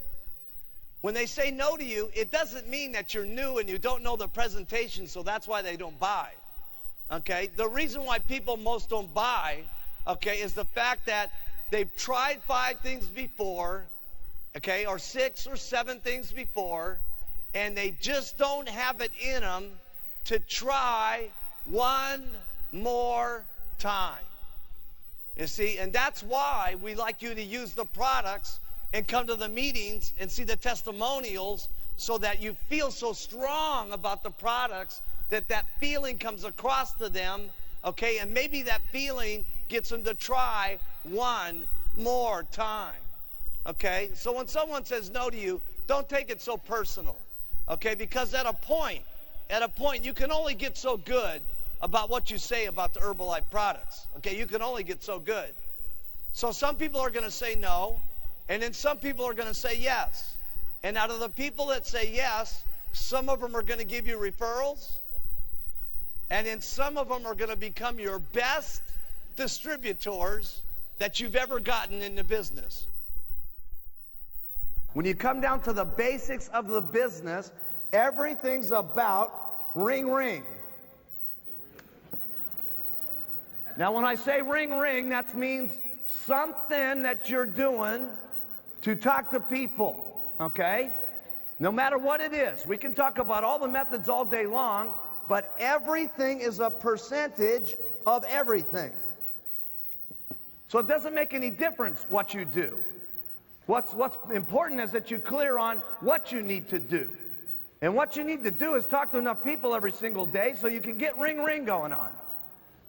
When they say no to you, it doesn't mean that you're new and you don't know the presentation, so that's why they don't buy. Okay? The reason why people most don't buy, okay, is the fact that they've tried 5 things before, okay, or 6 or 7 things before, and they just don't have it in them to try one more time. You see, and that's why we like you to use the products and come to the meetings and see the testimonials, so that you feel so strong about the products that that feeling comes across to them, okay, and maybe that feeling gets them to try one more time, okay? So when someone says no to you, don't take it so personal, okay, because at a point, you can only get so good about what you say about the Herbalife products, okay? You can only get so good. So some people are going to say no, and then some people are going to say yes. And out of the people that say yes, some of them are going to give you referrals, and then some of them are going to become your best distributors that you've ever gotten in the business. When you come down to the basics of the business, everything's about ring, ring. Now, when I say ring, ring, that means something that you're doing to talk to people, okay? No matter what it is. We can talk about all the methods all day long, but everything is a percentage of everything. So it doesn't make any difference what you do. What's important is that you're clear on what you need to do. And what you need to do is talk to enough people every single day so you can get ring, ring going on.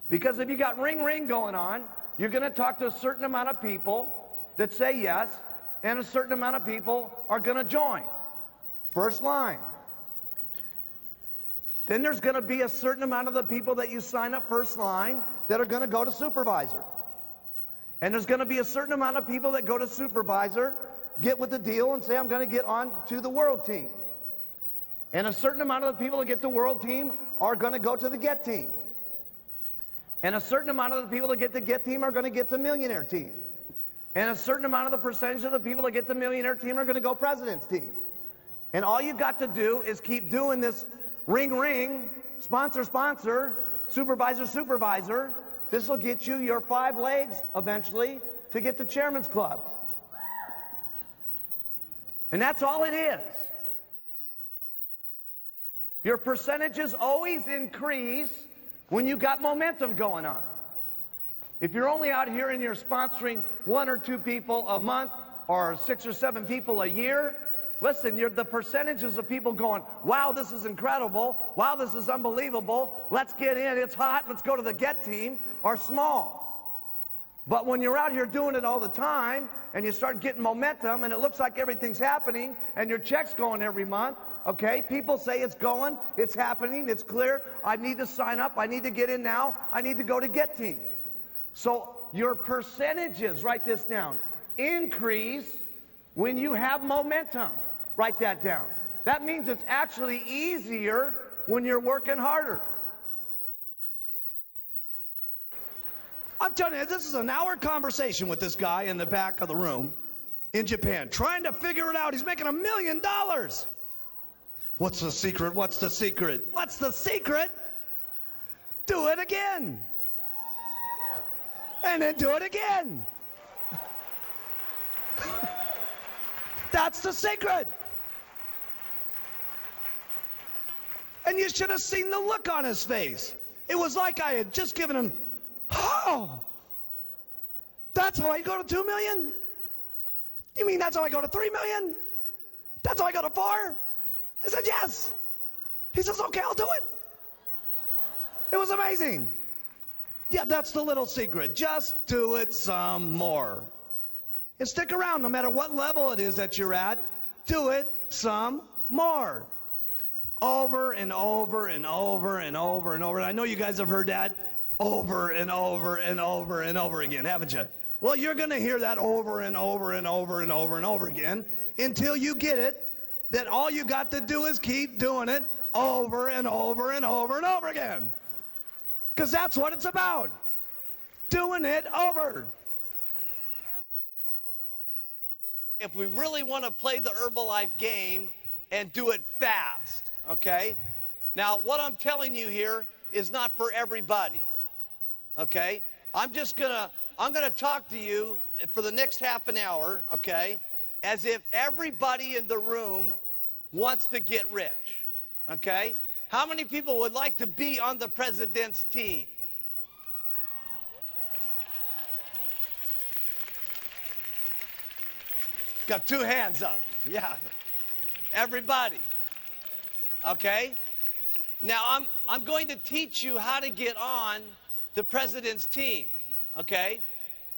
Because if you got ring, ring going on, you're going to talk to a certain amount of people that say yes, and a certain amount of people are going to join. First line. Then there's going to be a certain amount of the people that you sign up first line that are going to go to supervisor. And there's going to be a certain amount of people that go to supervisor, get with the deal and say, I'm going to get on to the world team. And a certain amount of the people that get the world team are going to go to the get team. And a certain amount of the people that get the get team are going to get the millionaire team. And a certain amount of the percentage of the people that get the millionaire team are going to go president's team. And all you got to do is keep doing this ring, ring, sponsor, sponsor, supervisor, supervisor. This will get you your 5 legs eventually to get the chairman's club. And that's all it is. Your percentages always increase when you got momentum going on. If you're only out here and you're sponsoring 1 or 2 people a month or 6 or 7 people a year, listen, the percentages of people going, wow, this is incredible, wow, this is unbelievable, let's get in, it's hot, let's go to the get team, are small. But when you're out here doing it all the time and you start getting momentum and it looks like everything's happening and your check's going every month, okay, people say it's going, it's happening, it's clear, I need to sign up, I need to get in now, I need to go to get team. So your percentages, write this down, increase when you have momentum. Write that down. That means it's actually easier when you're working harder. I'm telling you, this is an hour conversation with this guy in the back of the room in Japan, trying to figure it out. He's making $1 million. What's the secret? What's the secret? What's the secret? Do it again. And then do it again. That's the secret. And you should have seen the look on his face. It was like I had just given him, oh, that's how I go to 2 million? You mean that's how I go to 3 million? That's how I go to 4? I said, yes. He says, okay, I'll do it. It was amazing. Yeah, that's the little secret. Just do it some more. And stick around no matter what level it is that you're at. Do it some more. Over and over and over and over and over. And I know you guys have heard that over and over and over and over again, haven't you? Well, you're going to hear that over and over and over and over and over again until you get it, that all you got to do is keep doing it over and over and over and over again. Because that's what it's about. Doing it over. If we really want to play the Herbalife game and do it fast, okay? Now, what I'm telling you here is not for everybody, okay? I'm gonna talk to you for the next half an hour, okay, as if everybody in the room wants to get rich, okay? How many people would like to be on the president's team? Got two hands up. Yeah. Everybody. Okay? Now, I'm going to teach you how to get on the president's team. Okay?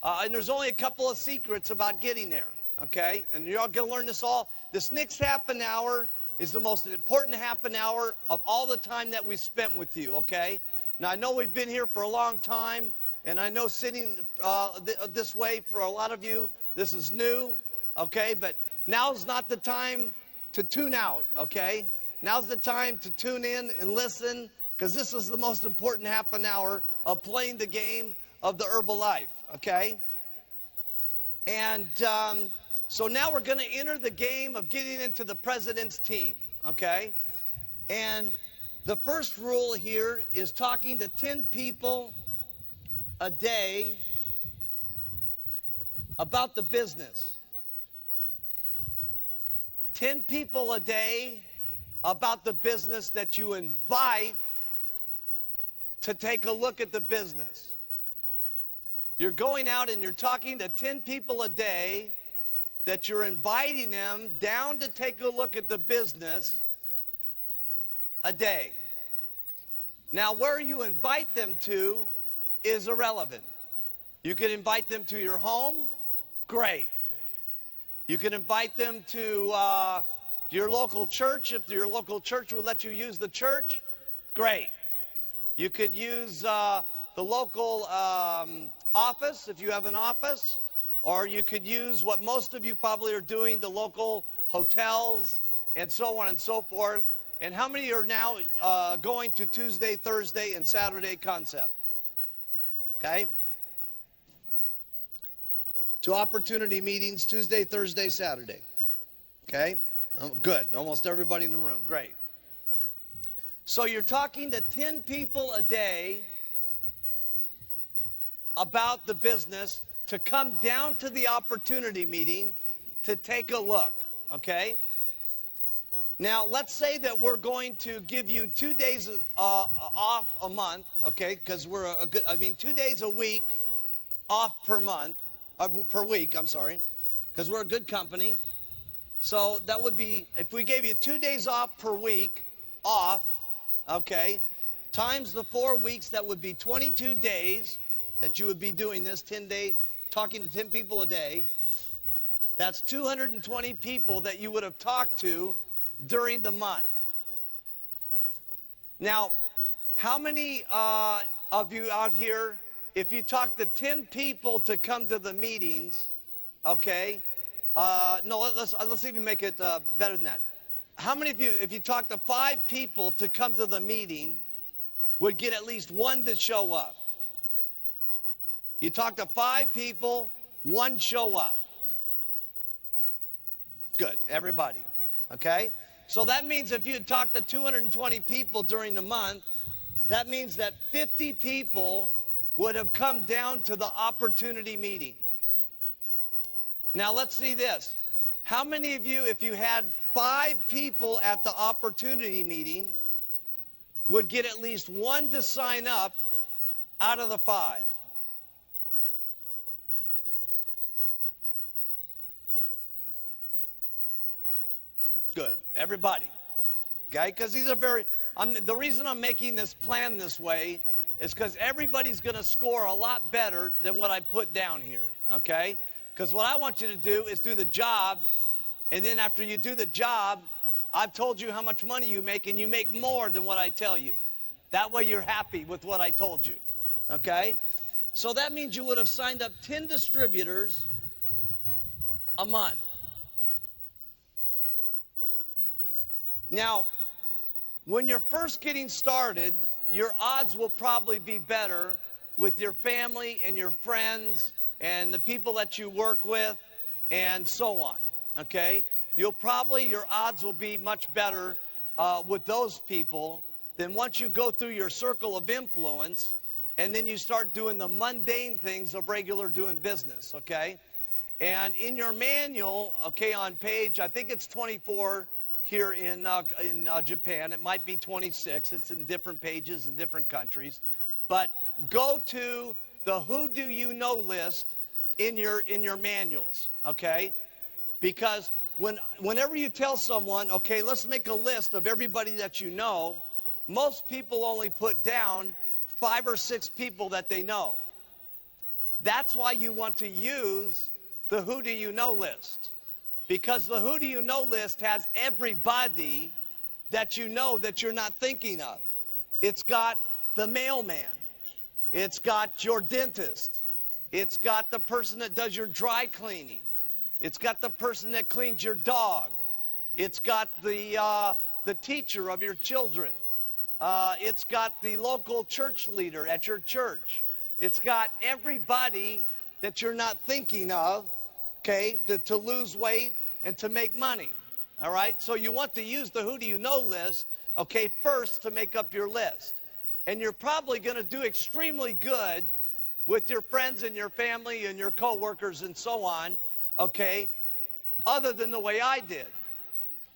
And there's only a couple of secrets about getting there. Okay? And you're all going to learn this all. This next half an hour is the most important half an hour of all the time that we spent with you. Okay? Now, I know we've been here for a long time, and I know sitting this way for a lot of you, this is new. Okay, but now's not the time to tune out, okay? Now's the time to tune in and listen, because this is the most important half an hour of playing the game of the Herbalife, okay? And so now we're going to enter the game of getting into the president's team, okay? And the first rule here is talking to 10 people a day about the business. 10 people a day about the business that you invite to take a look at the business. You're going out and you're talking to 10 people a day that you're inviting them down to take a look at the business a day. Now, where you invite them to is irrelevant. You can invite them to your home, great. You can invite them to your local church. If your local church will let you use the church, great. You could use the local office if you have an office, or you could use what most of you probably are doing, the local hotels and so on and so forth. And how many are now going to Tuesday, Thursday, and Saturday concept? Okay? To opportunity meetings Tuesday, Thursday, Saturday. Okay? Oh, good. Almost everybody in the room. Great. So you're talking to 10 people a day about the business to come down to the opportunity meeting to take a look. Okay? Now, let's say that we're going to give you 2 days off a month, okay? Because we're 2 days a week off per month. Per week, I'm sorry, because we're a good company. So that would be, if we gave you 2 days off per week, okay, times the 4 weeks, that would be 22 days that you would be doing this, 10-day, talking to 10 people a day. That's 220 people that you would have talked to during the month. Now, how many of you out here, if you talk to 10 people to come to the meetings, okay, no, let's even make it better than that. How many of you, if you talk to 5 people to come to the meeting, would get at least 1 to show up? You talk to 5 people, 1 show up. Good, everybody, okay? So that means if you had talked to 220 people during the month, that means that 50 people would have come down to the opportunity meeting. Now let's see this. How many of you, if you had 5 people at the opportunity meeting, would get at least 1 to sign up out of the 5? Good, everybody. Okay, because these are the reason I'm making this plan this way is because everybody's going to score a lot better than what I put down here, okay? Because what I want you to do is do the job, and then after you do the job, I've told you how much money you make, and you make more than what I tell you. That way you're happy with what I told you, okay? So that means you would have signed up 10 distributors a month. Now, when you're first getting started, your odds will probably be better with your family and your friends and the people that you work with and so on, okay? Your odds will be much better with those people than once you go through your circle of influence and then you start doing the mundane things of regular doing business, okay? And in your manual, okay, on page, I think it's 24 here in Japan. It might be 26. It's in different pages in different countries. But go to the Who Do You Know list in your manuals, okay? Because whenever you tell someone, okay, let's make a list of everybody that you know, most people only put down 5 or 6 people that they know. That's why you want to use the Who Do You Know list. Because the Who Do You Know list has everybody that you know that you're not thinking of. It's got the mailman. It's got your dentist. It's got the person that does your dry cleaning. It's got the person that cleans your dog. It's got the teacher of your children. It's got the local church leader at your church. It's got everybody that you're not thinking of, okay, to lose weight and to make money, all right? So you want to use the Who Do You Know list, okay, first to make up your list. And you're probably going to do extremely good with your friends and your family and your coworkers and so on, okay, other than the way I did.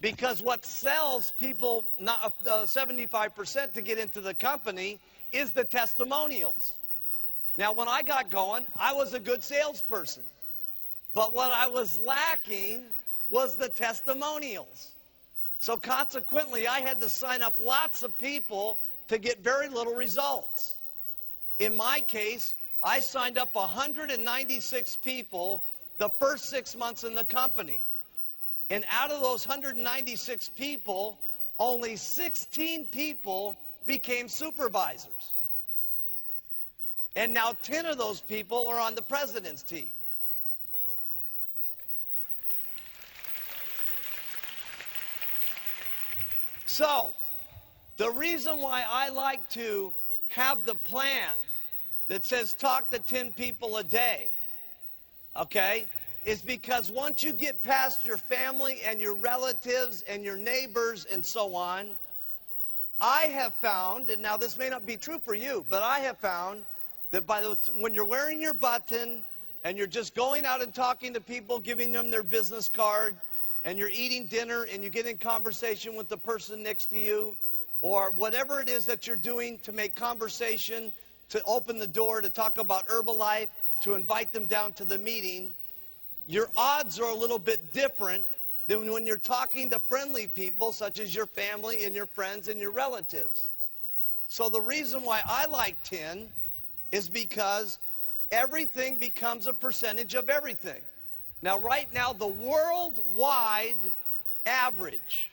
Because what sells people 75% to get into the company is the testimonials. Now, when I got going, I was a good salesperson. But what I was lacking was the testimonials. So consequently, I had to sign up lots of people to get very little results. In my case, I signed up 196 people the first 6 months in the company. And out of those 196 people, only 16 people became supervisors. And now 10 of those people are on the president's team. So, the reason why I like to have the plan that says talk to 10 people a day, okay, is because once you get past your family and your relatives and your neighbors and so on, I have found, and now this may not be true for you, but I have found that when you're wearing your button and you're just going out and talking to people, giving them their business card, and you're eating dinner and you get in conversation with the person next to you, or whatever it is that you're doing to make conversation, to open the door, to talk about Herbalife, to invite them down to the meeting, your odds are a little bit different than when you're talking to friendly people such as your family and your friends and your relatives. So the reason why I like 10 is because everything becomes a percentage of everything. Now, right now, the worldwide average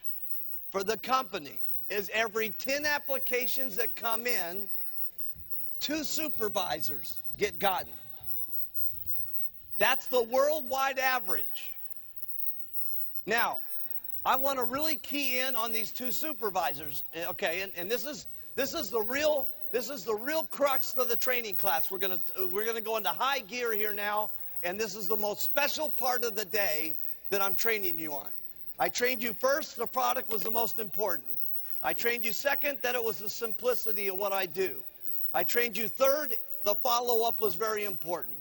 for the company is every 10 applications that come in, 2 supervisors get gotten. That's the worldwide average. Now, I want to really key in on these 2 supervisors, okay? And this is the real crux of the training class. We're gonna go into high gear here now. And this is the most special part of the day that I'm training you on. I trained you first, the product was the most important. I trained you second, that it was the simplicity of what I do. I trained you third, the follow-up was very important.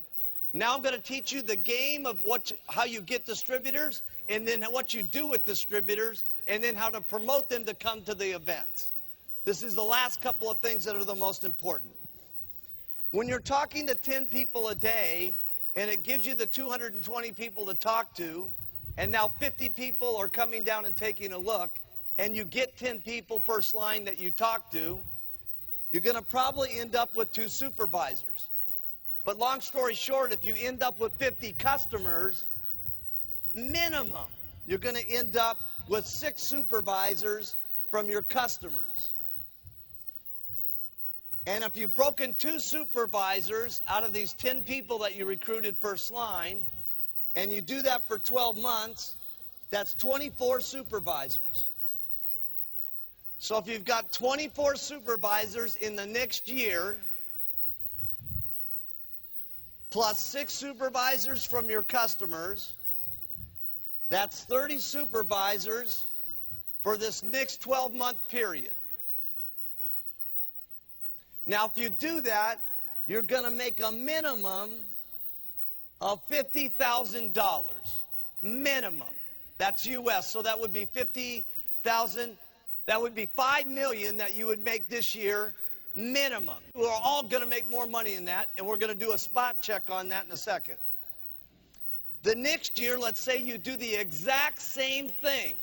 Now I'm going to teach you the game of how you get distributors, and then what you do with distributors, and then how to promote them to come to the events. This is the last couple of things that are the most important. When you're talking to 10 people a day, and it gives you the 220 people to talk to, and now 50 people are coming down and taking a look, and you get 10 people first line that you talk to, you're going to probably end up with 2 supervisors. But long story short, if you end up with 50 customers, minimum, you're going to end up with 6 supervisors from your customers. And if you've broken 2 supervisors out of these 10 people that you recruited first line, and you do that for 12 months, that's 24 supervisors. So if you've got 24 supervisors in the next year, plus 6 supervisors from your customers, that's 30 supervisors for this next 12-month period. Now, if you do that, you're going to make a minimum of $50,000. Minimum. That's U.S. So that would be 50,000. That would be $5 million that you would make this year, minimum. We're all going to make more money than that, and we're going to do a spot check on that in a second. The next year, let's say you do the exact same thing,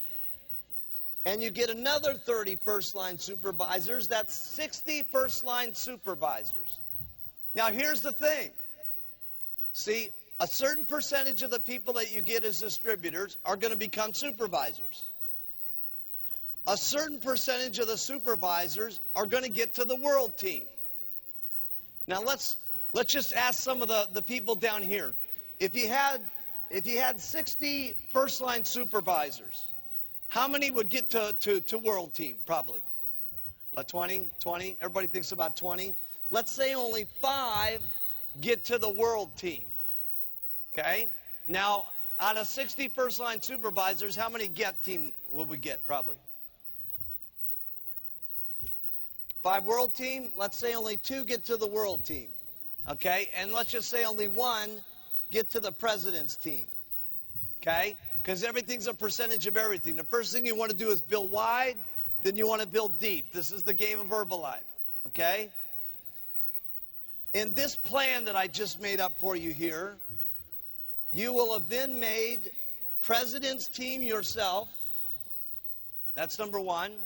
and you get another 30 first-line supervisors. That's 60 first-line supervisors. Now, here's the thing. See, a certain percentage of the people that you get as distributors are going to become supervisors. A certain percentage of the supervisors are going to get to the world team. Now, let's just ask some of the people down here. If you had 60 first-line supervisors, how many would get to world team? Probably about 20. Everybody thinks about 20. Let's say only 5 get to the world team. Okay? Now, out of 60 first-line supervisors, how many get team will we get? Probably 5 world team. Let's say only 2 get to the world team. Okay? And let's just say only 1 get to the president's team. Okay? Because everything's a percentage of everything. The first thing you want to do is build wide, then you want to build deep. This is the game of Herbalife. Okay? In this plan that I just made up for you here, you will have then made president's team yourself. That's number 1.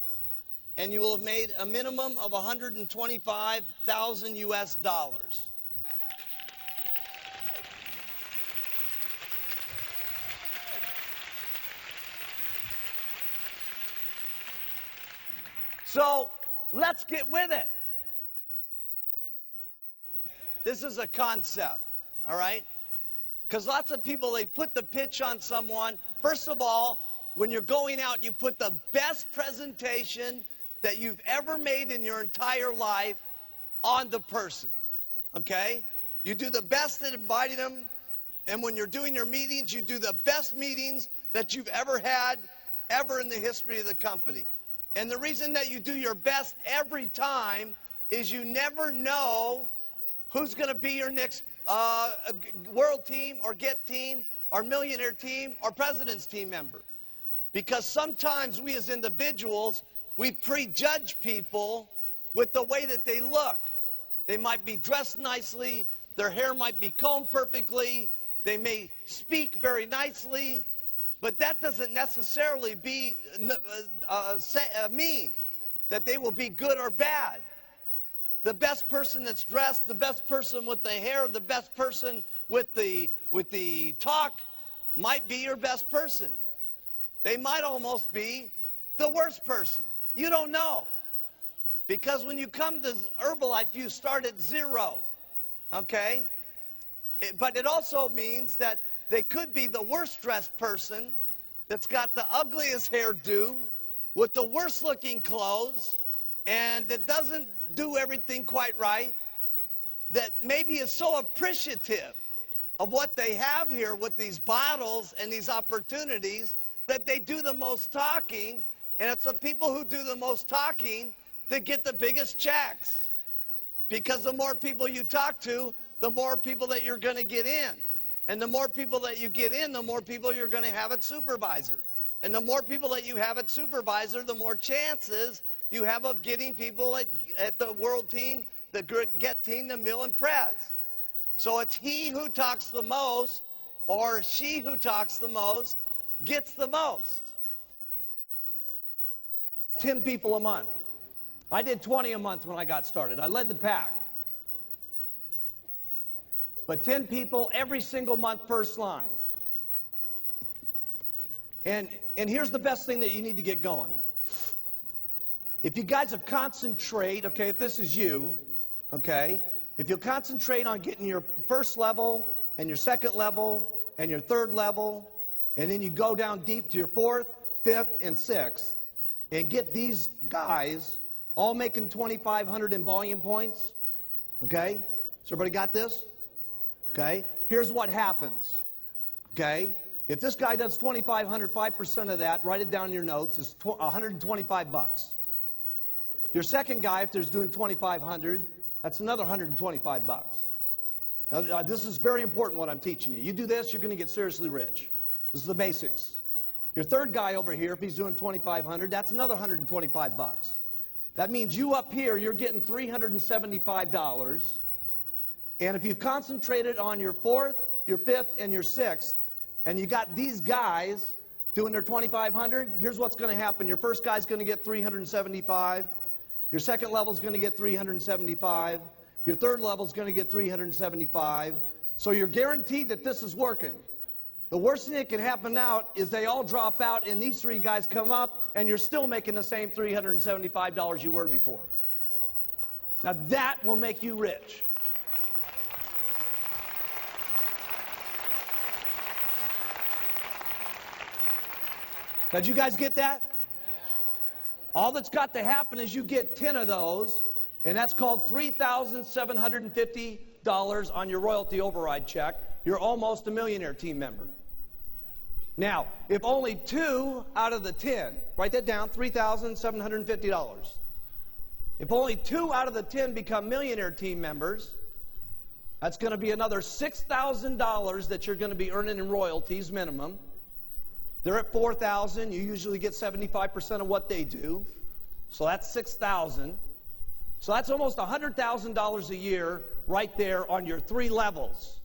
And you will have made a minimum of $125,000 US dollars. So let's get with it. This is a concept, all right? Because lots of people, they put the pitch on someone. First of all, when you're going out, you put the best presentation that you've ever made in your entire life on the person, okay? You do the best at inviting them, and when you're doing your meetings, you do the best meetings that you've ever had, ever in the history of the company. And the reason that you do your best every time is you never know who's going to be your next world team or get team or millionaire team or president's team member. Because sometimes we as individuals, we prejudge people with the way that they look. They might be dressed nicely, their hair might be combed perfectly, they may speak very nicely, but that doesn't necessarily mean that they will be good or bad. The best person that's dressed, the best person with the hair, the best person with the talk might be your best person. They might almost be the worst person. You don't know. Because when you come to Herbalife, you start at 0. Okay? But it also means that they could be the worst dressed person that's got the ugliest hairdo with the worst looking clothes and that doesn't do everything quite right, that maybe is so appreciative of what they have here with these bottles and these opportunities that they do the most talking, and it's the people who do the most talking that get the biggest checks. Because the more people you talk to, the more people that you're going to get in. And the more people that you get in, the more people you're going to have at supervisor. And the more people that you have at supervisor, the more chances you have of getting people at the world team, the get team, the mill and prez. So it's he who talks the most or she who talks the most gets the most. 10 people a month. I did 20 a month when I got started. I led the pack. But 10 people every single month, first line. And here's the best thing that you need to get going. If you guys will concentrate, okay, if this is you, okay, if you'll concentrate on getting your first level and your second level and your third level, and then you go down deep to your fourth, fifth, and sixth, and get these guys all making 2,500 in volume points, okay? So everybody got this? Okay? Here's what happens, okay? If this guy does 2,500, 5% of that, write it down in your notes, is $125. Your second guy, if there's doing 2,500, that's another $125. Now, this is very important what I'm teaching you. You do this, you're going to get seriously rich. This is the basics. Your third guy over here, if he's doing 2,500, that's another $125. That means you up here, you're getting $375. And if you've concentrated on your fourth, your fifth, and your sixth, and you got these guys doing their 2,500, here's what's going to happen. Your first guy's going to get 375. Your second level's going to get 375. Your third level's going to get 375. So you're guaranteed that this is working. The worst thing that can happen now is they all drop out and these three guys come up and you're still making the same $375 you were before. Now that will make you rich. Did you guys get that? All that's got to happen is you get 10 of those, and that's called $3,750 on your royalty override check. You're almost a millionaire team member. Now, if only 2 out of the 10, write that down, $3,750. If only 2 out of the 10 become millionaire team members, that's going to be another $6,000 that you're going to be earning in royalties minimum. They're at $4,000. You usually get 75% of what they do. So that's $6,000. So that's almost $100,000 a year right there on your 3 levels.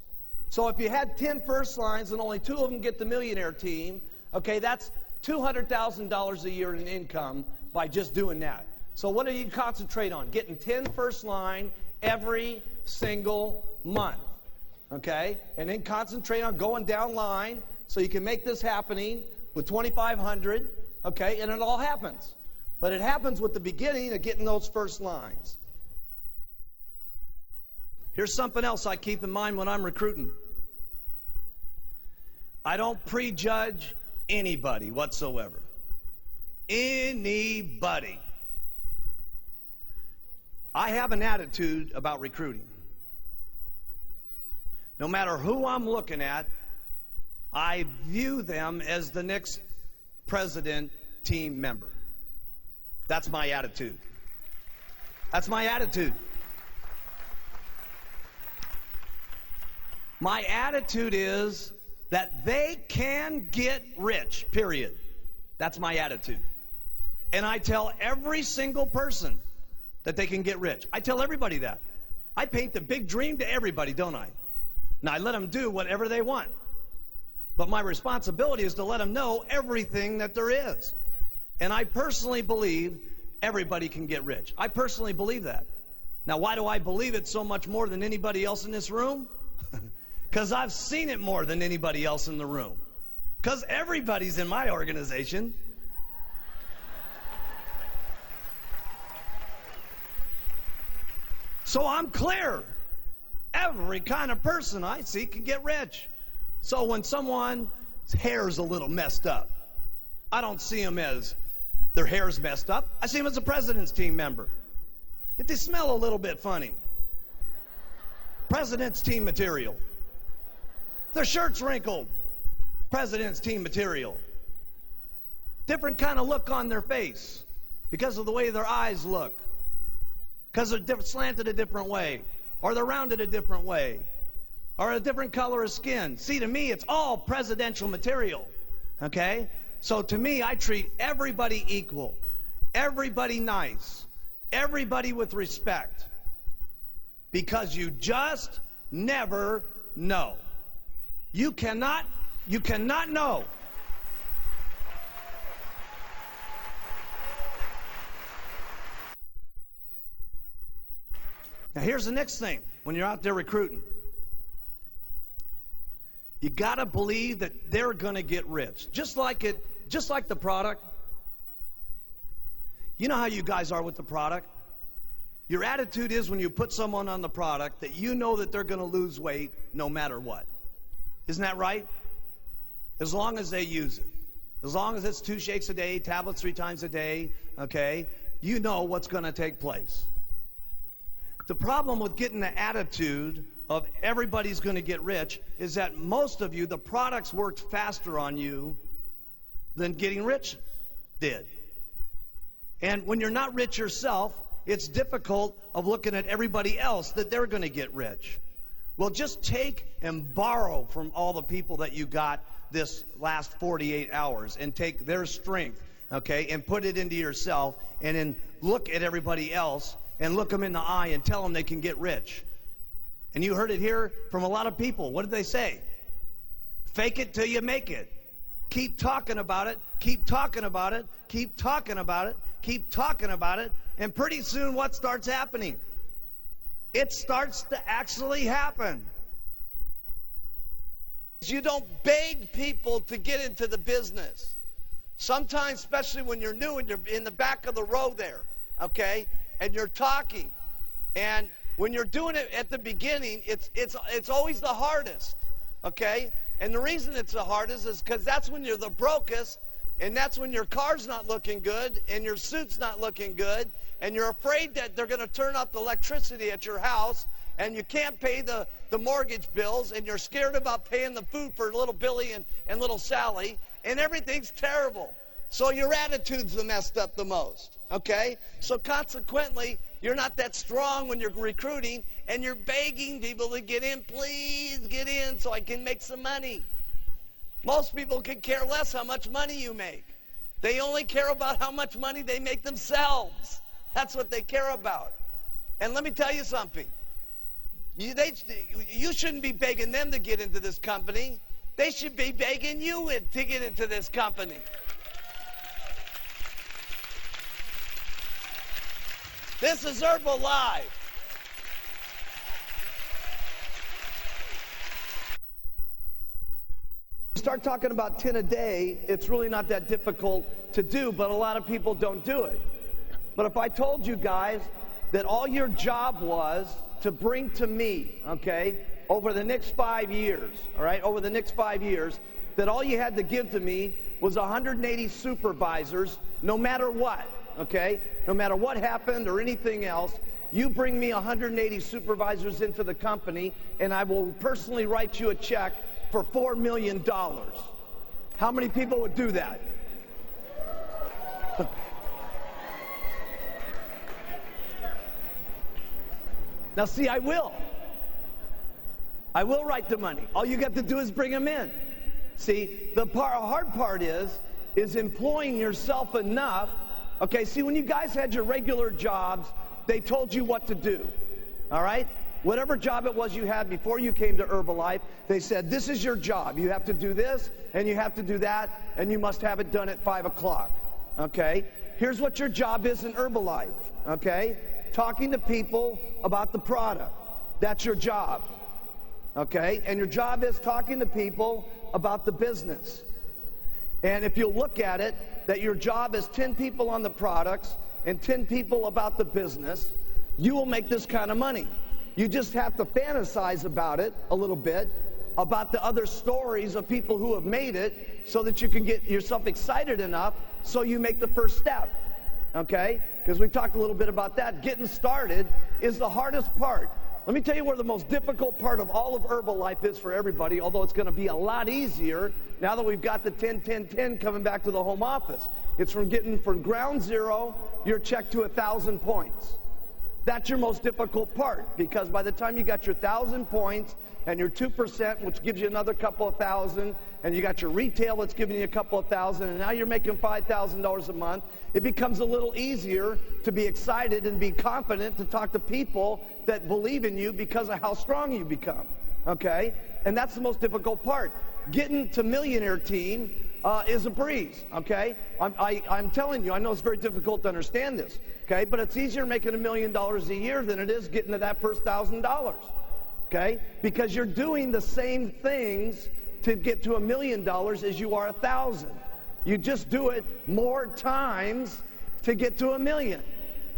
So if you had 10 first lines and only 2 of them get the millionaire team, okay, that's $200,000 a year in income by just doing that. So what do you concentrate on? Getting 10 first line every single month, okay? And then concentrate on going down line so you can make this happening with 2,500, okay? And it all happens. But it happens with the beginning of getting those first lines. Here's something else I keep in mind when I'm recruiting. I don't prejudge anybody whatsoever. Anybody. I have an attitude about recruiting. No matter who I'm looking at, I view them as the next president team member. That's my attitude. That's my attitude. My attitude is that they can get rich, period. That's my attitude. And I tell every single person that they can get rich. I tell everybody that. I paint the big dream to everybody, don't I? Now, I let them do whatever they want. But my responsibility is to let them know everything that there is. And I personally believe everybody can get rich. I personally believe that. Now, why do I believe it so much more than anybody else in this room? Because I've seen it more than anybody else in the room. Because everybody's in my organization. So I'm clear. Every kind of person I see can get rich. So when someone's hair's a little messed up, I don't see them as their hair's messed up. I see them as a president's team member. If they smell a little bit funny, president's team material. Their shirt's wrinkled, president's team material. Different kind of look on their face because of the way their eyes look. Because they're slanted a different way, or they're rounded a different way, or a different color of skin. See, to me, it's all presidential material, okay? So to me, I treat everybody equal, everybody nice, everybody with respect, because you just never know. You cannot know. Now here's the next thing when you're out there recruiting. You got to believe that they're going to get rich. Just like the product. You know how you guys are with the product? Your attitude is when you put someone on the product that you know that they're going to lose weight no matter what. Isn't that right? As long as they use it. As long as it's 2 shakes a day, tablets 3 times a day, okay, you know what's going to take place. The problem with getting the attitude of everybody's going to get rich is that most of you, the products worked faster on you than getting rich did. And when you're not rich yourself, it's difficult of looking at everybody else that they're going to get rich. Well, just take and borrow from all the people that you got this last 48 hours and take their strength, okay, and put it into yourself and then look at everybody else and look them in the eye and tell them they can get rich. And you heard it here from a lot of people. What did they say? Fake it till you make it. Keep talking about it, keep talking about it, keep talking about it, keep talking about it, and pretty soon what starts happening? It starts to actually happen. You don't beg people to get into the business. Sometimes, especially when you're new and you're in the back of the row there, okay, and you're talking, and when you're doing it at the beginning, it's always the hardest, okay? And the reason it's the hardest is because that's when you're the brokest, and that's when your car's not looking good, and your suit's not looking good, and you're afraid that they're going to turn off the electricity at your house, and you can't pay the mortgage bills, and you're scared about paying the food for little Billy and little Sally, and everything's terrible. So your attitude's the messed up the most, okay? So consequently, you're not that strong when you're recruiting, and you're begging people to get in. Please get in so I can make some money. Most people could care less how much money you make. They only care about how much money they make themselves. That's what they care about. And let me tell you something. You shouldn't be begging them to get into this company. They should be begging you to get into this company. This is Herbalife. Start talking about 10 a day, it's really not that difficult to do, but a lot of people don't do it. But if I told you guys that all your job was to bring to me, okay, over the next 5 years, all right, over the next 5 years, that all you had to give to me was 180 supervisors, no matter what, okay, no matter what happened or anything else, you bring me 180 supervisors into the company, and I will personally write you a check for $4 million. How many people would do that? Now see, I will write the money. All you got to do is bring them in. See, the hard part is employing yourself enough. Okay, see, when you guys had your regular jobs, they told you what to do. All right? Whatever job it was you had before you came to Herbalife, they said, this is your job. You have to do this, and you have to do that, and you must have it done at 5 o'clock. Okay? Here's what your job is in Herbalife. Okay? Talking to people about the product. That's your job. Okay? And your job is talking to people about the business. And if you look at it, that your job is 10 people on the products and 10 people about the business, you will make this kind of money. You just have to fantasize about it a little bit, about the other stories of people who have made it, so that you can get yourself excited enough so you make the first step. Okay? Because we talked a little bit about that. Getting started is the hardest part. Let me tell you where the most difficult part of all of Herbalife is for everybody, although it's going to be a lot easier now that we've got the 10-10-10 coming back to the home office. It's from getting from ground zero your check to 1,000 points. That's your most difficult part, because by the time you got your 1,000 points and your 2%, which gives you another couple of thousand, and you got your retail that's giving you a couple of thousand, and now you're making $5,000 a month, it becomes a little easier to be excited and be confident to talk to people that believe in you because of how strong you become, okay? And that's the most difficult part. Getting to Millionaire Team, is a breeze, okay? I'm telling you, I know it's very difficult to understand this, okay? But it's easier making $1 million a year than it is getting to that first $1,000, okay? Because you're doing the same things to get to $1 million as you are 1,000. You just do it more times to get to $1 million.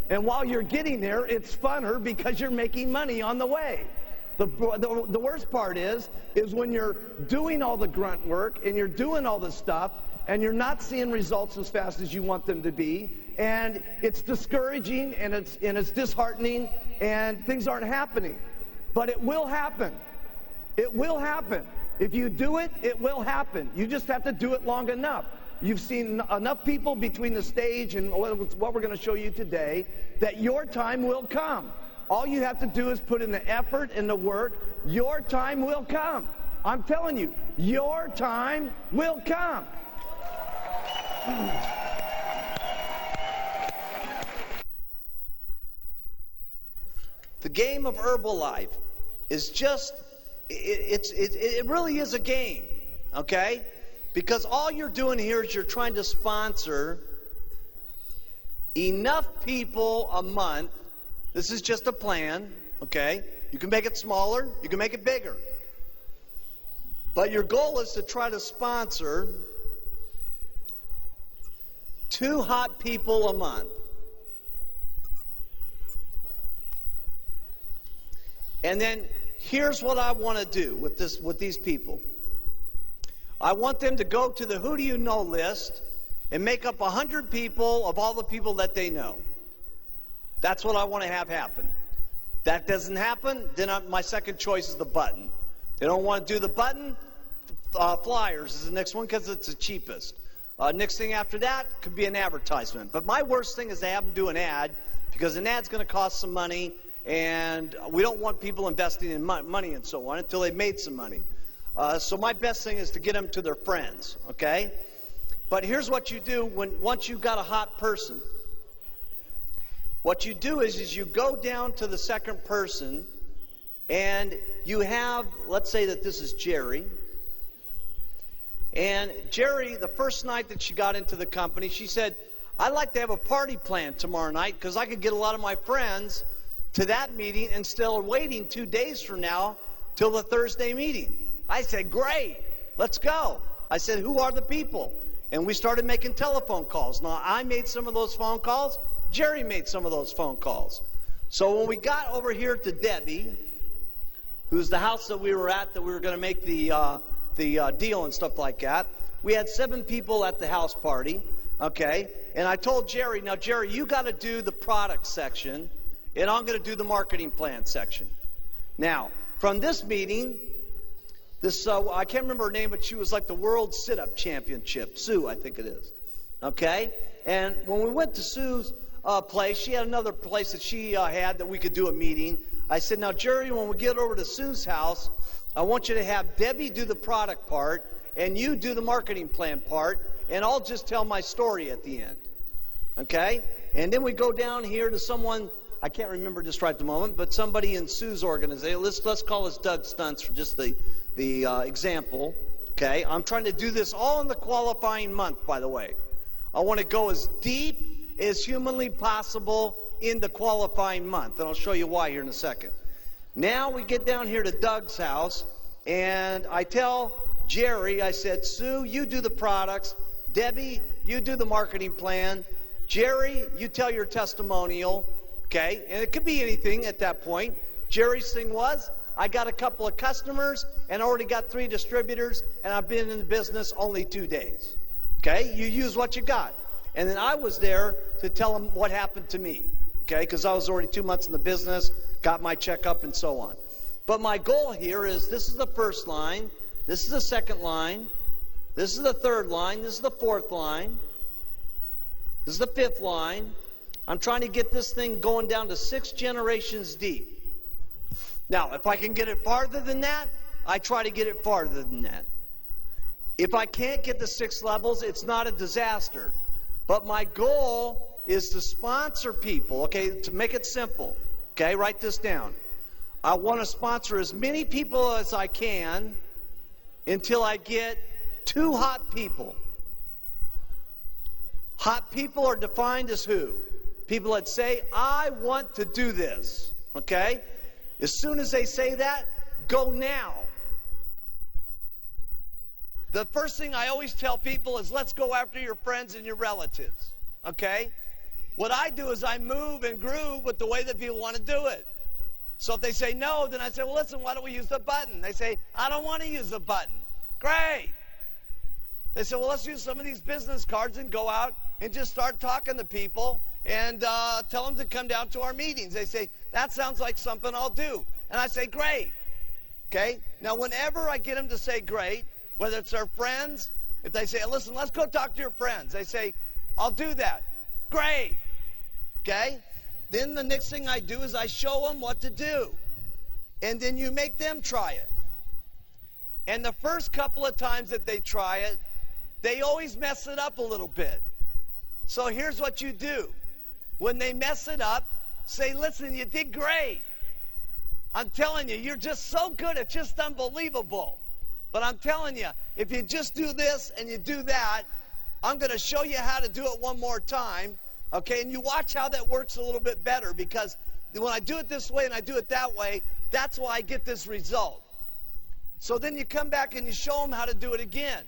And while you're getting there, it's funner because you're making money on the way. The worst part is when you're doing all the grunt work and you're doing all the stuff and you're not seeing results as fast as you want them to be, and it's discouraging and it's disheartening and things aren't happening. But it will happen. It will happen. If you do it, it will happen. You just have to do it long enough. You've seen enough people between the stage and what we're going to show you today that your time will come. All you have to do is put in the effort and the work. Your time will come. I'm telling you, your time will come. The game of Herbalife is just, it really is a game, okay? Because all you're doing here is you're trying to sponsor enough people a month. This is just a plan, okay? You can make it smaller, you can make it bigger. But your goal is to try to sponsor 2 hot people a month. And then here's what I want to do with these people. I want them to go to the Who Do You Know list and make up 100 people of all the people that they know. That's what I want to have happen. That doesn't happen, then my second choice is the button. They don't want to do the button, flyers is the next one because it's the cheapest. Next thing after that could be an advertisement. But my worst thing is to have them do an ad because an ad's going to cost some money, and we don't want people investing in money and so on until they've made some money. So my best thing is to get them to their friends, okay? But here's what you do once you've got a hot person. What you do is you go down to the second person and you have, let's say that this is Jerry. And Jerry, the first night that she got into the company, she said, I'd like to have a party planned tomorrow night because I could get a lot of my friends to that meeting instead of waiting 2 days from now till the Thursday meeting. I said, great, let's go. I said, who are the people? And we started making telephone calls. Now, I made some of those phone calls. Jerry made some of those phone calls. So when we got over here to Debbie, who's the house that we were at, that we were going to make the deal and stuff like that, we had 7 people at the house party, okay? And I told Jerry, now, Jerry, you got to do the product section, and I'm going to do the marketing plan section. Now, from this meeting, I can't remember her name, but she was like the World Sit-Up Championship. Sue, I think it is. Okay? And when we went to Sue's place, she had another place that she had that we could do a meeting. I said, now, Jerry, when we get over to Sue's house, I want you to have Debbie do the product part, and you do the marketing plan part, and I'll just tell my story at the end. Okay? And then we go down here to someone, I can't remember just right at the moment, but somebody in Sue's organization. Let's call this Doug Stunts for just the example. Okay? I'm trying to do this all in the qualifying month, by the way. I want to go as deep as humanly possible in the qualifying month, and I'll show you why here in a second. Now we get down here to Doug's house, and I tell Jerry, I said, Sue, you do the products. Debbie, you do the marketing plan. Jerry, you tell your testimonial. Okay? And it could be anything at that point. Jerry's thing was, I got a couple of customers, and I already got 3 distributors, and I've been in the business only 2 days. Okay? You use what you got. And then I was there to tell them what happened to me. Okay? Because I was already 2 months in the business, got my checkup, and so on. But my goal here is this is the first line, this is the second line, this is the third line, this is the fourth line, this is the 5th line. I'm trying to get this thing going down to 6 generations deep. Now, if I can get it farther than that, I try to get it farther than that. If I can't get to 6 levels, it's not a disaster. But my goal is to sponsor people, okay, to make it simple. Okay, write this down. I want to sponsor as many people as I can until I get 2 hot people. Hot people are defined as who? People that say, I want to do this. Okay? As soon as they say that, go now. The first thing I always tell people is let's go after your friends and your relatives. Okay? What I do is I move and groove with the way that people want to do it. So if they say no, then I say, well, listen, why don't we use the button? They say, I don't want to use the button. Great. They say, well, let's use some of these business cards and go out and just start talking to people and tell them to come down to our meetings. They say, that sounds like something I'll do. And I say, great. Okay? Now, whenever I get them to say great, whether it's their friends, if they say, listen, let's go talk to your friends, they say, I'll do that. Great. Okay? Then the next thing I do is I show them what to do. And then you make them try it. And the first couple of times that they try it, they always mess it up a little bit. So here's what you do. When they mess it up, say, listen, you did great. I'm telling you, you're just so good, it's just unbelievable. But I'm telling you, if you just do this and you do that, I'm going to show you how to do it one more time. Okay, and you watch how that works a little bit better, because when I do it this way and I do it that way, that's why I get this result. So then you come back and you show them how to do it again.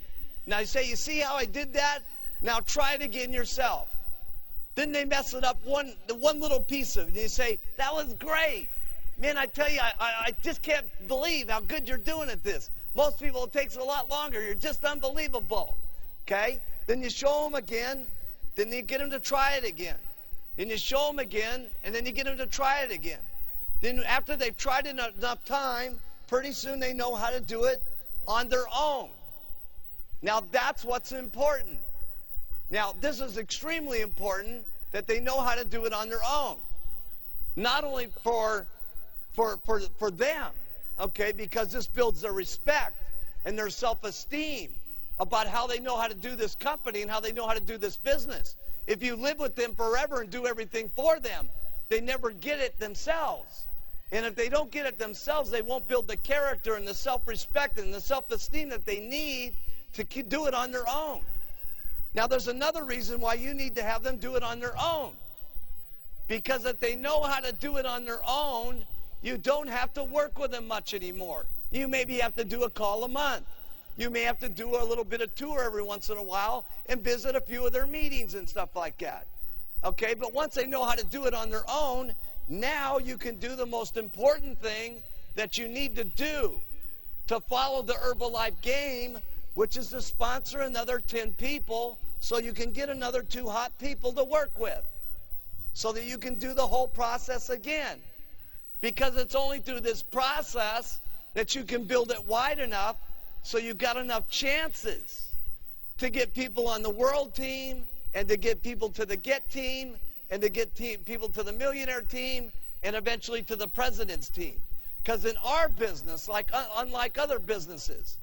Now you say, you see how I did that? Now try it again yourself. Then they mess it up one little piece of it. You say, that was great. Man, I tell you, I just can't believe how good you're doing at this. Most people, it takes a lot longer. You're just unbelievable. Okay? Then you show them again. Then you get them to try it again. Then you show them again, and then you get them to try it again. Then after they've tried it enough time, pretty soon they know how to do it on their own. Now that's what's important. Now this is extremely important, that they know how to do it on their own. Not only for them, okay, because this builds their respect and their self-esteem about how they know how to do this company and how they know how to do this business. If you live with them forever and do everything for them, they never get it themselves. And if they don't get it themselves, they won't build the character and the self-respect and the self-esteem that they need to do it on their own. Now, there's another reason why you need to have them do it on their own. Because if they know how to do it on their own, you don't have to work with them much anymore. You maybe have to do a call a month. You may have to do a little bit of tour every once in a while and visit a few of their meetings and stuff like that. Okay, but once they know how to do it on their own, now you can do the most important thing that you need to do to follow the Herbalife game, which is to sponsor another 10 people so you can get another 2 hot people to work with, so that you can do the whole process again. Because it's only through this process that you can build it wide enough so you've got enough chances to get people on the world team, and to get people to the GET team, and to get people to the millionaire team, and eventually to the president's team. Because in our business, unlike other businesses,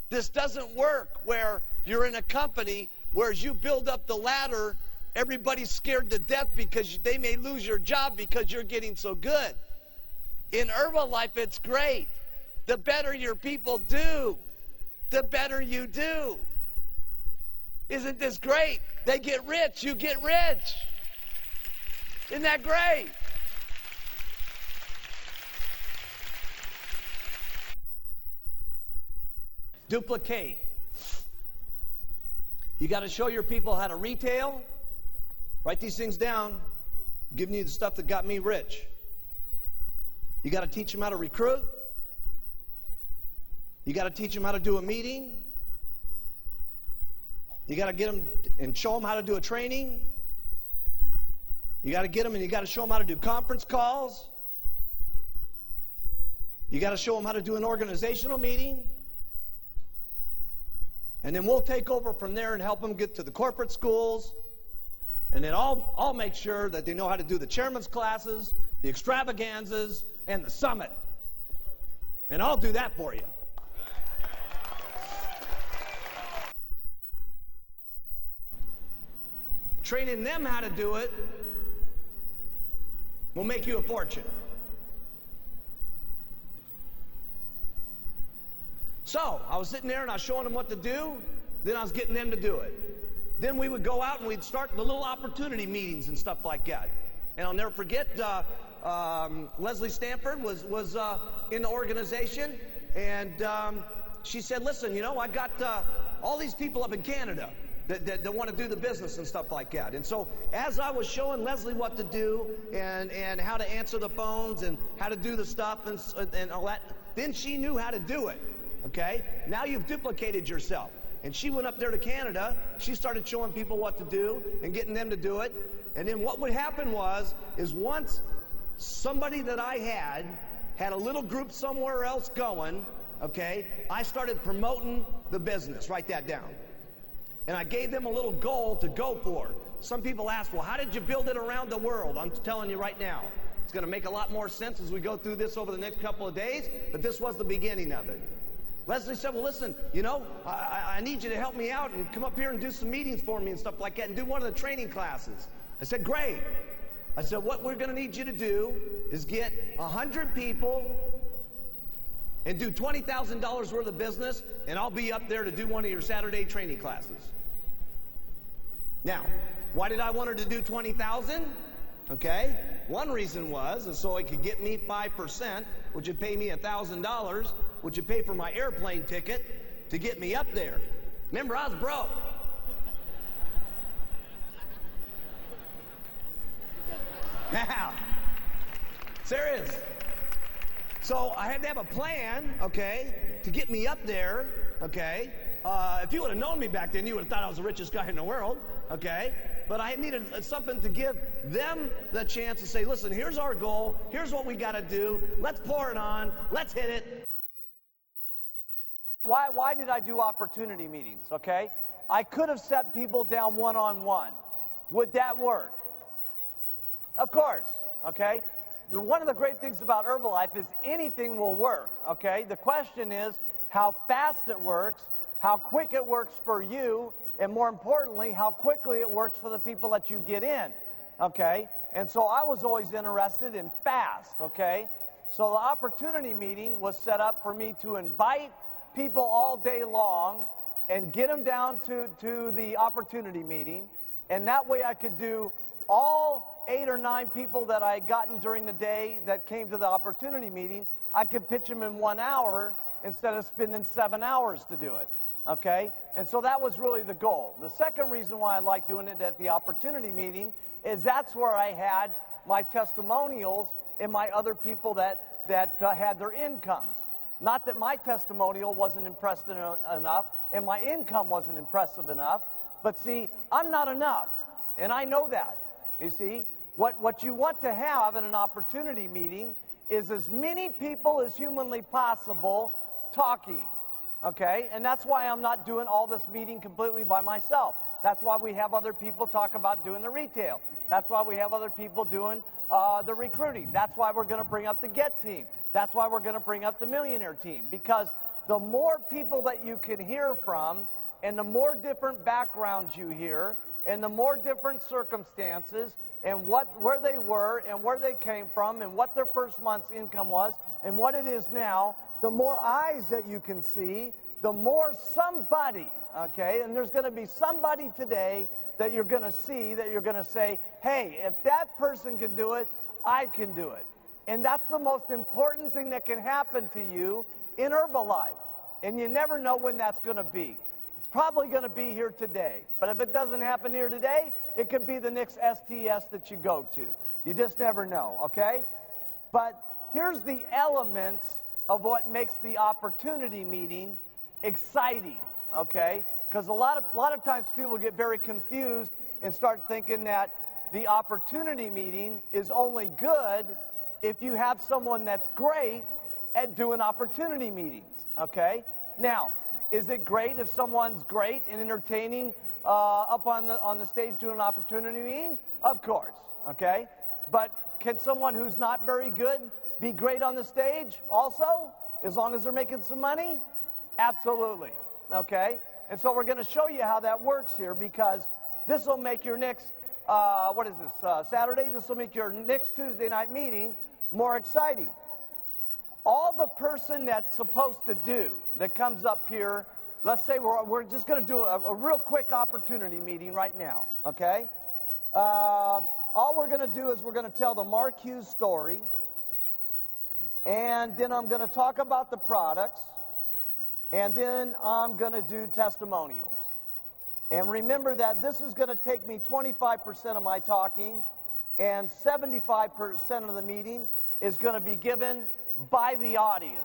this doesn't work where you're in a company where as you build up the ladder, everybody's scared to death because they may lose your job because you're getting so good. In Herbalife, it's great. The better your people do, the better you do. Isn't this great? They get rich, you get rich. Isn't that great? Duplicate. You got to show your people how to retail. Write these things down. I'm giving you the stuff that got me rich. You got to teach them how to recruit. You got to teach them how to do a meeting. You got to get them and show them how to do a training. You got to get them and you got to show them how to do conference calls. You got to show them how to do an organizational meeting. And then we'll take over from there and help them get to the corporate schools. And then I'll make sure that they know how to do the chairman's classes, the extravaganzas, and the summit. And I'll do that for you. Training them how to do it will make you a fortune. So, I was sitting there and I was showing them what to do, then I was getting them to do it. then we would go out and we'd start the little opportunity meetings and stuff like that. And I'll never forget, Leslie Stanford was in the organization, and she said, listen, you know, I got all these people up in Canada that want to do the business and stuff like that. And so as I was showing Leslie what to do and how to answer the phones and how to do the stuff and all that, then she knew how to do it, okay? Now you've duplicated yourself. And she went up there to Canada. She started showing people what to do and getting them to do it. And then what would happen is once somebody that I had a little group somewhere else going, okay, I started promoting the business. Write that down. And I gave them a little goal to go for. Some people ask, well, how did you build it around the world? I'm telling you right now. It's going to make a lot more sense as we go through this over the next couple of days, but this was the beginning of it. Leslie said, well, listen, you know, I need you to help me out and come up here and do some meetings for me and stuff like that and do one of the training classes. I said, great. I said, what we're going to need you to do is get 100 people and do $20,000 worth of business, and I'll be up there to do one of your Saturday training classes. Now, why did I want her to do 20,000? Okay, one reason is so it could get me 5%, which would pay me $1,000, which would pay for my airplane ticket to get me up there. Remember, I was broke. Now, serious. So I had to have a plan, okay, to get me up there, okay. If you would have known me back then, you would have thought I was the richest guy in the world, okay. But I needed something to give them the chance to say, listen, here's our goal, here's what we got to do, let's pour it on, let's hit it. Why did I do opportunity meetings, okay? I could have set people down one-on-one. Would that work? Of course, okay? One of the great things about Herbalife is anything will work, okay? The question is how fast it works, how quick it works for you, and more importantly, how quickly it works for the people that you get in, okay? And so I was always interested in fast, okay? So the opportunity meeting was set up for me to invite people all day long and get them down to the opportunity meeting, and that way I could do all 8 or 9 people that I had gotten during the day that came to the opportunity meeting, I could pitch them in 1 hour instead of spending 7 hours to do it, okay? And so that was really the goal. The second reason why I like doing it at the opportunity meeting is that's where I had my testimonials and my other people that had their incomes. Not that my testimonial wasn't impressive enough and my income wasn't impressive enough, but see, I'm not enough, and I know that. You see, what you want to have in an opportunity meeting is as many people as humanly possible talking, okay? And that's why I'm not doing all this meeting completely by myself. That's why we have other people talk about doing the retail. That's why we have other people doing the recruiting. That's why we're going to bring up the Get team. That's why we're going to bring up the Millionaire team. Because the more people that you can hear from and the more different backgrounds you hear and the more different circumstances and where they were and where they came from and what their first month's income was and what it is now, the more eyes that you can see, the more somebody, okay, and there's going to be somebody today that you're going to see that you're going to say, hey, if that person can do it, I can do it. And that's the most important thing that can happen to you in Herbalife. And you never know when that's going to be. It's probably going to be here today. But if it doesn't happen here today, it could be the next STS that you go to. You just never know, okay? But here's the elements of what makes the opportunity meeting exciting, okay? Because a lot of times people get very confused and start thinking that the opportunity meeting is only good if you have someone that's great at doing opportunity meetings, okay? Now, is it great if someone's great and entertaining up on the stage doing an opportunity meeting? Of course, okay? But can someone who's not very good be great on the stage also, as long as they're making some money? Absolutely, okay? And so we're going to show you how that works here, because this will make your next, Saturday? This will make your next Tuesday night meeting more exciting. All the person that's supposed to do that comes up here let's say we're just going to do a real quick opportunity meeting right now, okay? All we're going to do is we're going to tell the Mark Hughes story, and then I'm going to talk about the products, and then I'm going to do testimonials. And remember that this is going to take me 25% of my talking, and 75% of the meeting is going to be given by the audience,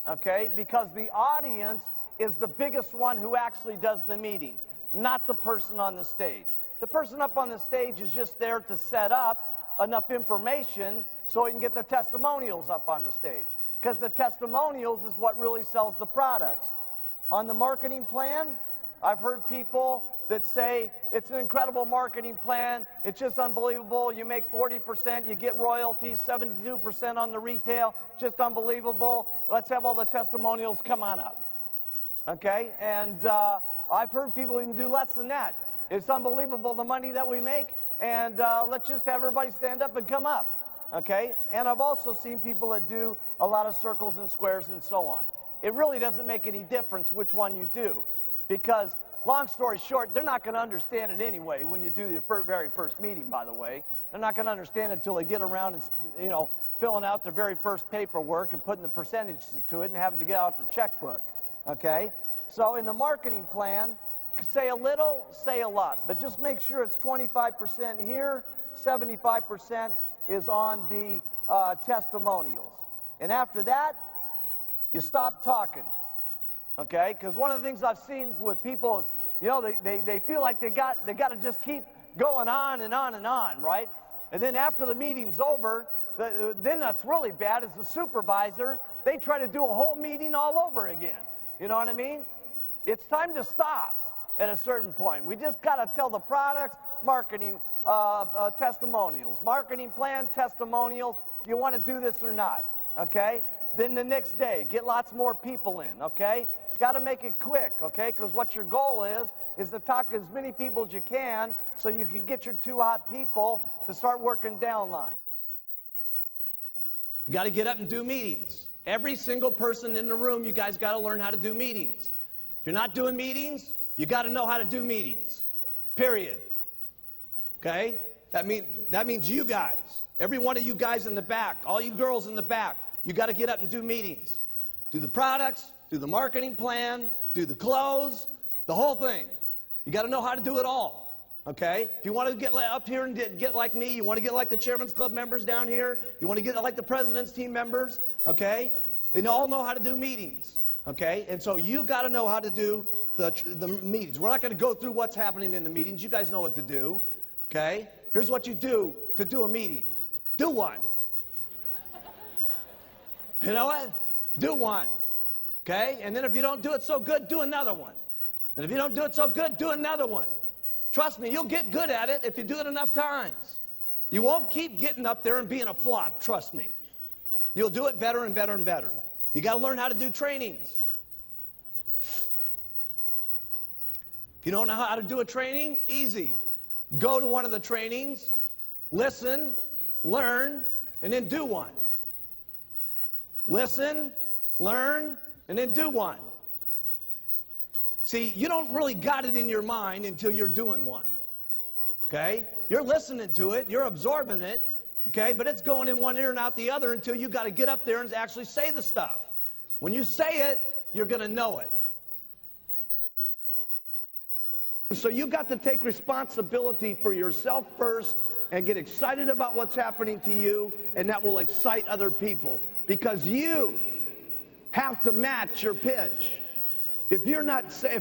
okay? Because the audience is the biggest one who actually does the meeting, not the person on the stage. The person up on the stage is just there to set up enough information so he can get the testimonials up on the stage. Because the testimonials is what really sells the products. On the marketing plan, I've heard people that say, it's an incredible marketing plan, it's just unbelievable, you make 40%, you get royalties, 72% on the retail, just unbelievable, let's have all the testimonials, come on up. Okay, and I've heard people even do less than that. It's unbelievable the money that we make, and let's just have everybody stand up and come up. Okay, and I've also seen people that do a lot of circles and squares and so on. It really doesn't make any difference which one you do, because long story short, they're not going to understand it anyway when you do your very first meeting, by the way. They're not going to understand it until they get around and, you know, filling out their very first paperwork and putting the percentages to it and having to get out their checkbook. Okay? So in the marketing plan, say a little, say a lot. But just make sure it's 25% here, 75% is on the testimonials. And after that, you stop talking. Okay? Because one of the things I've seen with people is, you know, they feel like they got to just keep going on and on and on, right? And then after the meeting's over, then that's really bad as the supervisor. They try to do a whole meeting all over again. You know what I mean? It's time to stop at a certain point. We just got to tell the products, marketing, testimonials. Marketing plan, testimonials. Do you want to do this or not? Okay? Then the next day, get lots more people in, okay? Got to make it quick, okay? Because what your goal is to talk to as many people as you can so you can get your 2 hot people to start working downline. You got to get up and do meetings. Every single person in the room, you guys got to learn how to do meetings. If you're not doing meetings, you got to know how to do meetings. Period. Okay? That means you guys. Every one of you guys in the back, all you girls in the back, you got to get up and do meetings. Do the products, do the marketing plan, do the close, the whole thing. You got to know how to do it all. Okay? If you want to get up here and get like me, you want to get like the Chairman's Club members down here, you want to get like the President's Team members, okay? They all know how to do meetings. Okay? And so you got to know how to do the meetings. We're not going to go through what's happening in the meetings. You guys know what to do. Okay? Here's what you do to do a meeting. Do one. You know what? Do one. Okay? And then if you don't do it so good, do another one. And if you don't do it so good, do another one. Trust me, you'll get good at it if you do it enough times. You won't keep getting up there and being a flop, trust me. You'll do it better and better and better. You got to learn how to do trainings. If you don't know how to do a training, easy. Go to one of the trainings, listen, learn, and then do one. Listen, learn, and then do one. See, you don't really got it in your mind until you're doing one. Okay? You're listening to it, you're absorbing it, okay? But it's going in one ear and out the other until you got to get up there and actually say the stuff. When you say it, you're going to know it. So you got to take responsibility for yourself first and get excited about what's happening to you, and that will excite other people. Because you have to match your pitch. If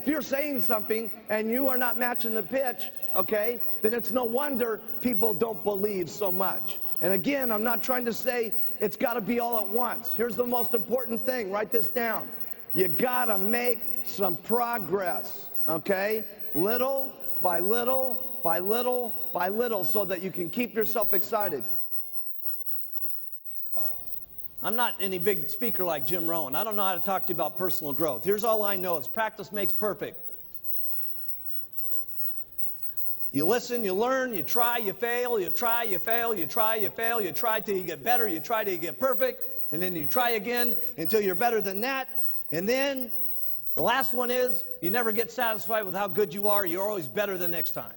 you're saying something and you are not matching the pitch, okay, then it's no wonder people don't believe so much. And again, I'm not trying to say it's got to be all at once. Here's the most important thing. Write this down. You got to make some progress, okay? Little by little by little by little so that you can keep yourself excited. I'm not any big speaker like Jim Rohn. I don't know how to talk to you about personal growth. Here's all I know. It's practice makes perfect. You listen, you learn, you try, you fail, you try, you fail, you try, you fail, you try till you get better, you try till you get perfect, and then you try again until you're better than that, and then The last one is you never get satisfied with how good you are. You're always better the next time.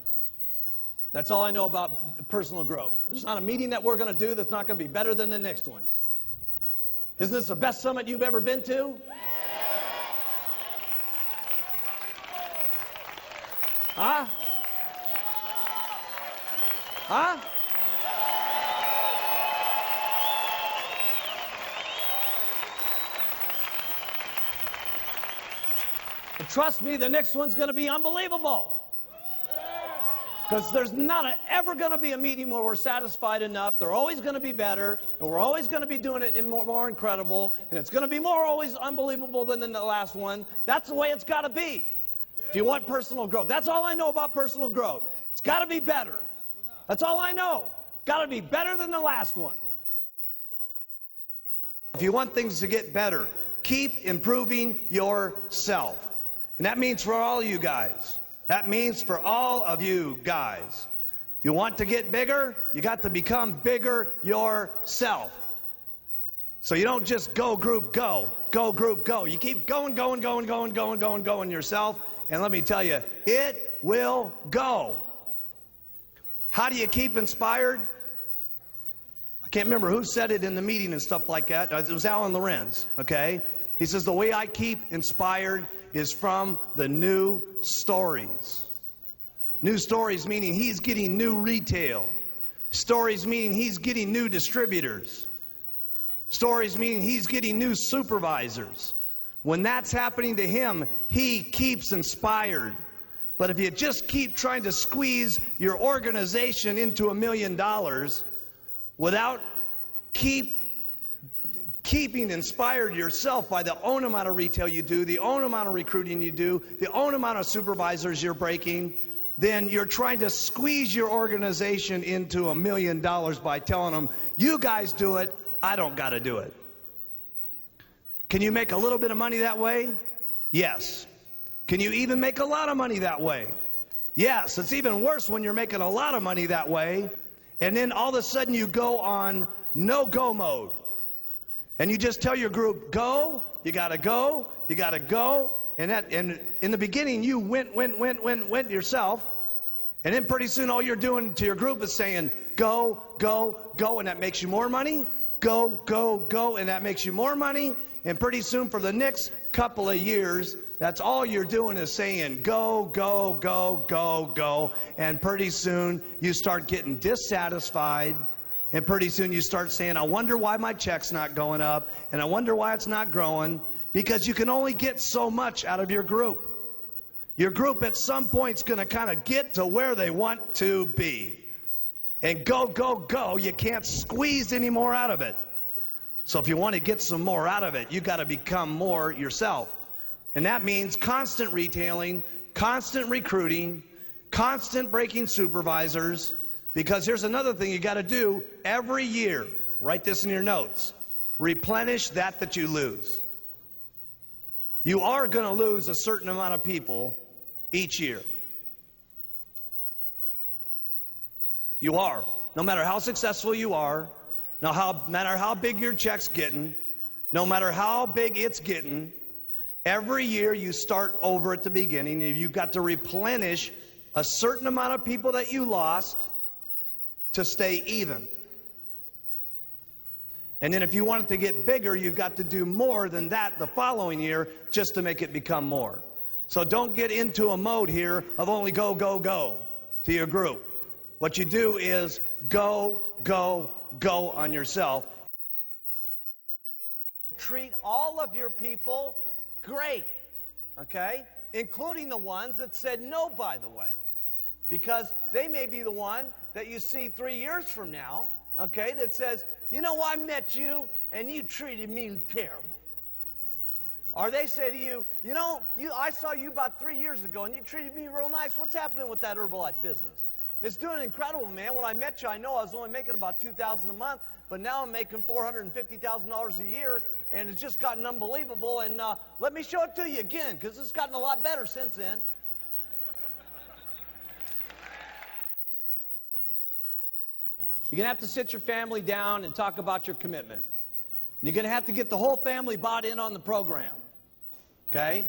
That's all I know about personal growth. There's not a meeting that we're going to do that's not going to be better than the next one. Isn't this the best summit you've ever been to? Huh? Huh? And trust me, the next one's going to be unbelievable. Because there's not ever going to be a meeting where we're satisfied enough. They're always going to be better, and we're always going to be doing it more incredible, and it's going to be more always unbelievable than the last one. That's the way it's got to be. If you want personal growth. That's all I know about personal growth. It's got to be better. That's all I know. Got to be better than the last one. If you want things to get better, keep improving yourself. And that means for all you guys. That means for all of you guys. You want to get bigger? You got to become bigger yourself. So you don't just go group go, go group go. You keep going yourself. And let me tell you, it will go. How do you keep inspired? I can't remember who said it in the meeting and stuff like that. It was Alan Lorenz, okay? He says, the way I keep inspired is from the new stories. New stories meaning he's getting new retail. Stories meaning he's getting new distributors. Stories meaning he's getting new supervisors. When that's happening to him, he keeps inspired. But if you just keep trying to squeeze your organization into $1 million without keeping inspired yourself by the own amount of retail you do, the own amount of recruiting you do, the own amount of supervisors you're breaking, then you're trying to squeeze your organization into $1 million by telling them, you guys do it, I don't got to do it. Can you make a little bit of money that way? Yes. Can you even make a lot of money that way? Yes. It's even worse when you're making a lot of money that way, and then all of a sudden you go on no-go mode. And you just tell your group, go, you got to go, you got to go. And in the beginning, you went yourself. And then pretty soon all you're doing to your group is saying, go, go, go, and that makes you more money. Go, go, go, and that makes you more money. And pretty soon for the next couple of years, that's all you're doing is saying, go, go, go, go, go. And pretty soon you start getting dissatisfied. And pretty soon you start saying, I wonder why my check's not going up, and I wonder why it's not growing, because you can only get so much out of your group. Your group at some point is going to kind of get to where they want to be. And go, go, go, you can't squeeze any more out of it. So if you want to get some more out of it, you got to become more yourself. And that means constant retailing, constant recruiting, constant breaking supervisors. Because here's another thing you got to do every year. Write this in your notes. Replenish that you lose. You are going to lose a certain amount of people each year. You are. No matter how successful you are, no matter how big your check's getting, no matter how big it's getting, every year you start over at the beginning, and you've got to replenish a certain amount of people that you lost to stay even. And then if you want it to get bigger, you've got to do more than that the following year just to make it become more. So don't get into a mode here of only go, go, go to your group. What you do is go, go, go on yourself. Treat all of your people great, okay? Including the ones that said no, by the way. Because they may be the one that you see 3 years from now, okay, that says, you know, I met you and you treated me terrible. Or they say to you, you know, I saw you about 3 years ago and you treated me real nice. What's happening with that Herbalife business? It's doing incredible, man. When I met you, I know I was only making about $2,000 a month, but now I'm making $450,000 a year, and it's just gotten unbelievable. And let me show it to you again, because it's gotten a lot better since then. You're going to have to sit your family down and talk about your commitment. You're going to have to get the whole family bought in on the program. Okay?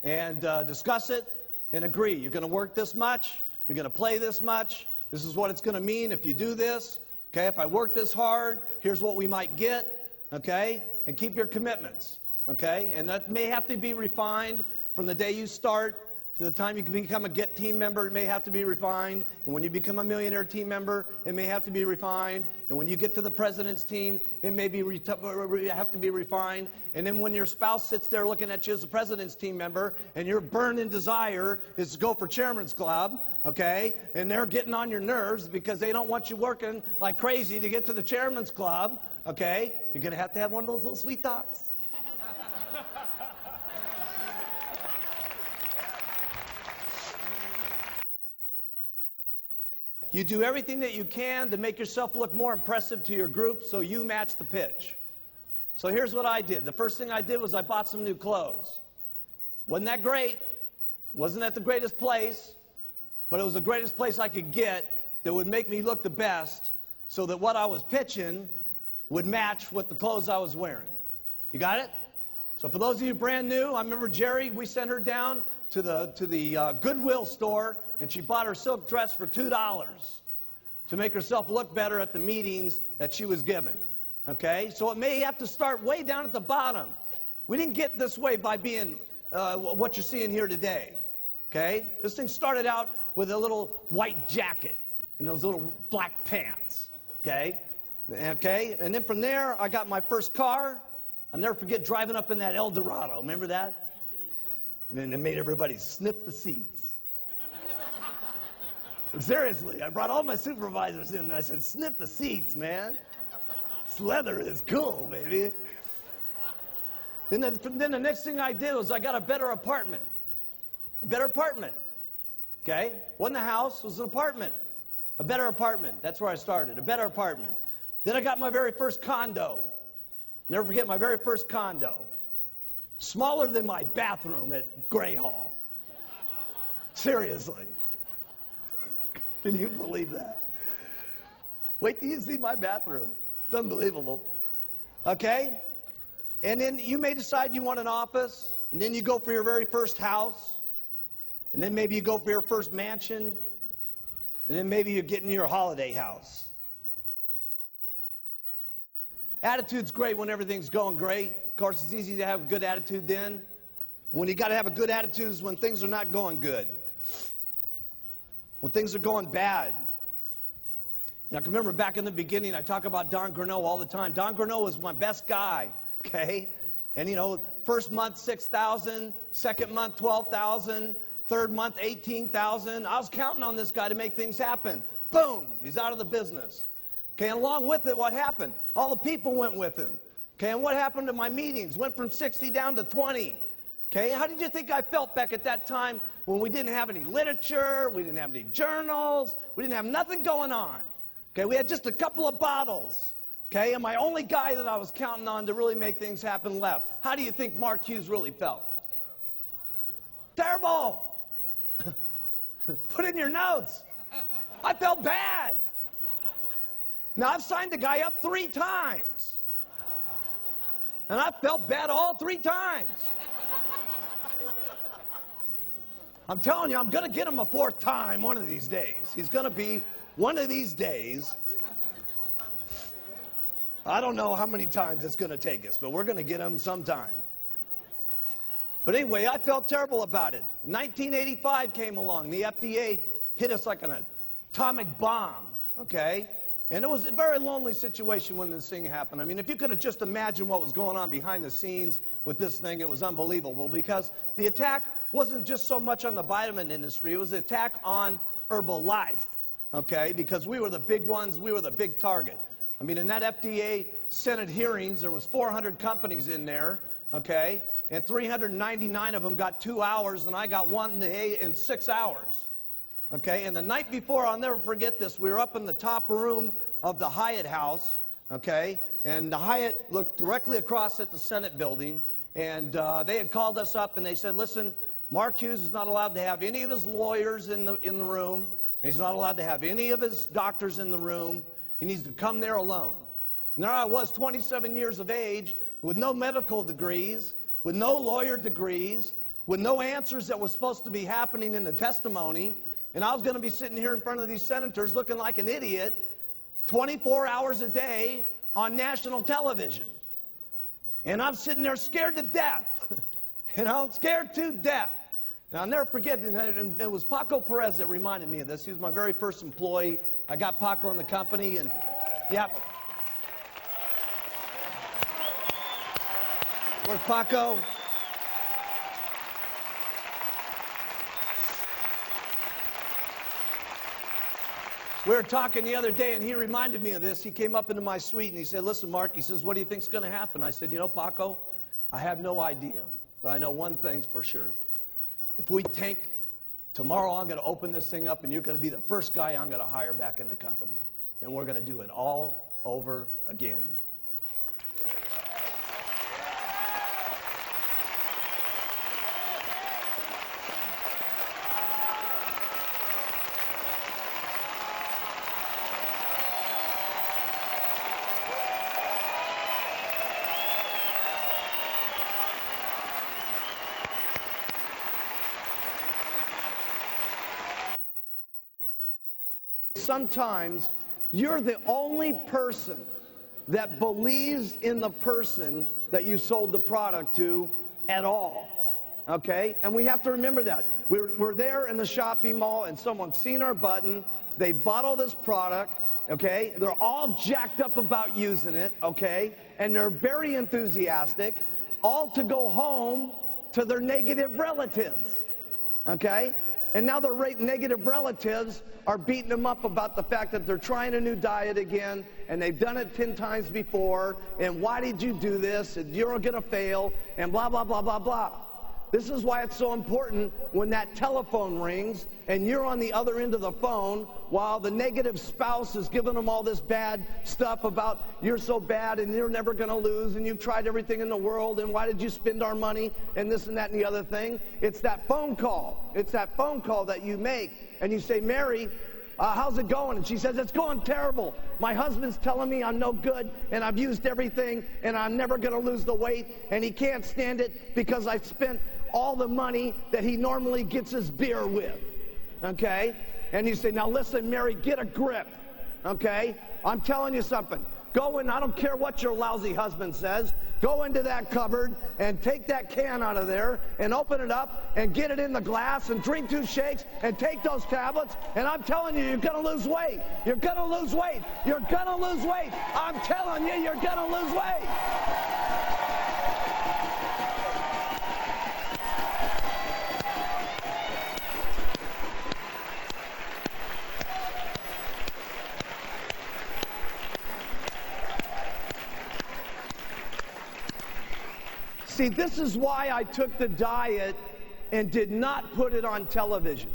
and discuss it and agree. You're going to work this much. You're going to play this much. This is what it's going to mean if you do this. Okay, if I work this hard, here's what we might get. Okay, and keep your commitments. Okay, and that may have to be refined from the day you start to the time you can become a GET team member. It may have to be refined. And when you become a millionaire team member, it may have to be refined. And when you get to the president's team, it may be have to be refined. And then when your spouse sits there looking at you as a president's team member, and your burning desire is to go for chairman's club, okay, and they're getting on your nerves because they don't want you working like crazy to get to the chairman's club, okay, you're going to have one of those little sweet talks. You do everything that you can to make yourself look more impressive to your group so you match the pitch. So here's what I did. The first thing I did was I bought some new clothes. Wasn't that great? Wasn't that the greatest place? But it was the greatest place I could get that would make me look the best so that what I was pitching would match with the clothes I was wearing. You got it? So for those of you brand new, I remember Jerry, we sent her down to the Goodwill store, and she bought her silk dress for $2 to make herself look better at the meetings that she was given. Okay? So it may have to start way down at the bottom. We didn't get this way by being what you're seeing here today. Okay? This thing started out with a little white jacket and those little black pants. Okay? Okay? And then from there, I got my first car. I'll never forget driving up in that El Dorado. Remember that? And then it made everybody sniff the seats. Seriously, I brought all my supervisors in and I said, sniff the seats, man. This leather is cool, baby. Then the next thing I did was I got a better apartment. A better apartment. Okay? Wasn't a house, it was an apartment. A better apartment. That's where I started. A better apartment. Then I got my very first condo. Never forget my very first condo. Smaller than my bathroom at Gray Hall. Seriously. Can you believe that? Wait till you see my bathroom. It's unbelievable. Okay? And then you may decide you want an office, and then you go for your very first house, and then maybe you go for your first mansion, and then maybe you're getting your holiday house. Attitude's great when everything's going great. Of course, it's easy to have a good attitude then. When you got to have a good attitude is when things are not going good. When things are going bad. Now, I can remember back in the beginning, I talk about Don Grinnell all the time. Don Grinnell was my best guy, okay? And, you know, first month, 6,000. Second month, 12,000. Third month, 18,000. I was counting on this guy to make things happen. Boom, he's out of the business. Okay, and along with it, what happened? All the people went with him. Okay, and what happened to my meetings? Went from 60 down to 20. Okay, how did you think I felt back at that time when we didn't have any literature, we didn't have any journals, we didn't have nothing going on? Okay, we had just a couple of bottles. Okay, and my only guy that I was counting on to really make things happen left. How do you think Mark Hughes really felt? Terrible. Put in your notes. I felt bad. Now, I've signed the guy up 3 times. And I felt bad all 3 times. I'm telling you, I'm going to get him a 4th time one of these days. He's going to be one of these days. I don't know how many times it's going to take us, but we're going to get him sometime. But anyway, I felt terrible about it. 1985 came along. The FDA hit us like an atomic bomb, okay? And it was a very lonely situation when this thing happened. I mean, if you could have just imagined what was going on behind the scenes with this thing, it was unbelievable because the attack wasn't just so much on the vitamin industry. It was an attack on Herbalife, okay, because we were the big ones. We were the big target. I mean, in that FDA Senate hearings, there was 400 companies in there, okay, and 399 of them got 2 hours, and I got 1 day in 6 hours. Okay, and the night before, I'll never forget this, we were up in the top room of the Hyatt house, okay, and the Hyatt looked directly across at the Senate building, and they had called us up and they said, listen, Mark Hughes is not allowed to have any of his lawyers in the room, and he's not allowed to have any of his doctors in the room. He needs to come there alone. And there I was, 27 years of age, with no medical degrees, with no lawyer degrees, with no answers that was supposed to be happening in the testimony, and I was going to be sitting here in front of these senators looking like an idiot 24 hours a day on national television. And I'm sitting there scared to death, scared to death. And I'll never forget, and it was Paco Perez that reminded me of this. He was my very first employee. I got Paco in the company, and yeah. Where's Paco? We were talking the other day, and he reminded me of this. He came up into my suite, and he said, listen, Mark, he says, what do you think's going to happen? I said, Paco, I have no idea, but I know one thing's for sure. If we tank, tomorrow I'm going to open this thing up, and you're going to be the first guy I'm going to hire back in the company. And we're going to do it all over again. Sometimes you're the only person that believes in the person that you sold the product to at all, okay? And we have to remember that. We're there in the shopping mall, and someone's seen our button. They bought all this product, okay? They're all jacked up about using it, okay? And they're very enthusiastic, all to go home to their negative relatives, okay? And now the negative relatives are beating them up about the fact that they're trying a new diet again, and they've done it 10 times before, and why did you do this, and you're going to fail, and blah, blah, blah, blah, blah. This is why it's so important when that telephone rings and you're on the other end of the phone while the negative spouse is giving them all this bad stuff about you're so bad and you're never going to lose and you've tried everything in the world and why did you spend our money and this and that and the other thing. It's that phone call. It's that phone call that you make and you say, Mary, how's it going? And she says, it's going terrible. My husband's telling me I'm no good and I've used everything and I'm never going to lose the weight and he can't stand it because I spent all the money that he normally gets his beer with, okay? And you say, now listen, Mary, get a grip, okay? I'm telling you something. Go in, I don't care what your lousy husband says, go into that cupboard and take that can out of there and open it up and get it in the glass and drink 2 shakes and take those tablets and I'm telling you, you're going to lose weight. You're going to lose weight. You're going to lose weight. I'm telling you, you're going to lose weight. See, this is why I took the diet and did not put it on television.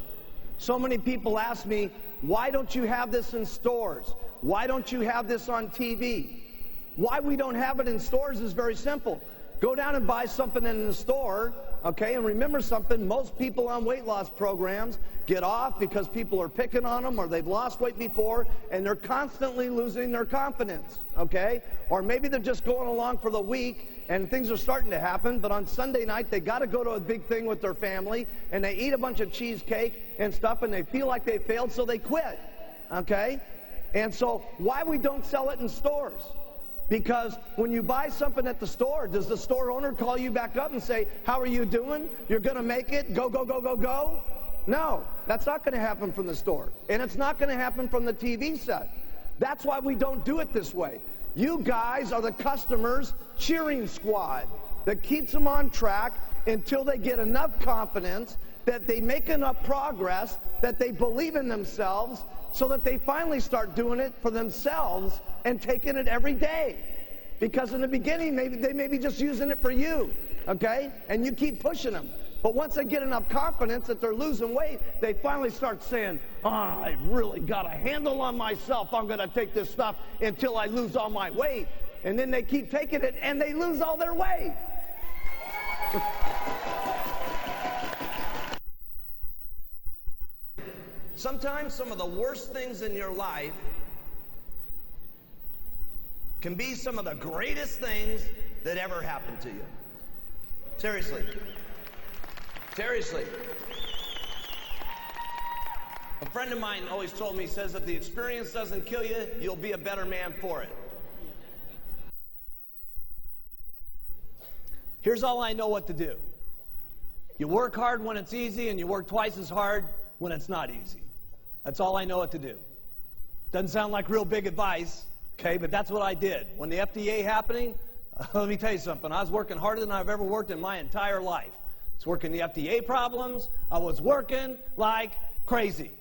So many people ask me, why don't you have this in stores? Why don't you have this on TV? Why we don't have it in stores is very simple. Go down and buy something in the store, okay? And remember something, most people on weight loss programs get off because people are picking on them or they've lost weight before and they're constantly losing their confidence, okay? Or maybe they're just going along for the week and things are starting to happen, but on Sunday night they got to go to a big thing with their family and they eat a bunch of cheesecake and stuff and they feel like they failed, so they quit, okay? And so why we don't sell it in stores? Because when you buy something at the store, does the store owner call you back up and say, how are you doing? You're going to make it? Go, go, go, go, go? No, that's not going to happen from the store. And it's not going to happen from the TV set. That's why we don't do it this way. You guys are the customers' cheering squad that keeps them on track until they get enough confidence, that they make enough progress, that they believe in themselves, so that they finally start doing it for themselves and taking it every day. Because in the beginning, maybe they may be just using it for you, okay? And you keep pushing them. But once they get enough confidence that they're losing weight, they finally start saying, I've really got a handle on myself. I'm going to take this stuff until I lose all my weight. And then they keep taking it, and they lose all their weight. Sometimes some of the worst things in your life can be some of the greatest things that ever happened to you. Seriously. Seriously. A friend of mine always told me, he says, if the experience doesn't kill you, you'll be a better man for it. Here's all I know what to do. You work hard when it's easy, and you work twice as hard when it's not easy. That's all I know what to do. Doesn't sound like real big advice, okay, but that's what I did. When the FDA happening, let me tell you something. I was working harder than I've ever worked in my entire life. I was working the FDA problems. I was working like crazy.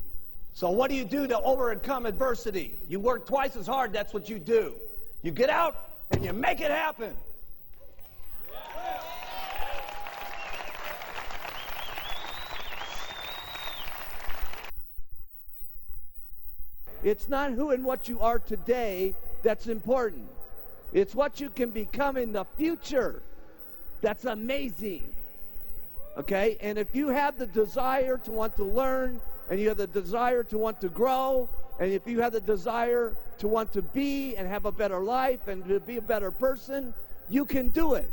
So what do you do to overcome adversity? You work twice as hard. That's what you do. You get out and you make it happen. It's not who and what you are today that's important. It's what you can become in the future. That's amazing. Okay? And if you have the desire to want to learn, and you have the desire to want to grow, and if you have the desire to want to be and have a better life and to be a better person, you can do it.